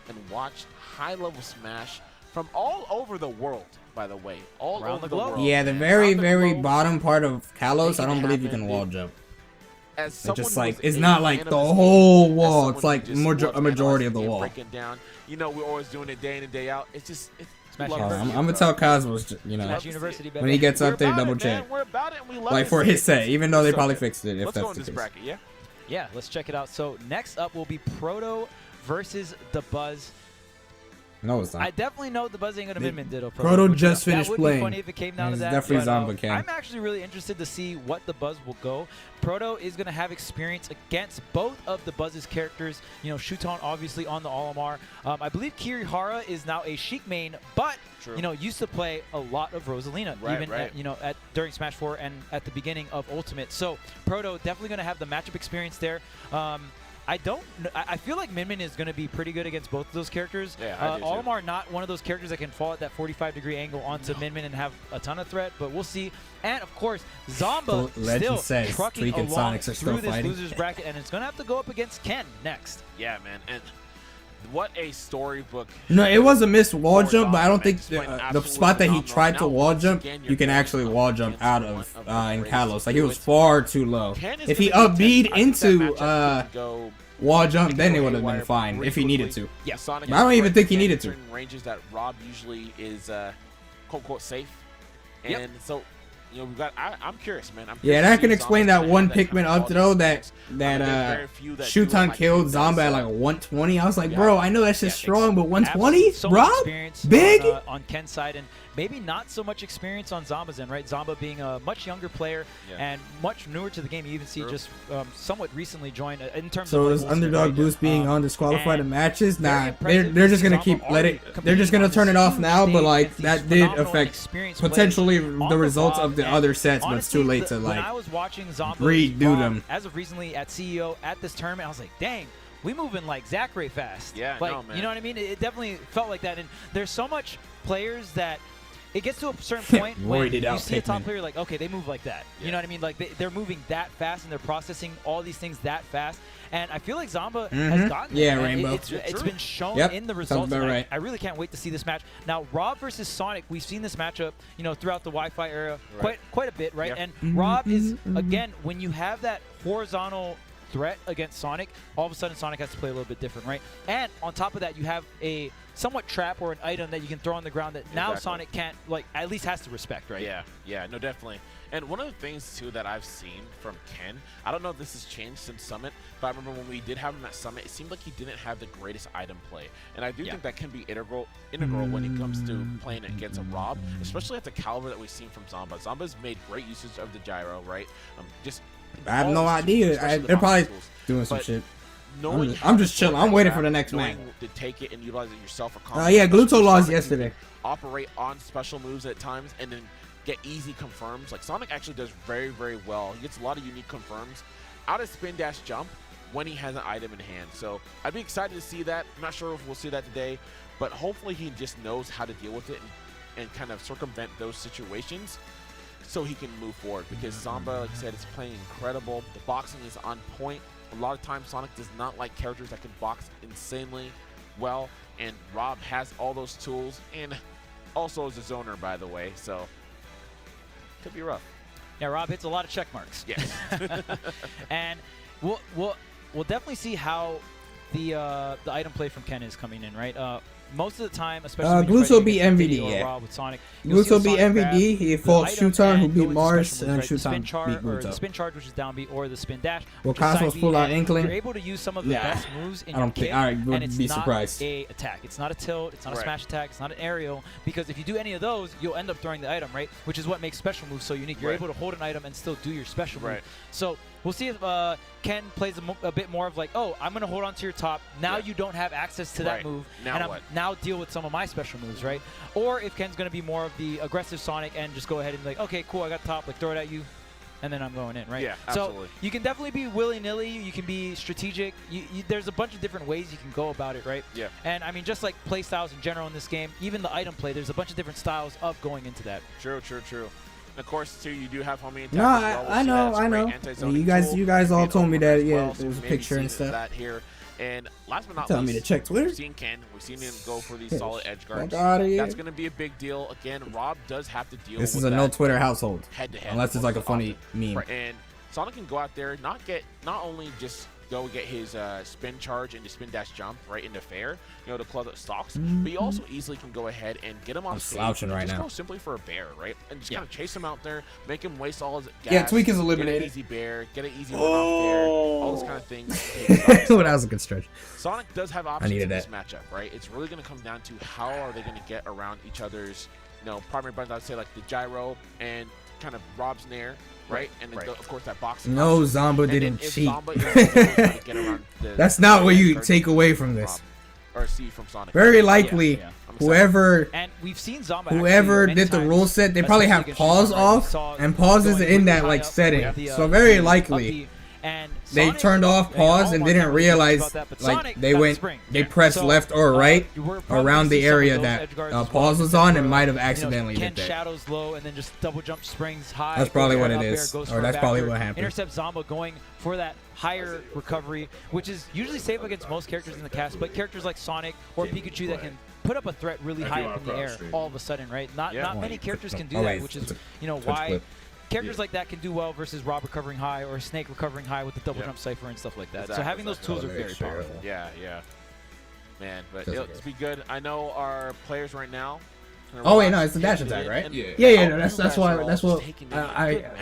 and watch high-level Smash from all over the world, by the way. All
Around
over
the
the
globe.
world.
Yeah, the
man.
very,
Around the
very
globe.
bottom part of Kalos, I
Make it
don't believe you
happen,
can wall
dude.
jump.
As
It's
someone
just
who
like,
was
it's
a
not like
fan
the
of this
whole
game, as
wall.
someone
It's
who
like
just
a
loves
majority of
analyzing
the
and
wall.
breaking down. You know, we're always doing it day in and day out. It's just,
Smash
love
University.
it.
I'm gonna tell Cosmos, you know,
Smash University, baby.
when he gets
We're
up there,
about
double
it, man.
check.
We're about it, and we love
Like
to
for
see
his
it.
set, even though they
So
probably
good.
fixed it, if
Let's go
that's
in
the
this
case.
bracket, yeah?
Yeah, let's check it out. So next up will be Proto versus the Buzz.
No, it's
I
not.
definitely know the Buzz ain't gonna Min Min Ditto.
Proto
which
just
that
finished
would be
playing.
funny if it came down to
It's
that.
definitely
but,
Zomba Cam.
I'm actually really interested to see what the Buzz will go. Proto is gonna have experience against both of the Buzz's characters. You know, Shuton obviously on the Olimar. I believe Kirihara is now a Sheik main, but
True.
you know, used to play a lot of Rosalina,
Right,
even
right.
At, you know, during Smash 4 and at the beginning of Ultimate. So Proto definitely gonna have the matchup experience there. I feel like Min Min is going to be pretty good against both of those characters.
Yeah, I do too.
Olimar not one of those characters that can fall at that 45-degree angle onto Min Min and have a ton of threat, but we'll see. And of course, Zomba
Legend
still
says
trucking
Tweak and
along
Sonics are still
through this
fighting.
losers bracket, and it's going to have to go up against Ken next.
Yeah, man. And what a storybook.
No, it was a missed wall
For
jump, but I don't
Zomba,
think
man. Just went
the
absolutely
spot that he
phenomenal.
tried to
Now,
wall
once
jump,
again,
you
you're
can
going
actually
up
wall jump
against
out
one
of
the
in
greatest
Kalos.
to
Like, he
do
was
it.
far too low.
Ken is
If he
gonna be
up-beat
intense. I think that
into
matchup could go
wall jump,
could
then
go
it would have
haywire
been fine
pretty
if he needed
quickly.
to.
Yeah.
Sonic
I don't
is
even think he
great
needed
in
to.
certain ranges that Rob usually is quote safe.
Yep.
And so, you know, we've got. I'm curious, man. I'm
Yeah,
curious
that
to
can
see
explain
Zomba's
that
gonna
one
have that kind
Pikmin
of
up
quality
throw
experience.
that
There's very few that do it
Shuton
like
killed
he does,
Zomba at
so-
like 120. I was like,
Yeah.
bro, I know that's just strong, but 120,
Absolutely. So much
Rob?
experience
Big?
on Ken's side, and maybe not so much experience on Zomba's end, right? Zomba being a much younger player
Yeah.
and much newer to the game. You even see
True.
just somewhat recently joined in terms
So
of
is
like,
underdog
right?
boost being undisqualified in
and
matches?
very
Nah,
impressive
they're
to
just
see
gonna
Zomba
keep
already
they're just gonna
competing
turn it
on
off
this
now,
huge
but
stage
like
against
that
these
did
phenomenal and
affect
experienced players
potentially
on
the results
VOD.
of the
And
other sets, but it's too
honestly,
late to
when
like
I was watching Zomba
redo them.
as of recently at CEO at this tournament, I was like, dang, we moving like Zachary fast.
Yeah,
like,
no, man.
you know what I mean? It definitely felt like that. And there's so much players that it gets to a certain point when
Roided
you
out
see a top
Pikmin.
player like, okay, they move like that.
Yeah.
You know what I mean? Like they're moving that fast and they're processing all these things that fast. And I feel like Zomba has gotten
Yeah,
there. And
Rainbow.
It's been shown
Yep,
in the
sounds
results.
about
and
right.
I really can't wait to see this match. Now, Rob versus Sonic, we've seen this matchup, you know, throughout the Wi-Fi era
Right.
quite a bit, right?
Yeah.
And Rob is, again, when you have that horizontal threat against Sonic, all of a sudden Sonic has to play a little bit different, right? And on top of that, you have a somewhat trap or an item that you can throw on the ground that now Sonic can't, like, at least has to respect, right?
Yeah, no, definitely. And one of the things, too, that I've seen from Ken, I don't know if this has changed since Summit, but I remember when we did have him at Summit, it seemed like he didn't have the greatest item play. And I do think that can be integral when it comes to playing against a Rob, especially at the caliber that we've seen from Zamba. Zamba's made great usage of the gyro, right?
I have no idea. They're probably doing some shit. I'm just chilling. I'm waiting for the next match.
To take it and utilize it yourself.
Yeah, Gluto lost yesterday.
Operate on special moves at times and then get easy confirms. Like Sonic actually does very, very well. He gets a lot of unique confirms out of spin dash jump when he has an item in hand. So I'd be excited to see that. I'm not sure if we'll see that today, but hopefully he just knows how to deal with it and kind of circumvent those situations so he can move forward. Because Zamba, like I said, is playing incredible. The boxing is on point. A lot of times Sonic does not like characters that can box insanely well, and Rob has all those tools, and also is a zoner, by the way, so could be rough.
Yeah, Rob hits a lot of check marks.
Yes.
And we'll definitely see how the item play from Ken is coming in, right? Most of the time, especially
Gluto beat MVD,
or Rob with Sonic,
Gluto beat MVD, he fought Shutan, who beat Mars, and then
Shutan
beat Gluto.
the spin charge, which is down B, or the spin dash.
Well, Cosmos full out Inkling.
You're able to use some of the best moves in
I don't think I would be surprised.
It's not a attack. It's not a tilt. It's not a smash attack. It's not an aerial. Because if you do any of those, you'll end up throwing the item, right? Which is what makes special moves so unique. You're able to hold an item and still do your special move. So we'll see if Ken plays a bit more of like, oh, I'm going to hold on to your top. Now you don't have access to that move. And I'm now deal with some of my special moves, right? Or if Ken's going to be more of the aggressive Sonic and just go ahead and be like, okay, cool, I got top, like throw it at you, and then I'm going in, right?
Yeah, absolutely.
So you can definitely be willy-nilly. You can be strategic. There's a bunch of different ways you can go about it, right?
Yeah.
And I mean, just like play styles in general in this game, even the item play, there's a bunch of different styles of going into that.
True. And of course, too, you do have homing attack.
No, I know. You guys all told me that. Yeah, there's a picture and stuff.
That here. And last but not
telling me to check Twitter.
We've seen Ken. We've seen him go for these solid edge guards. That's going to be a big deal. Again, Rob does have to deal with
this is a no Twitter household.
Head-to-head.
Unless it's like a funny meme.
Right, and Sonic can go out there, not only just go get his spin charge and spin dash jump right into fair, to close up stocks, but he also easily can go ahead and get him on stage.
Slouching right
just
now.
Go simply for a bear, right? And just kind of chase him out there, make him waste all his gas.
Yeah, Tweak is eliminated.
Get an easy bear, get an easy run-off bear, all those kind of things.
That was a good stretch.
Sonic does have options in this matchup, right? It's really going to come down to how are they going to get around each other's, primary buttons. I'd say like the gyro and kind of Rob's Nair. Right, and then of course that boxing.
No, Zamba didn't cheat. That's not what you take away from this.
Or see from Sonic.
Very likely, whoever did the rule set, they probably have pause off, and pause isn't in that like setting. So very likely, they turned off pause and didn't realize like they pressed left or right around the area that pause was on and might have accidentally did that.
Shadows low and then just double jump springs high.
That's probably what it is, or that's probably what happened.
Intercept Zamba going for that higher recovery, which is usually safe against most characters in the cast, but characters like Sonic or Pikachu that can put up a threat really high up in the air all of a sudden, right? Not many characters can do that, which is why characters like that can do well versus Rob recovering high or Snake recovering high with the double jump cipher and stuff like that. So having those tools are very powerful.
Yeah. Man, but it'll be good. I know our players right now.
Oh wait, no, it's the dash attack, right? Yeah. No, that's what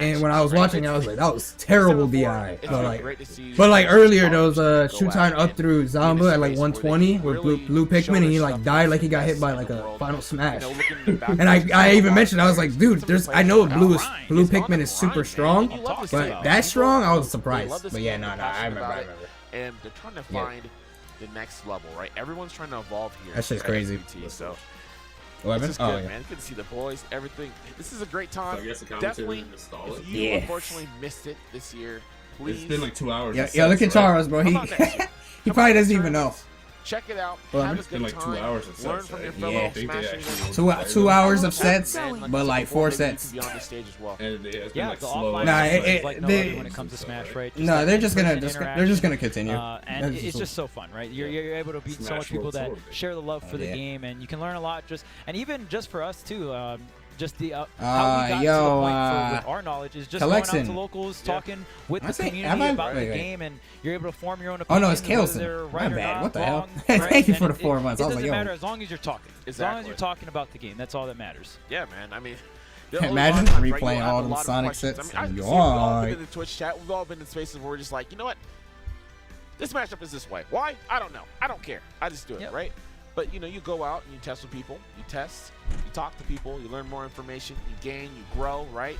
and when I was watching, I was like, that was terrible DI. But like earlier, there was a Shutan up through Zamba at like 120 with blue Pikmin, and he like died like he got hit by like a final smash. And I even mentioned, I was like, dude, I know blue Pikmin is super strong, but that strong, I was surprised. But yeah, no, I remember.
And they're trying to find the next level, right? Everyone's trying to evolve here.
That's just crazy.
So.
11?
This is good, man. Good to see the boys, everything. This is a great time. Definitely, if you unfortunately missed it this year, please.
It's been like 2 hours.
Yeah, look at Charles, bro. He probably doesn't even know.
Check it out.
Well,
have
it's
a
been
good
like
time.
2 hours of
Learn
sets.
from your fellow smashing.
2 hours of sets, but like 4 sets.
Be on the stage as well.
And it's been
Yeah,
like
the
slow.
offline
Nah,
is like no other when it comes to Smash, right? Just
No,
that
they're just
in-person
gonna continue.
And it's just so fun, right? You're able to beat so much people that share the love for the
yeah.
game, and you can learn a lot. And even just for us too. just the how we got to the point with our knowledge is just going out
Kalexin.
to locals, talking with the
saying-
community
am I-
about
wait,
the
wait.
game, and you're able to form your own
Oh
opinion.
no, it's
whether
Kalexin.
they're
My
right or
bad.
not,
What the hell?
wrong,
Thank you
right?
for the
And
4 months.
It
I was
doesn't
like, yo.
matter as long as you're talking. As long as you're talking about the game, that's all that matters.
Yeah, man. I mean,
Imagine replaying all them Sonic sets.
We've all been in the Twitch chat. We've all been in spaces where we're just like, you know what? This matchup is this way. Why? I don't know. I don't care. I just do it, right? But, you know, you go out and you test with people. You test. You talk to people. You learn more information. You gain. You grow, right?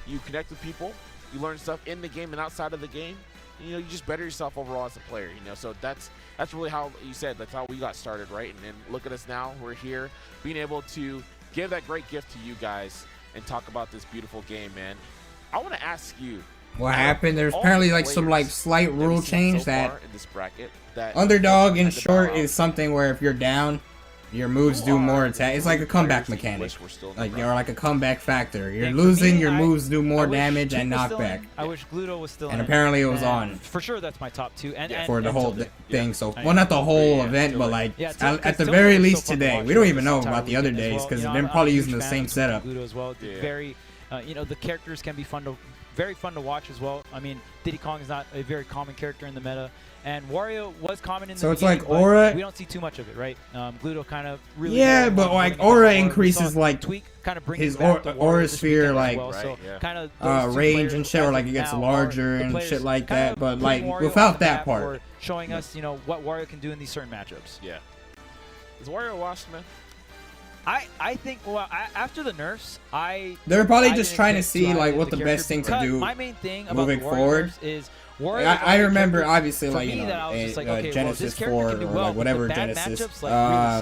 You connect with people. You learn stuff in the game and outside of the game. You know, you just better yourself overall as a player, you know. So that's really how you said, that's how we got started, right? And then look at us now. We're here being able to give that great gift to you guys and talk about this beautiful game, man. I want to ask you,
What happened? There's apparently like some like slight rule change
so
that
far in this bracket that
underdog in
kind of
short
bow out.
is something where if you're down, your moves do more attack. It's like a comeback mechanic, like or like a comeback factor. You're
Yeah, for
losing,
me,
your moves do
I
more
wish
damage
Chick
and
was still in.
knockback.
I wish Gluto was still in.
And apparently it was
And
on.
For sure, that's my top two. And
For the
and
whole
Tilde.
thing, so
I
well, not the
agree,
whole
yeah,
event,
Tilde.
but like
Yeah,
at the
Tilde
very
was
least
so fun to
today.
watch
We don't
this
even know
entire
about the other
weekend as
days
well.
because
You know,
they're
I'm
probably
a
using
huge
the
fan
same
of
setup.
Gluto as well.
Yeah.
Very, you know, the characters can be very fun to watch as well. I mean, Diddy Kong is not a very common character in the meta, and Wario was common in the
So it's
beginning,
like
but
aura-
we don't see too much of it, right? Gluto kind of really.
Yeah, but like aura increases like
Tweak kind of brings
his
back the
aura
Wario this
sphere,
weekend as
like
well. So
Right, yeah.
kind of
range and shit, or like it gets larger and shit like that. But like without that part,
showing us, you know, what Wario can do in these certain matchups.
Yeah. Is Wario washed, man?
I think, well, after the nerfs,
they're probably
I
just
didn't
trying to
get
see
too
like
high
what
into
the
character
best thing to
because
do
my main thing about
moving
the Wario
forward.
nerfs is Wario
I
is
remember
character-
obviously
for
like
me
you
that I was just like,
know
okay, well,
Genesis
this character
4
can do
or
well,
like
but
whatever
the bad
Genesis.
matchups, like,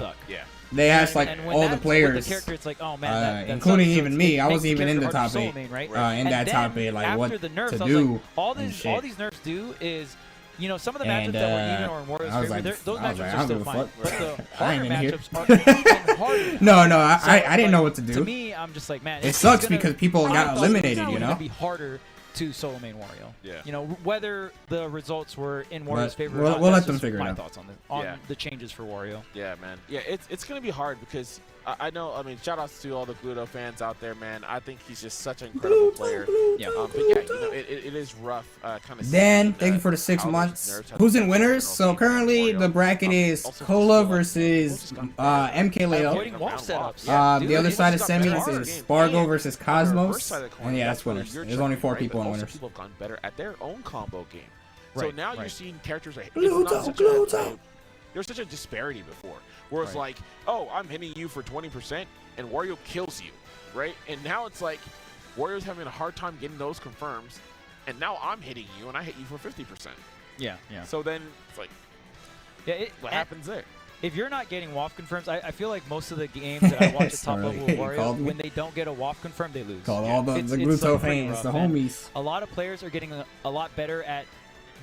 really suck.
Yeah.
They asked like
And when
all the
that's with
players,
the character, it's like, oh man, that
including
sucks. So
even me.
it
I
makes
wasn't even in the
character
top
harder
8.
to soul main, right?
In
And
that
then
top 8, like
after
what
the nerfs,
to
I was
do
like, all
and
these
shit.
nerfs do is, you know, some of the
And,
matchups that were even or in Wario's
I was
favor,
like-
those
I was
matchups
like, I
are
don't
still
give a
fine.
fuck.
But the
I
harder
ain't in here.
matchups are even harder.
No, I
So,
didn't know what to
To
do.
me, I'm just like, man,
It
it's
sucks
gonna-
because people
I
got
thought
eliminated,
it was
you
gonna
know?
be harder to solo main Wario.
Yeah.
You know, whether the results were in Wario's
But
favor or
we'll
not,
let
that's
them
just
figure it
my
out.
thoughts on
Yeah.
the changes for Wario.
Yeah, man. Yeah, it's gonna be hard because I know. I mean, shout outs to all the Gluto fans out there, man. I think he's just such an incredible player.
Yeah.
But yeah, you know, it is rough. Kind of.
Dan, thank you for the 6 months. Who's in winners? So currently the bracket is Cola versus MK Leo.
Avoiding wall setups.
The other side of
got better
semis
at
is
the game.
Spargo
And
versus
on the
Cosmos.
reverse side of the coin,
And yeah,
that's
that's
where
winners.
you're
There's only
checking,
4
right?
people
But
in
also
winners.
people have gotten better at their own combo game. So
Right,
now you're
right.
seeing characters like
Gluto.
There's such a disparity before, where it's like, oh, I'm hitting you for 20% and Wario kills you, right? And now it's like Wario's having a hard time getting those confirms, and now I'm hitting you and I hit you for 50%.
Yeah, yeah.
So then it's like,
Yeah,
what happens there?
If you're not getting WAF confirms, I feel like most of the games that I watch at top
Sorry,
level of
you
Wario,
called me.
when they don't get a WAF confirm, they lose.
Called all the
It's
Gluto
like pretty
fans,
rough,
the
man.
homies.
A lot of players are getting a lot better at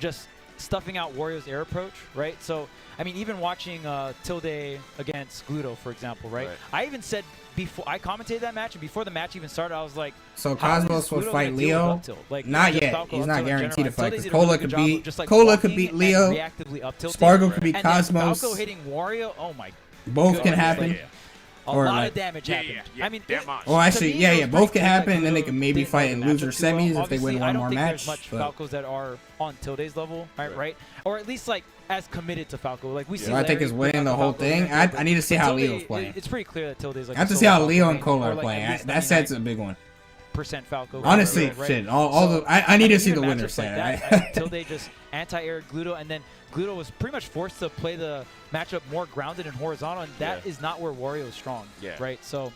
just stuffing out Wario's air approach, right? So, I mean, even watching Tilde against Gluto, for example, right? I even said before I commentated that match, and before the match even started, I was like,
So
how is
Cosmos will
Gluto
fight
gonna deal with
Leo.
up tilt? Like,
Not
just
yet.
Falco
He's
up
not
tilt in
guaranteed to
general.
fight
Tilde
because
did a really
Cola
good
could
job of
beat
just, like,
Cola could
walking
beat
and
Leo.
reactively up tilting.
Spargo could beat
And then
Cosmos.
Falco hitting Wario, oh my
Both can
goodness,
happen.
like, a
Or
lot
like-
of damage happened. I mean,
Well, actually,
to me,
yeah,
it
yeah,
was
both
pretty
can
clear that
happen, and then they
Gluto
can maybe
didn't
fight
know
in
the
loser
matchup too well.
semis if they
Obviously,
win
I
one
don't
more
think
match.
There's much
but-
Falcos that are on Tilde's level, right? Or at least like as committed to Falco. Like we see.
I think
Larry
is
put
winning
out
the whole
Falco
thing.
there,
I need to see how
Tilde,
Leo's playing.
It's pretty clear that Tilde's like.
I have
a
to see
solo
how
Falco
Leo
main,
and Cola
or,
are
like,
playing.
at least
That set's a big one.
90% Falco.
Honestly,
right?
shit. All the I need to see the
even
winner
matchups like
set.
that, Tilde just anti-aired Gluto, and then Gluto was pretty much forced to play the matchup more grounded and horizontal, and that is not where Wario is strong. Right. So,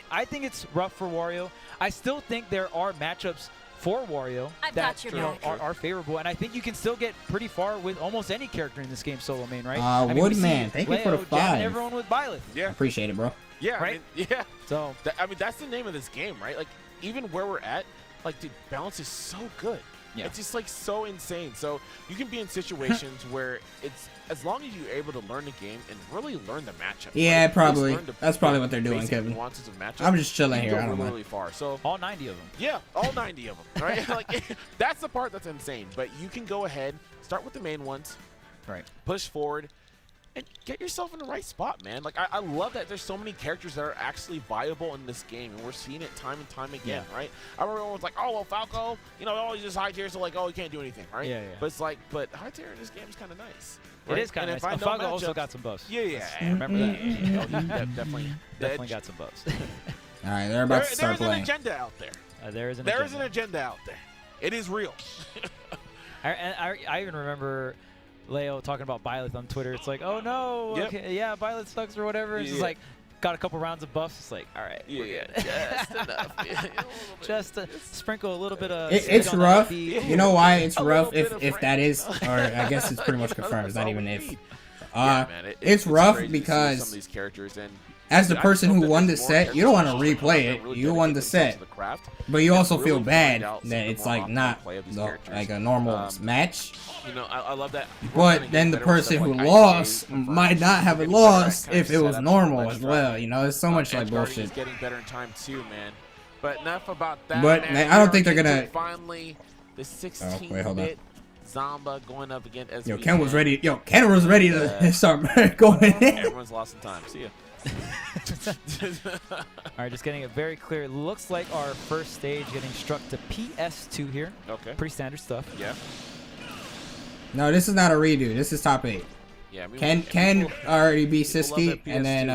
I think it's rough for Wario. I still think there are matchups for Wario that are favorable, and I think you can still get pretty far with almost any character in this game solo main, right? I mean, we
Woodman,
see
thank you for
Leo
the
jamming
5.
everyone with Byleth.
Yeah.
Appreciate it, bro.
Yeah,
Right?
I mean, yeah.
So
I mean, that's the name of this game, right? Like, even where we're at, like, the balance is so good.
Yeah.
It's just, like, so insane. So you can be in situations where it's, as long as you're able to learn the game and really learn the matchup.
Yeah,
right?
probably.
Just learn
That's probably what they're doing,
basic
Kevin.
nuances of matchup,
I'm just chilling
you
here.
go
I don't
really,
know.
really far. So
all 90 of them.
yeah, all 90 of them, right? Like, that's the part that's insane. But you can go ahead, start with the main ones,
right?
Push forward. and get yourself in the right spot, man. Like, I love that there's so many characters that are actually viable in this game, and we're seeing it time and time again, right? I remember everyone was like, oh, well, Falco, you know, always just high tier, so like, oh, he can't do anything, right?
Yeah.
But it's like, but high tier in this game is kind of nice.
It is kind of nice. Falco also got some buffs.
Yeah.
Remember that?
Definitely
got some buffs.
All right, they're about to start playing.
There's an agenda out there.
There is
an agenda out there. It is real.
I even remember Leo talking about Byleth on Twitter. It's like, oh no, okay, yeah, Byleth sucks or whatever. It's just like, got a couple rounds of buffs. It's like, all right, we're good.
Just enough.
Just to sprinkle a little bit of.
It's rough. You know why it's rough? If that is, or I guess it's pretty much confirmed. It's not even if. It's rough because
some of these characters and
as the person who won the set, you don't want to replay it. You won the set, but you also feel bad that it's like not like a normal match.
You know, I love that.
But then the person who lost might not have lost if it was normal as well. You know, there's so much like bullshit.
Getting better in time too, man. But enough about that.
But I don't think they're gonna.
Finally, the 16-bit Zomba going up against.
Yo, Ken was ready. Yo, Ken was ready to start going in.
Everyone's lost in time. See ya.
All right, just getting it very clear. Looks like our first stage getting struck to PS2 here.
Okay.
Pretty standard stuff.
Yeah.
No, this is not a redo. This is top 8.
Yeah. I mean,
Ken already beat Siski, and then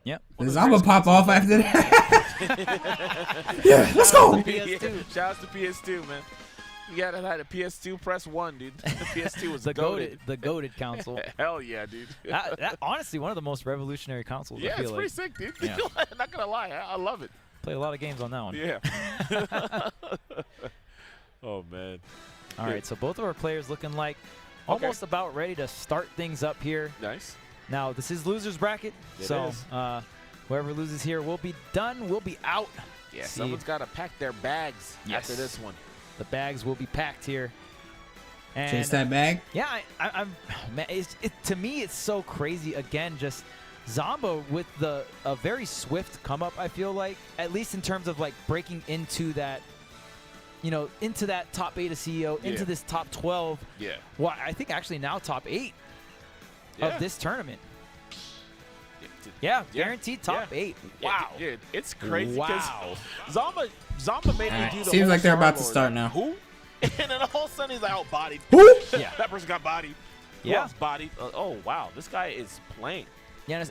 yep.
The Zomba pop off after that. Yeah, let's go.
PS2. Shout out to PS2, man. You gotta have a PS2 press 1, dude. The PS2 was
the goated console.
Hell yeah, dude.
that honestly one of the most revolutionary consoles.
Yeah,
I feel
it's pretty sick, dude. Yeah. Not gonna lie, I love it.
Play a lot of games on that one.
Yeah. Oh man.
All right, so both of our players looking like almost about ready to start things up here.
Nice.
Now this is losers bracket, so whoever loses here will be done. We'll be out.
Yeah, someone's got to pack their bags after this one.
The bags will be packed here. And
chase that bag.
Yeah, I'm. Man, to me, it's so crazy. Again, just Zomba with a very swift come up. I feel like, at least in terms of like breaking into that, you know, into that top 8 of CEO, into this top 12.
Yeah.
Well, I think actually now top 8 of this tournament. Yeah, guaranteed top 8. Wow.
Dude, it's crazy.
Wow.
Zomba made me do the
seems like they're about to
Star-Lord.
start now.
Who? And then all of a sudden he's like, oh, bodied.
Who?
Yeah.
That person got bodied.
Yeah.
Who bodied. Oh, wow. This guy is playing.
Yeah,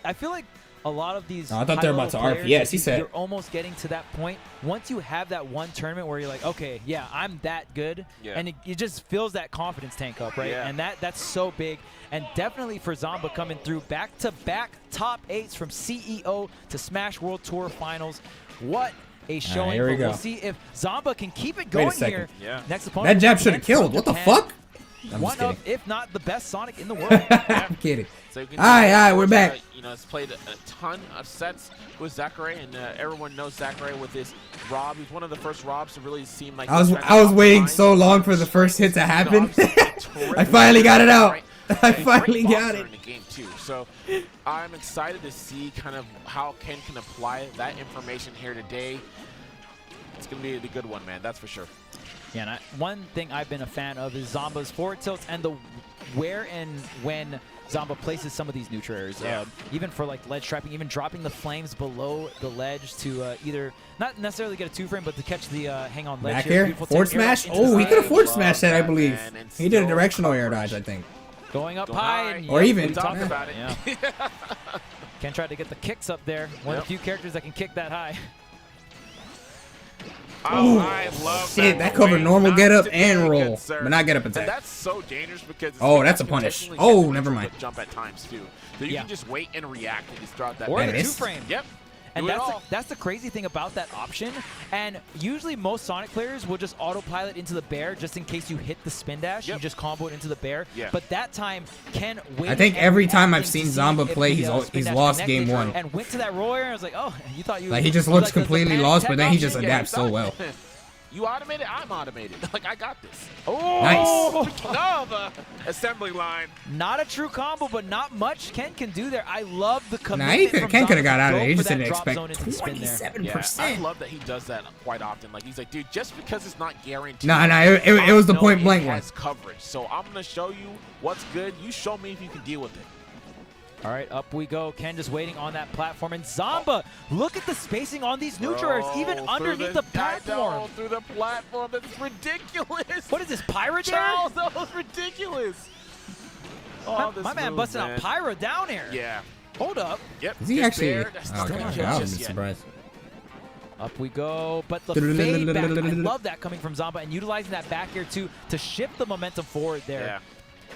I feel like a lot of these.
Oh, I thought they were about to
players,
RP. Yes, he said.
You're almost getting to that point. Once you have that one tournament where you're like, okay, yeah, I'm that good, and it just fills that confidence tank up, right?
Yeah.
And that's so big. And definitely for Zomba coming through back-to-back top 8s from CEO to Smash World Tour Finals. What a showing.
Here we go.
We'll see if Zomba can keep it going here.
Yeah.
Next opponent.
That jab should have killed. What the fuck? I'm
One
just
of, if not the best Sonic in the world.
I'm kidding.
So
All right, we're back.
You know, it's played a ton of sets with Zachary, and everyone knows Zachary with his Rob. He's one of the first Robs to really seem like.
I was waiting so long for the first hit to happen. I finally got it out. I finally got it.
In the game too. So I'm excited to see kind of how Ken can apply that information here today. It's gonna be a good one, man. That's for sure.
Yeah, and one thing I've been a fan of is Zomba's forward tilts and the where and when Zomba places some of these neutral areas. Even for like ledge trapping, even dropping the flames below the ledge to either not necessarily get a 2-frame, but to catch the hang on ledge.
Back here, forward smash. Oh, he could have forward smashed that, I believe. He did a directional air dodge, I think.
Going up high. And
or even.
We talked about it.
Yeah. Ken tried to get the kicks up there. One of the few characters that can kick that high.
Oh, I love
shit, that covered normal get up and roll, but not get up attack.
And that's so dangerous because
that's a punish. Oh, never mind.
Jump at times too. So you can just wait and react and just throw that.
Or the 2-frame.
Yep.
And that's the crazy thing about that option. And usually most Sonic players will just autopilot into the bear just in case you hit the spin dash. You just combo it into the bear. But that time, Ken waited.
I think every time I've seen Zomba play, he's lost game 1.
And went to that roll air and I was like, oh, you thought you.
Like he just looks completely lost, but then he just adapts so well.
You automated, I'm automated. Like, I got this.
Oh,
nice. Assembly line.
Not a true combo, but not much Ken can do there. I love the
Nah,
commitment.
Ken could have got out of it. He just
didn't
expect
27%.
Yeah, I love that he does that quite often. Like, he's like, dude, just because it's not guaranteed.
Nah, it was the point blank one.
It has coverage. So I'm going to show you what's good. You show me if you can deal with it.
All right, up we go. Ken just waiting on that platform. And Zamba, look at the spacing on these neutrals, even underneath the platform.
Through the platform, that's ridiculous.
What is this, Pyro Dare?
Charles, that was ridiculous. Oh,
my man busting out Pyro down here.
Yeah.
Hold up.
Yep.
Is he actually?
There. That's
Oh,
not
okay.
just
I was
yet.
surprised.
Up we go, but the fade back, I love that coming from Zamba and utilizing that back air too to shift the momentum forward there.
Yeah.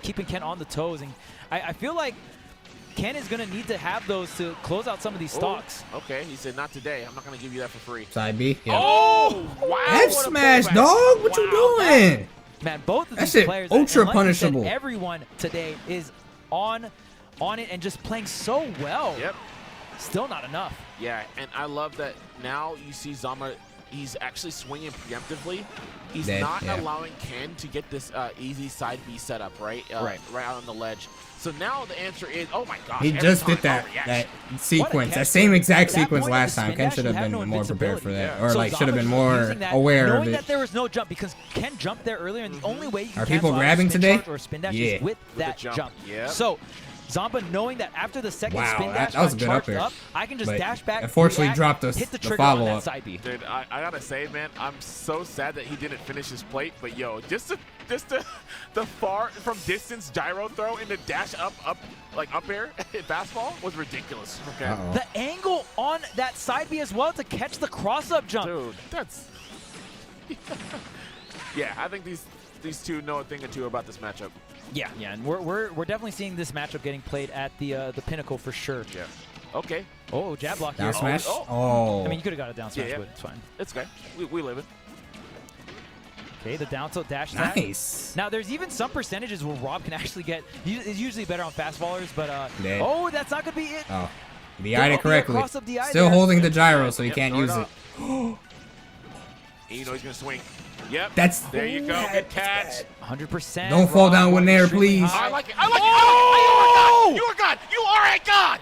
Keeping Ken on the toes. And I feel like Ken is going to need to have those to close out some of these stocks.
Okay, he said not today. I'm not going to give you that for free.
Side B. Yeah.
Oh, wow.
F smash, dog. What you doing?
Man, both of
That
these
shit
players,
ultra
and like you said,
punishable.
everyone today is on it and just playing so well.
Yep.
Still not enough.
Yeah, and I love that now you see Zama, he's actually swinging preemptively. He's not allowing Ken to get this easy side B setup, right? Right out on the ledge. So now the answer is, oh my gosh.
He just did that sequence, that same exact sequence last time. Ken should have been more prepared for that, or like should have been more aware of
knowing
it.
that there was no jump because Ken jumped there earlier, and the only way you can
Are people
cancel out
grabbing
spin
today?
charge or spin dash
Yeah.
is with that jump.
Yep.
So Zamba knowing that after the second
Wow,
spin dash
that was a
got
good up
charged
air.
up, I can just
But
dash back,
unfortunately
react,
dropped
hit the
the
trigger on that
follow-up.
side B.
Dude, I gotta say, man, I'm so sad that he didn't finish his plate. But yo, just the far from distance gyro throw into dash up air fastball was ridiculous. Okay.
The angle on that side B as well to catch the cross-up jump.
Dude, that's yeah. I think these two know a thing or two about this matchup.
Yeah, and we're definitely seeing this matchup getting played at the pinnacle for sure.
Yeah. Okay.
Oh, jab block
Down
here.
smash?
Oh.
Oh.
I mean, you could have got a down smash,
Yeah.
but it's fine.
It's okay. We live it.
Okay, the down tilt dash attack.
Nice.
Now, there's even some percentages where Rob can actually get, is usually better on fast fallers, but,
Dead.
oh, that's not going to be it.
Oh. DI'd it correctly.
cross up DI
Still
there.
holding the gyro, so he
Yep,
can't
throw it
use it.
up. And you know he's going to swing. Yep.
That's
There you go. Good catch.
100%.
Don't fall down with Nair,
extremely
please.
high.
I like it. I like it. I like it. You are God. You are a God.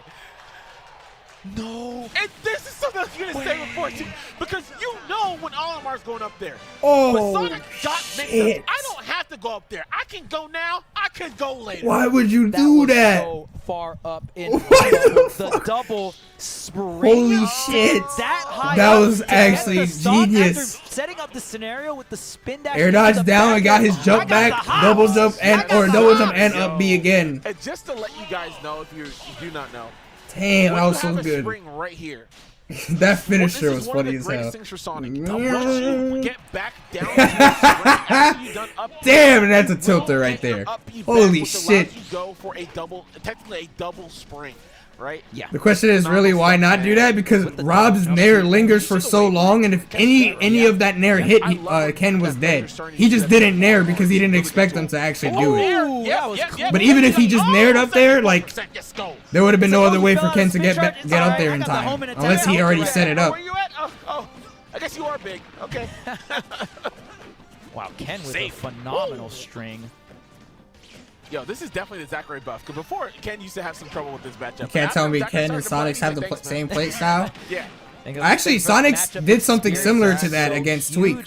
No.
And this is something I was going to say before, too, because you know when Olimar's going up there.
Oh,
But Sonic Dot makes
shit.
us, I don't have to go up there. I can go now. I can go later.
Why would you
That
do
was
that?
so far up in
Why
the double spring.
Holy shit.
That high
That
up
was
to get
actually
the stock
genius.
after setting up the scenario with the spin dash.
Air
into
dodge
the
down
back
and got
end.
his jump
I got
back,
the hops.
double jump and
I got the
double jump
hops.
and up B again.
And just to let you guys know, if you do not know,
Damn,
when
that was
you
so
have a
good.
spring right here.
That finisher
This
was
is one of
funny
the
as
greatest
hell.
things for Sonic. To rush you, get back down to your spring after you've done up B.
Damn, that's a
You
tilter
will
right
get your
there.
up B back,
Holy
which allows
shit.
you to go for a double, technically a double spring, right?
Yeah.
The question is really why not do that? Because Rob's Nair lingers for so long, and if any of that Nair hit, Ken was dead. He just didn't Nair because he didn't expect them to actually do it. But even if he just Naired up there, like, there would have been no other way for Ken to get up there in time, unless he already set it up.
Where you at? Oh, I guess you are big. Okay.
Wow, Ken with
Safe.
a phenomenal string.
Yo, this is definitely the Zachary buff. Because before, Ken used to have some trouble with this matchup.
You can't tell me Ken and Sonic have the same play style.
Yeah.
Actually, Sonic's did something similar to that against Tweak.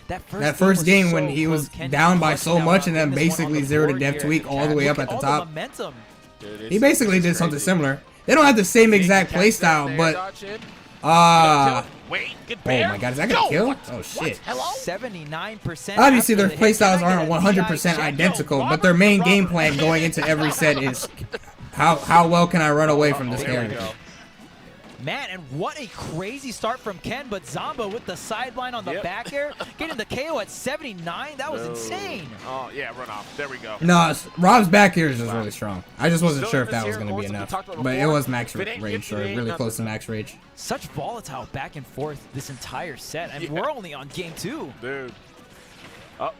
That first game when he was down by so much and then basically 0 to dev Tweak all the way up at the top. He basically did something similar. They don't have the same exact play style, but
Wait, good
oh my god, is that gonna kill? Oh shit.
79%.
Obviously their playstyles aren't 100% identical, but their main game plan going into every set is how well can I run away from this character.
Man, and what a crazy start from Ken, but Zamba with the sideline on the back air, getting the KO at 79, that was insane.
Oh, yeah, run off. There we go.
No, Rob's back here is just really strong. I just wasn't sure if that was going to be enough. But it was max rage, or really close to max rage.
Such volatile back and forth this entire set, and we're only on game 2.
Dude.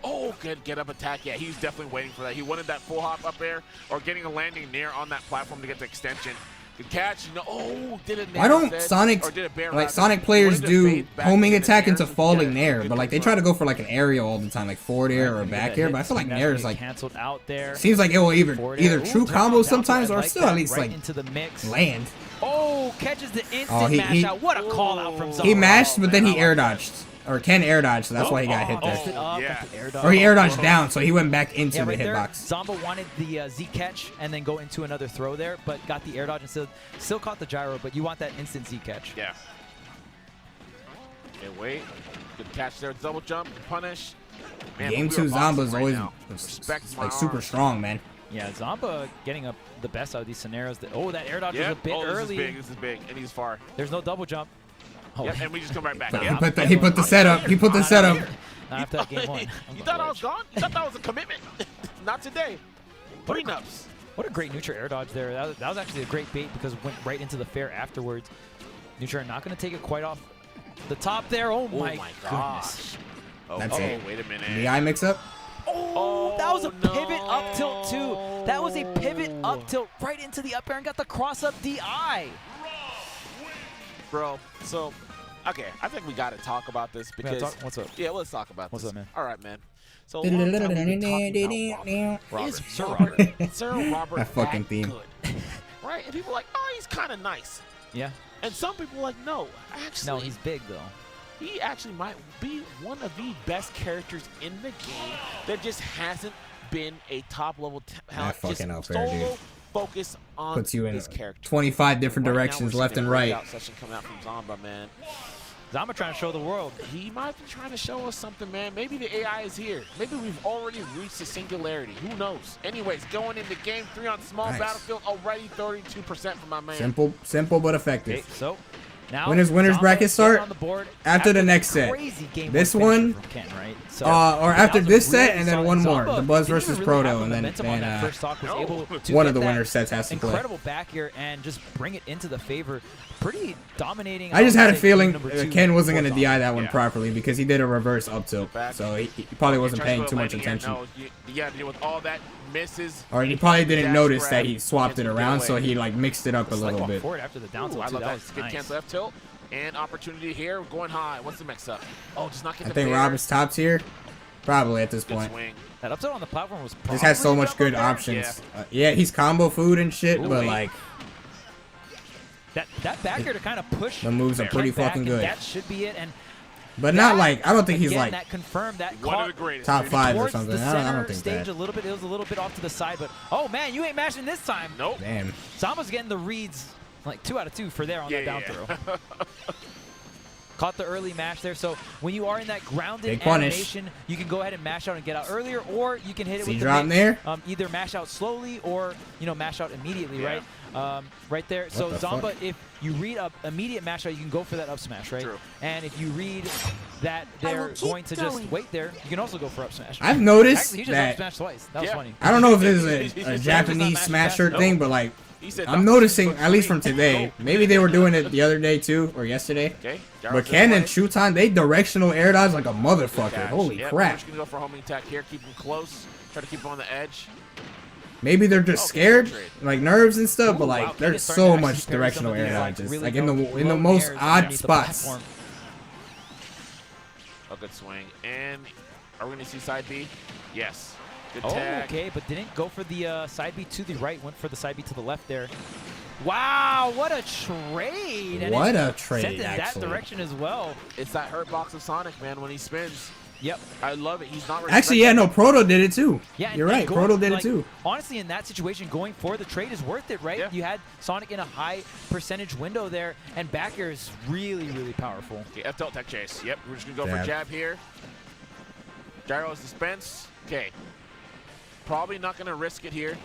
Oh, good get up attack. Yeah, he's definitely waiting for that. He wanted that full hop up air or getting a landing near on that platform to get the extension. Good catch. You know, oh, did it.
Why don't Sonic players do homing attack into falling Nair, but like they try to go for like an aerial all the time, like forward air or back air, but I feel like Nair is like
canceled out there.
Seems like it will either true combos sometimes or still at least like
into the mix.
Land.
Oh, catches the instant mash out. What a call out from Zamba.
He mashed, but then he air dodged. or Ken air dodged, so that's why he got hit there.
Messed it up,
yeah.
got the air dodge.
Or he air dodged down, so he went back into
Yeah,
the
right there,
hitbox.
Zomba wanted the Z catch and then go into another throw there, but got the air dodge and still caught the gyro, but you want that instant Z catch.
Yeah. Okay, wait. Good catch there. Double jump, punish. Man,
Game
but
2
we are boxing
Zomba's
right
always
now. Respect my
like super
arm.
strong, man.
Yeah, Zomba getting up the best out of these scenarios. That air dodge was a
Yep.
bit
Oh, this
early.
is big. This is big, and he's far.
There's no double jump. Oh,
Yep, and we just come right back.
But
Yeah.
he put the setup. He put the setup.
not after that game one.
You thought I was gone? You thought that was a commitment? Not today.
What
Prenups.
What a great neutral air dodge there. That was actually a great bait because it went right into the fair afterwards. Neutral not going to take it quite off the top there. Oh my goodness.
gosh. Oh,
That's it.
Wait a minute.
The eye mix up.
Oh, that was a
no.
pivot up tilt too. That was a pivot up tilt right into the up air and got the cross up DI.
Bro, so, okay, I think we got to talk about this because...
What's up?
Yeah, let's talk about
What's
this.
up, man?
All right, man. So, a long time we've been talking about Robert. Is
Sir Robert.
Sir Robert
That fucking theme.
good? Right? And people are like, oh, he's kind of nice.
Yeah.
And some people are like, no, actually,
No, he's big though.
he actually might be one of the best characters in the game that just hasn't been a top-level talent.
fucking
Just
unfair, dude.
solo focus on
Puts you in
his character.
25 different
Right now,
directions,
we're
left
seeing
and
a
right.
breakout session coming out from Zomba, man.
Zomba trying to show the world.
He might be trying to show us something, man. Maybe the AI is here. Maybe we've already reached the singularity. Who knows? Anyways, going into game 3 on small
Nice.
battlefield, already 32% for my man.
Simple but effective.
Okay, so now
When does winners
Zomba
bracket
getting
start?
on the board
After the next set.
crazy game
This
one,
one,
finisher from Ken, right? So
or
that
after
was a
this set
really
and then
solid-
one more.
Zomba
The Buzz
didn't
versus
even really have
Proto,
the
and then
momentum on that first stock was able to
one
get
of the
that
winner sets has to play.
incredible back here and just bring it into the favor. Pretty dominating.
I just
would
had a
say,
feeling
game number 2
Ken wasn't going to
for
DI
Zomba.
that one
Yeah.
properly because he did a reverse up tilt.
Back.
So he probably wasn't
Trying to
paying
go
too much
landing here.
attention.
No, you got to deal with all that misses.
Or he probably didn't
Dash
notice
grab,
that he swapped it
gets
around,
away.
so he like mixed it up a
Just like
little
walk
bit.
forward after the down
Ooh,
tilt
I
too.
love
That
that.
was
Good
nice.
cancel F tilt. And opportunity here. Going high. What's the mix up? Oh, just not get
I
the
think
baiter.
Rob is top tier, probably at this
Good
point.
swing.
That up tilt on the platform was
Just has so
probably
much good
up there.
options. Yeah, he's combo food and shit,
Ooh,
but
wait.
like
That back here to kind of push
the moves are
Ken
pretty
back,
fucking
and
good.
That should be it. And
But not
that,
like I don't think he's
again,
like
that confirmed that
One
caught
of the greatest.
top
dude.
5 or
towards
something.
the
I
center
don't think
stage
that.
a little bit. It was a little bit off to the side, but oh man, you ain't mashing this time.
Nope.
Damn.
Zomba's getting the reads like 2 out of 2 for there on that down throw. Caught the early mash there. So when you are in that grounded
Big punish.
animation, you can go ahead and mash out and get out earlier, or you can hit it
See
with the
drop
mix,
there?
either mash out slowly or mash out immediately,
Yeah.
right? Right there. So
the
Zomba,
fuck?
if you read up immediate mash out, you can go for that up smash, right?
True.
And if you read that
I will
they're
keep
going to just
going.
wait there, you can also go for up smash.
I've noticed
Actually, he just
that
up smashed twice. That was
Yeah.
funny.
I don't know if this is
He's
a
just
Japanese
not
smash
mashing
shirt
fast.
thing, but like
He said,
I'm noticing, at least from today, maybe they were doing it the other day too, or yesterday.
Okay.
But Ken and Shutan, they directional air dodge like a motherfucker. Holy
yep,
crap.
We're just going to go for homing attack here. Keep him close. Try to keep him on the edge.
Maybe they're just
Okay,
scared,
trade.
like nerves and stuff, but
Ooh,
like
wow, Ken
there's
is starting
so
to actually
much
parry
directional
some of
air
these, like,
dodges,
really
like in the
low
most
airs
odd
underneath the
spots.
platform.
A good swing. And are we going to see side B? Yes. Good
Oh,
tag.
okay, but didn't go for the side B to the right. Went for the side B to the left there. Wow, what a trade! And
What
it
a trade,
sent in that
actually.
direction as well.
It's that hurt box of Sonic, man, when he spins.
Yep.
I love it. He's not
Actually, yeah, no, Proto did it too.
Yeah, and-
You're
and
right,
going-
Proto did
like,
it too.
Honestly, in that situation, going for the trade is worth it, right?
Yeah.
You had Sonic in a high percentage window there, and back air is really, really powerful.
Okay, F tilt tech chase. Yep, we're just going to go
Jab.
for jab here. Gyro suspense. Okay. Probably not going to risk it here.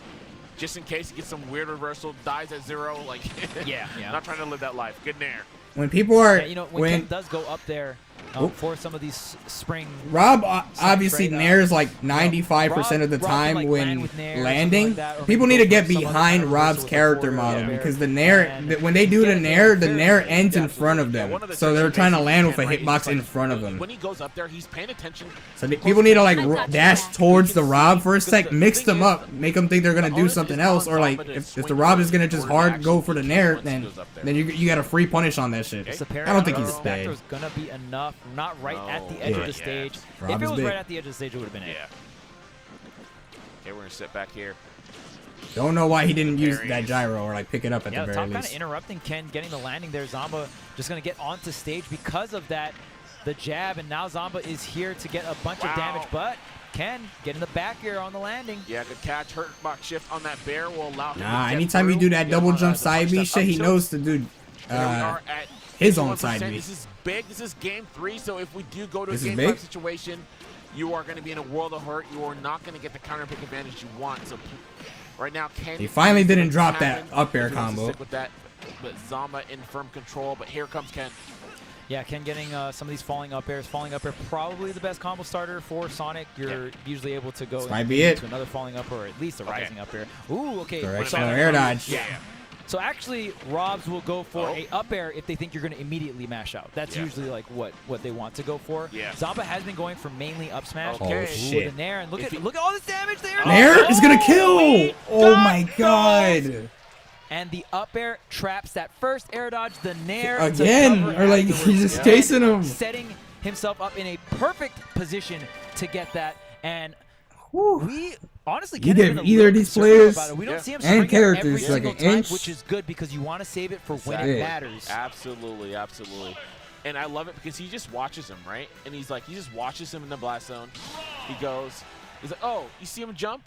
Just in case he gets some weird reversal, dies at 0. Like,
Yeah.
not trying to live that life. Good nair.
When people are,
Yeah, when Ken does go up there
Oop.
for some of these spring
Rob obviously
straight up.
nairs like 95% of the
Rob can,
time
like,
when
land with nair or something
landing.
like that, or
People
maybe
need
go
to get
for some other
behind
kind of
Rob's
reversal with the
character
forward
model
air.
because the nair,
And
when they do
get
the
it
nair,
there,
the nair
yeah,
ends in
absolutely.
front of
Yeah,
them.
one of the
So they're
tricks
trying to
he
land
makes,
with a
right,
hitbox
is
in
like,
front of them.
When he goes up there, he's paying attention.
So people need to like
got
dash
you.
towards the Rob for a
Because
sec,
the
mix
thing
them
is,
up, make them think they're gonna
the
do
onus
something
is
else,
on
or like
Zomba to
if the
swing
Rob
the
is gonna just
forward
hard
action
go for the nair,
once he
then
goes up there.
you got a free punish on that shit.
Okay.
The parry
I don't think
out
he's
of the back
dead.
throw is gonna be enough. Not right at the edge
Yeah.
of the stage.
Rob
If it
is
was
big.
right at the edge of the stage, it would have been it.
Yeah. Okay, we're going to sit back here.
Don't know why he didn't use
Parries.
that gyro or like pick it up at
Yeah,
the
the
very
top kind of
least.
interrupting Ken getting the landing there. Zomba just gonna get onto stage because of that the jab, and now Zamba is here to get a bunch of damage, but Ken getting the back air on the landing.
Yeah, good catch. Hurt box shift on that bear will allow him
Nah,
to get
anytime you
through.
do that double jump side B shit, he knows to do his own side B.
This is big. This is game 3, so if we do go to a
This is
game
big?
5 situation, you are going to be in a world of hurt. You are not going to get the counter pick advantage you want. So right now, Ken.
He finally didn't drop that up air
He wants to
combo.
stick with that, but Zamba in firm control. But here comes Ken.
Yeah, Ken getting some of these falling up airs. Falling up air, probably the best combo starter for Sonic. You're usually able to go
might be it.
to another falling up or at least a rising up air. Ooh, okay.
Directional air dodge.
Yeah.
So actually, Robs will go for a up air if they think you're going to immediately mash out. That's usually like what they want to go for.
Yeah.
Zamba has been going for mainly up smash.
Okay.
Oh, shit.
With a Nair, and look at all this damage there.
Nair is gonna kill!
he
Oh
got
my god!
And the up air traps that first air dodge, the Nair
Again,
to cover
or like
afterwards.
he's just chasing him.
Setting himself up in a perfect position to get that. And we honestly
You
can't
give
even
either of these players
we don't see him
and
spring out every
characters like
single
an
time,
inch.
which is good because you want to save it for when
Exactly.
it matters.
Absolutely, absolutely. And I love it because he just watches him, right? And he just watches him in the blast zone. He's like, oh, you see him jump?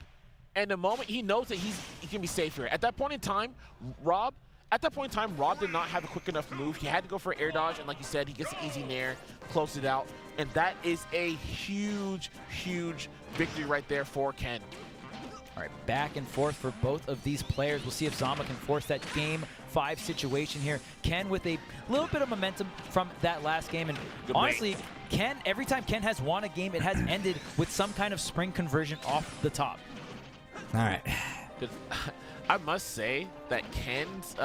And the moment he knows that he can be safe here. At that point in time, Rob did not have a quick enough move. He had to go for an air dodge, and like you said, he gets an easy nair, close it out. And that is a huge, huge victory right there for Ken.
All right, back and forth for both of these players. We'll see if Zamba can force that game 5 situation here. Ken with a little bit of momentum from that last game. And
Good
honestly, Ken, every time Ken has won a game, it has ended with some kind of spring conversion off the top.
All right.
I must say that Ken's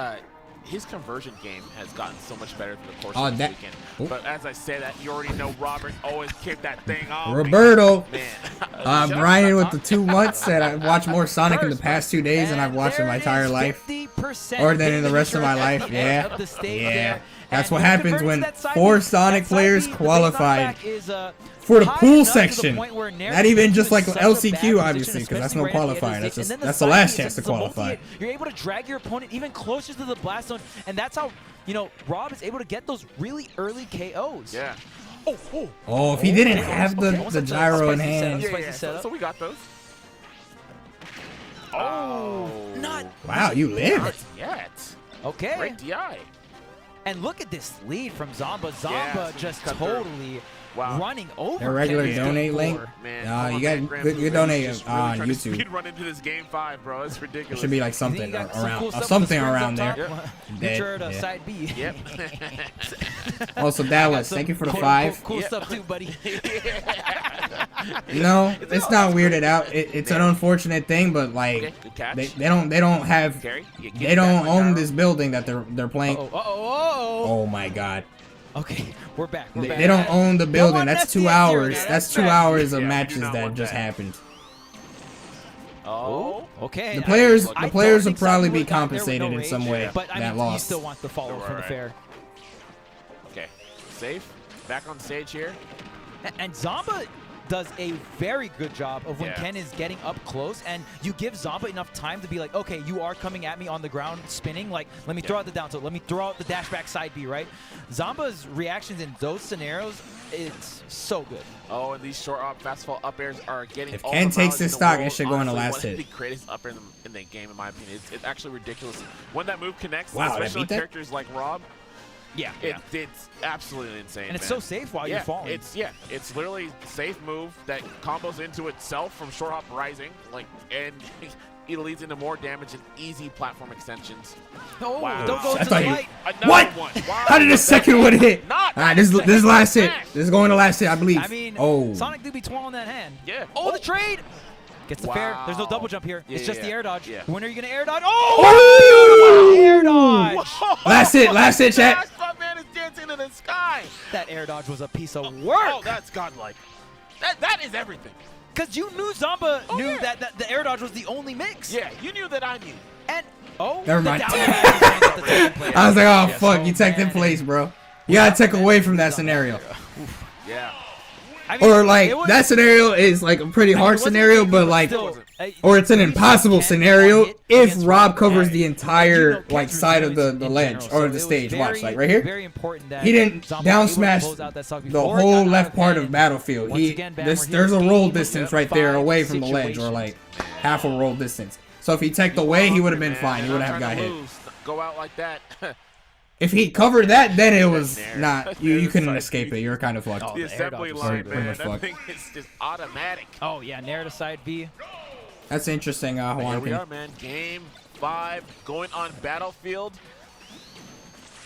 his conversion game has gotten so much better through the course of the weekend. But as I say that, you already know Robert always kicked that thing off.
Roberto.
Man.
Brian with the 2 months said I've watched more Sonic in the past 2 days than I've watched in my entire life. Or than in the rest of my life. Yeah. Yeah. That's what happens when 4 Sonic players qualified for the pool section. Not even just like LCQ, obviously, because that's no qualifier. That's the last chance to qualify.
You're able to drag your opponent even closer to the blast zone, and that's how, Rob is able to get those really early KOs.
Yeah.
Oh, if he didn't have the gyro in hand.
So we got those. Oh.
Not
Wow, you lived.
Not yet.
okay.
Great DI.
And look at this lead from Zamba. Zamba just
cut through.
totally running over.
Their regular
Ken.
donate link.
Man,
You got good donate on YouTube.
Speed run into this game 5, bro. It's ridiculous.
Should be like
You
something
think you got some
around
cool stuff with
something
the springs
around
up
there.
top?
Dead,
Future to
yeah.
side B.
Yep.
Also, Dallas, thank you for the 5.
Cool stuff too, buddy.
No, it's not weirded out. It's an unfortunate thing, but like
Okay, good catch.
they don't have
Carry.
they don't own this building that they're playing.
Oh.
Oh my god.
Okay, we're back.
They don't own the building.
on,
That's
that's
2
the
hours.
exterior.
That's
That's
2
bad.
hours of
Yeah, we do
matches
not
that
want
just
that.
happened.
Oh.
Okay.
The players
I
the players
don't
will
think
probably
Sonic
be
would've got there with
compensated
no
in some
rage,
way
But I
that
mean,
loss.
you still want the follow from the
Right.
fair.
Okay. Safe. Back on stage here.
And Zamba does a very good job of when
Yeah.
Ken is getting up close, and you give Zamba enough time to be like, okay, you are coming at me on the ground spinning, like, let me throw out the down tilt, let me throw out the dash back side B, right? Zamba's reactions in those scenarios, it's so good.
Oh, and these short up, fast fall up airs are getting
If
all
Ken
the
takes
mileage
this
in the
stock, it
world.
should go in the
Honestly,
last
one of
hit.
the greatest up air in the game, in my opinion. It's actually ridiculous. When that move connects,
Wow,
especially
I
on
beat that?
characters like Rob,
Yeah.
it's absolutely insane.
And it's
man.
so safe while you're falling.
It's literally safe move that combos into itself from short hop rising, and it leads into more damage and easy platform extensions.
Oh,
Wow.
don't go
I
into the
thought you-
light.
Another
What?
one. Wow.
How did the second one hit?
Not.
All right, this is last hit. This is going to last hit, I believe.
I mean,
oh.
Sonic do be twirling that hand.
Yeah.
Oh, the trade! Gets the fair. There's no
Wow.
double jump here.
Yeah,
It's just
yeah,
the air dodge.
yeah.
When are you going to air dodge? Oh! Air dodge!
Last hit, chat.
Gosh, my man is dancing in the sky.
That air dodge was a piece of work.
Oh, that's godlike. That is everything.
Because you knew Zamba knew that the air dodge was the only mix.
Yeah, you knew that I knew.
And,
Never
the
mind.
down air is going at the second player.
I was like, oh
Yes,
fuck, you teched in
man.
place, bro. You gotta take away from that scenario.
Yeah.
I mean,
Or like
it was-
that scenario is like a pretty
I mean,
hard
it wasn't
scenario,
easy,
but like
still,
Or it's an
we saw
impossible
Ken
scenario
hit
if
against
Rob covers
and
the
you
entire
know
like
Ken's
side of the
resilience in
ledge
general,
or
so
the
it
stage.
was
Watch,
very,
like right here.
Very important that
He didn't
Zomba
down
was able to
smash
close out that stock
the
before it
whole
got out
left
of
part
hand.
of Battlefield.
Once again, Bam, we're here
There's a roll
game
distance right there
5
away from the ledge, or like half a roll distance. So if he teched away, he would have been fine. He would have got hit.
Go out like that.
If he covered that, then it was not. You couldn't escape it. You're kind of fucked.
The
air
assembly
dodge was
line,
pretty
man.
much
That
fucked.
thing is just automatic.
Oh yeah, Nair to side B.
That's interesting,
Here
Juan.
we are, man. Game 5 going on Battlefield.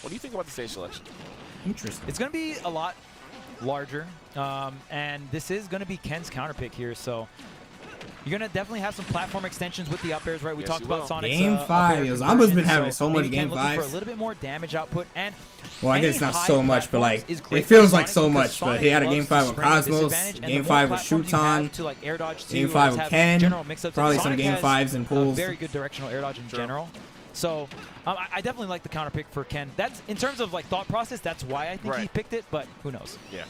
What do you think about the stage selection?
Interesting.
It's going to be a lot larger, and this is going to be Ken's counter pick here, so you're going to definitely have some platform extensions with the up airs, right? We
Yes,
talked
you
about
will.
Sonic's
Game
up
5.
air
Yo, Zomba's
conversion,
been having so much
maybe Ken
game
looking for
5s.
a little bit more damage output, and
Well, I guess
any
not
high
so much, but like
platforms is great
it feels
for
like
Sonic
so
because
much. But
Sonic
he had a
loves
game
to
5 with
spring at
Cosmos,
disadvantage, and the
game
more
5 with
platforms you have
Shuton,
to, like, air dodge to,
game
or
5
just
with
have
Ken,
general mix-ups.
probably some
Sonic
game
has
5s and pulls.
Very good directional air dodge in general. So I definitely like the counter pick for Ken. That's in terms of like thought process. That's why I think he picked it. But who knows?
Yeah.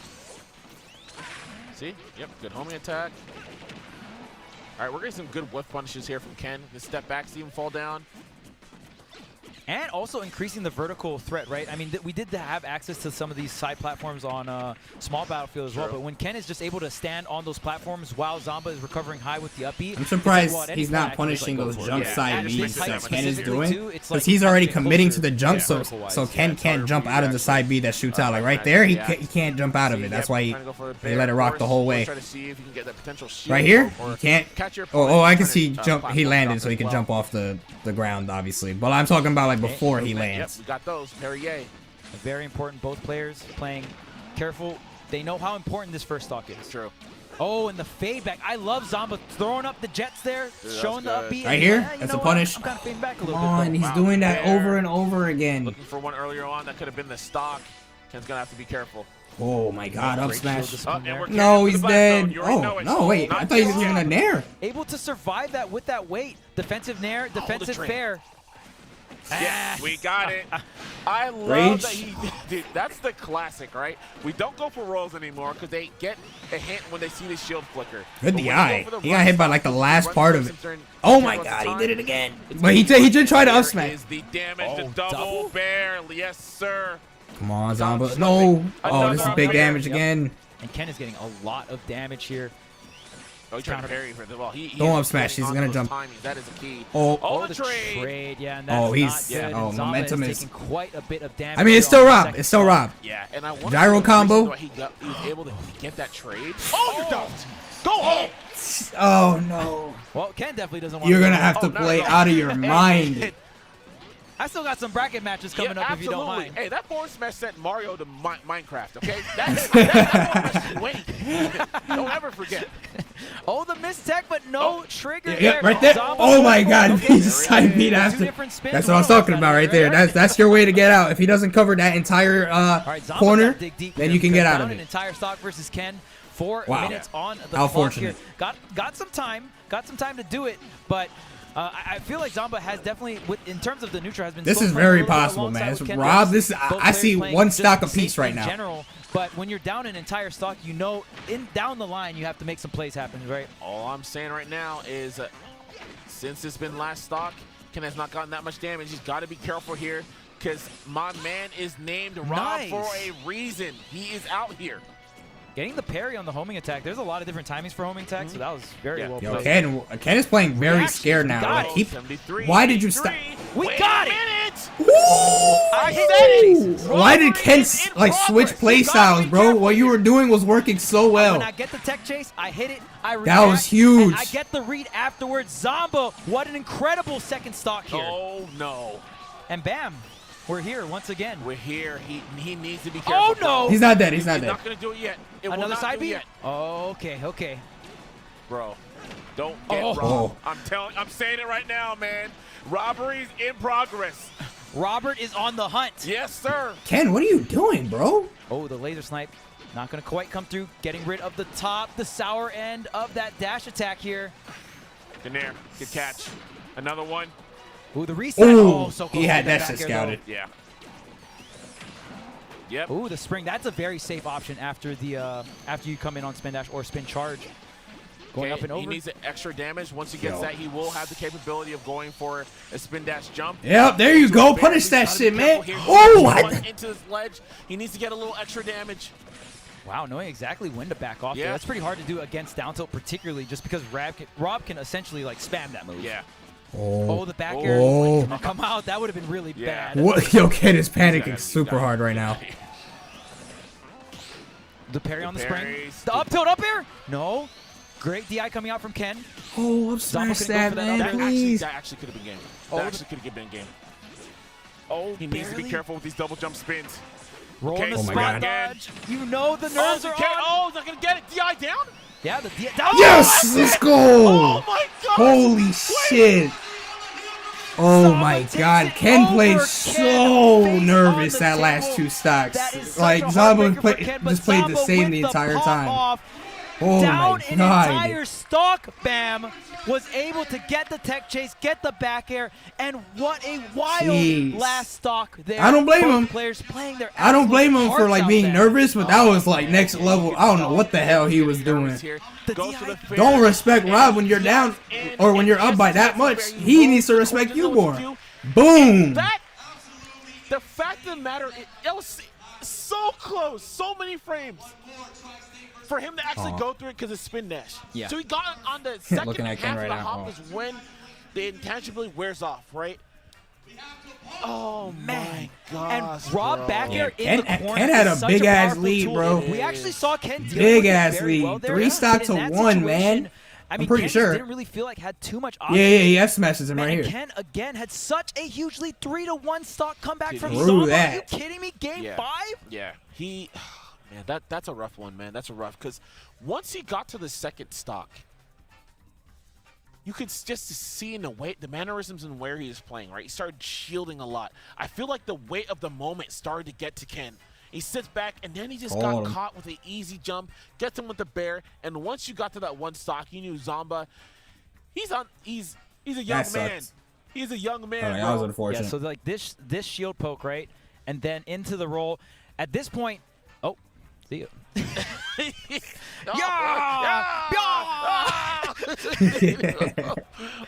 See? Yep. Good homing attack. All right, we're getting some good whiff punishes here from Ken. The step back, see him fall down.
And also increasing the vertical threat, right? I mean, we did have access to some of these side platforms on small Battlefield as well, but when Ken is just able to stand on those platforms while Zomba is recovering high with the upbeat,
I'm surprised
it's like, well,
he's not punishing those jump side beats that Ken is doing, because he's already committing to the jump, so Ken can't jump out of the side B that shoots out. Like right there, he can't jump out of it. That's why he let it rock the whole way. Right here, he can't. Oh, I can see jump. He landed, so he can jump off the ground, obviously. But I'm talking about like before he lands.
Yep, we got those. Perrier.
Very important. Both players playing careful. They know how important this first stock is.
True.
Oh, and the fade back. I love Zomba throwing up the jets there, showing the upbeat.
Right here,
you
that's
know
a punish.
I'm kind of fading back a little
Come on,
bit.
he's doing that over and over again.
Looking for one earlier on. That could have been the stock. Ken's going to have to be careful.
Oh my god, up smash.
No,
he's dead. Oh, no, wait. I thought he was getting a nair.
Able to survive that with that weight. Defensive nair, defensive fair.
Yes, we got it. I love
Rage.
that he did. That's the classic, right? We don't go for rolls anymore because they get a hint when they see the shield flicker.
Good
But when
DI.
you go for the
He got
run
hit by
stop,
like the
run
last part of it.
steps and
Oh
turn
my
out
god,
the
he did
time.
it again.
It's
But he did try to up
There
smash.
is the damage, the
double.
double bear. Yes, sir.
Come on, Zomba. No. Oh, this is big damage again.
And Ken is getting a lot of damage here.
Oh, he's trying to parry for the well. He
Don't
is
up smash,
getting
he's
on
gonna
those
jump.
timings. That is a key.
Oh,
the trade.
Yeah, and that's
Oh, he's-
not good.
oh,
And Zomba
momentum is-
taking quite a bit of damage.
I mean, it's
here
still
on the
Rob.
second
It's still
stock.
Rob.
Yeah, and I wonder
Gyro
if the reason
combo.
why he was able to get that trade. Oh, you're dumped. Go home.
Oh no.
Well, Ken definitely doesn't want
You're
to
gonna
go.
have to
Oh, no,
play
no.
out of your mind.
I still got some bracket matches coming up if you don't mind.
Hey, that forward smash sent Mario to Minecraft, okay? That forward smash is winning. Don't ever forget.
Oh, the missed tech, but no trigger
Yeah,
there.
right there.
Zomba
Oh my god,
okay.
he just side beat
Two
after.
different spins.
That's what I was talking about right there. That's your way to get out. If he doesn't cover that entire
All right, Zomba
corner,
gotta dig deep
then
here
you can get
because
out of
down
it.
An entire stock versus Ken. 4
Wow.
minutes on the
How
clock
fortunate.
here. Got some time. Got some time to do it, but. I feel like Zomba has definitely, in terms of the neutral, has been.
This
so
is
playing
very
a little bit
possible, man.
alongside
It's
with Ken
Rob,
Lewis.
this
Both
I
players
see
playing
one
just
stock apiece
safe
right
in
now.
General, but when you're down an entire stock, you know, down the line, you have to make some plays happen, right?
All I'm saying right now is, since it's been last stock, Ken has not gotten that much damage. He's got to be careful here because my man is named Rob for a reason. He is out here.
Getting the parry on the homing attack. There's a lot of different timings for homing attack, so that was very well
Yo,
played.
Ken is playing very scared now.
got
Like,
it.
73,
why did you stop?
We got it!
I said it!
Why did Ken like switch play styles, bro? What you were doing was working so well.
When I get the tech chase, I hit it, I react,
That was huge.
and I get the read afterwards. Zomba, what an incredible second stock here.
Oh, no.
And bam, we're here once again.
We're here. He needs to be careful.
Oh, no!
He's not dead. He's not
He's
dead.
not going to do it yet. It will
Another
not
side
do
beat?
yet.
Oh, okay.
Bro, don't get
Oh.
robbed. I'm saying it right now, man. Robbery's in progress.
Robert is on the hunt.
Yes, sir.
Ken, what are you doing, bro?
Oh, the laser snipe. Not going to quite come through. Getting rid of the top, the sour end of that dash attack here.
Good nair. Good catch. Another one.
Ooh, the reset.
Ooh,
Oh, so close
he
to
had
get
that
back
shit
here, though.
scouted.
Yeah. Yep.
Ooh, the spring. That's a very safe option after the after you come in on spin dash or spin charge.
Going up and over.
He needs extra damage. Once he gets that, he will have the capability of going for a spin dash jump.
Yep, there you go. Punish that shit, man. Oh, what?
Into this ledge. He needs to get a little extra damage.
Wow, knowing exactly when to back off.
Yeah.
There. That's pretty hard to do against down tilt, particularly just because Rob can essentially like spam that move.
Yeah.
Oh, the back air didn't come out. That would have been really bad.
What? Yo, Ken is panicking super hard right now.
The parry on the spring. The up tilt up air? No. Great DI coming out from Ken.
Oh, up smash that, man, please.
That actually could have been game. That actually could have been game. Oh, he needs to be careful with these double jump spins.
Rolling the
Oh my
spot
God.
dodge. You know the nerves are on.
Oh, he's not going to get it. DI down?
Yeah, the DI down.
Yes, let's go.
Oh my God.
Holy shit. Oh my God, Ken played so nervous that last two stocks. Like, Zamba just played the same the entire time. Oh
Down
my
an
God.
entire stock, Bam was able to get the tech chase, get the back air, and what a wild
Jeez.
last stock there.
I don't blame
Both
him.
Players playing their
I don't blame him
absolute
for like
hearts
being
out there.
nervous, but that was like next level. I don't know what the hell he was doing. Don't respect Rob when you're down or when you're up by that much. He needs to respect you more. Boom.
The fact of the matter, it was so close, so many frames for him to actually go through it because of spin dash.
Yeah.
So he got on the second
Looking at Ken
half
right
of the
now.
hop is when the intangibility wears off, right? Oh
Man.
my God.
And Rob back air in the corner.
Ken had
is
a
such
big ass
powerful
lead,
tool.
bro.
We actually saw Ken deal
Big
with it
ass
very
lead.
well there.
3 stocks
But in
to
that
1, man.
situation, I mean,
I'm pretty
Ken
sure.
didn't really feel like had too much
Yeah,
options.
yeah, he F smashes him right
And
here.
Ken again had such a huge lead, 3-1 stock comeback from
Screw
Zamba.
that.
Are you kidding me? Game 5?
Yeah. He, man, that's a rough one, man. That's a rough, because once he got to the second stock, you could just see in the way, the mannerisms and where he was playing, right? He started shielding a lot. I feel like the weight of the moment started to get to Ken. He sits back, and then he just got caught with an easy jump, gets him with the bear, and once you got to that one stock, you knew Zamba, he's a young man. He's a young man,
Oh, that was unfortunate.
Yeah, so like this shield poke, right? And then into the roll. At this point, oh, see you.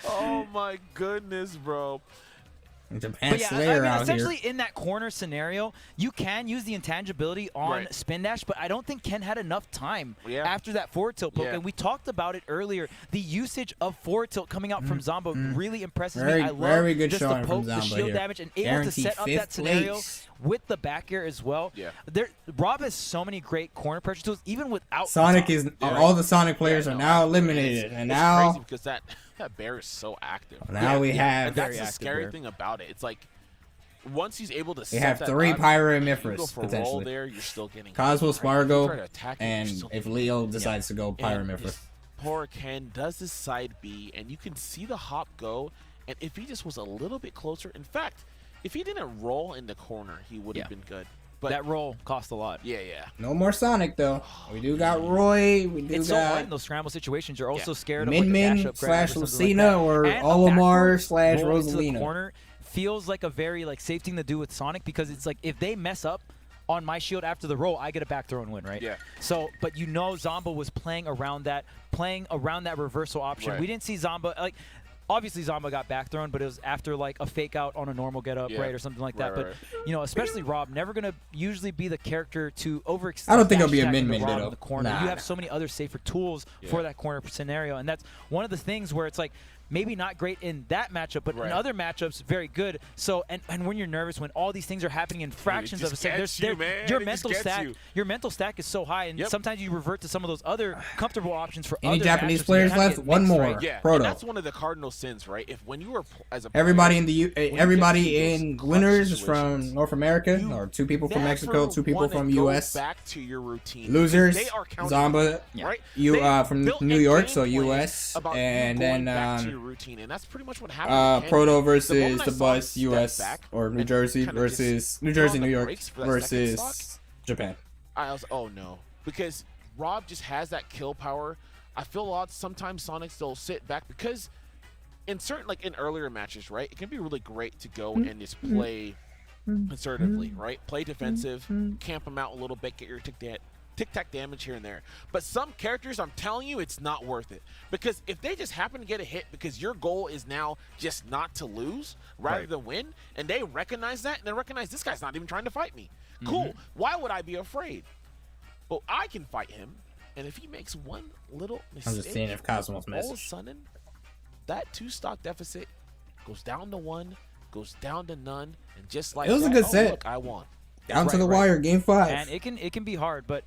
Oh my goodness, bro.
Japan
But yeah,
Slayer out
essentially
here.
in that corner scenario, you can use the intangibility on spin dash, but I don't think Ken had enough time after that forward tilt poke. And we talked about it earlier. The usage of forward tilt coming out from Zamba really impresses me. I love
very good
just
showing
the poke,
from
the
Zamba
shield
here.
damage, and able
Guaranteed
to set up
5th
that scenario
place.
with the back air as well.
Yeah.
Rob has so many great corner pressure tools, even without
Sonic is all the Sonic players are now eliminated, and
it's
now
crazy because that bear is so active.
Now we have
and that's
very
the
active
scary
bear.
thing about it. It's like once he's able to
we
set
have
that
3
up,
Pyro and
you go
Mithras
for a roll
potentially.
there, you're still getting
Cosmos
hit, right? You try
Spargo,
to attack it,
and
you're still
if
getting
Leo
hit.
decides to go Pyro
And
Mithras.
just poor Ken does his side B, and you can see the hop go. And if he just was a little bit closer, in fact, if he didn't roll in the corner, he would have been good. But
that roll cost a lot.
Yeah.
No more Sonic though. We do got Roy. We do
It's so hard
got
in those scramble situations. You're also scared of
Min
like a
Min
dash-up grab
slash
or something like
Lucina
that.
or
And a
Olimar
backward
slash
roll into the
Rosalina.
corner feels like a very like safe thing to do with Sonic, because it's like if they mess up on my shield after the roll, I get a back throw and win, right?
Yeah.
So, but you know Zamba was playing around that reversal option.
Right.
We didn't see Zamba like. Obviously, Zamba got back thrown, but it was after like a fake out on a normal get up, right, or something like that. But you know, especially Rob, never gonna usually be the character to overextend.
I don't think it'll be a
dash attack
min-min
into Rob
ditto.
in the corner.
Nah,
you have so many other safer tools for that corner scenario, and that's one of the things where it's like maybe not great in that matchup, but in other matchups, very good. So, and when you're nervous, when all these things are happening in fractions of a second, your mental stack is so high, and sometimes you revert to some of those other comfortable options for
Any
other
Japanese
matchups,
players
and you
left?
kinda get
One
mixed,
more.
right?
Yeah,
Proto.
and that's one of the cardinal sins, right? If when you were as a
Everybody
player,
in the everybody in winners is from North America, or 2 people from Mexico, 2 people from US.
Back to your routine.
Losers,
They are counting,
Zamba,
right?
you
They
from
built
New
a
York,
game
so
plan
US,
about you
and
going
then
back to your routine, and that's pretty much what happened.
Proto
The
versus
moment I
the
saw him
Bus,
step
US,
back
or New
and
Jersey
kinda
versus
just
New
put on
Jersey,
the
New York
brakes for that second stock,
versus Japan.
I was, oh no, because Rob just has that kill power. I feel a lot. Sometimes Sonic still sit back because in certain, like in earlier matches, right, it can be really great to go and just play conservatively, right? Play defensive, camp them out a little bit, get your tick tic-tac damage here and there. But some characters, I'm telling you, it's not worth it. Because if they just happen to get a hit because your goal is now just not to lose rather than win, and they recognize that, and they recognize this guy's not even trying to fight me. Cool. Why would I be afraid? Well, I can fight him, and if he makes one little mistake,
I'm just seeing if Cosmos
all of a
misses.
sudden, that 2-stock deficit goes down to 1, goes down to none, and just like
It was a
that,
good
oh,
set.
Look, I won.
Down to the wire, game 5.
And it can be hard, but